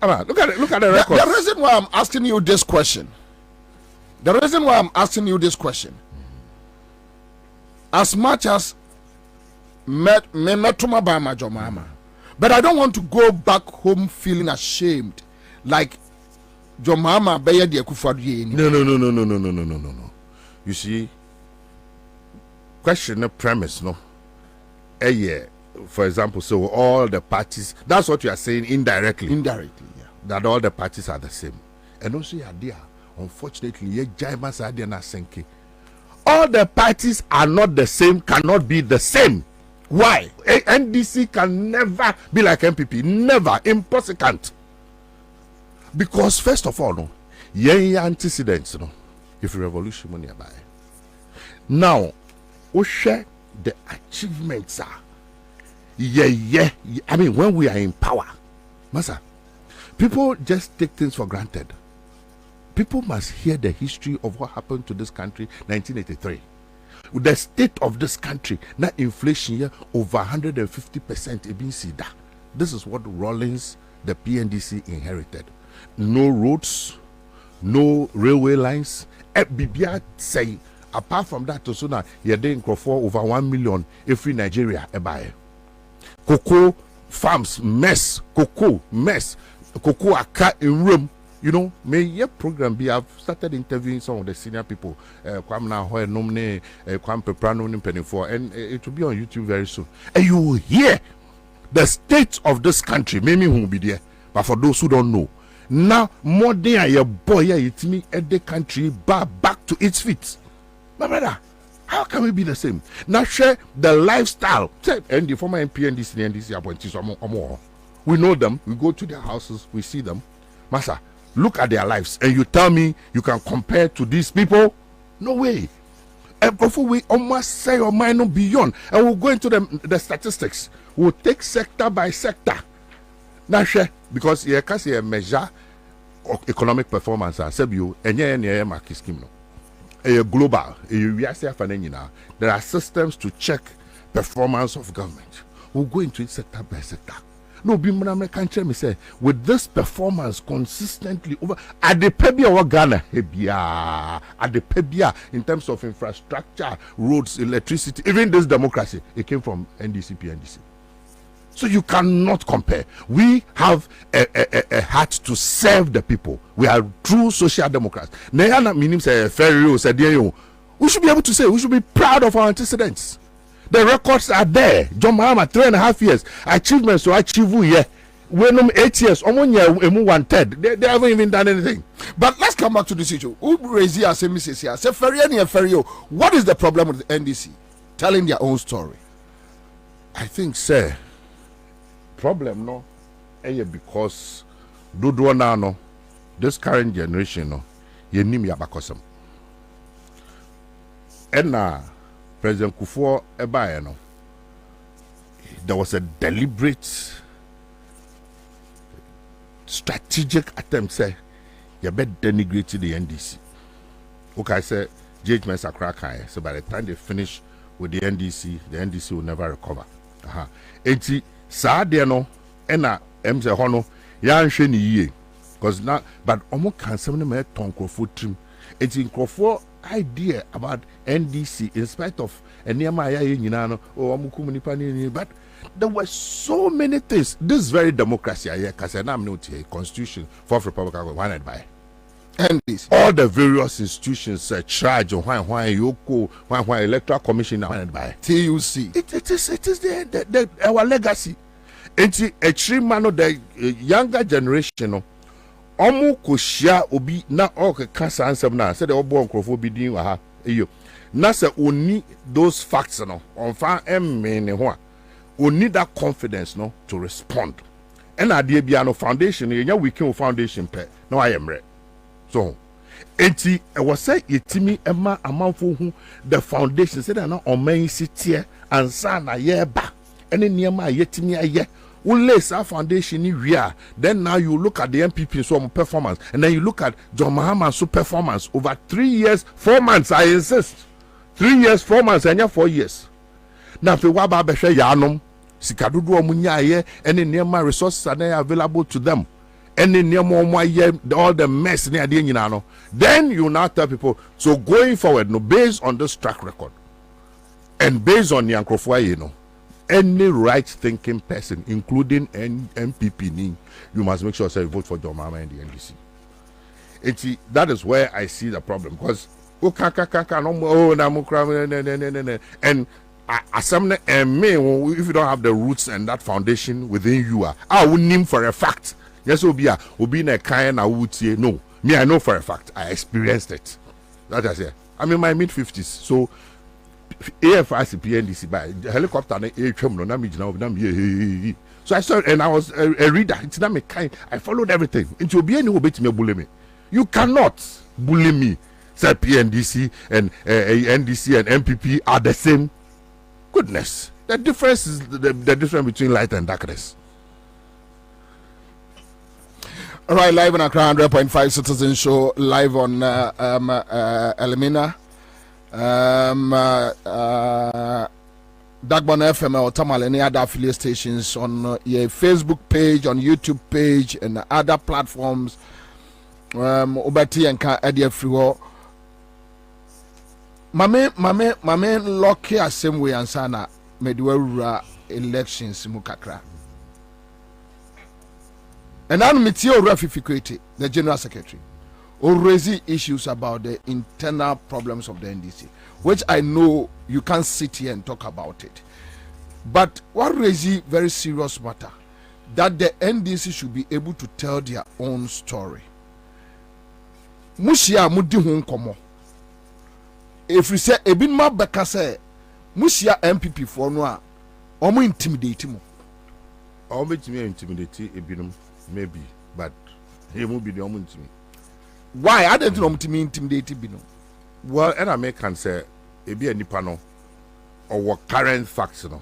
Look at the record. The reason why I'm asking you this question. As much as metuma by my jomama, but I don't want to go back home feeling ashamed, like jomama beye de Akufo-Addo. No. You see, question the premise, no. For example, so all the parties, that's what you are saying indirectly. Indirectly, yeah. That all the parties are the same. And also, unfortunately, all the parties are not the same, cannot be the same. Why? NDC can never be like MPP. Never. Impossible. Because, first of all, no, antecedents, no, if revolution money buy. Now, we share the achievements are. Yeah. I mean, when we are in power, Masa, people just take things for granted. People must hear the history of what happened to this country 1983. The state of this country, now inflation here over 150%. This is what Rawlings, the PNDC, inherited. No roads, no railway lines. BBA say, apart from that, also now you're doing for over 1 million every Nigeria buy. Cocoa farms mess, cocoa aka in room. You know, may your program be? I've started interviewing some of the senior people. Kwabena Bobie Ansah, and it will be on YouTube very soon. And you will hear the state of this country. Maybe who will be there, but for those who don't know, now more than your boy, it's me at the country back to its feet. My brother, how can we be the same? Now share the lifestyle. And the former MP and this NDC appointees or more. We know them. We go to their houses. We see them. Masa, look at their lives, and you tell me you can compare to these people? No way. And before we almost say your mind no beyond, and we'll go into the statistics. We'll take sector by sector. Now share, because you can see a measure of economic performance. I said you, and yeah, market scheme. A global, there are systems to check performance of government. We'll go into it sector by sector. No, Bimana can me say with this performance consistently over at the Pebia or Ghana, at the Pebia in terms of infrastructure, roads, electricity, even this democracy, it came from NDC. So you cannot compare. We have a heart to serve the people. We are true social democrats. We should be able to say, we should be proud of our antecedents. The records are there. John Mahama, 3.5 years. Achievements to achieve here. When 8 years, almost 1/3. They haven't even done anything. But let's come back to this issue. What is the problem with the NDC? Telling their own story. I think, sir, problem no, because no, this current generation no, ye nim yabakosem. And President Kufuor Ebaye no, there was a deliberate, strategic attempt say you better denigrate the NDC. Okay, I said judgments are cracking. So by the time they finish with the NDC will never recover. Enti saa de no ena emse hono ya nhwe ni yie because now but omo kansem ne me tonkrofo trim. Enti nkrofo idea about NDC in spite of enema ya nyina no omo kum nipa ni, but there were so many things. This very democracy here kase na am constitution for republic wanted by and this all the various institutions charge why yoko why electoral commission wanted by TUC. It is the our legacy. It's a tree man of the younger generation no omu koshia obi na ok cancer answer na said the obo nkrofo bi din wa ha eyo na say oni those facts no on fa ne ho a oni that confidence no to respond and ade bia no foundation yenya weekend foundation pe na I am re so enti e was say yetimi ema amanfo hu the foundation say na oman sitie ansa na ye ba ene niam a yetimi aye lace our foundation in real. Then now you look at the MPP so performance, and then you look at John Mahama's performance over 3 years, 4 months. I insist, 3 years, 4 months, and 4 years. Now if you want to be yanom, sikadudu omunyaye, any nearby resources are available to them. Any nearby all the mess near the no. Then you now tell people, so going forward, no, based on this track record, and based on Yankrofwa, you know. Any right-thinking person, including MPP, you must make sure you vote for John Mahama and the NDC. That is where I see the problem, because and if you don't have the roots and that foundation within you, I would name for a fact. Yes, Obi in a kind, I would say no. Me, I know for a fact. I experienced it. That I say. I'm in my mid-50s, so. AFIC PNDC by helicopter so I saw, and I was a reader. It's not me kind. I followed everything. Into be any bit me bully me. You cannot bully me. Say PNDC and NDC and MPP are the same. Goodness, the difference is the difference between light and darkness. All right, live on Accra 100.5 Citizen Show, live on Elimina. Dagbon FM or Tamal, any other affiliate stations on your Facebook page, on YouTube page, and other platforms. Obati and Ka Edia Friwo. Mame Loki same way ansana Medwera elections Mukakra. And I'm Mitio Rafifikwete, the General Secretary. Or raising issues about the internal problems of the NDC, which I know you can't sit here and talk about it. But what raising very serious matter, that the NDC should be able to tell their own story. Mushia mudi hun komo. If we say ebin ma beka say Mushia MPP for no omo intimidate mo. Omo intimidate ebinum maybe, but he won't be the omo intimidate. Why? I don't know to me intimidated. Well, and I can say, it be a nipano or what current facts, you know.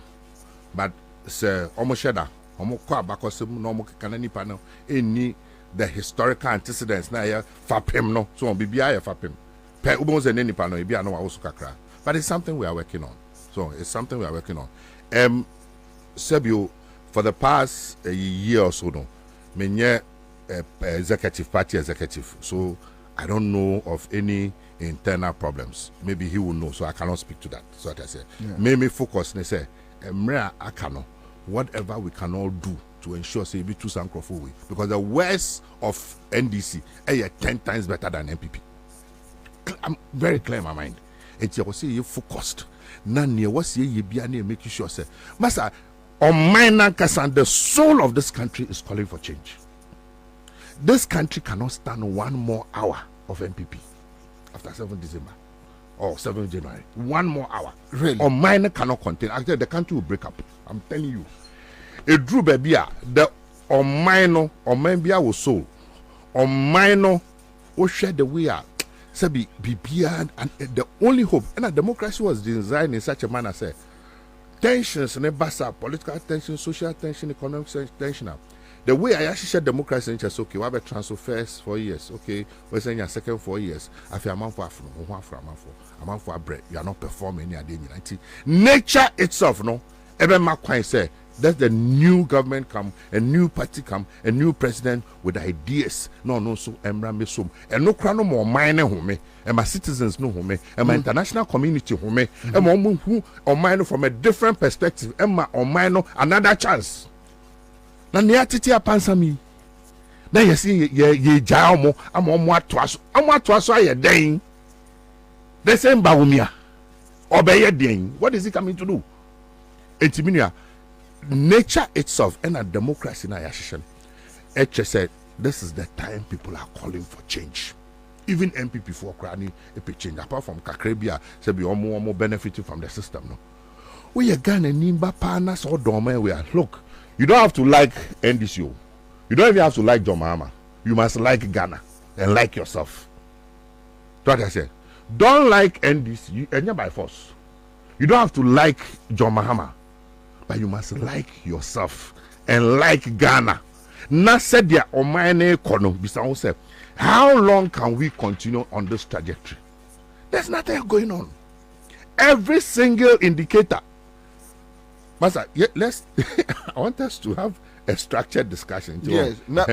But, sir, almost shada, almost quite back or some normal canani panel, any the historical antecedents now, fapim no, so on BBI fapim. Per ubos and any panel, be no also kakra. But it's something we are working on. So it's something we are working on. Sebio, for the past a year or so, no, menye executive party executive, so I don't know of any internal problems. Maybe he will know, so I cannot speak to that. So that I say, maybe focus. They say, akano, whatever we can all do to ensure say be too sankrofo, because the worst of NDC is 10 times better than MPP. I'm very clear in my mind. It's you say you focused. None near what say you be and make you sure say, Master, on my nankasan, the soul of this country is calling for change. This country cannot stand 1 more hour of MPP after 7 December or 7 January. 1 more hour. Really? Or mine cannot contain. Actually, the country will break up. I'm telling you. A Drew Babia, the Omino, or Membia was sold. Omino will share the way out. Sabi, Bibia, and the only hope. And a democracy was designed in such a manner, say, tensions, political tension, social tension, economic tension. The way I actually said democracy in just okay, we have a transfer first 4 years, okay, we're saying your second 4 years. I feel a man for bread, you are not performing any day. Nature itself, no, even Macquarie say that's the new government come, a new party come, a new president with ideas. No, so Emra Mesum, and no crown more minor home, and my citizens know home, and my international community home, and my who or minor from a different perspective, and my or minor another chance. Na ne atete apansa mi na yesi ye jaa mo amomo atoaso aye den the same bawumia obeye den. What is he coming to do? Etiminia nature itself and a democracy na yashishan. Eche said this is the time people are calling for change. Even MPP for Krani a change apart from Kakrebia say be more benefiting from the system. No, we are Ghana nimba panas or dome we are look. You don't have to like NDC. You don't even have to like John Mahama. You must like Ghana and like yourself. That's what I said. Don't like NDC and you're by force. You don't have to like John Mahama, but you must like yourself and like Ghana. Na said their omane economy bisa say, how long can we continue on this trajectory? There's nothing going on. Every single indicator. Master, let's I want us to have a structured discussion. Yes, but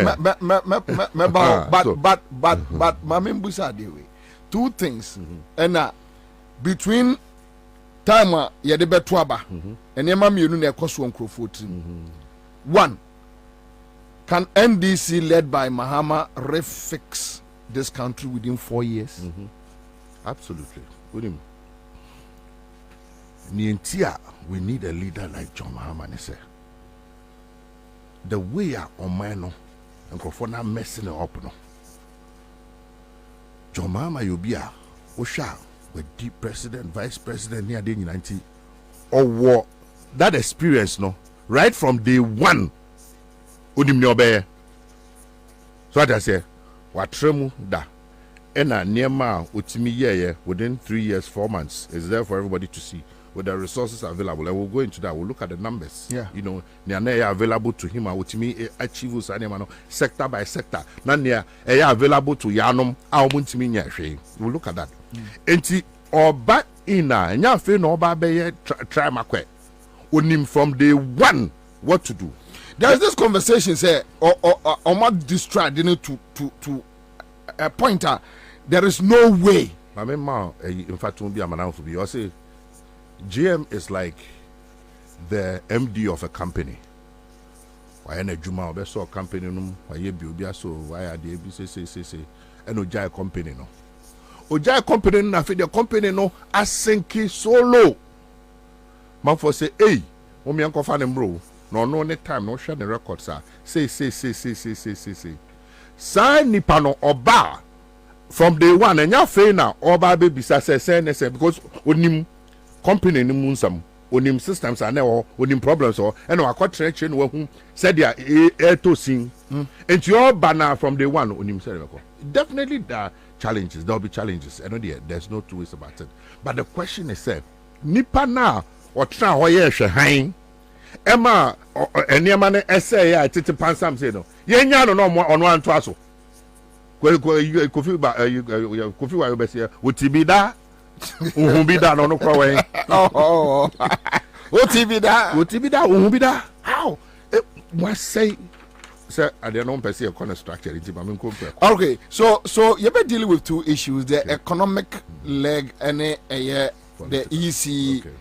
Mamimbusa dewe. Two things. And between time ya de betwaba and yema mienu na ekoso nkrofoti. One, can NDC led by Mahama refix this country within 4 years? Absolutely. Nientia, we need a leader like John Mahama. The way on my no and Crofona messing it up no. John Mahama you be a Osha with deep president, vice president near the 90 or war that experience no right from day one. Udim nyobe. So what I say, what tremu da. Ena niema utimi ye within 3 years, 4 months is there for everybody to see with the resources available. And we'll go into that. We'll look at the numbers. Yeah. You know, niya available to him. Utimi achieve us sector by sector. Na niya available to yanom. Aumuntimi nya. We'll look at that. Enti oba ina nya fe no oba be try makwe. Unim from day one what to do. There's this conversation say or not distract to a pointer. There is no way. I mean, in fact, won't be a man for you. Say, GM is like the MD of a company. Why any Juma or so company no? Why you be so? Why are they say? And Ojai company no. Ojai company no. The company no. Asenki so low. Man for say, hey, when me uncle find him bro. No any time no share the records say. Sign nipano oba from day one and ya fe na oba baby say because onim company ni munsam onim systems are now onim problems or and our contract chain who said they are to sing and your banner from day one onim say definitely there are challenges, there will be challenges. I know there's no two ways about it. But the question is said nipa na or try hoye hwe Emma any man essay ya titi pansam say no. Yenya no on one to aso. Kofi wa yo bese utibida uhubida no kwa we. Utibida uhubida. How? What say I don't know per se economic structure. Okay, so you be dealing with two issues: the economic leg and the EC. Okay.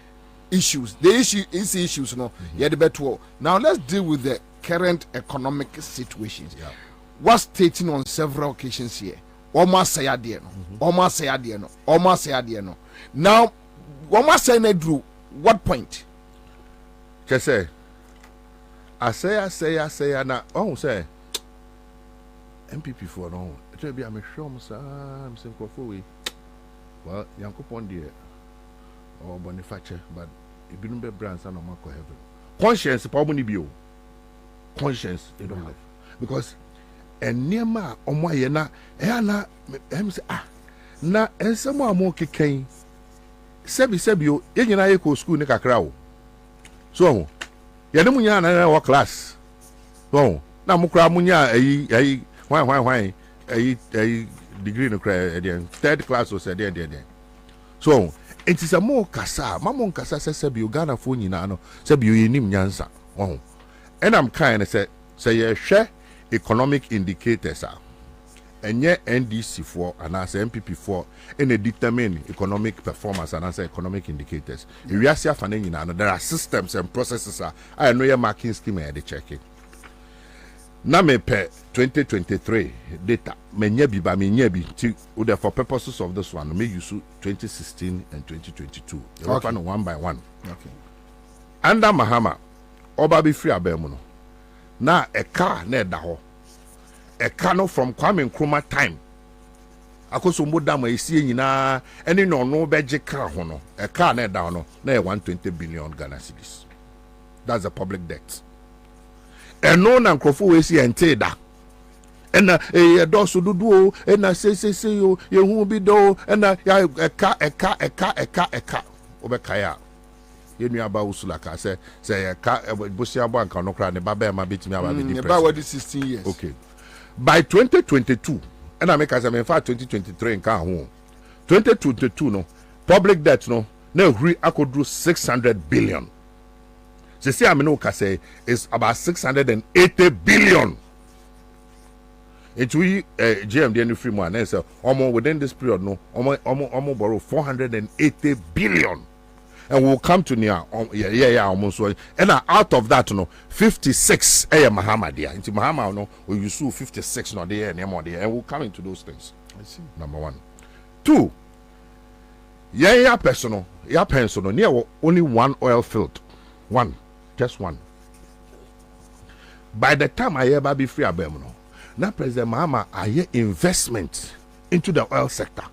Issues. The issues, no. Yeah, the better. Now let's deal with the current economic situations. Yeah. What's stating on several occasions here? Almost say no. Almost say no. Almost say no. Now, almost say no. What point? Just say. I say. Now, oh, say. MPP for no. It will be a sure, I'm saying for well, Yanko Pondier or Boniface, but. Be brands and no heaven. Conscience, probably be conscience, you don't have because and near ma on my yena, na and someone more kicking. Sebio, in eco school, Nika Crow. So, Yanamunya or class. Oh, now Mukra Munya, why, a degree in the third class was a day. So, it is a more kasa. Mamon kasa says Ghana phone no sabi you nim nyansa. Oh. And I'm kind of say share economic indicators and yeah NDC for and as MPP for and determine economic performance and as economic indicators. We are see there are systems and processes I know your marking scheme I check it. Na me per 2023 data menye bi ba menye bi ti for purposes of this one me use 2016 and 2022 okay. One by one. Okay. Under Mahama oba be free abem no na a car na da ho a car no from Kwame Nkrumah time akoso mbodam esi nyina ene no beje car ho no a car na da no na 120 billion Ghana cedis. That's the public debt. And no na nkrofo we si ente da ena do so dudu ena se yo ye hu bi do ena ya eka obekaya ye nua ba usulaka say ka bosia bo anka no kra ne ba ba ma betimi aba be ne ba wadi 16 years. Okay. By 2022, and I make as in fact 2023 in Kahun, 2022 no public debt no re I could do 600 billion. So see, I mean, say it's about 680 billion. Into GMD and free money, so almost within this period, no, almost borrow 480 billion. And we'll come to near almost one. And out of that, 56 Mahamadia. Into Mahama, no, we use 56 no there and more there, and we'll come into those things. I see. Number 1. 2. Personal, near only one oil field. One. Just one. By the time I ever be free abem, now President Mahama I investment into the oil sector.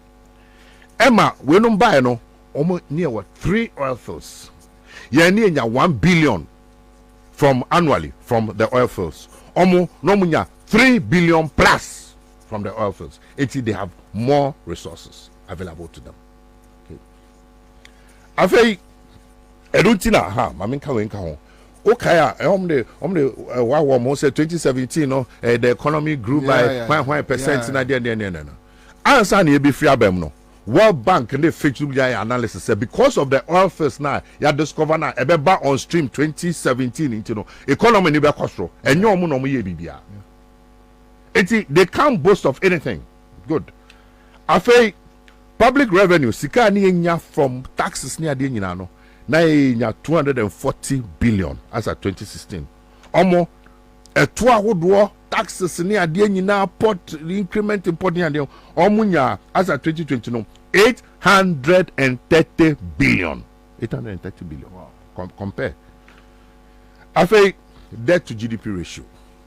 Emma, we don't buy no almost near 3 oil fields. Near 1 billion from annually from the oil fields. Almost no 3 billion plus from the oil fields. Until they have more resources available to them. Okay. I feel Edutina ha mami kawen ka ho. Okay, wow, say 2017 no the economy grew by 1% na there no. Answer na be free abem no. World Bank and the Fitch analysis said because of the oil fields now, you discover now ebeba on stream 2017 into no economy ni be kosro. Enyo mu no mu ye bibia. They can't boast of anything. Good. I feel public revenue sika ni enya from taxes ni ade nyina no. Na 240 billion as at 2016. Omo eto ahodo taxes ni ade nyina port increment importing ade omo nya as at 2020 no 830 billion. 830 billion. Wow. Compare. I think debt to GDP ratio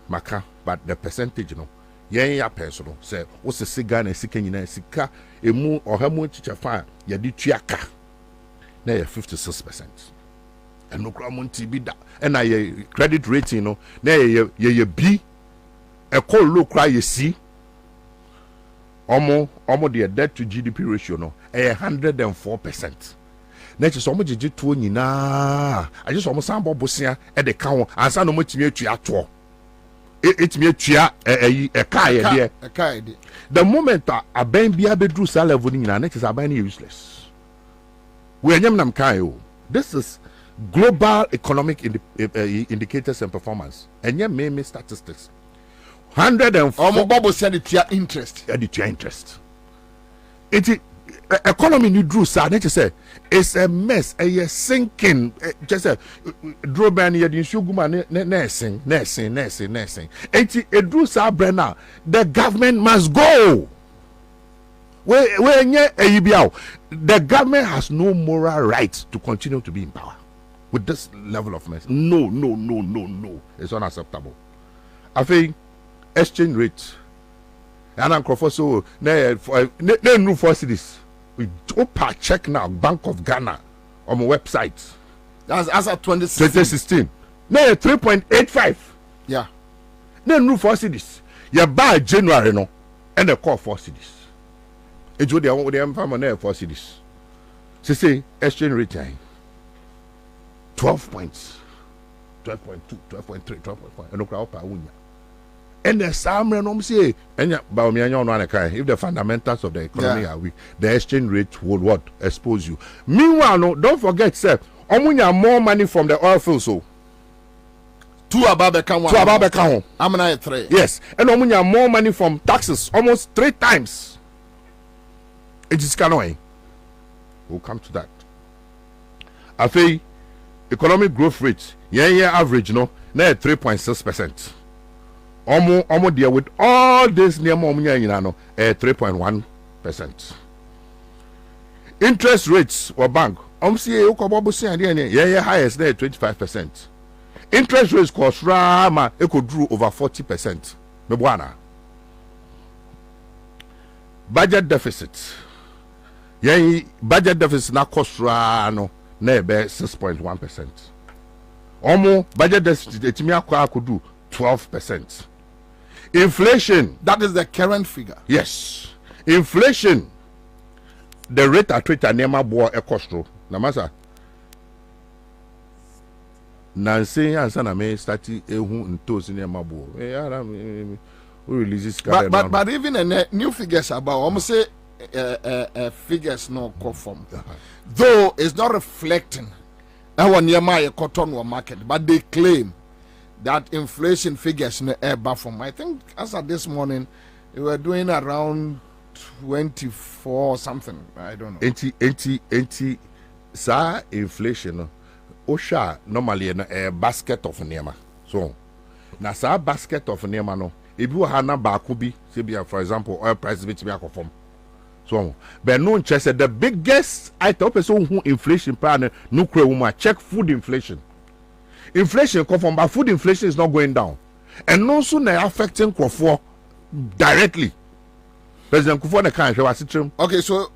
maka but the percentage no yen ya personal say wo se siga na sika nyina sika emu ohamu chichafa ya di tuaka. Na 56%. And no cramonti be that. And I credit rating, no. Na ye B. A call low cry ye C. Almost the debt to GDP ratio, no. 104%. Next is almost G2 nina. I just almost sample bosia at the count. And some much me to at It's me a car. The moment a ben be able to sell a voting in next is a useless. This is global economic indicators and performance. And yeah, me statistics. 104 Bobo said it your interest. Interest. It economy you drew sir. Say it's a mess. A sinking. Just a draw ban here. You should go man nursing. It drew sir. Brenna. The government must go. The government has no moral right to continue to be in power with this level of mess. No. It's unacceptable. I think exchange rate. And I'm so no for cities. We open check now Bank of Ghana on my website. That's as at 2016. No 3.85. Yeah. No for cities. You buy January no and they call 4 cities. It's what they are farmer for cities. So say exchange rate 12 points, 12.2, 12.3, 12.5. And no crowd per winner. And the Samre say, if the fundamentals of the economy are weak, the exchange rate will what expose you. Meanwhile, no, don't forget, sir, Omunya more money from the oil field, so. 2 above the count. I'm not 3. Yes, and Omunya more money from taxes, almost 3 times. It is canoeing. We'll come to that. I think economic growth rate, year average, no, now 3.6%. Almost there with all this near moment, 3.1%. Interest rates or bank, highest there 25%. Interest rates cost rama, it could drew over 40%. Mebuana. Budget deficit. Budget deficit na cost no na be 6.1%. Budget deficit etimia could do 12%. Inflation, that is the current figure. Yes. Inflation, the rate at which a nema boy a cost na masa Nancy answer na me start ehu ntos ne mabo. We release but even a new figures about almost say figures no conform. Though it's not reflecting our near cotton or market, but they claim that inflation figures in the air from. I think as of this morning, we were doing around 24 or something. I don't know. 80 sa inflation osha normally a basket of nema. So na sa basket of nema no ebi wo ha na ba ko bi say be for example oil price bit be akofom. So but no interest the biggest item person who inflation plan no kura woman check food inflation. Inflation come from, but food inflation is not going down. And also now affecting Kwafo directly. President Kwafo can't show us. Okay, so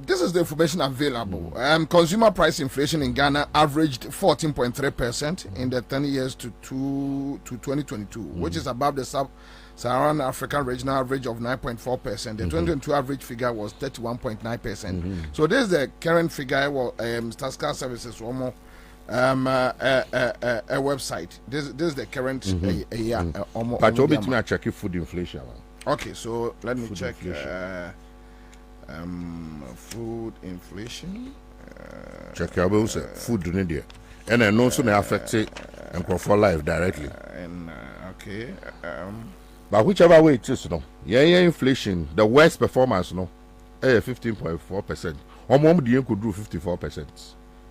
this is the information available. Consumer price inflation in Ghana averaged 14.3% in the 10 years to 2022, which is above the Sub-Saharan African regional average of 9.4%. The 2022 average figure was 31.9%. So this is the current figure. Statscar Services almost. A website. This is the current year. But you me check food inflation. Okay, so let me check food inflation. Check your bills. Food in there, and then also they affect it and for life directly. Okay. But whichever way it is, no, yeah, inflation. The worst performance, no, 15.4%. Or mom the could do 54%.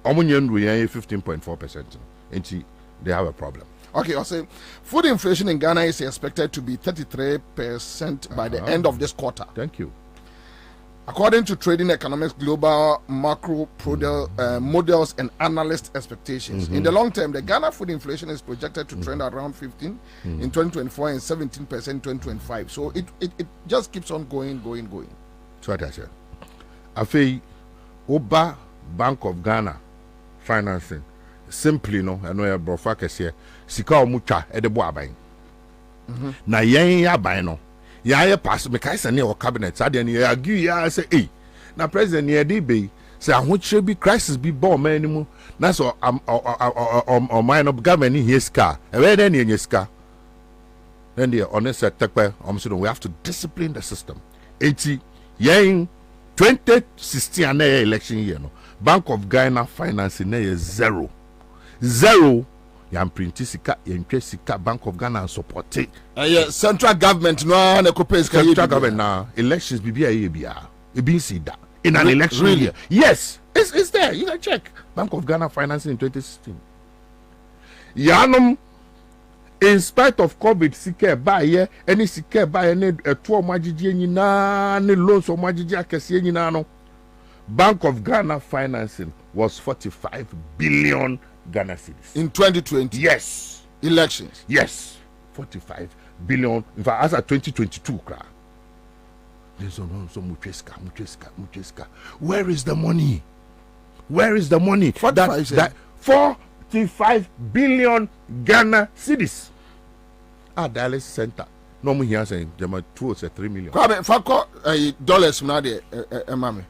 15.4%. And they have a problem. Okay, I'll say food inflation in Ghana is expected to be 33% by the end of this quarter. Thank you. According to Trading Economics Global Macro Models and Analyst Expectations. In the long term, the Ghana food inflation is projected to trend around 15 in 2024 and 17% in 2025. So it just keeps on going. So what I said. Afei, Oba Bank of Ghana financing simply no I know a brofa kese sika omutwa edebo aban na yen aban no ya pass me kai sene o cabinet ade ne ya agi ya say na president ne dey be say ahochire bi crisis bi bo man ni mu na so man of government here ska e we dey ne ska then the honest tekpe so we have to discipline the system 80 yen 2016 na election year no Bank of Ghana financing is zero. Yam print sika, sika. Bank of Ghana and support it. Central government no na central government na elections BBA. It be see that in an election year. Yes, it's there. You can check. Bank of Ghana financing in 2016. Yanum, in spite of COVID, sika buy any sika buy any 2 majiji nyina ni loans or majiji akesi nyina no. Bank of Ghana financing was 45 billion Ghana cedis. In 2020? Yes. Elections? Yes. 45 billion. In fact, as of 2022, there's so mucheska. Where is the money? Where is the money? 45 billion Ghana cedis. Dialysis center. No more here saying, there 2 or 3 million. Dollars now there, mami.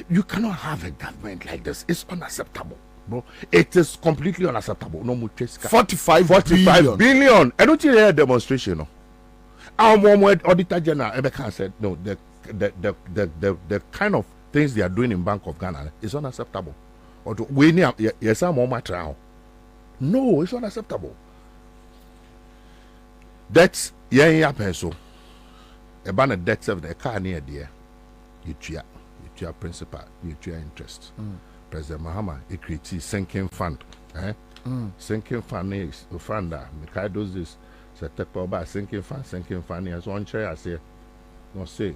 You cannot have a government like this. It's unacceptable, bro. It is completely unacceptable. No more 45 billion. I don't hear a demonstration. No. Our Auditor General Ebeka said no. The kind of things they are doing in Bank of Ghana is unacceptable. Or we need yes, I'm more matter. No, it's unacceptable. That's so. A banner debt service a car near there. Your principal, your interest. President Mahama, it creates a sinking fund. Sinking fund is a fund that Mikai does this. So take over sinking fund as one chair. I say, no say,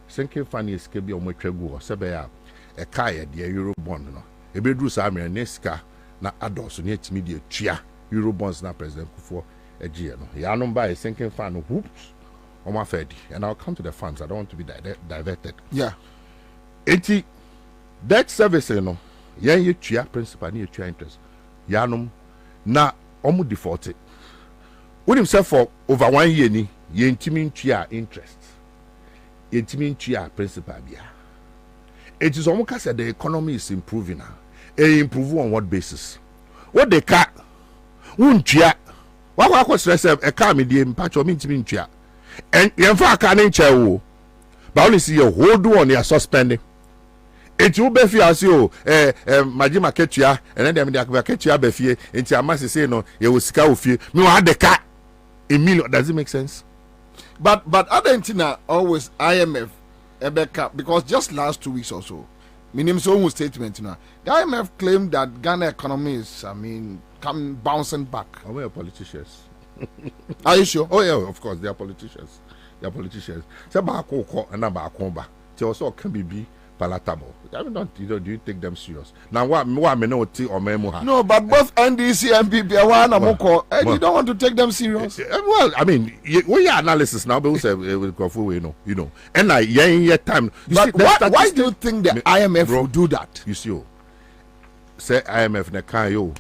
sinking fund is kebi on which go or sebea a kaya the euro bond. No, a bedroom army and Nesca na adults near to media chia euro bonds na President Kufo a year. No, Yanum buy a sinking fund. Whoops, on my fed, and I'll come to the funds. I don't want to be diverted. Yeah. 80 debt service no yen ye tua principal ni ye tua interest yanum na omu default when himself for over 1 year ni ye ntimi tua interest ye ntimi tua principal bia it is almost said the economy is improving now. Improve on what basis? what the car won't ya. What was stress a car medium patch or mean to mean chia. And Yanfa canning chair, but only see a whole do on your suspending. It will be fear, so Majima Ketia, and then the Ketia Befie, and Tiamas say no, you will scout you. No, I had the car. Emilio, does it make sense? But Argentina always IMF Ebeka, because just last 2 weeks or so, Minim's own statement now. The IMF claimed that Ghana economy is, come bouncing back. Oh, we are politicians. Are you sure? Oh yeah, of course they are politicians. They are politicians. Say Bako and Bakomba. They also can be palatable. I mean, do you take them serious? Now what me know or memo? No, but both NDC and PP are one and you don't want to take them serious. Well, I mean, we are analysis now, but we say we go for you know. And time. But why do you think the IMF will do that? You see, say IMF ne kan yo,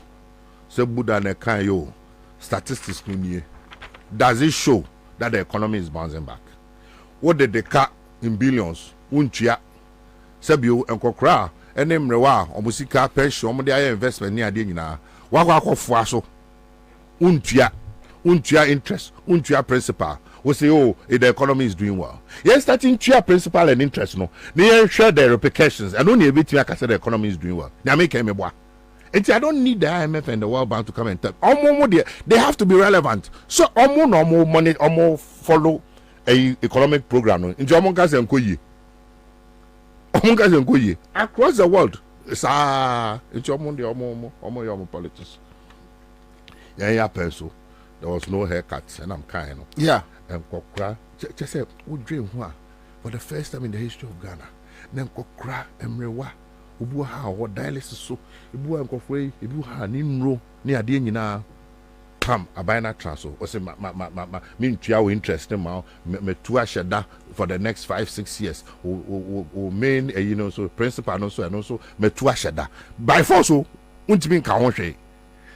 say Buddha ne kan yo. Statistics does it show that the economy is bouncing back? What did they cut in billions? Unchia Sabio and Kokra and Emrewa or Musika pension on the investment near Dina. Waka Faso Unchia interest, Unchia principal. We say, oh, the economy is doing well. Yes, starting chia principal and interest, no. They share their repercussions and only a bit like I said the economy is doing well. Now make me boy. And I don't need the IMF and the World Bank to come and tell. They have to be relevant. So no more money, more follow a economic program. In across the world. It's politics. Yeah, pencil. There was no haircuts, and I'm kind of. Yeah. And Kokra just said, "We dream for the first time in the history of Ghana." Then Kokra Emrewa. Ubu ha or dialysis so Ibu and Kofre, Ibu ha Nimro near the Nina come a bina transfer or say mean Chiao interest in me tua shada for the next 5-6 years or main so principal and also me tua shada by force so won't mean Kaonshe.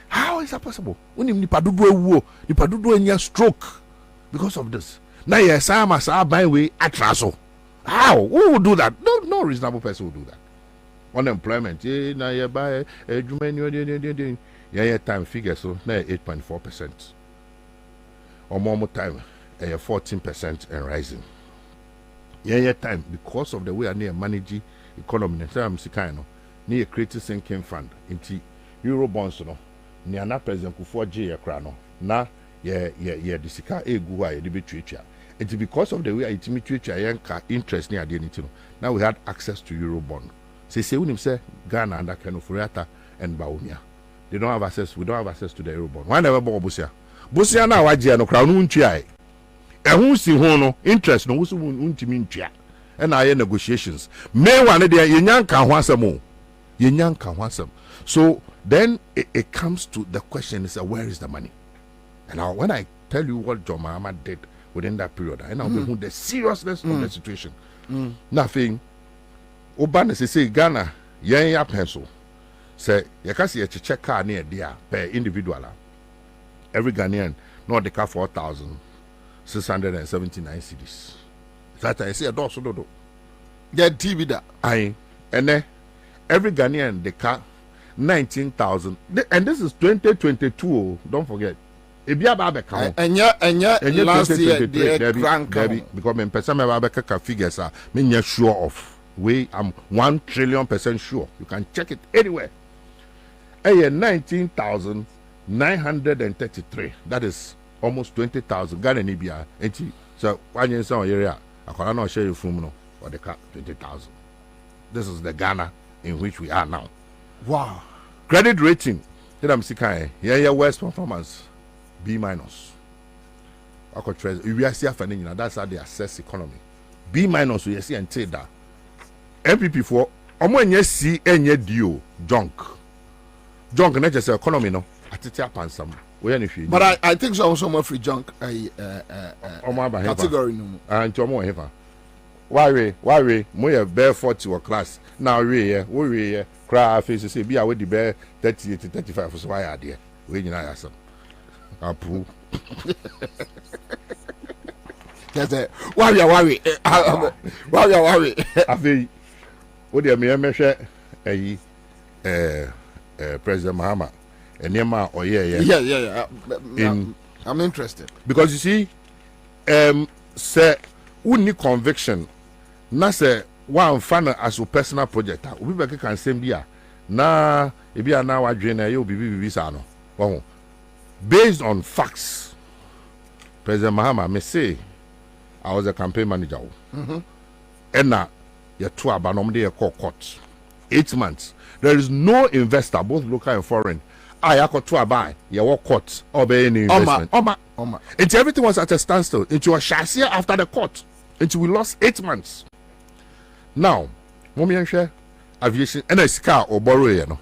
How is that possible? When you Nipadudu in your stroke because of this. Now yes, I must buy way at Traso. How? Who would do that? No reasonable person will do that. Unemployment, now you buy a time figure so now 8.4%. Or more time, 14% and rising. Time because of the way I near managing economy. So I'm kind near creative sinking fund into Euro bonds no. Near na President Kufuor Krano. Na the sika egu the betreacher. It's because of the way I intimidate interest near the anything. Now we had access to Euro bond. Say when him say Ghana and that kind of Furiata and Baumia. They don't have access, we don't have access to the Eurobond. Why never bought Busia? Busia now wajia no crown unchai. And who see hono interest no who's untimintia. And I negotiations. May one day Yanyan can want some more. Yanyan can want some. So then it comes to the question is where is the money? And now when I tell you what John Mahama did within that period, I now know the seriousness of the situation. Nothing. Obana say Ghana, ya pencil. Say, you can see a check car near there per individual. Every Ghanaian, not the car 4,679 cedis. That I say a door so do. Get TV that. Aye. And then every Ghanaian, the car 19,000. And this is 2022. Don't forget. And last year, because me person me figures are me sure of. I'm 1 trillion% sure. You can check it anywhere. 19,933. That is almost 20,000. Ghana Nibia. So one year some area. I cannot share you from no or the 20,000. This is the Ghana in which we are now. Wow. Credit rating. I'm sick. Yeah, worst performance. B-. We are seeing that's how they assess economy. B- we see and say that. MPP for omo see enye dio junk not just economy no atete apansam we any hwe. But I think so also more free junk category no and omo hefa why mo ye bear 40 or class now we cry face say be a we the bear 38 to 35 so why are there we nyina yasam apu just worry afi what do you mean? President Mahama Enema or yeah. I'm interested. Because you see, say only conviction, na say one fan as a personal project. We can say bia na ebia na wa dwen you bibi sa no. Oh, based on facts. President Mahama me say I was a campaign manager. And now you two abanom de court 8 months. There is no investor, both local and foreign. I got to buy your court or be any investment. Oma. And everything was at a standstill. It was chassis after the court. And we lost 8 months. Now, mommy and share aviation and a car or borrow, you know.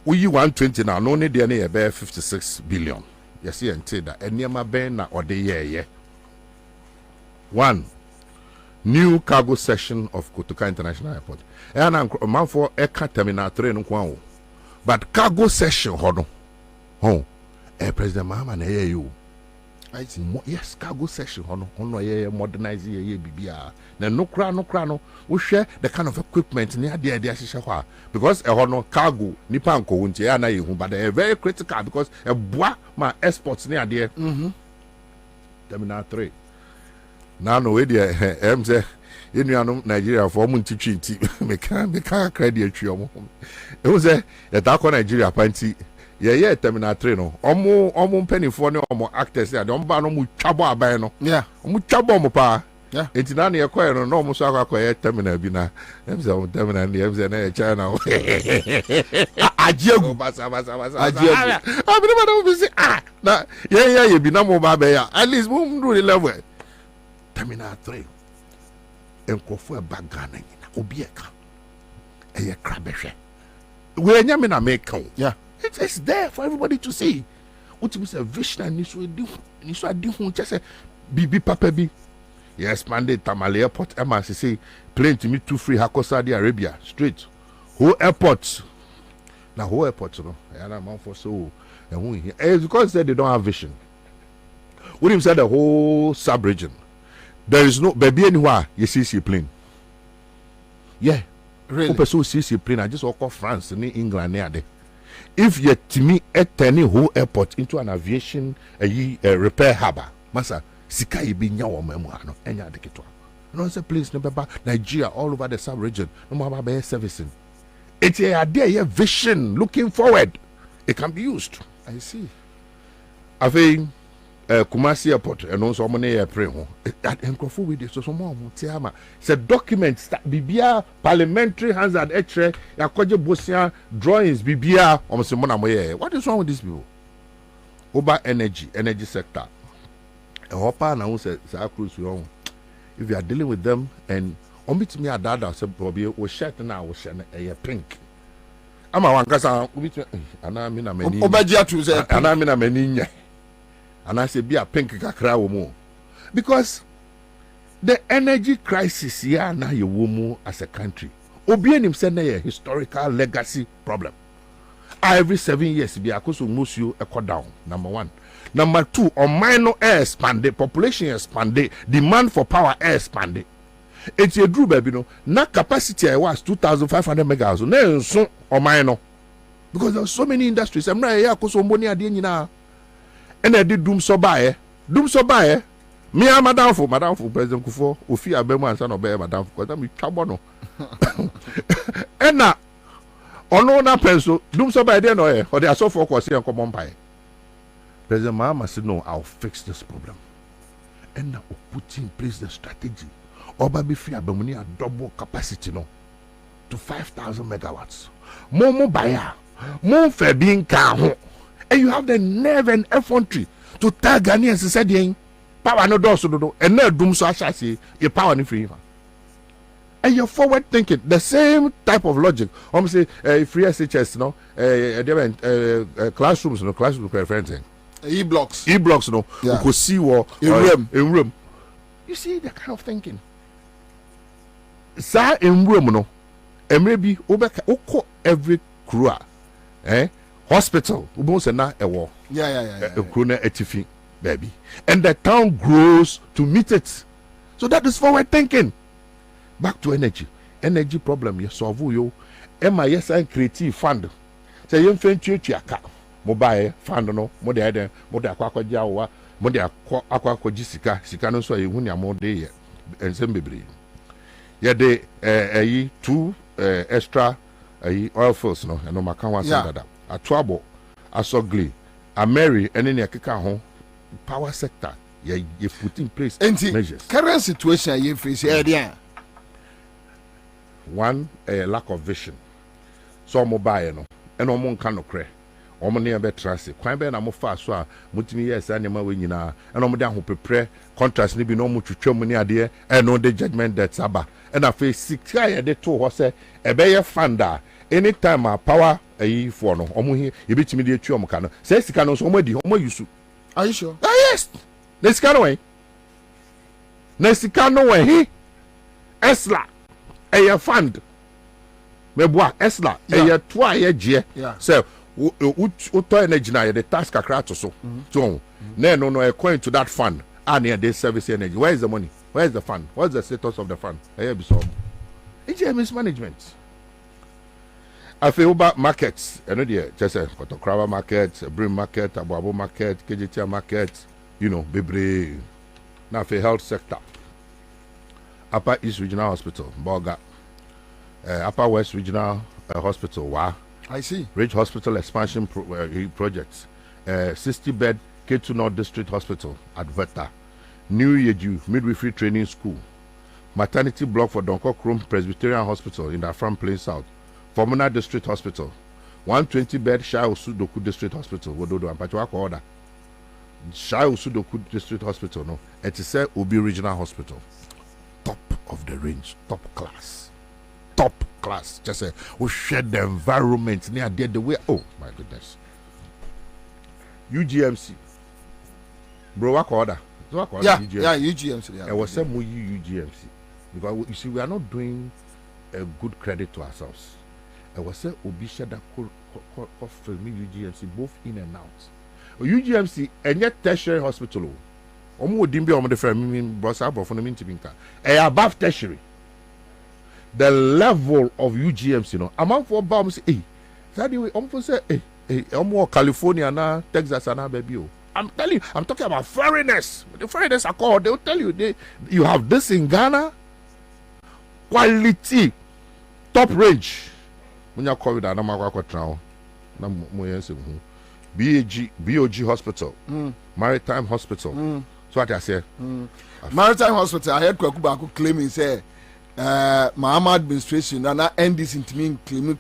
We 120 now, no need any about 56 billion. You see, and say that any my ben or the year. One new cargo section of Kotoka International Airport. And I'm man for Eka Terminal 3 no kwao. But cargo section hono. President Mahama na you. I see. Yes, cargo section hono ye modernize ye bibia. Na no kra. We share the kind of equipment near there hwa because hono cargo nipa nko wunti ya na yehu but they very critical because a bois ma exports near there. Terminal 3. Now no way there say in Nigeria for munti me can credit you. It was a Nigeria panty. Yeah, Terminal 3 no. Omo penny for no omo actors there. Don't ban no mu chabo abai no. Yeah. Omo chabo mo pa. Yeah. Enti na na yakwa no omo so akwa terminal bi na. Em say terminal ni em say na China. Ajiegu basa. Ajiegu. Abi na mo say na yeah bi na mo ba be ya. At least mo do the level. Terminal 3. Enkofo bagana nyina obi eka. Eye krabehwe. We nyame na make count. Yeah. It's there for everybody to see. What is a vision and this just say BB Papa B. You expanded Tamale Airport, MRCC, plane to me to free Hako Saudi Arabia, straight. Whole airport. Now, whole airport, you know, and I'm for so. And it's because they don't have vision. What him said the whole sub region. There is no baby anywhere you see plane. Yeah. Really? Who see plane? I just walk off France in England near there. If you to me turn whole airport into an aviation repair harbor, masa sika ibi nyawo memu ano enya de ketwa. No say please no baba Nigeria all over the sub region no more be servicing. It's a there vision looking forward. It can be used. I see. I think Kumasi Airport and also money pray ho. That encrofu with the so more tiama. Say documents that bibia parliamentary hands at etre yakoje bosia drawings bibia almost mona moye. What is wrong with these people? Over energy sector. A hopper now say cruise wrong. If you are dealing with them and omit me adada say Bobby we shirt now we shirt a pink. Ama wankasa omit ana me na mani. Obagia to say ana me na mani. And I say be a pink kakra womo. Because the energy crisis here now you womo as a country. Obien himself a historical legacy problem. Every 7 years be akoso musu echo down. Number 1. Number 2, on minor air expanded, population expanded, demand for power air expanded. It's a true baby no. Na capacity I was 2,500 megawatts. No so on minor. Because there are so many industries. I'm not here akoso mboni ade nyina. And I did doom so by me and Madame for President Kufo, Ufi Abema and son of Madame for them chabono. And now, on no pencil, doom so by then or they are so focused here on common pie. President Mahama said, no, I'll fix this problem. And now put in place the strategy. Or by free Abemuni double capacity no to 5,000 megawatts. More buyer, more fair being car. And you have the nerve and effrontery to tell Ghanaians and say, power no doors to do, and no doom so I shall say, your power no free. And you're forward thinking, the same type of logic. I'm say, free SHS, no, classrooms, no, classrooms, referencing. E-blocks, no, you could see what in room. You see that kind of thinking. Sir, in room, no, and maybe over every crew, hospital, na a war. Yeah. Etifi, baby. And the town grows to meet it. So that is forward thinking. Back to energy. Energy problem, you solve you. Yes, I creative fund. Say you mobile fund no mo de eden mo de akwa gya wa mo de akwa sika no so ye hu nya mo de ye ensem bebre ye de 2 extra oil fields no no maka wa sandada atoabo asogli ameri ene ne keka ho power sector ye put in place measures. Current situation you face here. One, lack of vision. So mobile no and omo nka no kre omo ne be trust kwan be na mo fa so a mutimi yes anema we nyina and omo de ho prepare contracts ni bi no mo twetwam ni ade and no the judgment that aba and afi sika ye de to ho se e be ye funda anytime a power for no omo hi ye bitimi de atwa omo ka no se sika no so omo di omo yusu. Are you sure? Yes. Na sika no we hi esla a fund meboa esla a toa ye je so to energy na the tax kakra to so so no according to that fund and they service energy. Where is the money? Where is the fund? What's the status of the fund? Be so it's mismanagement. I feel about markets there just a Kotokrawa market, Brim market, Abuabo market, KJT market, bebre now for health sector. Upper East Regional Hospital, Boga. Upper West Regional Hospital, Wa. I see. Ridge Hospital expansion projects. 60-bed K2 North District Hospital, Adverta. New Yeju Midwifery Training School. Maternity block for Donko Krum Presbyterian Hospital in the Afram Plain South. Formuna District Hospital. 120-bed Shai Osudoku District Hospital. Wododo and Pachwako order. Shai Osudoku District Hospital, no. It is a Obi Regional Hospital. Top of the range, top class. Just say we share the environment near there the way. Oh my goodness. UGMC. Bro, what order? UGMC. I was saying we UGMC because you see we are not doing a good credit to ourselves. I was saying Obi share that film UGMC both in and out. UGMC and yet tertiary hospital. Omo dimbi omo de friend bossa abro for minka above tertiary. The level of UGMC amount for bomb say that way omo say omo California na Texas na baby. I'm telling you, I'm talking about foreigners. The foreigners are called, they'll tell you you have this in Ghana, quality, top range. When you call it BOG Hospital, Maritime Hospital. So what I say? Maritime Hospital, I heard Kwakubaku claiming say Mahama administration and not end this into me claiming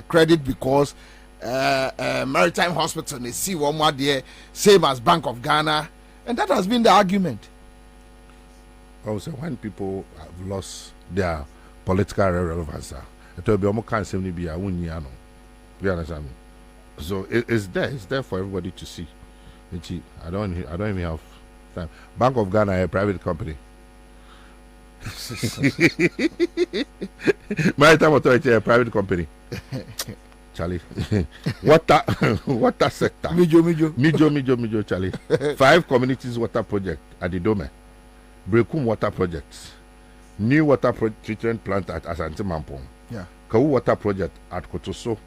credit because Maritime Hospital they see one more there, same as Bank of Ghana, and that has been the argument. Also, when people have lost their political relevance, it will be almost can't say be a you understand me? So it's there for everybody to see. I don't even have time. Bank of Ghana, a private company. Maritime Authority, a private company. Charlie, water sector. Mijo, Charlie. 5 communities water project at the Dome. Brekum water projects. New water treatment plant at Asante Mampong. Yeah. Kawu water project at Kotoso.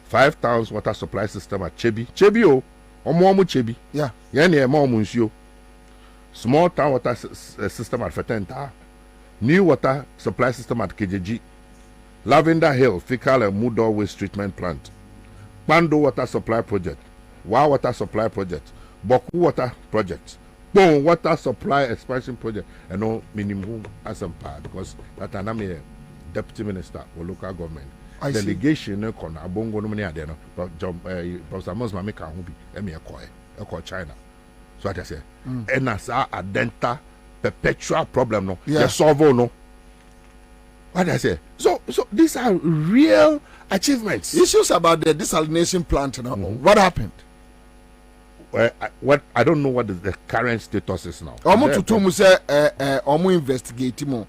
5 towns water supply system at Chebi. Chebi Omo Chebi. Yeah. Yani Emo Munsio. Small town water system at Fetenta. New water supply system at KJG. Lavender Hill Fecal and Moodor Waste Treatment Plant. Pando Water Supply Project. Wa Water Supply Project. Boku Water Project. Bon Water Supply Expansion Project. And no minimum as a part because that I'm a deputy minister or local government. Delegation no kon abongo no money no Professor Mosma make a be emi e China. So what I say and as a denta perpetual problem no solve no. What I say? So these are real achievements. Issues about the desalination plant. What happened? Well, I don't know what the current status is now. Almost to say almost investigate more.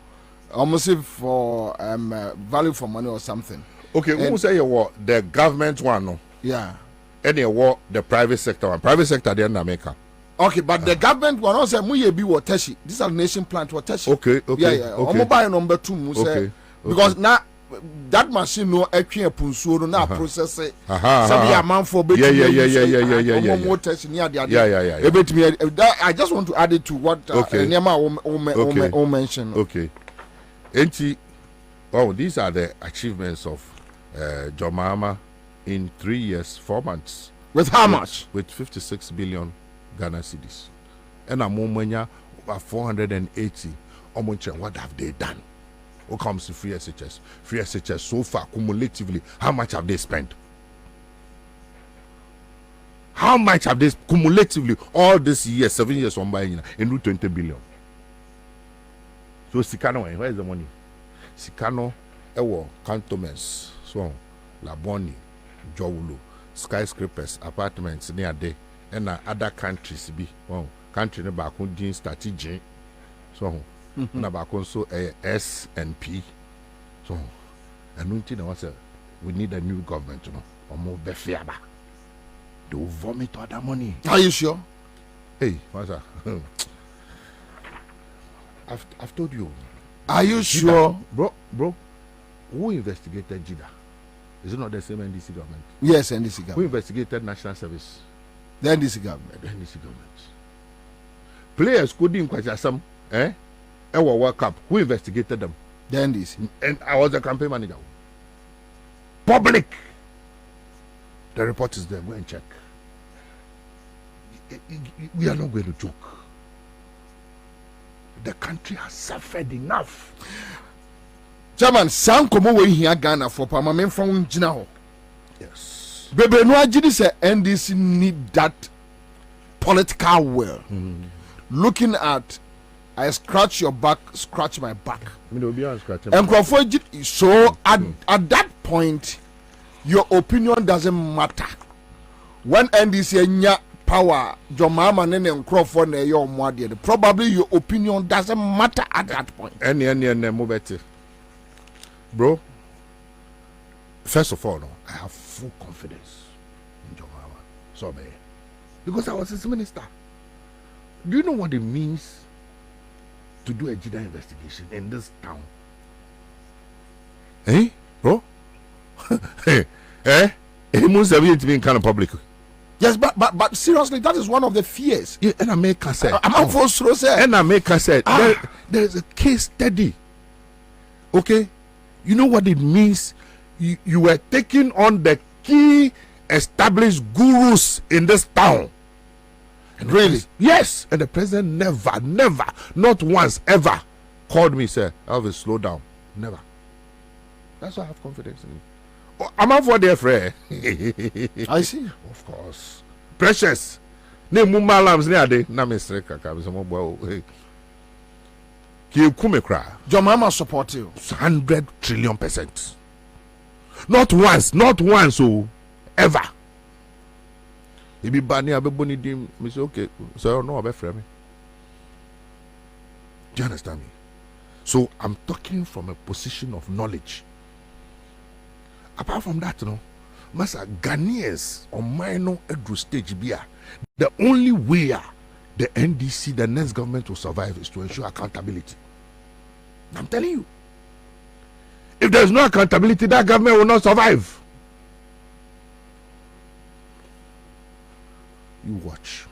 Almost for value for money or something. Okay, who say the government one? No. Yeah. Any the private sector one. Private sector they in America. Okay, but the government one also muye be wateshi. Desalination plant wateshi. Okay. Yeah. Okay. Mobile number 2 say because now that machine no etwe punsuo no na process it. So be a man for yeah. I just want to add it to what Nema mentioned. Okay. Enti, oh, these are the achievements of John Mahama in 3 years, 4 months. With how much? With 56 billion Ghana cedis. And Amomanya over 480. What have they done? What comes to free SHS? Free SHS so far, cumulatively, how much have they spent? How much have they cumulatively all this year, 7 years on buying in 20 billion? So Sikano, where is the money? Sikano, Ewo, cantonments, so Laboni, Jowulu, skyscrapers, apartments near there, and other countries be country ne back on strategy. So na back also S and P. So and we need a new government, you know, or more befiaba. They will vomit all that money. Are you sure? Hey, what's that? I've told you. Are you sure? Bro, who investigated JIDA? Is it not the same NDC government? Yes, NDC government. Who investigated National Service? The NDC government. The NDC government. Players couldn't question some, Our World Cup. Who investigated them? The NDC. And I was the campaign manager. Public. The report is there. Go and check. We are not going to joke. The country has suffered enough. Chairman, Sankomo we here Ghana for Pamamen from Jinao. Yes. Bebe no ajidi say NDC need that political will. Looking at I scratch your back, scratch my back. So at that point, your opinion doesn't matter. When NDC nya power, your mama and Crawford your mother, probably your opinion doesn't matter at that point. Bro, first of all, I have full confidence in John Mahama. So bad. Because I was his minister. Do you know what it means to do a JIDA investigation in this town? Bro? He must have it been kind of public. Yes, but seriously, that is one of the fears. Yeah, and I make a say. I'm forced to say. And I make a say. There is a case study. Okay? You know what it means? You were taking on the key established gurus in this town. And really? Yes. And the president never, not once, ever called me, say, Elvis, slow down. Never. That's why I have confidence in you. Oh, I'm out for their friend. I see. Of course. Precious. Ne mumalams ne ade. Na mestre kaka. John Mahama support you. 100 trillion %. Not once, oh, ever. If you ban me, say okay, so no, I'll frame me. Do you understand me? So I'm talking from a position of knowledge. Apart from that, Masa Ghanaians on minor edu stage beer. The only way the NDC, the next government will survive is to ensure accountability. I'm telling you. If there's no accountability, that government will not survive. You watch.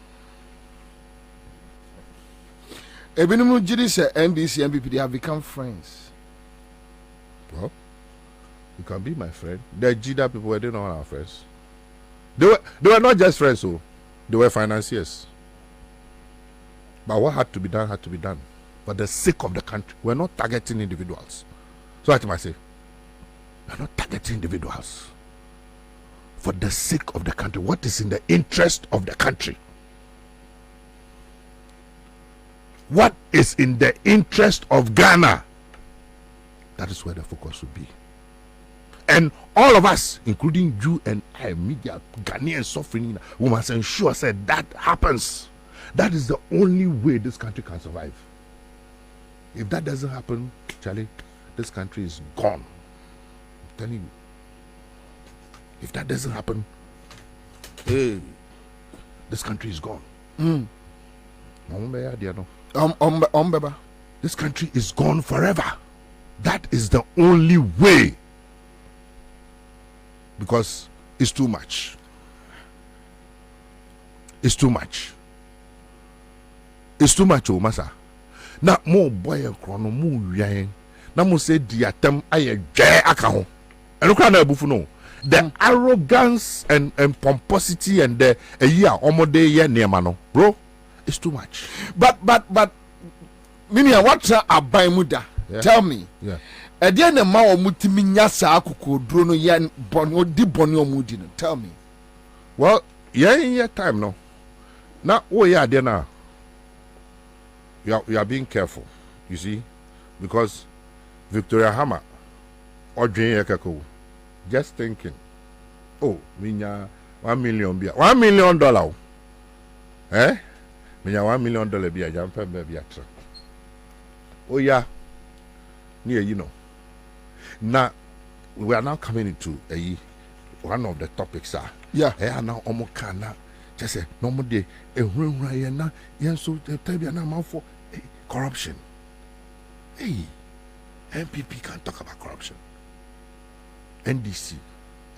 Ebinimu Jiri say NDC and MPP, they have become friends. Well, you can be my friend. The JIDA people were not our friends. They were not just friends, so they were financiers. But what had to be done. For the sake of the country. We're not targeting individuals. So what I say? We're not targeting individuals. For the sake of the country. What is in the interest of the country? What is in the interest of Ghana? That is where the focus will be. And all of us, including you and I, media, Ghanaians suffering, we must ensure that happens. That is the only way this country can survive. If that doesn't happen, Charlie, this country is gone. I'm telling you. If that doesn't happen, hey, this country is gone. This country is gone forever. That is the only way because it's too much. It's too much. It's too much, oh, massa. Now, more boy and chrono, more yang. Now, mo say, diatem, I jay akaho. And look at the buffalo. The arrogance and pomposity and the omode ye near bro, it's too much. But, Minia, what's a buy muda? Tell me. Yeah. Again, the ma mutimi nyasa akuko drono yan bonyo di bonyo mudino. Tell me. Well, yeah, in your time no. Now, oh yeah, there now. You are being careful, you see, because Victoria Hammer or Jane Yakako, just thinking, oh, minya $1 million beer, $1 million, eh? Minya $1 million beer, jump baby actor. Oh yeah, near you know. Now we are now coming into one of the topics. Yeah, now omokana. Just say no more day. Na so for corruption. Hey, MPP can't talk about corruption. NDC,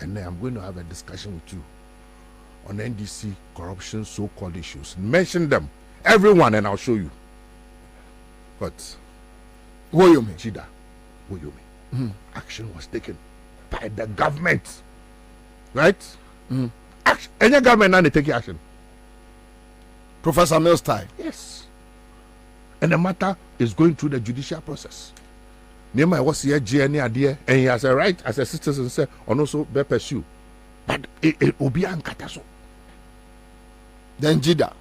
and then I'm going to have a discussion with you on NDC corruption, so-called issues. Mention them, everyone, and I'll show you. But what you mean, Chida? What you mean? Action was taken by the government, right? Action. Any government now they take action. Professor Mills time. Yes. And the matter is going through the judicial process. Nema was here GNA idea, and he has a right as a citizen say, and also be pursue. But it will be uncataso. Then Jida.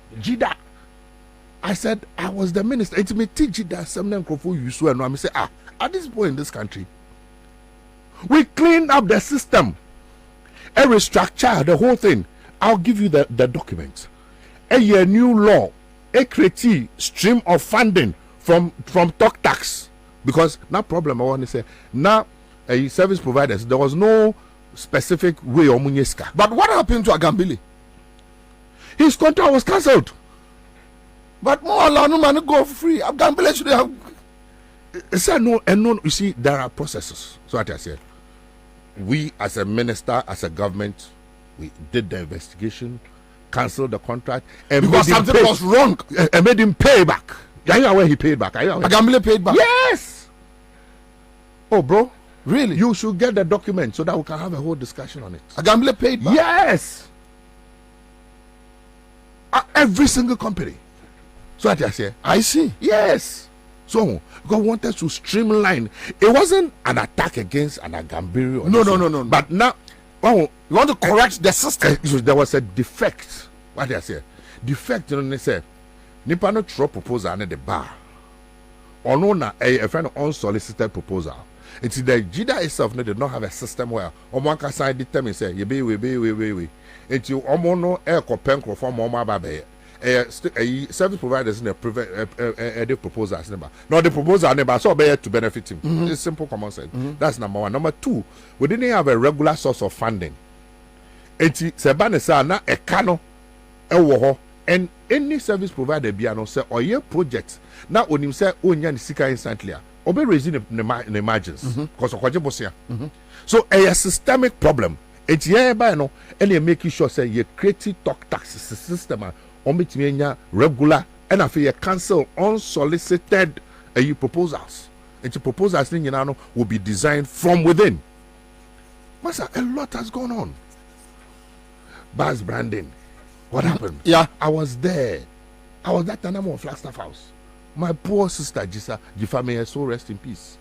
I said I was the minister. It may teach Jida some microphone you so and I say at this point in this country, we cleaned up the system. Every structure, the whole thing. I'll give you the documents. A new law, a creative stream of funding from talk tax. Because no problem, I want to say, now service providers, there was no specific way of Munyeska. But what happened to Agambili? His contract was cancelled. But more allow no man to go free. Agambili should have. Say no, and no, you see, there are processes. So what I said. We as a minister, as a government, we did the investigation, cancelled the contract, and because something was wrong, and made him pay back. Are you aware he paid back? Are you aware? Agambili paid back. Yes. Oh, bro, really? You should get the document so that we can have a whole discussion on it. Agambili paid back. Yes. Every single company. So what I say. I see. Yes. So God wanted to streamline. It wasn't an attack against an Agambiri. No. But now, you want to correct the system. There was a defect. What did I say? Defect, you know, they say, Nipa no throw proposal under the bar. Or no, a friend unsolicited proposal. It's the JIDA itself, they did not have a system where one can sign determine, say, you be, we. It's you almost no air copen from Mama Babe. Service providers in the proposals never. No, the proposal never so be to benefit him. It's simple common sense. That's number one. Number two, we didn't have a regular source of funding. It's Sebane sa na a cano and any service provider be no say or your project now when him say onya ni sika instantly obe raising the margins because of kwaje so a systemic problem. It's here by no and you making sure say you create talk tax system regular and after you cancel unsolicited proposals. And proposals will be designed from within. Master, a lot has gone on. Buzz branding. What happened? Yeah, I was there. I was that time on Flagstaff House. My poor sister Jifa, may her soul rest in peace.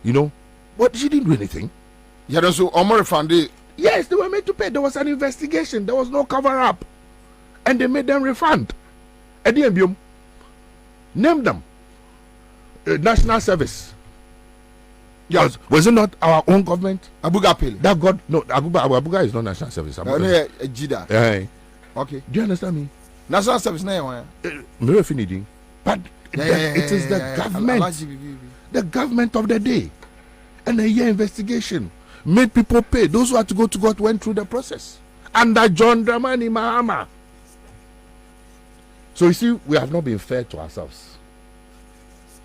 You know, but she didn't do anything. Yeah, so Omar Fandi. Yes, they were made to pay. There was an investigation. There was no cover up. And they made them refund. Name them. National Service. Yes. Was it not our own government? Abuga Pele. That God, no, Abuga is not National Service. Abuga. Jida. Yeah. Okay. Do you understand me? National Service, no. But it is the government. The government of the day. And a year investigation made people pay. Those who had to go to God went through the process. Under John Dramani Mahama. So you see, we have not been fair to ourselves.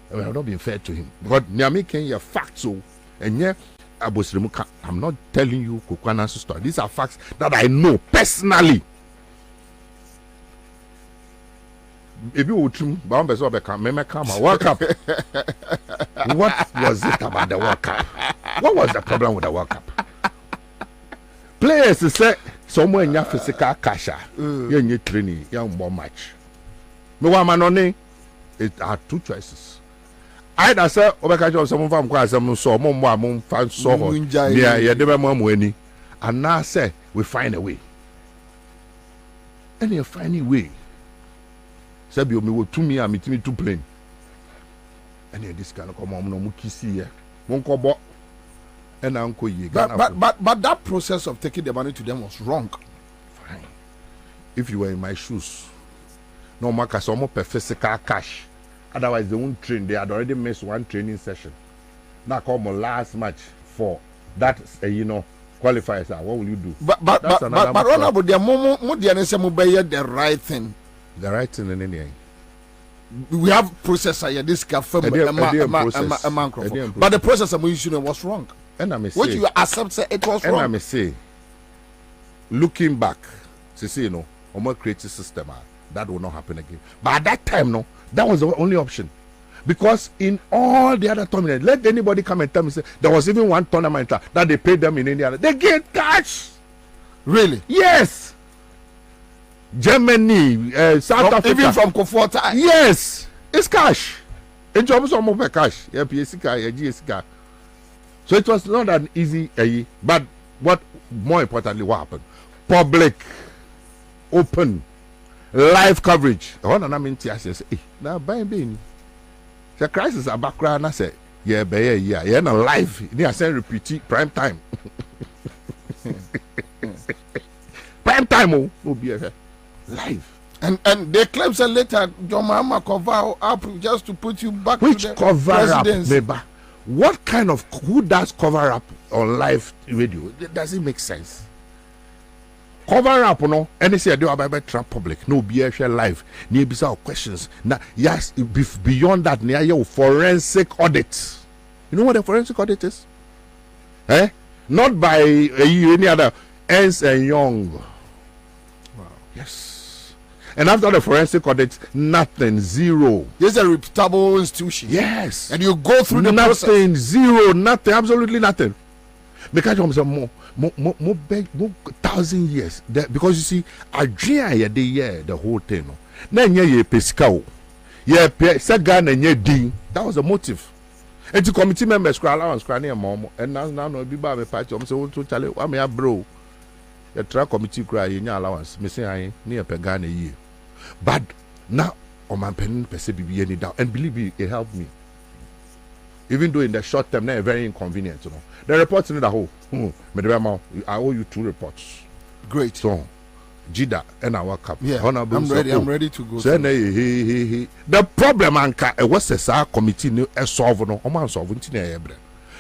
We have not been fair to him. But Nyame can hear facts so and yeah, Abosrimu I'm not telling you Kwabena story. These are facts that I know personally. If you would come, World Cup. What was it about the World Cup? What was the problem with the World Cup? Players say somewhere in your physical cash, you need training, you more match. Me wa manone, it are two choices. Either say obeka job some fam kwa some so mo fan so yeah debe mo ani, and now say we find a way. And you find a way. Say bi o me wo tumi a metimi to plane. And this kind of come on no mu kisi here. Won ko bo. And uncle ye. But that process of taking the money to them was wrong. Fine. If you were in my shoes, no matter some per physical cash. Otherwise, they won't train. They had already missed one training session. Now come on last match for that qualifiers. What will you do? But honorable, the the right thing. The right thing in any. We have processor here. This can but the processor we used was wrong. And I may say, what you accept say it was wrong. And I may say, looking back, almost create a system that will not happen again. But at that time, no, that was the only option. Because in all the other tournaments, let anybody come and tell me, say, there was even one tournament that they paid them in India. They get cash. Really? Yes. Germany, South Africa. Even from comfort. Yes. It's cash. It's almost almost cash. Yeah, PSC. So it was not an easy, but what more importantly, what happened? Public, open, live coverage. I mean, now buying the crisis are background. I said, yeah, no live. I said, repeat prime time. Prime time will be live. And they claim that later your mama cover up just to put you back Which to the cover presidency. up, neighbor? What kind of who does cover up on live radio? Does it make sense? Cover up, no. Any say do about trap public. No be live. Near bizarre questions. Now, yes, beyond that, near your forensic audit. You know what a forensic audit is? Not by any other. Ernst and Young. Wow. Yes. And after the forensic audit, nothing, zero. This is a reputable institution. Yes. And you go through the process. Nothing, zero, nothing, absolutely nothing. Because more 1,000 years. Because you see, I dream the whole thing. Then ye pescao. Ye Sagan and ye ding. That was the motive. And the committee members cry allowance crying a mom. And now no be by a patch. I'm so to tell you, I'm a bro. The track committee cry in your allowance. Missing I near Pagana year. But now, on my pen, be any doubt. And believe me, it helped me. Even though in the short term, they're very inconvenient. The reports in the whole, I owe you 2 reports. Great. So, Jida and our cup. Yeah, I'm ready to go. So, the problem, Anka, was a committee solve no,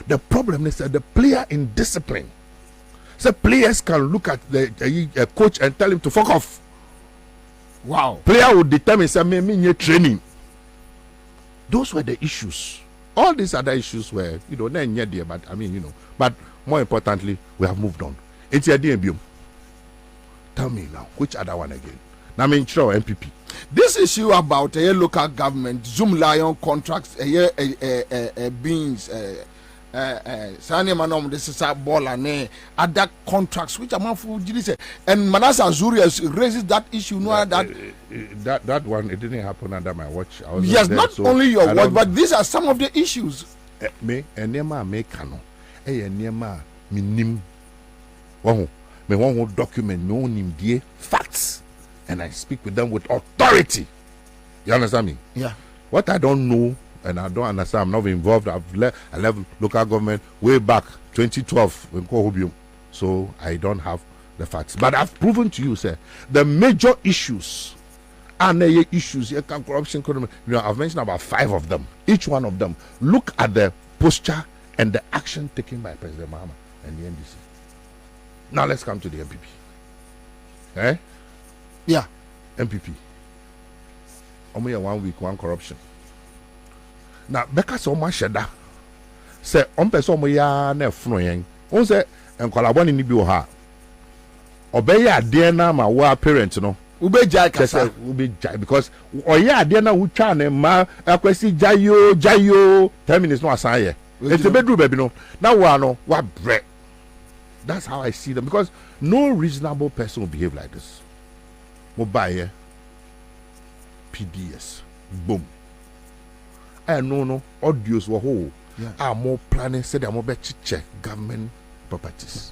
the problem is that the player in discipline. So players can look at the coach and tell him to fuck off. Wow. Player would determine say training. Those were the issues. All these other issues were, but but more importantly, we have moved on. It's a DMB. Tell me now, which other one again? Now, sure, MPP. This issue about a local government, Zoom Lion contracts, beings, Sani Manom, this is a ball and other contracts, which amount for and Manasseh Azuri raises that issue. That one, it didn't happen under my watch. Yes, there, not so only your watch, but these are some of the issues. Me, and Nema Mekano, Nema Minim. Me one document, me own dear facts, and I speak with them with authority. You understand me? Yeah. What I don't know and I don't understand, I'm not involved. I left local government way back 2012 in Kohobium, so I don't have the facts. But I've proven to you, sir, the major issues and the issues here can corruption. I've mentioned about 5 of them. Each one of them. Look at the posture and the action taken by President Mahama and the NDC. Now let's come to the MPP. Yeah. MPP. Only 1 week, 1 corruption. Now, because so much sheda say person ya na funu yen On say and collaborate ni bi o ha. Obey ade na ma wa parent no. Ube jai kasa ube jai because oye ade na wo twa na ma akwasi jayo 10 minutes no asan ye. Enti bedru baby no. Na wo ano wa bre. That's how I see them because no reasonable person will behave like this. Mobile PDS boom. I no audios were whole. Are more planning said I'm more check government properties.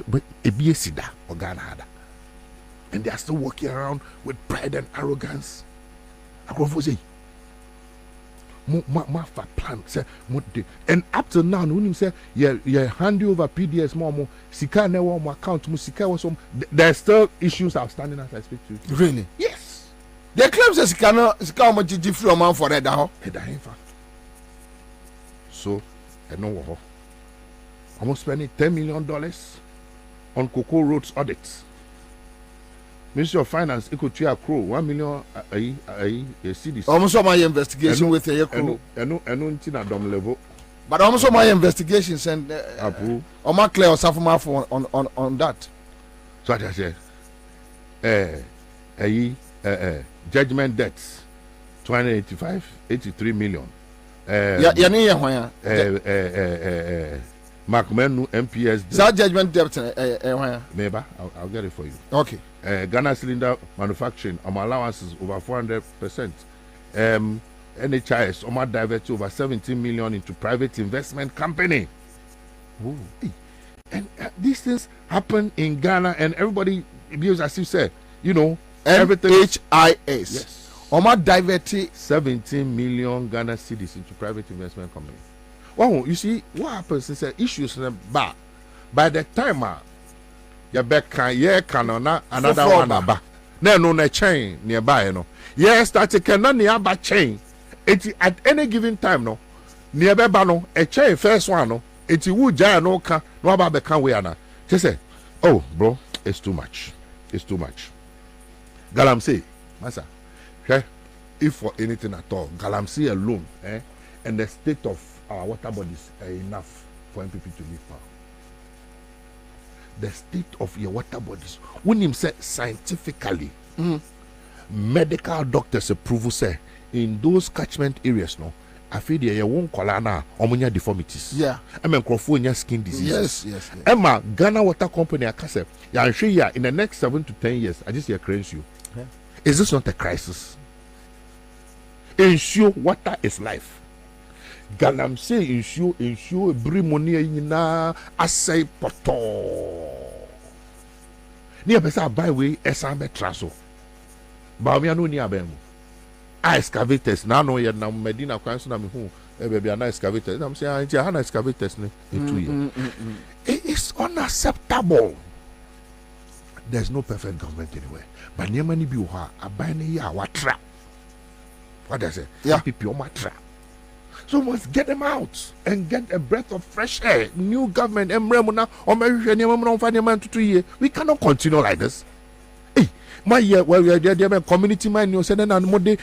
But a BSida or Ghana had, and they are still walking around with pride and arrogance. I go for say, more plan say, and up to now, when him say, yeah, hand you over PDS more, Sika never more account, Musika was some. There's still issues outstanding as I speak to you. Really? Yes. The claims that Sika much different amount for that now. So, I know almost spending $10 million on Cocoa Road's audits. Ministry of Finance, Equity accrue 1 million a CDC. Almost all my investigation with a crew. And no level. But almost all my investigations and my clear or suffer on that. So I say, judgment debts 285.83 million. Mark Menu MPS. That judgment debt. Maybe I'll get it for you. Okay. Ghana Cylinder Manufacturing, allowances over 400%. NHIS, diverted over 17 million into private investment company. Ooh. And these things happen in Ghana, and everybody, as you said, everything. NHIS. Yes. Diverted 17 million Ghana cedis into private investment company. Well, you see, what happens is that issues in the bar. By the time you back can another one aba. No chain nearby, Yes, that's a can nearby chain. It at any given time, no. Nearby no, a chain first one, no. It's wood giant no can no about the can we are. Just say, oh, bro, it's too much. It's too much. Galamsey, Massa. Okay? If for anything at all, Galamsey alone, and the state of our water bodies are enough for MPP to live power. The state of your water bodies, when him said scientifically, medical doctors approve say in those catchment areas, no, I feel there won't call omunya deformities. Yeah. I mean, Crawfordia skin disease. Yes. Emma, Ghana Water Company, I can say, I'm sure in the next 7 to 10 years, I just hear cranes you. Yeah. Is this not a crisis? Ensure water is life. Galamsey ensure brimoni na asay poto. Ni apesa byway esambe traso. Ba mi anu ni abemu. Excavators na no ye na Medina kwanso na me hu baby na excavators. I'm saying na excavators ne 2 years. It is unacceptable. There's no perfect government anywhere. But niema ni bi wo ha aban ne ya watra. What does it? Yeah, people matra. So we must get them out and get a breath of fresh air. New government, we cannot continue like this. Hey, my year where we are there, community man, you said, and more day,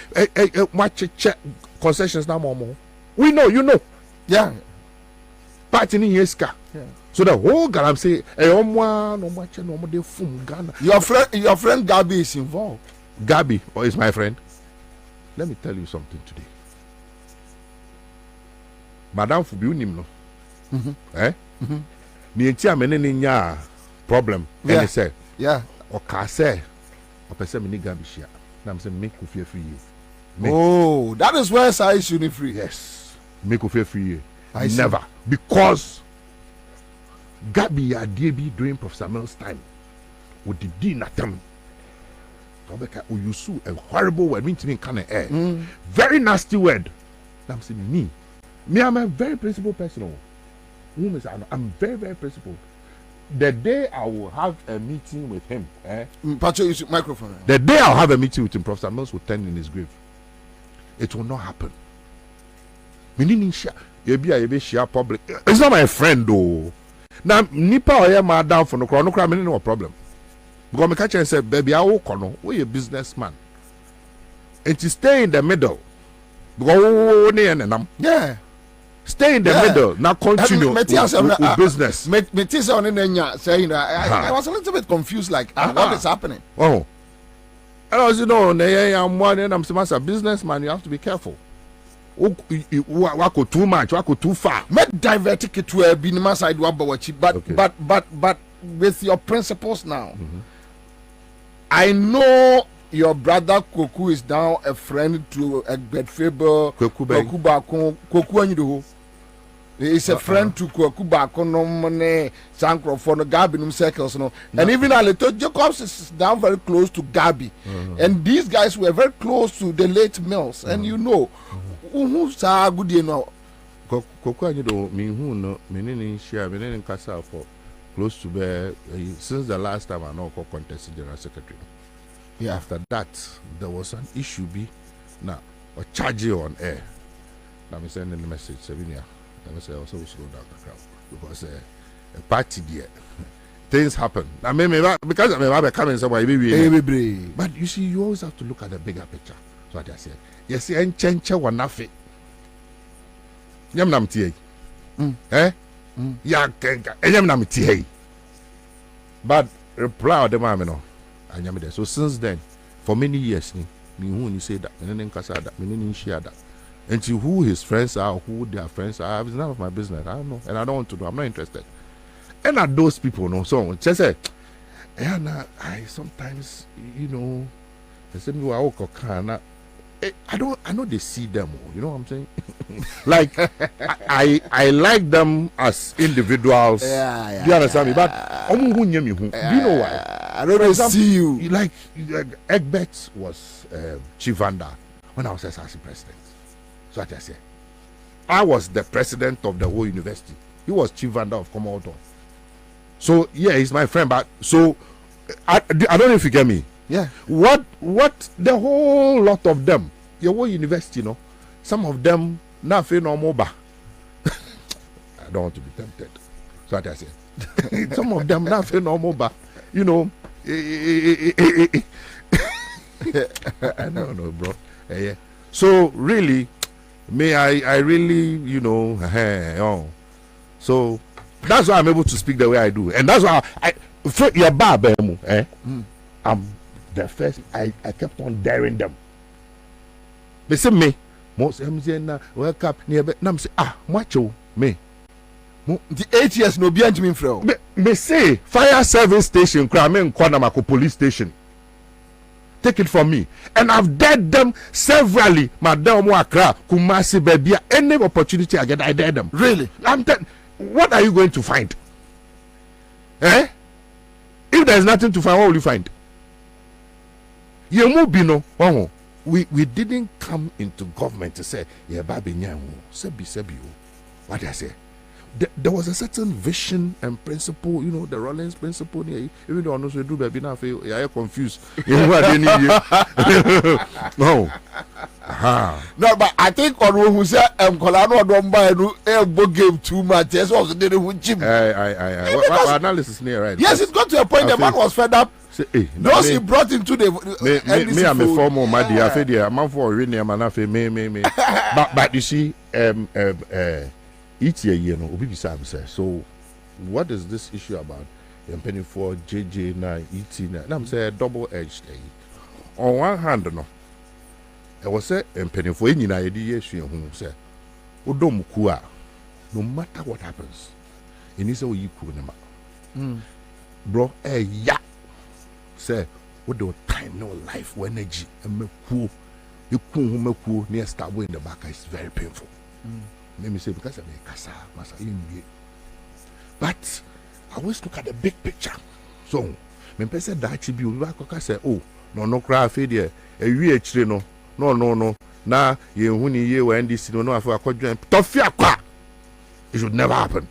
much check concessions now more. We know, yeah. Party in Yeska. So the whole Ghana say, no more from Ghana. Your friend Gabi is involved. Gabi, or is my friend? Let me tell you something today. Madam Fubi unim no. Ni enti amene ni nya problem. And say, yeah. O ka say, o pese me ni Gabi shia. Na me say make Kofi free. Oh, that is where I should free. Yes. Make Kofi free. I never. Because Gabi Adebi during Professor Mel's time with the D natam. You sue a horrible word, mean to me kind of air. Very nasty word. I'm saying me, I'm a very principled person. I'm very, very principled. The day I will have a meeting with him, Pacho, use microphone. The day I'll have a meeting with him, Professor Mills will turn in his grave. It will not happen. Public. It's not my friend though. Now, Nipa or my down for no crime, no problem. Because me catch and say, baby, I will call we a businessman. And to stay in the middle. Because yeah. Stay in the middle. Now continue with business. I was a little bit confused, like, what is happening? Oh. And I was, I'm one, and I'm a businessman, you have to be careful. Wako too much, wako too far. Met divert it to a binima side, but with your principles now, I know your brother Koku is now a friend to a great favor. Koku He's a friend to Koku Bakonomone, Sankrophone, Gabi circles, and even a little Jacobs is down very close to Gabi, and these guys were very close to the late Mills, and who's good, Koku, you know, me who no, meaning share, meaning Casa for close to bear since the last time I know contested general secretary. Yeah, after that, there was an issue now, or charge you on air. Now I'm sending the message, Savinia. I say also slow down the crowd because a party there, things happen. I mean, because I'm coming somewhere, but you see, you always have to look at the bigger picture. So what I said, yes, and change one nothing. Yam nam tie, ya yam nam tie. But reply the man, no. So since then, for many years, me who say that, me didn't share that. And who his friends are, who their friends are, it's none of my business. I don't know, and I don't want to know. I'm not interested. And at those people, no, so just say, and I sometimes, I say, I know they see them, you know what I'm saying? Like, I like them as individuals. Do you understand me? But do you know why? I don't see you. Like Egbert was Chivanda when I was SRC president. So what I say, I was the president of the whole university. He was Chivanda of Commodore. So yeah, he's my friend. But so I don't know if you get me. Yeah. What the whole lot of them, your whole university, some of them now feel no more. I don't want to be tempted. So what I say, some of them now feel no more. I don't know, bro. Yeah. So really, I really, so that's why I'm able to speak the way I do, and that's why I'm the first. I kept on daring them. They say me, most wake up near them say macho me. The 8 years no be me from. Me say fire service station, Kwabena police station. Take it from me, and I've dared them severally. Madam Wakra, Kumasi, Babia, any opportunity I get, I dare them. Really? What are you going to find? If there's nothing to find, what will you find? We didn't come into government to say, sebi. What I say? There was a certain vision and principle, the Rollins principle. Even though I know so do baby now, you're confused. No. No, but I think on who said Colano don't buy elbow game too much. Yes, also did it with Jim. Analysis near right. Yes, it got to a point the man was fed up. Those he brought into the me I'm a former Madi. I said, yeah, I'm for really a man. Me. But you see, each year, so what is this issue about? Penny for JJ9, ET9. I'm saying double-edged. On one hand, I was saying penny for any idea. Who said, no matter what happens, it is all you could bro. Yeah, say what do time no life energy and me cool. You cool near stab in the back is very painful. Let me say because I'm a casa, but I always look at the big picture. So, when person that be we say, oh, no cry failure. A year no. Now you huni ye when this no after a tough it should never happen.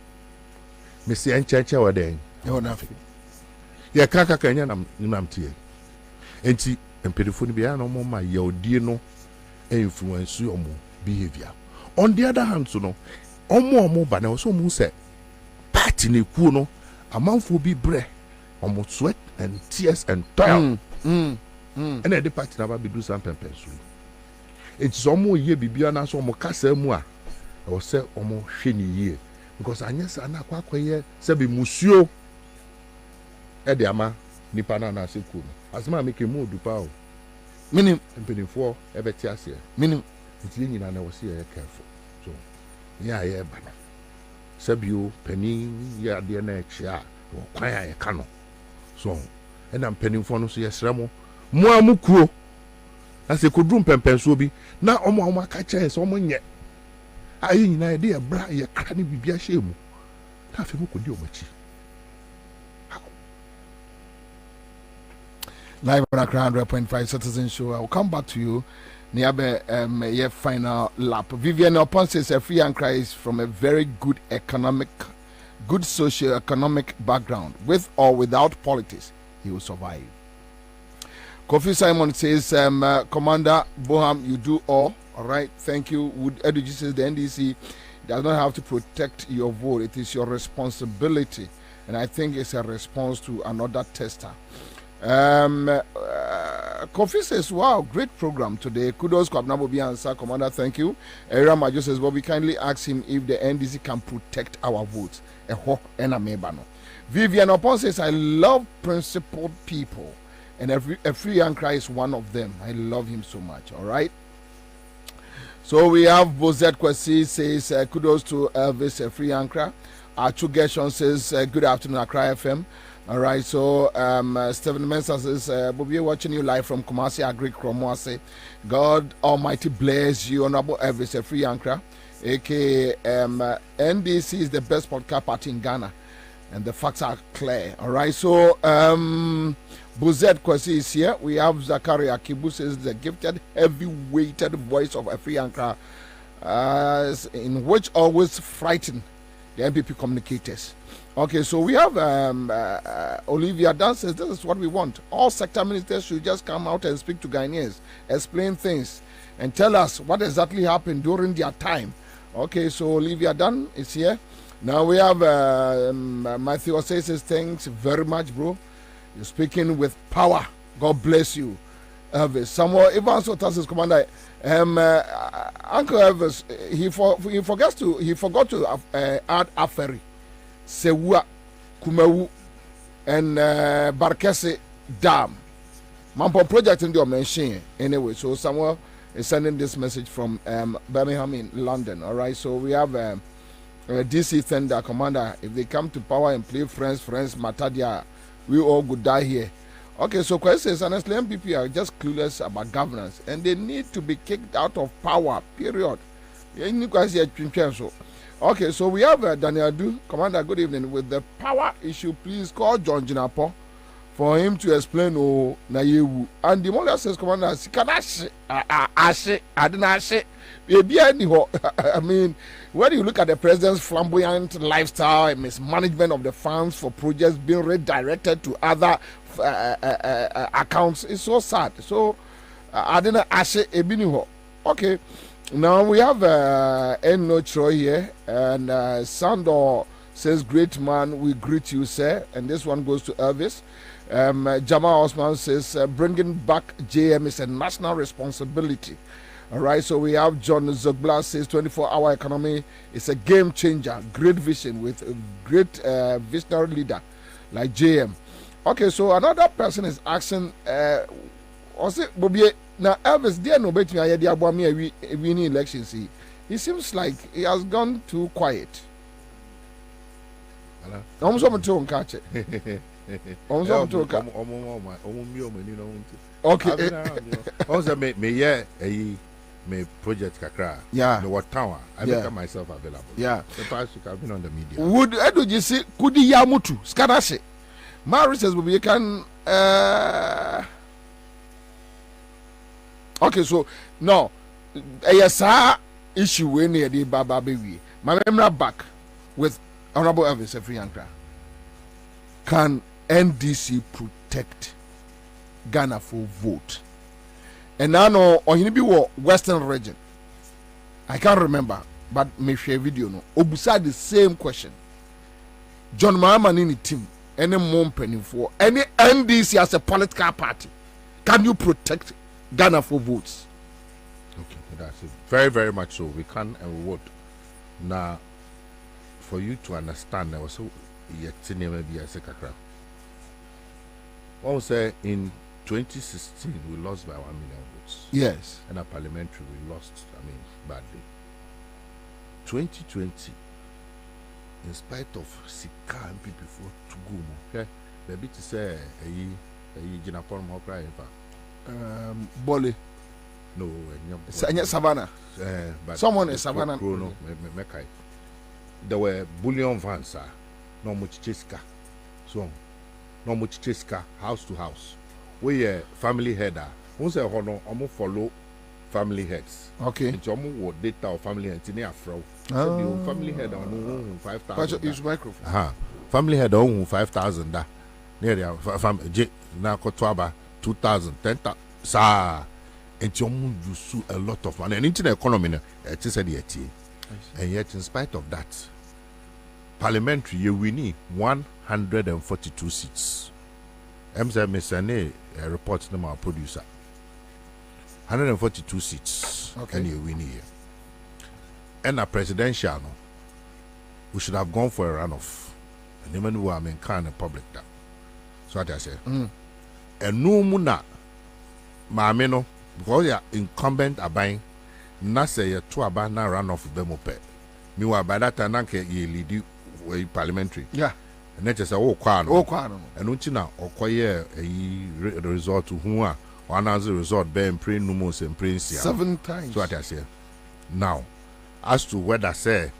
Me say and church or then. No nothing. Yeah, kaka kanya nam tie. Enti empedifoni bia no mo ma ye odie no influence your behavior. On the other hand, omo ba na so mu say party ne ku no amanfo bi bre omo sweat and tears and toil. And the party na ba be do some pempens. It's omo ye bibia na so omo kasa mu a or say almost shiny year because I guess I na kwakwaye say be musio Ediama Nipana na Sikun. As ma make a move do power. Meaning penny for ebetiasia. Meaning it's in and I was here careful. So yeah, bana. Sabio penny ya dear next year or quire a cano. So and I'm penny for no see a sramo. Muamukro. As a could room pensobi. Now Oma catcher is almost yet. I in idea bra ye cranny be a shame. Half a book could do much. Live on Accra 100.5 Citizen Show. I will come back to you. Niabe your final lap. Vivian Opon says a free and cries from a very good socio-economic background. With or without politics, he will survive. Kofi Simon says, Commander Boham, you do all right. Thank you. Would Eduji says the NDC does not have to protect your vote. It is your responsibility. And I think it's a response to another tester. Kofi says, wow, great program today. Kudos, Kwabena Bobie Ansah, Commander, thank you. Era Majo says, Bobby, kindly ask him if the NDC can protect our votes. Vivian Opon says, I love principled people, and a free Ankara is one of them. I love him so much. All right. So we have Bozet Kwesi says, kudos to Elvis, a free Ankara. Achu Gershon says, good afternoon, Accra FM. All right, so Stephen Mensah says, Bobie, watching you live from Kumasi Agri Kromwase. God Almighty bless you, Honorable Elvis, a free Ankara, aka NDC is the best political party in Ghana, and the facts are clear. All right, so Buzet Kwesi is here. We have Zakaria Kibu says the gifted, heavy-weighted voice of a free Ankara, in which always frighten the MPP communicators. Okay, so we have Olivia Dan says this is what we want. All sector ministers should just come out and speak to Ghanaians, explain things, and tell us what exactly happened during their time. Okay, so Olivia Dan is here. Now we have Matthew Osei says thanks very much, bro. You're speaking with power. God bless you. Elvis. Samuel Evans Otas Commander. Uncle Elvis, he forgot to add Aferi, Sewa, Kumewu, and Barkese Dam. Mampo project in the mention anyway. So Samuel is sending this message from Birmingham in London. All right. So we have DC Thunder Commander. If they come to power and play friends, Matadia, we all could die here. Okay, so questions, honestly, MPP are just clueless about governance, and they need to be kicked out of power, period. Okay, so we have Daniel Du, Commander, good evening. With the power issue, please call John Jinapo for him to explain Nayewu. And the Mola says, Commander, I mean, when you look at the president's flamboyant lifestyle and mismanagement of the funds for projects being redirected to other accounts, it's so sad. So I didn't ask Ebiniho. Okay, now we have Enno Troy here, and Sandor says, great man, we greet you, sir. And this one goes to Elvis. Jamal Osman says, bringing back JM is a national responsibility. All right, so we have John Zogbla says 24-hour economy is a game changer, great vision with a great visionary leader like JM. Okay, so another person is asking, Bobie, now Elvis, dear no bet me I had about me winning elections. He seems like he has gone too quiet. Almost on to catch it. Okay. Also, me project kakra. Yeah. The what tower. I make myself available. Yeah. The past week I've been on the media. Would Edu see could Yamutu Skadase? Mary says we can okay, so no yes issue when the Baba baby. My memory back with Honorable Elvis Efriankra. Can NDC protect Ghana for vote? And now no or Western region. I can't remember, but me share video no. Obusa the same question. John Mahama in the team, any more penny for any NDC as a political party. Can you protect Ghana for votes? Okay, that's it. Very, very much so. We can and we would. Now, for you to understand, I was so yet maybe as a kakra. What was say in 2016 we lost by 1 million votes. Yes. And a parliamentary we lost, badly. 2020, in spite of Sika and people for to go, okay, the bit to say a Jinapon Mokra Bole. No, Savannah. But someone in Savannah. There were bullion vans, no much cheska. So, no much cheska, house to house. We family header. Once a honor, almost follow family heads. Okay. It's almost what data of family heads in a fro. Family head on 5,000. Use microphone. Family head on 5,000. Near the family, now Kotwaba 2,000, 10,000. Sa. And you use a lot of money. And into the economy, it is a DT. And yet, in spite of that, parliamentary, we need 142 seats. MSN reports them our producer. 142 seats. Okay. And you win here. And a presidential, we should have gone for a runoff. And even who are in kind of public that. So what I say. And no muna, mameno. Because you are incumbent abine, na say you two about na run off bemope. Meanwhile, by that time, you lead you parliamentary. Yeah. And then just say, oh, kwano. Oh, kwano. And until or quiet a resort to whom or another resort, being pre numos and prince 7 times. So what I say. Now, as to whether say,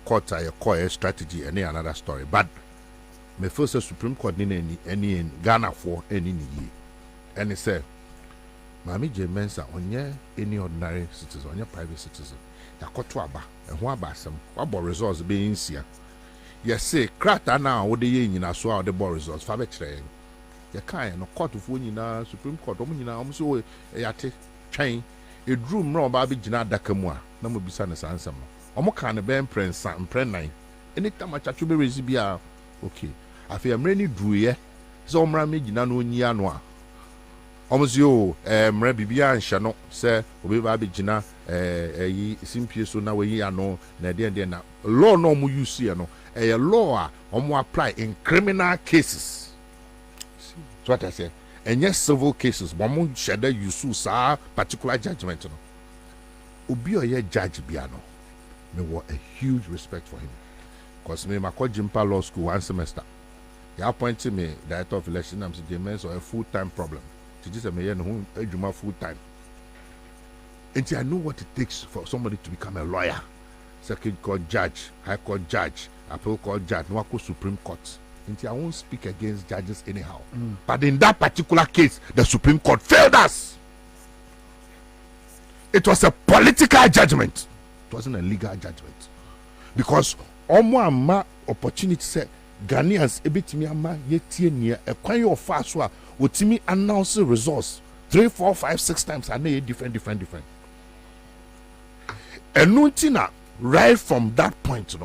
court a core strategy, any another story. But, me first Supreme Court any in Ghana for any year. And it said, Mami Jemensa onye any ordinary citizen, onye private citizen. Ya koto aba, ehun aba asem. Wa bo results be insia. Ya say krata na wo de ye nyina so a de bo results fa be kire. Ya kan no court fo nyina Supreme Court omo nyina omo so ya te twen edru mra oba be gina adaka mu a na mo bisa ne sansam no. Omo kan ne be imprensa imprennan. Anytime achacho be rezi bia okay. Afi amre ni druye. So omra me gina no onyi ano a Omzio, mre bibia nshano se obi ba be gina yi simpie so na we ano na de na law no mu use no law a omo apply in criminal cases. So what I say, and yes civil cases but mo sheda use sa particular judgment no. Obi oye judge bia no. Me want a huge respect for him. Cause me ma Jimpa Law School 1 semester. He appointed me director of election and James or a full-time problem. Just a man who full time. And I know what it takes for somebody to become a lawyer, circuit court judge, high court judge, appeal court judge, no Supreme Court. And I won't speak against judges anyhow. But in that particular case, the Supreme Court failed us. It was a political judgment. It wasn't a legal judgment. Because omo opportunity said Ghanaians ebitimi ama yetie nia ekwan yo fa so a wotimi announce results 3, 4, 5, 6 times and they different. And right from that point,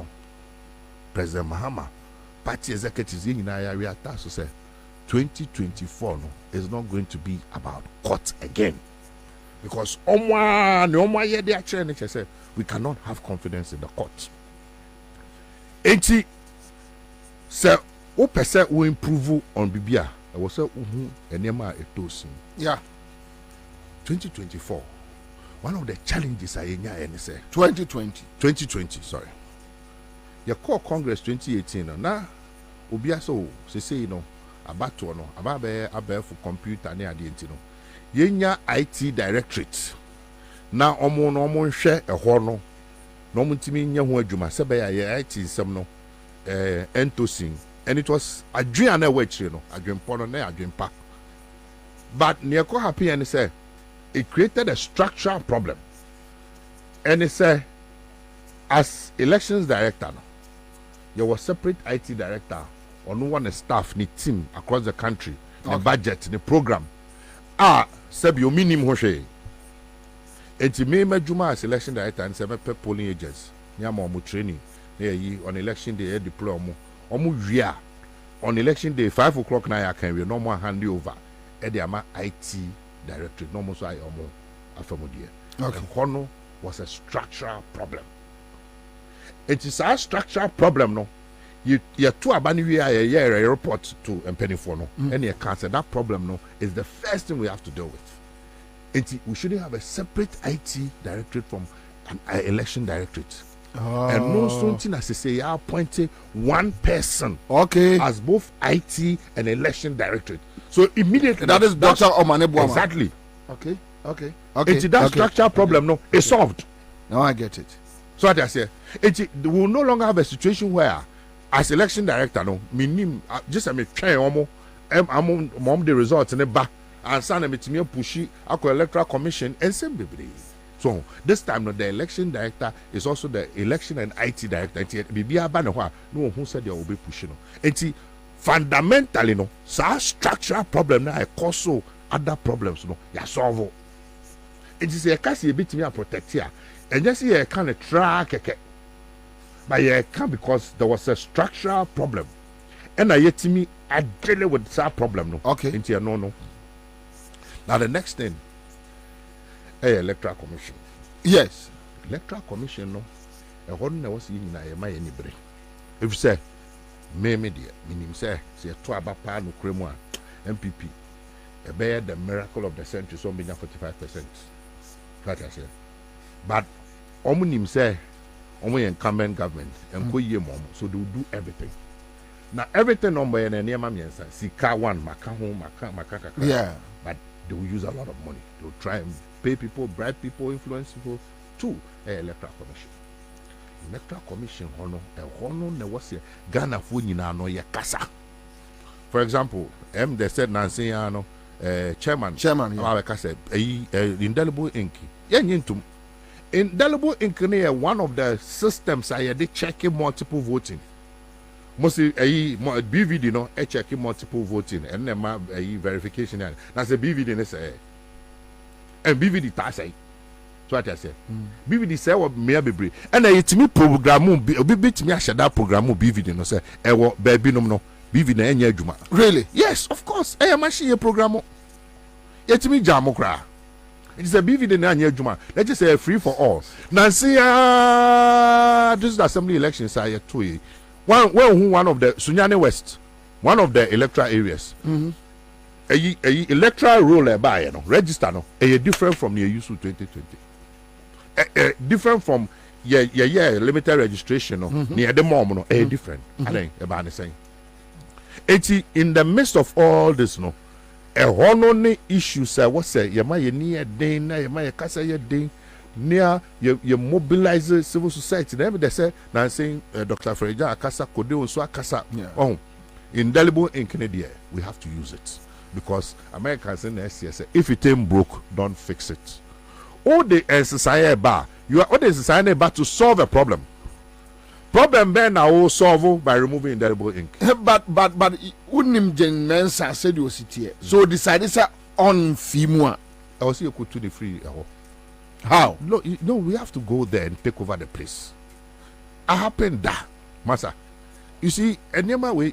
President Mahama, party executives in area so say 2024 is not going to be about court again. Because we cannot have confidence in the court. 80 say o percent will improve on Bibia. I was say enema etosin. Yeah. 2024. One of the challenges I say 2020, sorry. Your core Congress 2018 na obia so say abato no ababe for computer ne ade enti no. Yenya IT directorate. Na omo nhwe ehọ no. No mutimi nya ho adwuma se be ya IT nsem no entosin. And it was a dream and a witch, a dream porno, a dream pack. But Niako happy and say it created a structural problem. And it said, as elections director, you were separate IT director, or no one staff, ni team across the country, the budget, the program. Sabi your minimum hoshe. And me Juma as election director and 7 polling agents. Nyamo training. On election day, deploy mo. On election day 5 o'clock now I can we no more hand over at the IT directorate no more so I afamodie. Okay. Kono was a structural problem. It is a structural problem, no. You two abani we are a report to penny for no. Any cancer that problem no is the first thing we have to deal with. We shouldn't have a separate IT directorate from an election directorate. And no something as I say, I appointed one person as both IT and election directorate. So immediately that is Dr. Omanebuama. Exactly. Okay. It's that structural problem no is solved. Now I get it. So what I say, we will no longer have a situation where as election director no minim just me try omo mom the results in the back and send me to me pushy akọ electoral commission and same baby. So this time no the election director is also the election and IT director. Bibi aba no ho no who said they will be pushing no. Enti fundamentally no so structural problem na cause so other problems no ya solve. It is a case you bit me protect here and just see a kind of track. But yeah, can't because there was a structural problem. And I yet to me, I deal with that problem. No. Okay. Into your no. Now the next thing, electoral commission. Yes. Electoral commission no. A one was in my anybody. If you say, me dear, meaning say to abapa no cremwa, MPP, a bear the miracle of the century, so being 45%. That I say. But omunim say. Only incumbent government and so they will do everything. Now everything on by an Ansah, Sika one, Maka. Yeah. But they will use a lot of money. They will try and pay people, bribe people, influence people to electoral commission. Electoral commission hono was Ghana no ya kasa. For example, they said Nancy chairman indelible ink. Indelible ink one of the systems I did checking multiple voting. Mostly BVD no checking multiple voting and then verification. That's a BVD and BVD task. So what I say. BVD say what me be and I to me program bit me share that program BVD no say baby no BVD na enye adwuma. Really? Yes, of course. I am machine program. Yet me jamokra. It is a BVD na anya adwuma. Let's just say free for all. Nancy this is the assembly elections are two. One of the Sunyani West, one of the electoral areas. A electoral roll by register no a different from your use 2020. Different from limited registration no near the mom no a different. I think about the same. In the midst of all this no a honor issues what say you might near day na you might kasa your day near you mobilize civil society. Never they say now saying Dr. Freja Akasa Kode so Akasa. Oh, indelible in Canada we have to use it because Americans in the SCS if it ain't broke don't fix it. All the society bar you are all the society bar to solve a problem. Problem then now solve by removing indelible ink. But unim Jen Mensa said you sit here. So decided say on Fimua. I was here to the free. How? No, we have to go there and take over the place. I happened that, Massa. You see, any way.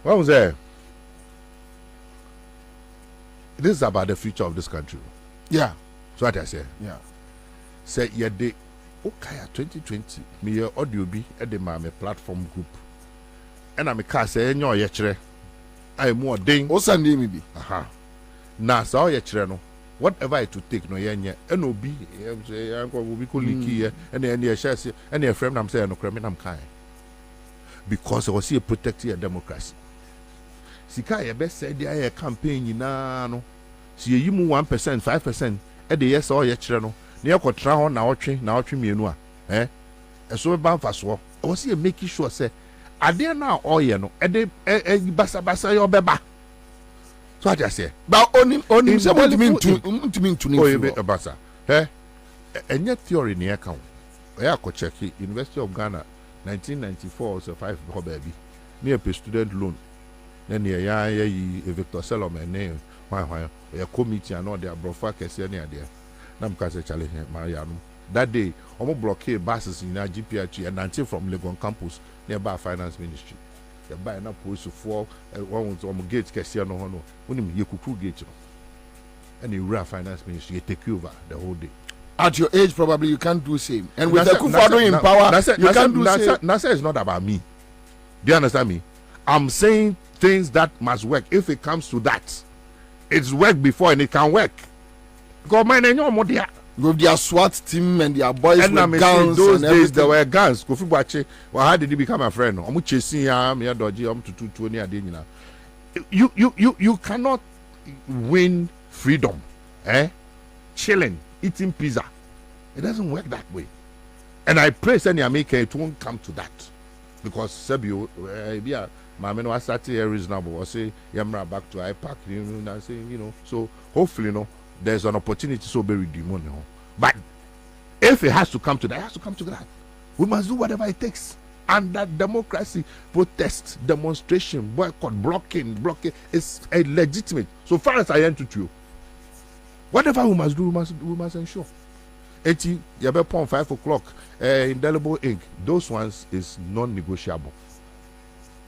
What was there? This is about the future of this country. Yeah. So what I say. Yeah. Say yeah they. Okay, 2020, me audio be at the my platform group. And I'm a car say, no, yet, I more ding. O Sunday maybe. Aha. Now, so yet, no. Whatever I to take, no, yeah, NOB, will be cool, and any shares, and a friend I'm saying, no, I'm kind. Because I was here protecting a democracy. Sika, best said, the campaign, you know, see you move 1%, 5%, at the yes or yet, no. Near Cotra on now tree me so bound for so. I was here making sure say are there now all you know and they basa your beba. So I just say but only somebody mean to basa and yet theory near account I could check it University of Ghana 1994 so 5 baby near pay student loan then near Victor Solomon name why a committee and all their brofa kesi near there. That day, almost blockade buses in our GPH and until from Legon campus nearby finance ministry. They buy enough police for one on gate Cassia no honor. When you could gate and you run finance ministry, you take over the whole day. At your age, probably you can't do same. And with the Akufo-Addo in power, you can't do same. Nasa is not about me. Do you understand me? I'm saying things that must work. If it comes to that, it's worked before and it can work. Because with their SWAT team and their boys and with guns. Those and days there were guns. Kofi Boakye, well, how did he become a friend? I'm chasing him. You cannot win freedom, chilling, eating pizza. It doesn't work that way. And I pray send America it won't come to that, because Sebio, my men was started reasonable. I say Yamra back to IPAC, so hopefully there's an opportunity so very demon. But if it has to come to that, it has to come to that. We must do whatever it takes. And that democracy, protest, demonstration, boycott, blocking is a legitimate. So far as I enter to you, whatever we must do, we must ensure. 80, Yabepon 5 o'clock, indelible ink, those ones is non-negotiable.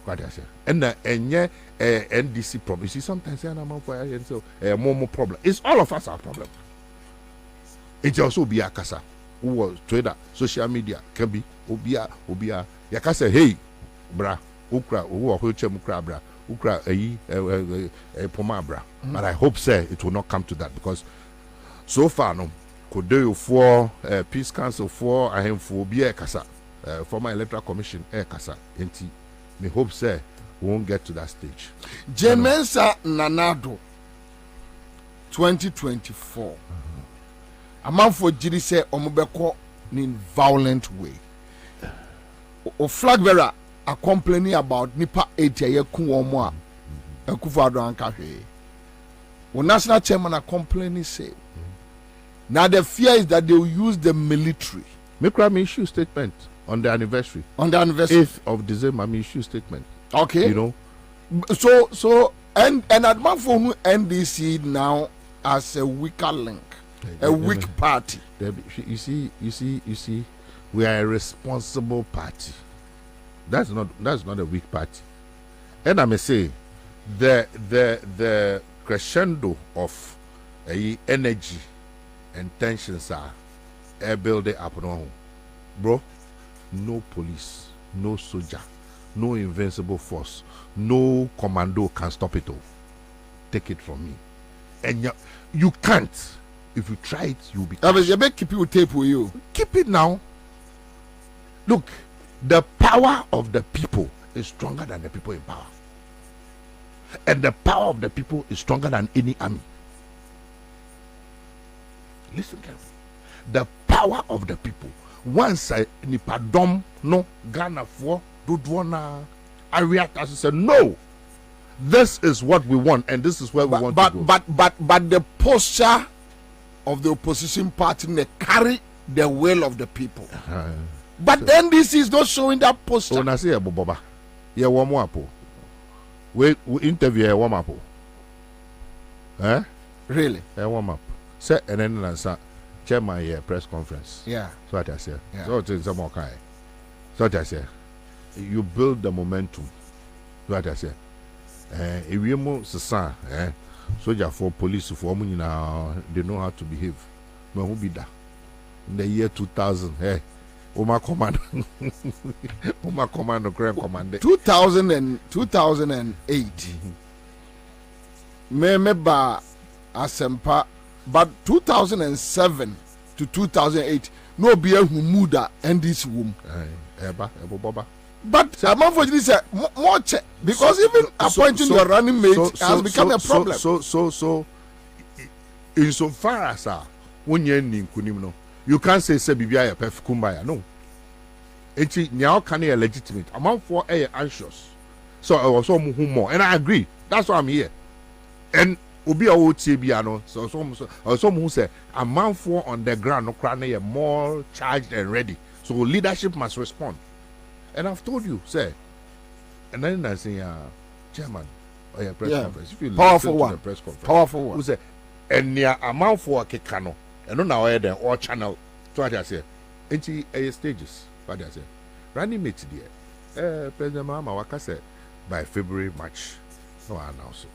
What I say. And NDC problem. You see, sometimes more problem. It's all of us our problem. It also be a kasa who was trader, social media, can be obia. Yakasa, hey, bra, ukra, bra, ukra, pomabra. But I hope, sir, it will not come to that, because so far, no, could do for Peace Council for I am for be a kasa, former Electoral Commission, kasa, enti. Me hope, sir, we won't get to that stage. Jemensa Nanado 2024. A man for Jiri say Omubeko in violent way. O flag bearer are complaining about Nipa 80 year Kuomwa Akufo-Addo Ankahe. O national chairman are complaining say. Now the fear is that they will use the military. Make me issue statement on the anniversary. On the anniversary 8th of December, me issue statement. Okay. So and adman for NDC now as a weaker link, a weak party. You see, we are a responsible party. That's not a weak party. And I may say the crescendo of energy and tensions are building up now. Bro, no police, no soldier, no invincible force, no commando can stop it all. Take it from me. And you can't. If you try it, you'll be. Keep you tape with you. Keep it now. Look, the power of the people is stronger than the people in power. And the power of the people is stronger than any army. Listen carefully. The power of the people. Once I nipadom no Ghana for Dudwana, I react as I said, no, this is what we want, and this is where we want to go. But the posture of the opposition party, they carry the will of the people. But then this is not showing that posture. When I say Boba, yeah, one more apple. We interview a warm apple. Really? A warm up. Say and then answer. Chairman press conference. Yeah. So what I say. Yeah. So it's some okay. So what I say. You build the momentum. So what I say. If you move sasa, soldier for police for now, they know how to behave. But who be that? In the year 2000, Oma command, Oma command, crime command. 2008. Remember, Asempa. But 2007 to 2008, no beer who muda and this womb. But among for this more check because even appointing your running mate has become a problem. So in so far as when you're in Kunimno, you can't say Sebibia a perfect kumbaya. No. It's now can a legitimate amount for anxious. So I was more, and I agree. That's why I'm here. And Obi a no so some who say a man for on the ground no crying more charged and ready. So leadership must respond. And I've told you, say, and then I say, chairman, or press conference. If you powerful one, the press conference, powerful one. Who say, and near a man for a kekano, and on our head or channel. So what I say, into a stages. What I say, running mate dear, President Mama Waka said by February, March, no announce.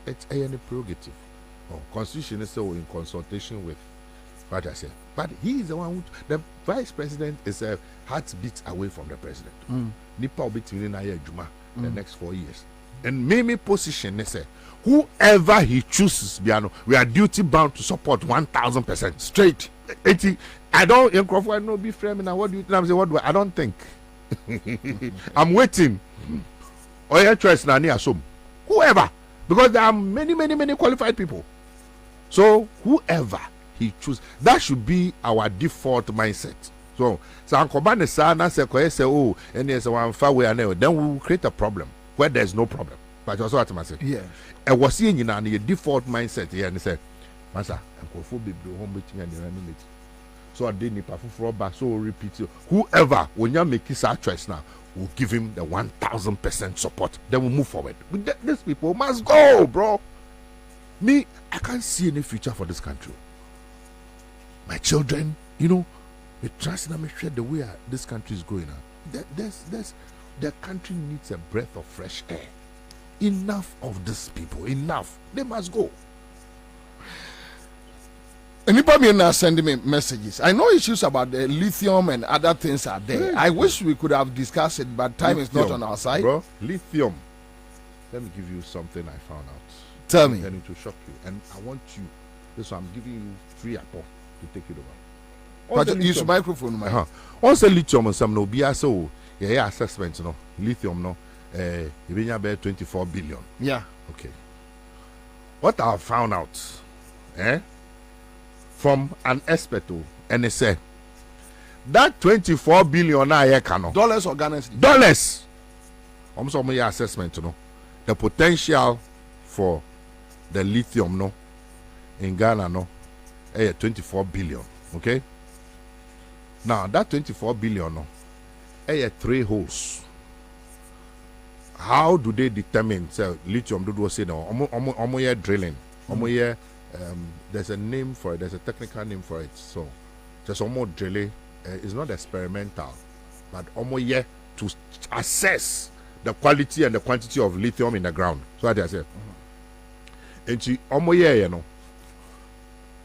It's a prerogative. Constitution is still in consultation with What I say. But he is the one who, the vice president is a heartbeat away from the president. Nipa will be the next 4 years. And Mimi position, they say, whoever he chooses, we are duty bound to support 1,000% straight. I don't, be framing. What do you think? I'm saying, what do I don't think. I'm waiting. Or your choice, whoever, because there are many qualified people. So whoever he chooses, that should be our default mindset. So Ankobane say, oh, and there's one far away, then we will create a problem where there's no problem. But also what I say. Yeah. And was seeing in a default mindset here and say, Masa, home meeting. So I didn't so repeat it. Whoever when you make his choice now will give him the 1,000% support. Then we'll move forward. These people must go, bro. Me, I can't see any future for this country. My children, the trust and make sure the way this country is going now. The country needs a breath of fresh air. Enough of these people. Enough. They must go. Anybody now sending me messages. I know issues about the lithium and other things are there. Yeah. I wish we could have discussed it, but time is not on our side. Bro, lithium. Let me give you something I found out. Tell me. And it will shock you. And I want you. This one, I'm giving you free apple to take it over. But use microphone, man. Once the lithium and some no be so assessment, lithium you been about 24 billion. Yeah. Okay. What I found out, from an expert, and they say that 24 billion dollars or Ghana cedis? Dollars. Almost all my assessment, the potential for the lithium, in Ghana, 24 billion. Okay. Now that 24 billion, 3 holes. How do they determine? So lithium, do say no. Drilling. There's a name for it. There's a technical name for it. So just almost drilling. It's not experimental, but almost to assess the quality and the quantity of lithium in the ground. So what I say. And she almost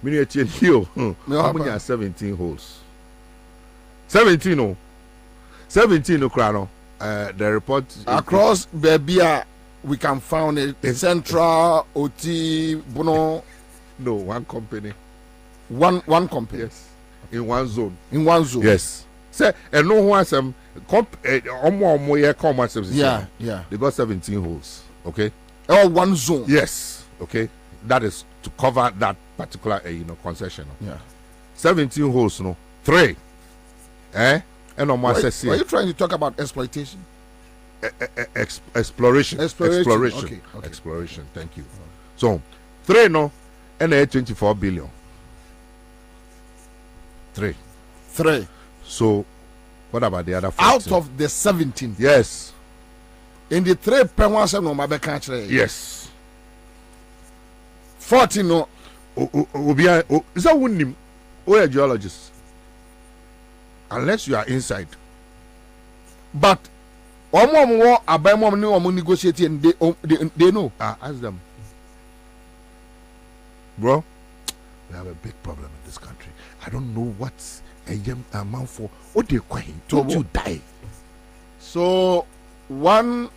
Mini 17 holes. 17 the report across Babia we can find it in Central OT Bono. No, one company. One company. Yes. In one zone. Yes. Say and no one some yeah. They got 17 holes. Okay. All one zone. Yes. Okay. That is to cover that particular concession. Yeah. 17 holes, 3. And on my are you trying to talk about exploitation? Exploration. Okay. Exploration. Thank you. So 3 and 24 billion. 3. So what about the other 14? Out of the 17? Yes. In the 3 penwas no mabe country. Yes. 14 no. Is that one name? Or a geologist? Unless you are inside. But negotiate and they know. Ask them. Bro, we have a big problem in this country. I don't know what's a young amount for. What they going? Don't you die? So one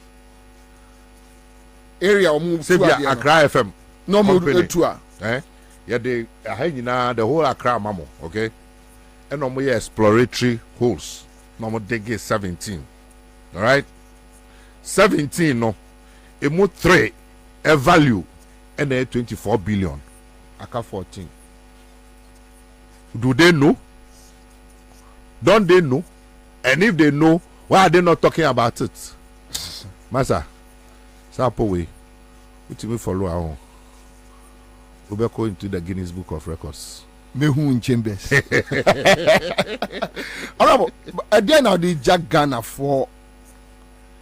area move to Accra FM. No move to yeah, they the whole Accra mamo, okay? And no more exploratory holes. No more they get 17. All right? 17 no. It more 3 a value and then 24 billion. Aka 14. Do they know? Don't they know? And if they know, why are they not talking about it? Masa, Sapo way. What you follow our own? We'll go into the Guinness Book of Records. Mehun Chambers. At the end of the Jack Ghana for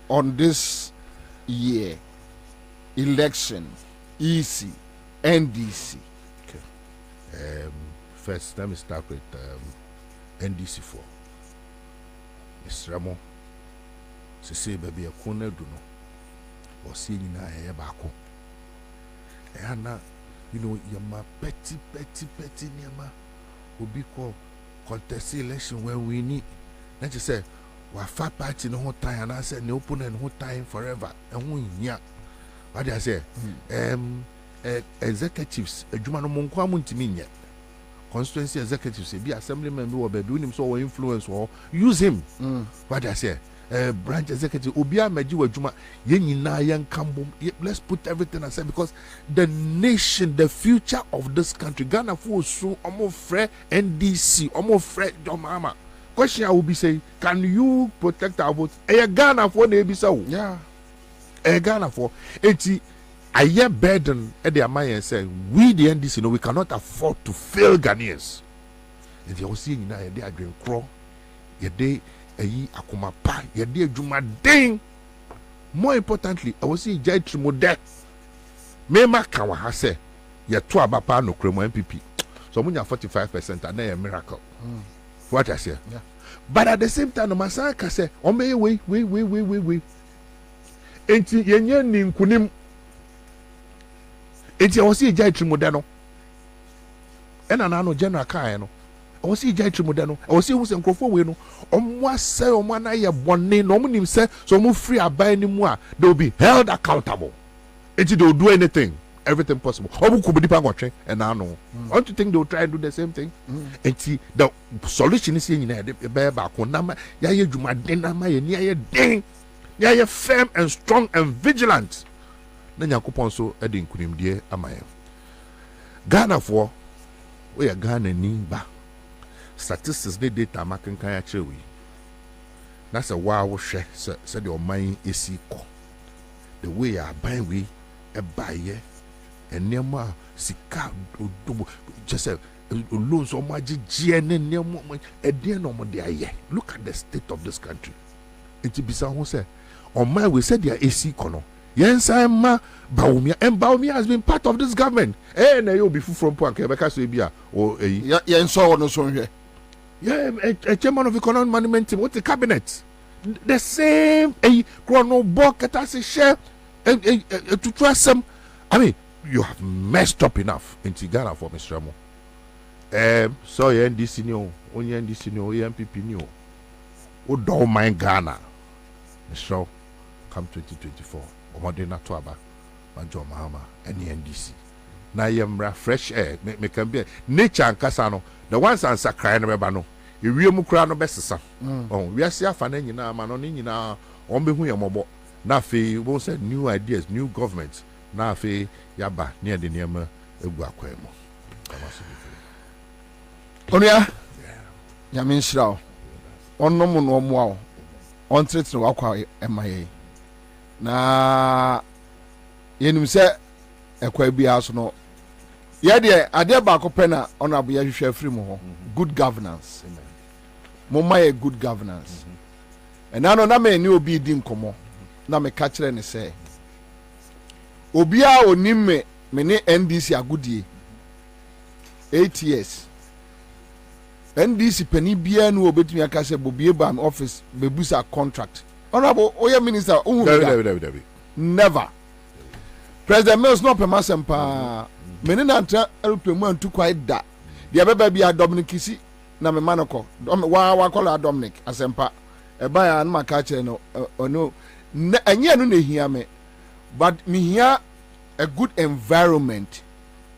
on this year election, EC, NDC. Okay. First, let me start with NDC 4. Mr. Ramo, say baby a corner do no, or seeing in a bako. And you're my petty, obi call contest election when we need. Then she say, "We far party no whole time," and I said, "No opponent whole time forever." And we yeah, what I say, executives, Juma no monko amuntimi yet. Constituency executives, be assemblyman, be baby, him so influence or use him. What I say, branch executive, Obia Majiwa Juma, Yenina Yan Kambo. Let's put everything aside because the nation, the future of this country, Ghana for so almost free NDC, almost free Mama. Question I will be saying, can you protect our votes? Ghana for the so yeah, Ghana for 80. A year burden at the Amaya say, we the NDC, we cannot afford to fail Ghanaians. And they are seeing now, they are doing crow, your day, a ye akuma pa, your day, Juma ding. More importantly, I was seeing Jai Trimode. Mema Kawa say, you're 2 abapa no cremo MPP. So when you're 45%, and then a miracle. What I say? Yeah. But at the same time, Masaka say, oh, may wait. Ain't yen kunim. Enti I was see Jai Trimodano. And an general car. I was see Jai Trimodano. I was see who's in Crofo. What say on one eye, one name, no one say, so move free by anymore. They'll be held accountable. Enti they'll do anything, everything possible. Obu could be the and I know. Don't you think they'll try and do the same thing? Enti the solution is in there. The bear back on Nama, Yaya Jumadena, Yaya ding, Yaya firm and strong and vigilant. Na Nyankopon so edin kunimdie amaye Ghana for we are Ghana ni ba statistics dey data makenkan ya chewe na se wa wo hwe se de oman esi ko the way ya ban we e baye enema sika odobo just say loans o magije ne nemo edin no mo de aye. Look at the state of this country. It bisa ho say oman we said dia esi ko no yes, I'm Baumia, and Baumia has been part of this government. Eh, na you be from Puanka, so be or yeah, so on so here. Yeah, a chairman of economic management team. What's the cabinet? The same a chrono book at us share to trust them. I mean, you have messed up enough in Ghana for Mr. Ramo. So NDC new, only NDC new, MPP new. Oh, don't mind Ghana. Mr. Come 2024. Modena Twaba, Major Mahama, and the NDC. Now you're fresh air, make can be nature and Casano. The ones answer crying rebano. You real Mukrano best. Oh, we are seeing Fanny now, Manoni now, on be who mobile. Nafi won't say new ideas, new governments. Nafi Yaba near the Niama Eguaquemo. Onia Yamin Shrow. On no more on threats to Aqua MIA. Na yenim se ekwa bia so no ye de ade ba ko pena honorable ya hwehwe afiri mu ho good governance mo my good governance and na no na me ni obi di nkomo na me ka kire ne se obi a onim me ne NDC agudie 8 years NDC pani bia no obetumi aka se bobie ba office bebusa contract. Honorable Oya Minister, never. President Mills no permission pa. Menina anta aeroplane man too quite that. The other baby Dominic Kisi na me manoko. Wa call Dominic asempa. E ba ya na maka che no no. Anya no na hia me. But me here a good environment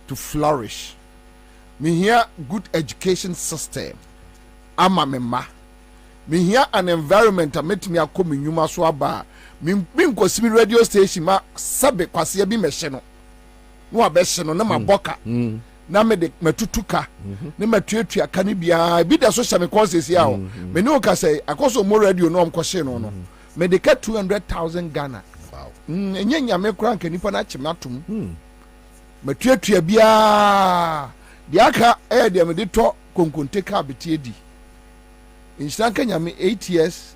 to flourish. Me here good education system. Ama me ma. Me here an environment that met me a come in Yuma Swaba. Me kwasimi radio station ma sabe kwase bi mehye no. No abehye no na maboka. Na me de matutuka. Na matuatua kane bia bi da social me consensus ya o. Me no ka say akoso mo radio no amkwhye no no. Me de ka 200,000 Ghana. Wow. Enye nyame kura nka nipa na chematum. Matuatua bia dia aka de me de to konkonte ka betie di. In Kenya, 8 years.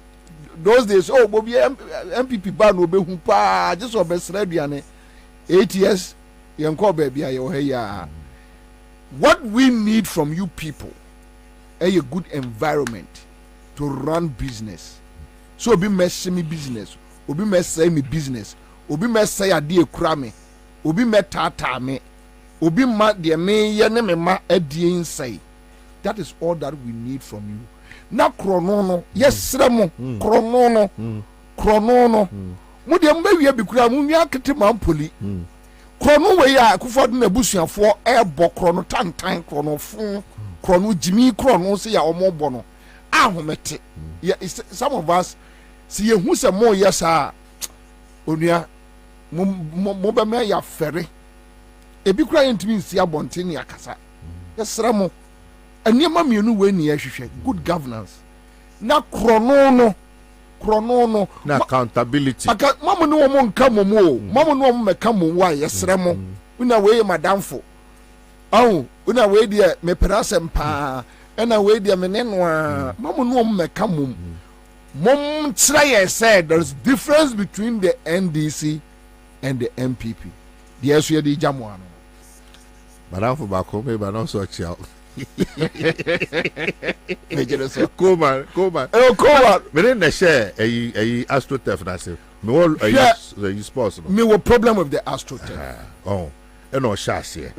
Those days, oh, Bobie MPP ban will be humpa, just or best ready. 8 years, young call baby. What we need from you people is a good environment to run business. So, be mess me business, obi mess say me business, obi mess say a dear crame, obi met tata me, obi mat dear me, yaneme ma a dear inside. that is all that we need from you. Na krono yes remo krono mu de mbawie bikura mu nwa kete mampoli krono we ya akufo de na busuafo ebo krono tantan krono fun krono jimi krono se ya omobo no ahomete some of us see ye hu se mo yesa onua mo be me ya fere ebikura yentimi nsi abonten ya kasa yes remo aniema mienu we ni ehwehwe good governance na krono na accountability mama no mo nka momo mama no mo meka mo wa yesre mo una we madamfo una we dia me perasem pa na we dia me nenoa mama no mo meka mo mom try said there's difference between the NDC and the MPP the asu di jamo ano madamfo ba ko me ba no so chiao Koma. Me didn't share a AstroTurf na say. Me all a sports. Me what problem with the AstroTurf. No shares here.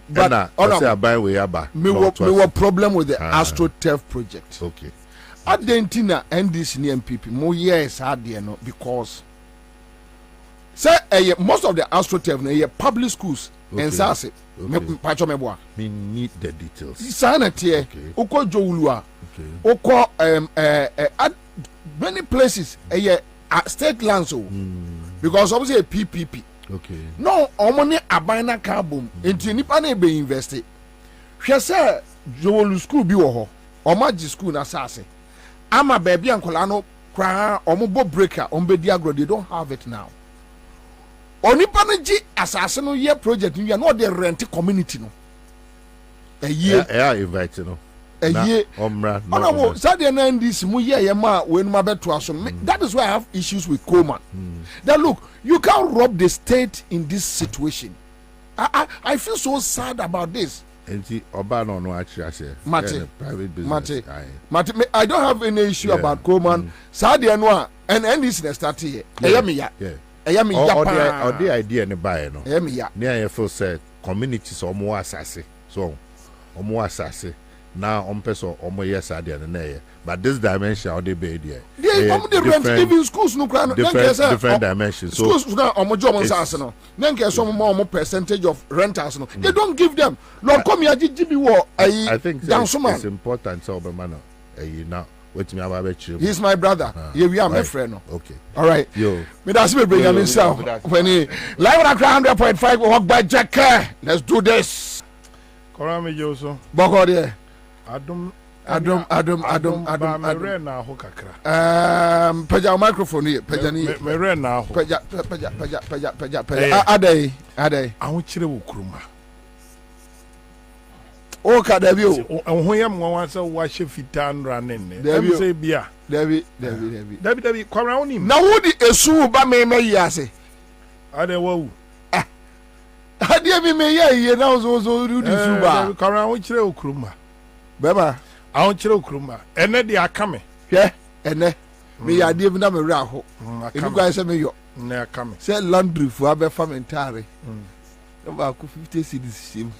But I say I buy way aba. Me what problem with the AstroTurf project. Okay. Adentina NDC and MPP more years hard there no because say most of the AstroTurf na public schools and sase. Me need the details. Sanity. Oko Jowulua. Oko many places state lands because obviously a PPP. Okay. No, omoni abana carbon into nipa na be invest. Hwe say Jowulu school bi wo ho. Omaji school na sase. Ama baby ankola no kwa omobo breaker ombedi agro they don't have it now. Onipa no gi asase no ye project you no dey rent community no invite no omra no sadia na ndis mu ye ma we no mabeto aso that is why I have issues with Coleman. That look, you can't rob the state in this situation. I feel so sad about this. Enti oba no actually say private business. Mate, I don't have any issue about Coleman. Sadia no and ndis na start here. Yeah. Or the idea in the buy no. Near you feel said communities or more assassin. So or more assassin. Now on person or more yes idea than but this dimension or they be there. They rent even schools no different dimensions. So schools now on job on assassin. Then get some more percentage of renters no. They don't give them. Lord come here GB war. I think it's important so be man now. He's my brother. Here we are, my friend. Okay. All right. Yo. Me that's me bring him himself. When he live on 100.5 walk by Jack. Let's do this. Korame Joso. Boko there. Adum. Me na ho kakra. Paja microphone here. Paja ni. Me re na ho. Paja. Adai. Ahun chire wo kuruma. O ka David o ho yam wan say wa hye fita nra nenne David say bia David kwara onim na wo di esu ba me yi ase ade wawu ade bi me ye na so di esu ba kwara ho kire okruma beba ahun kire okruma ene de aka me hwe ene me ya ade bi na me wra ho ebi gwa say me yo na aka me say laundry fu abe famentare ba ku 50 cedis shim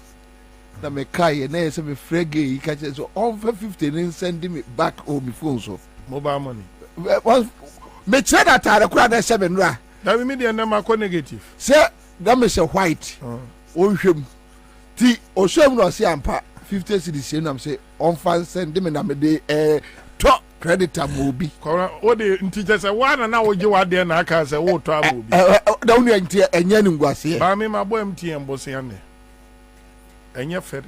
na me kai na yese me frege yi ka che so over 50 nin send me back on my phone so mobile money me che that are kura na se me nura da me media na ma ko negative say that me say white o hwem ti o hwem no se ampa 50 cedis na me say on fan send me na me de to creditor mobi kora o de ntije se wa na wo je wa de na aka se wo to abobi da unu enti enya ni ngwase ba me ma bo mtm bosi ane enye fere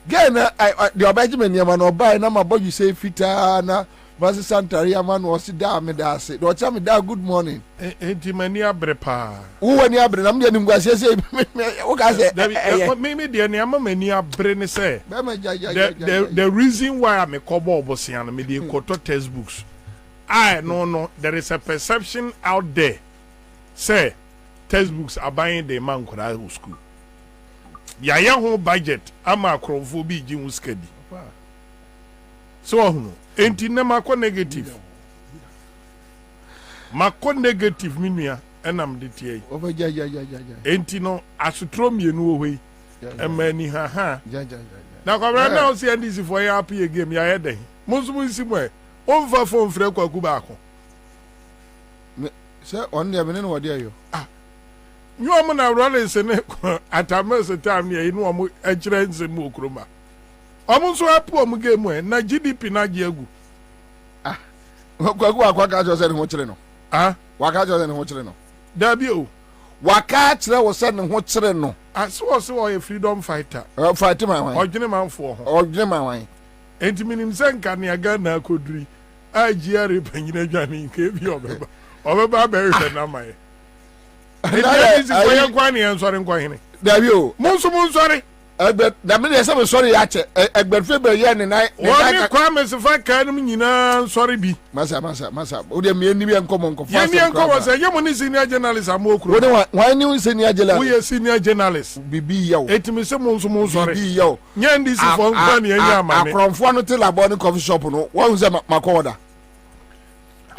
gen the obajime niam na obai na maboju say fita na vasi santari ama no si da me da se do cha me da good morning enti mani abre pa wo wani abre na me ngwase say wo ka say me de ni ama mani abre ni say the reason why I'm a kobo obosian me de koto textbooks no there is a perception out there say textbooks are buying the man kwara school yaya ho budget ama akrofo bi gi hu skadi so hono enti na makọ negative minua enam de tie enti no asotro mienu wo hoi emani ha Now, Kwabena now see NDC for your happy game, your head. Muslim Simwe, on for phone for Kwakubako. Sir, on the avenue, what dare you? You are man running at a mercy time near you know a trends in Mukroma. Almost so poor game when na GDP na Diagu. Waka just said Hochino. Ah, Waka just said Hochino. W. Waka was said Hochino. I saw a freedom fighter. Fight my wine. Or gentleman for. Or gentleman wine. And meaning Sanka near Ghana could read. I jeer penny Johnny gave you over. Over Barberry and my. This is why you're going answering Quine. There you. Monsoon, sorry. But that means I'm sorry, Egbert Faber Yan and I. What promise if I can, sorry be. Massa. Would you mean and common? Yamian say, you're one senior journalist. I'm more. Why new senior journalist? We are senior journalists. Be yo. It me some monsoon, sorry. Yo. Yan this is for money and Yaman. From one till a bonnet coffee shop. What was that, Macoda?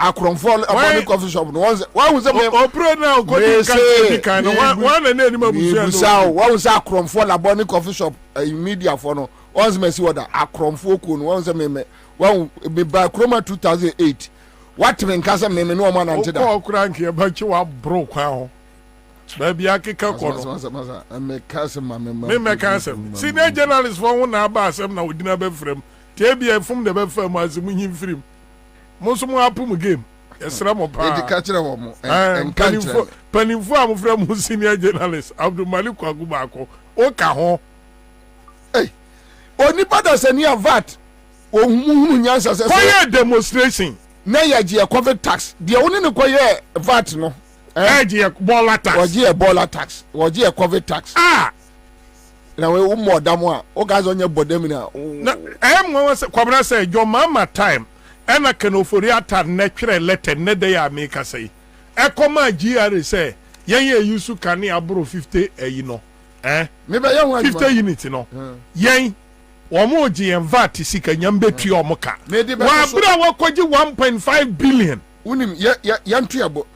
Akron fall upon coffee shop. Why was Opera now? One and any what was Akron fall upon coffee shop in media for no? Once Messi water Akron Fokun, once a meme. Well, be by Chroma 2008. What when Casa meme no man until that? Cranky about you are broke now. Baby, I kick up and make Cassim, me Cassim. Senior journalist for one hour, some now with never frame. Tabia from the bed firm as winning frame. Most of my game. Yes, Ramopa. The catcher and penny for from senior journalist Abdul Malik Kwagubako. Okaho. Hey, only brothers and near VAT. Oh, Munyansa says, why demonstration? Nay, a covered tax. The only quiet VAT, no. Baller tax. Was ye a baller tax? Was ye a covered tax? Ah! Now we more damwa. O guys on your bodemina. I am going to Kwabena say, your mama time. And I can offer you a natural letter, ne day I make a say. I come my GR say, Yan you su can abro 50 you know. Maybe I want 50 units, you know. Yan, or more GM VAT is sick and yambe pure mocha. Maybe I will quote you 1.5 billion. Unim, yan triable,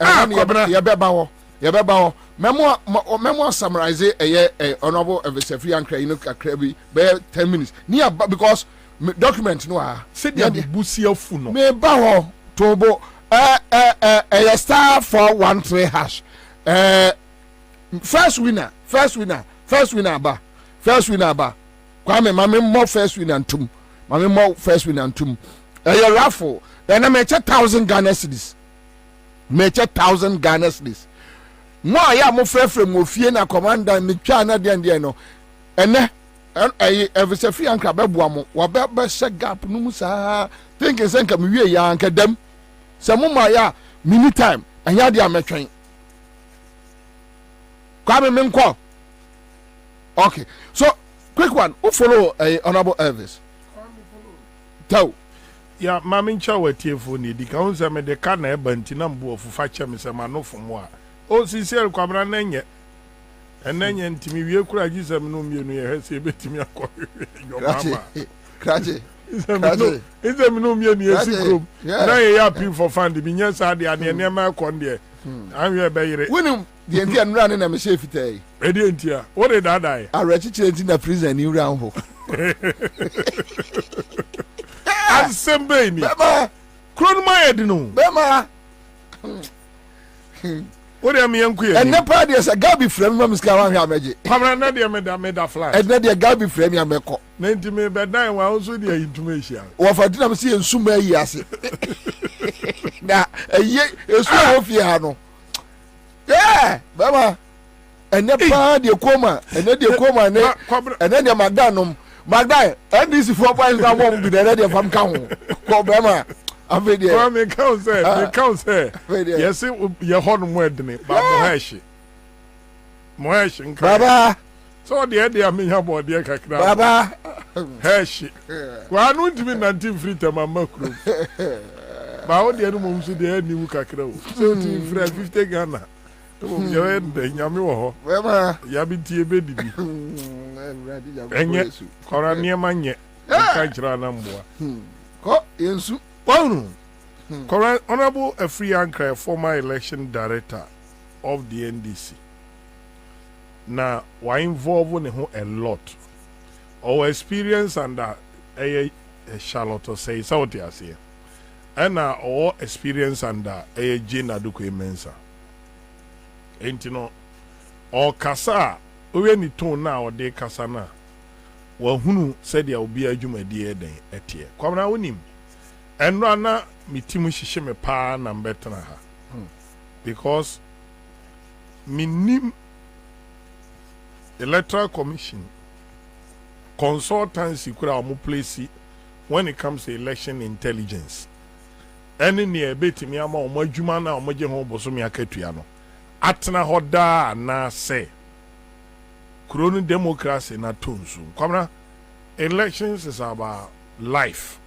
Yababa, memoir summarize a honorable of a Sefian Crane, Crabby, bear 10 minutes. Near because. Document no said ya busia funo me bawo tobo star 413 hash first winner ba kwame mame mo first winner antum mame mo first winner antum raffle na me 1000 Ghana cedis me 1000 Ghana cedis mo ya mo frefre mo fie na commander me twa na de no ene every Sophia and Crababo, Wababa set gap, Numusa, thinking Sanka Mia Yanka them. Samuma mini time, and Yadia Metrain. Come and call. Okay, so quick one, who follow a honorable Elvis? Tell. Ya Mammy Chow at Tiffany, the council made the canna bantinambo for Fatcher Miss Amano from what? Oh, sincere Kwabena. And then you to me, we could use a no millionaire, say, bet me a your mama. Cratchy. It's a no millionaire group. Now you are people for fun. The Minas are the Anema Conde. I'm here by it. When the Indian running a machine today. Radiant here. What did I die? I read in the prison, you round. I'm some baby. Crown my head, no. Bema. What am I queer? And the party is a Gabi frame, Mamma Scaran Hamaji. Pamana made a fly. And then the Gabi frame, Yamako. Name to me, but now I also the intimation. Or for dinner, see in Suma, yes. Now, a year is so fiano. Yeah, Baba. And the party, your coma, and then your coma, and then your Magdanum. Magdai, and this is 4 points. I won't be the ready from Cow. Kwabena. The council, yes, your home wedding, but Mohesh, Baba. So the idea me about dear Kakra, Baba, Heshi. Why don't you mean until free to my macro? But all the animals to the new Kakra, so 50 Ghana. Your head, Yamo, Yabiti baby. And yet, Corania Manye, Kajra number. Go, Yensu. Honorable Free Anchor, former election director of the NDC. Now, we're involved in a lot. our experience under a Charlotte say South Asia. And our experience under a Jane Adukwe Mensa. Ain't you know, or Kasa, when you turn now, de Kasana. Well, who said there will be a Juma dear day at here. Come now, him. And Rana, me Timushi me pa and better her. Because me nim Electoral Commission consultancy could have more place when it comes to election intelligence. Any near bit me ama o madwuma na o magye ho boso me akatua no atena hoda na say Kuronu democracy na tonsu. Kwamna, elections is about life.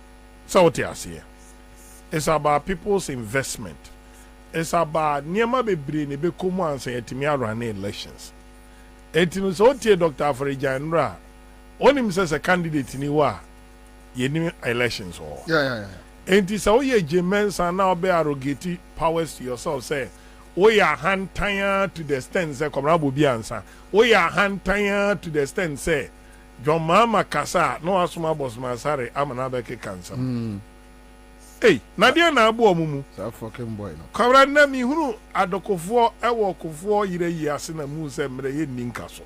So what you say? It's about people's investment. It's about niema bebre ne be komu ansa yetimi run elections. Etinu so tie Dr. Afrejanra. Onim says a candidate ni wa yenim elections or. Yeah. Enti so ye Jemensa now be arrogate powers to yourself say we are hand tired to the extent say Kwabena Bobie Ansah. We are hand tired to the extent say John Mama Kasa no asuma boss Masare amana be ke cancer. Hey, Nadia na abu omumu. That fucking boy no. Kwabena na mi hunu adokofo ewo kofo yire yi ase na mu se mre ye ninka so.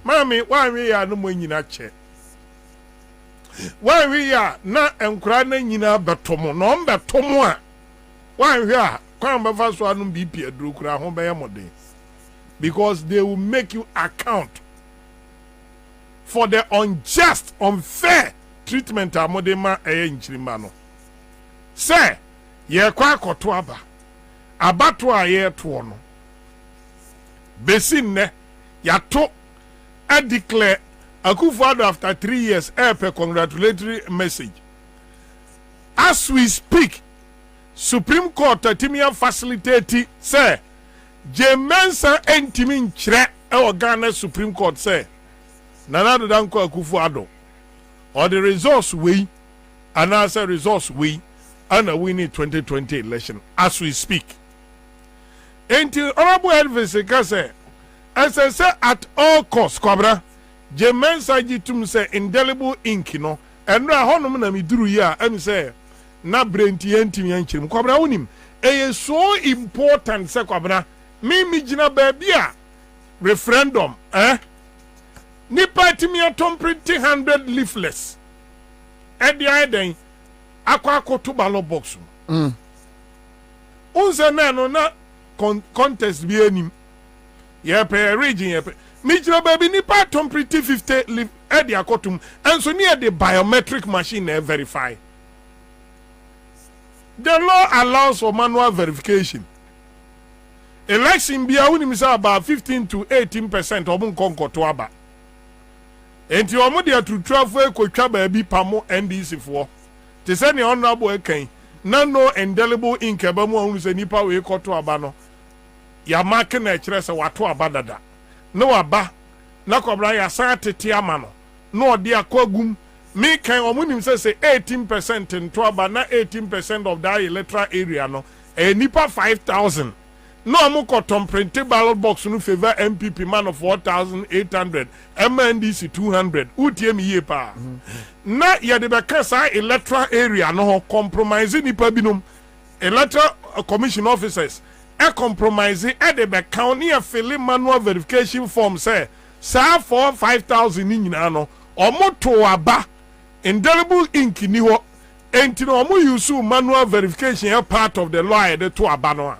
Mami, why we ya no mo nyina che. Why we ya na enkura na nyina betomo no mbetomo a. Why we ya kwamba faso anu BP aduru kura ho be yamode. Because they will make you account for the unjust, unfair treatment amodema nchirima no. Say, ye kwa koto aba. Abato a ye to no. Besin ne yato I declare Akufo-Addo after 3 years a congratulatory message. As we speak, Supreme Court Timia facilitate say Jemensa entimi nkyre e Ghana Supreme Court say Nana Danko Akufo-Addo or the resource we and as a resource we and a winning 2020 election as we speak. Until Honorable Elvis say as I say at all costs, Kwabena, Jemensa jitum say indelible ink, no, and na honum na miduru ya, and say, na brenti yenti yanchim. Kwabena unim, is so important, say Kwabena, me jina babia referendum, Nipa timia tom pretty 100 leafless. At the idea, aqua kotu ballot box. Unse na contest be any. Yepe region yepe Mijra baby nipa tom pretty 50 live at the akotum and so near the biometric machine verify. The law allows for manual verification. Election be about 15 to 18% obun konko to aba. Enti omo to travel ko baby pamo NDC for. Te say the honorable eken na no indelible ink eba mu anu se nipa we koto aba no. Ya mark na chere se wato abadada no aba na Kwabena ya san tete ama no no odi akwagum me kan omunim say 18% into aba na 18% of that electoral area no nipa 5,000 no amuko tom print ballot box no favor MPP man of 4,800 MNDC 200 utie mi ye pa na ya de be kasa electoral area no compromise nipa binom electoral commission officers compromising at the county of filling manual verification form say 4,500 in ano or moto aba indelible ink ni ho enti no mo use manual verification a part of the law the to abano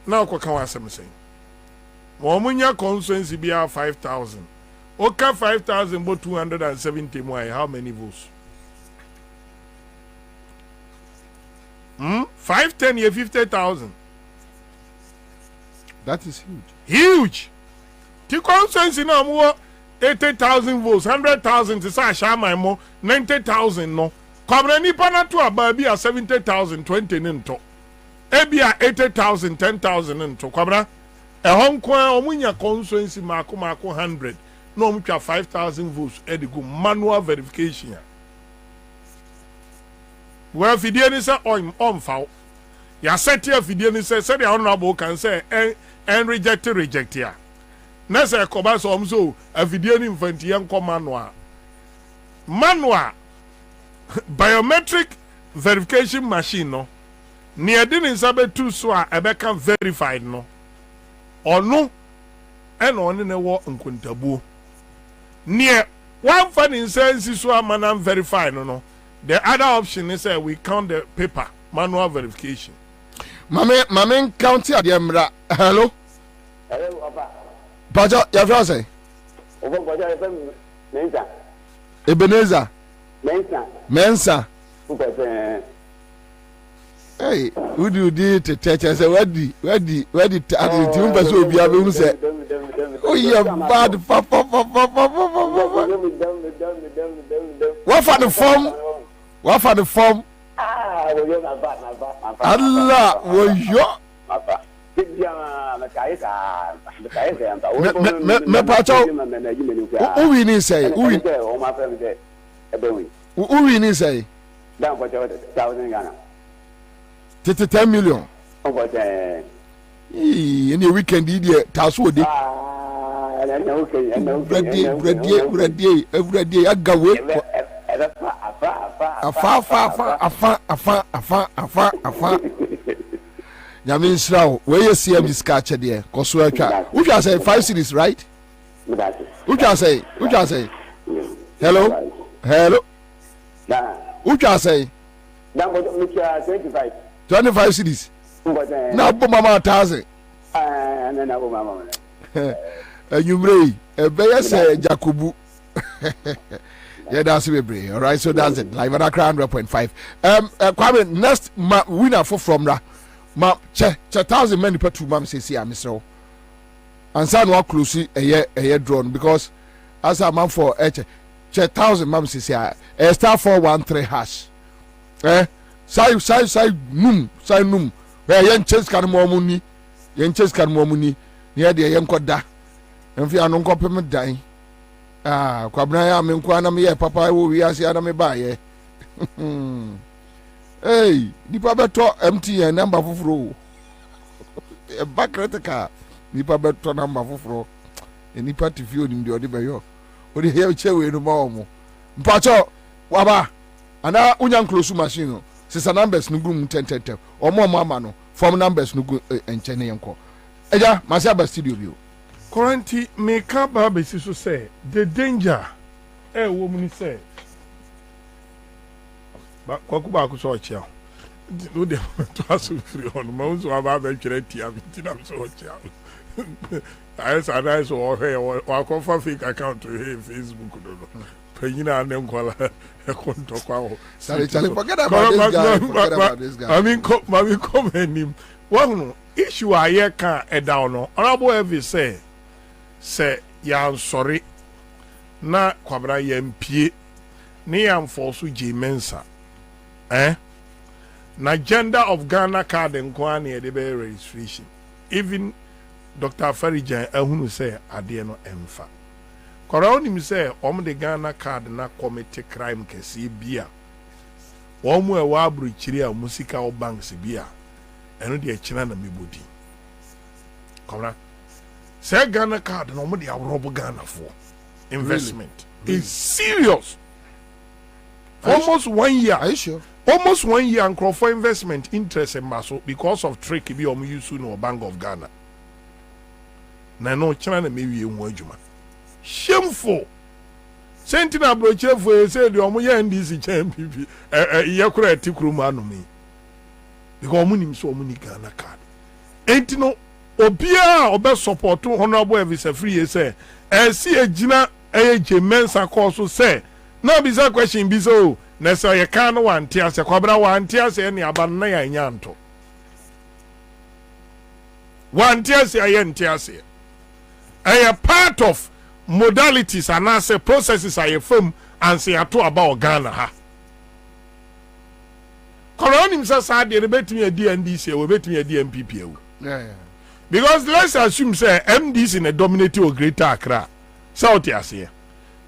now ko kan wasem say mo munya constituency bia 5,000 oka 5,000 but 270 more how many votes 5 10 year 50,000. That is huge. Huge. The constituency now more 80,000 votes, 100,000 to say Shama mo 90,000 no. Kwabena nipa na to ababi a 70,000 20 nto. Ebi a 80,000 10,000 nto. Kwabena e honkwa omunya constituency mako 100. No omutwa 5,000 votes edigo manual verification. Well fidie ni say on foul. Ya set here fidie ni say the honorable can say and reject ya. Na say koba so omso afidie ni mfanti yan komano a manual biometric verification machine no near didn't sabe too so a become verified no or no and on in a war and kuntabu near one funny sense so a man verified no. The other option is we count the paper manual verification. Mame county at the Emra. Hello. Hello, Papa. Bajo, your fiance. Mensa. Ebenezer. Mensa. Hey, who do you do to church? I say, where the team person will be able to say, oh, you're bad. What for the form? What for the form? Allah, will you? Me pacho. Who we need say? Who we need say? 10 million. In the weekend, idiot, Taswood. Every day, I go away. Afa. Yamin Srow, where you see him scratch there, Kosuaka. Who can say 5 cities, right? Who can say? Hello? Who can say? 25 cities. Now, Mama 1,000. You may, a bear say Jacobu. Yeah, that's we bring. All right, so that's it. Live at a crown 100.5. Kwame, next winner for from ra. Ma 1,000 men per 2 months say Mr. And son walk close a year drone because as a man for 1,000 months say a star 413 hash. Sai num. Where yen chase can more money. Near the young coda. And if you are non compliment dying. Kwabena me nkwana me papa wo wi ase ana me ba ye. Hey, nipa beto MTN number foforo. E ba critical. Nipa beto number foforo. E nipa TV onim de ode beyo. Ode he chewe no ma omo. Mpacho waba. Ana unya close machine no. Sisa numbers no gum 10. Omo ama no. Form numbers no go enchene yenko. Eja, masi aba studio bio. Currently, me can't basis to say the danger. Woman say, but Kokuba could so chill. No, they was free on most of our venture. I'm so chill. I saw her or confirm fake account to her Facebook. Payina and them call her a contour. Sorry, forget about this guy. I mean, come him. One issue I hear can't down. Honorable Evie say ya sorry na Kwabena yempie ne yam force Mensa na gender of Ghana card nkwa na de be registration even Dr. Farijan ehunu say ade no emfa kora onim say de Ghana card na committee crime kesi bia omu ewa abruchiri a musika o banks bia eno de china na mebodi kora say Ghana card no mo dey rob Ghana for investment. Really? It's serious. Almost 1 year. Are you sure? Almost 1 year and for investment interest in Maso because of trick be use no Bank of Ghana. Na no China na maybe enwajuma. Shameful. Sentina broche for say the omo ya NDC MPP yakura etikuru no me. Because omo nim so omo ni Ghana card. Enti no obia obe support honorable Evisa free say see ejina Mensa course say no be that question be so na so ye kan no wan tia se Kwabena wan tia se ne aba na ya nyanto wan tia se aye ntia se a part of modalities and as processes aye fam and say ato about Ghana ha Koronim sa de betimi adi NDC we betimi adi MPP yeah. Because let's assume say MDs in a dominating or greater Accra. South Asia.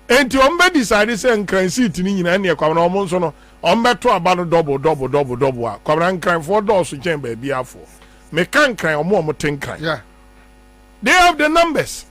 And to decide say and seat in any Kwabena almost no to about double. Kwabena crime 4 doors to chamber be for. Me can cry or more think cry. Yeah. They have the numbers.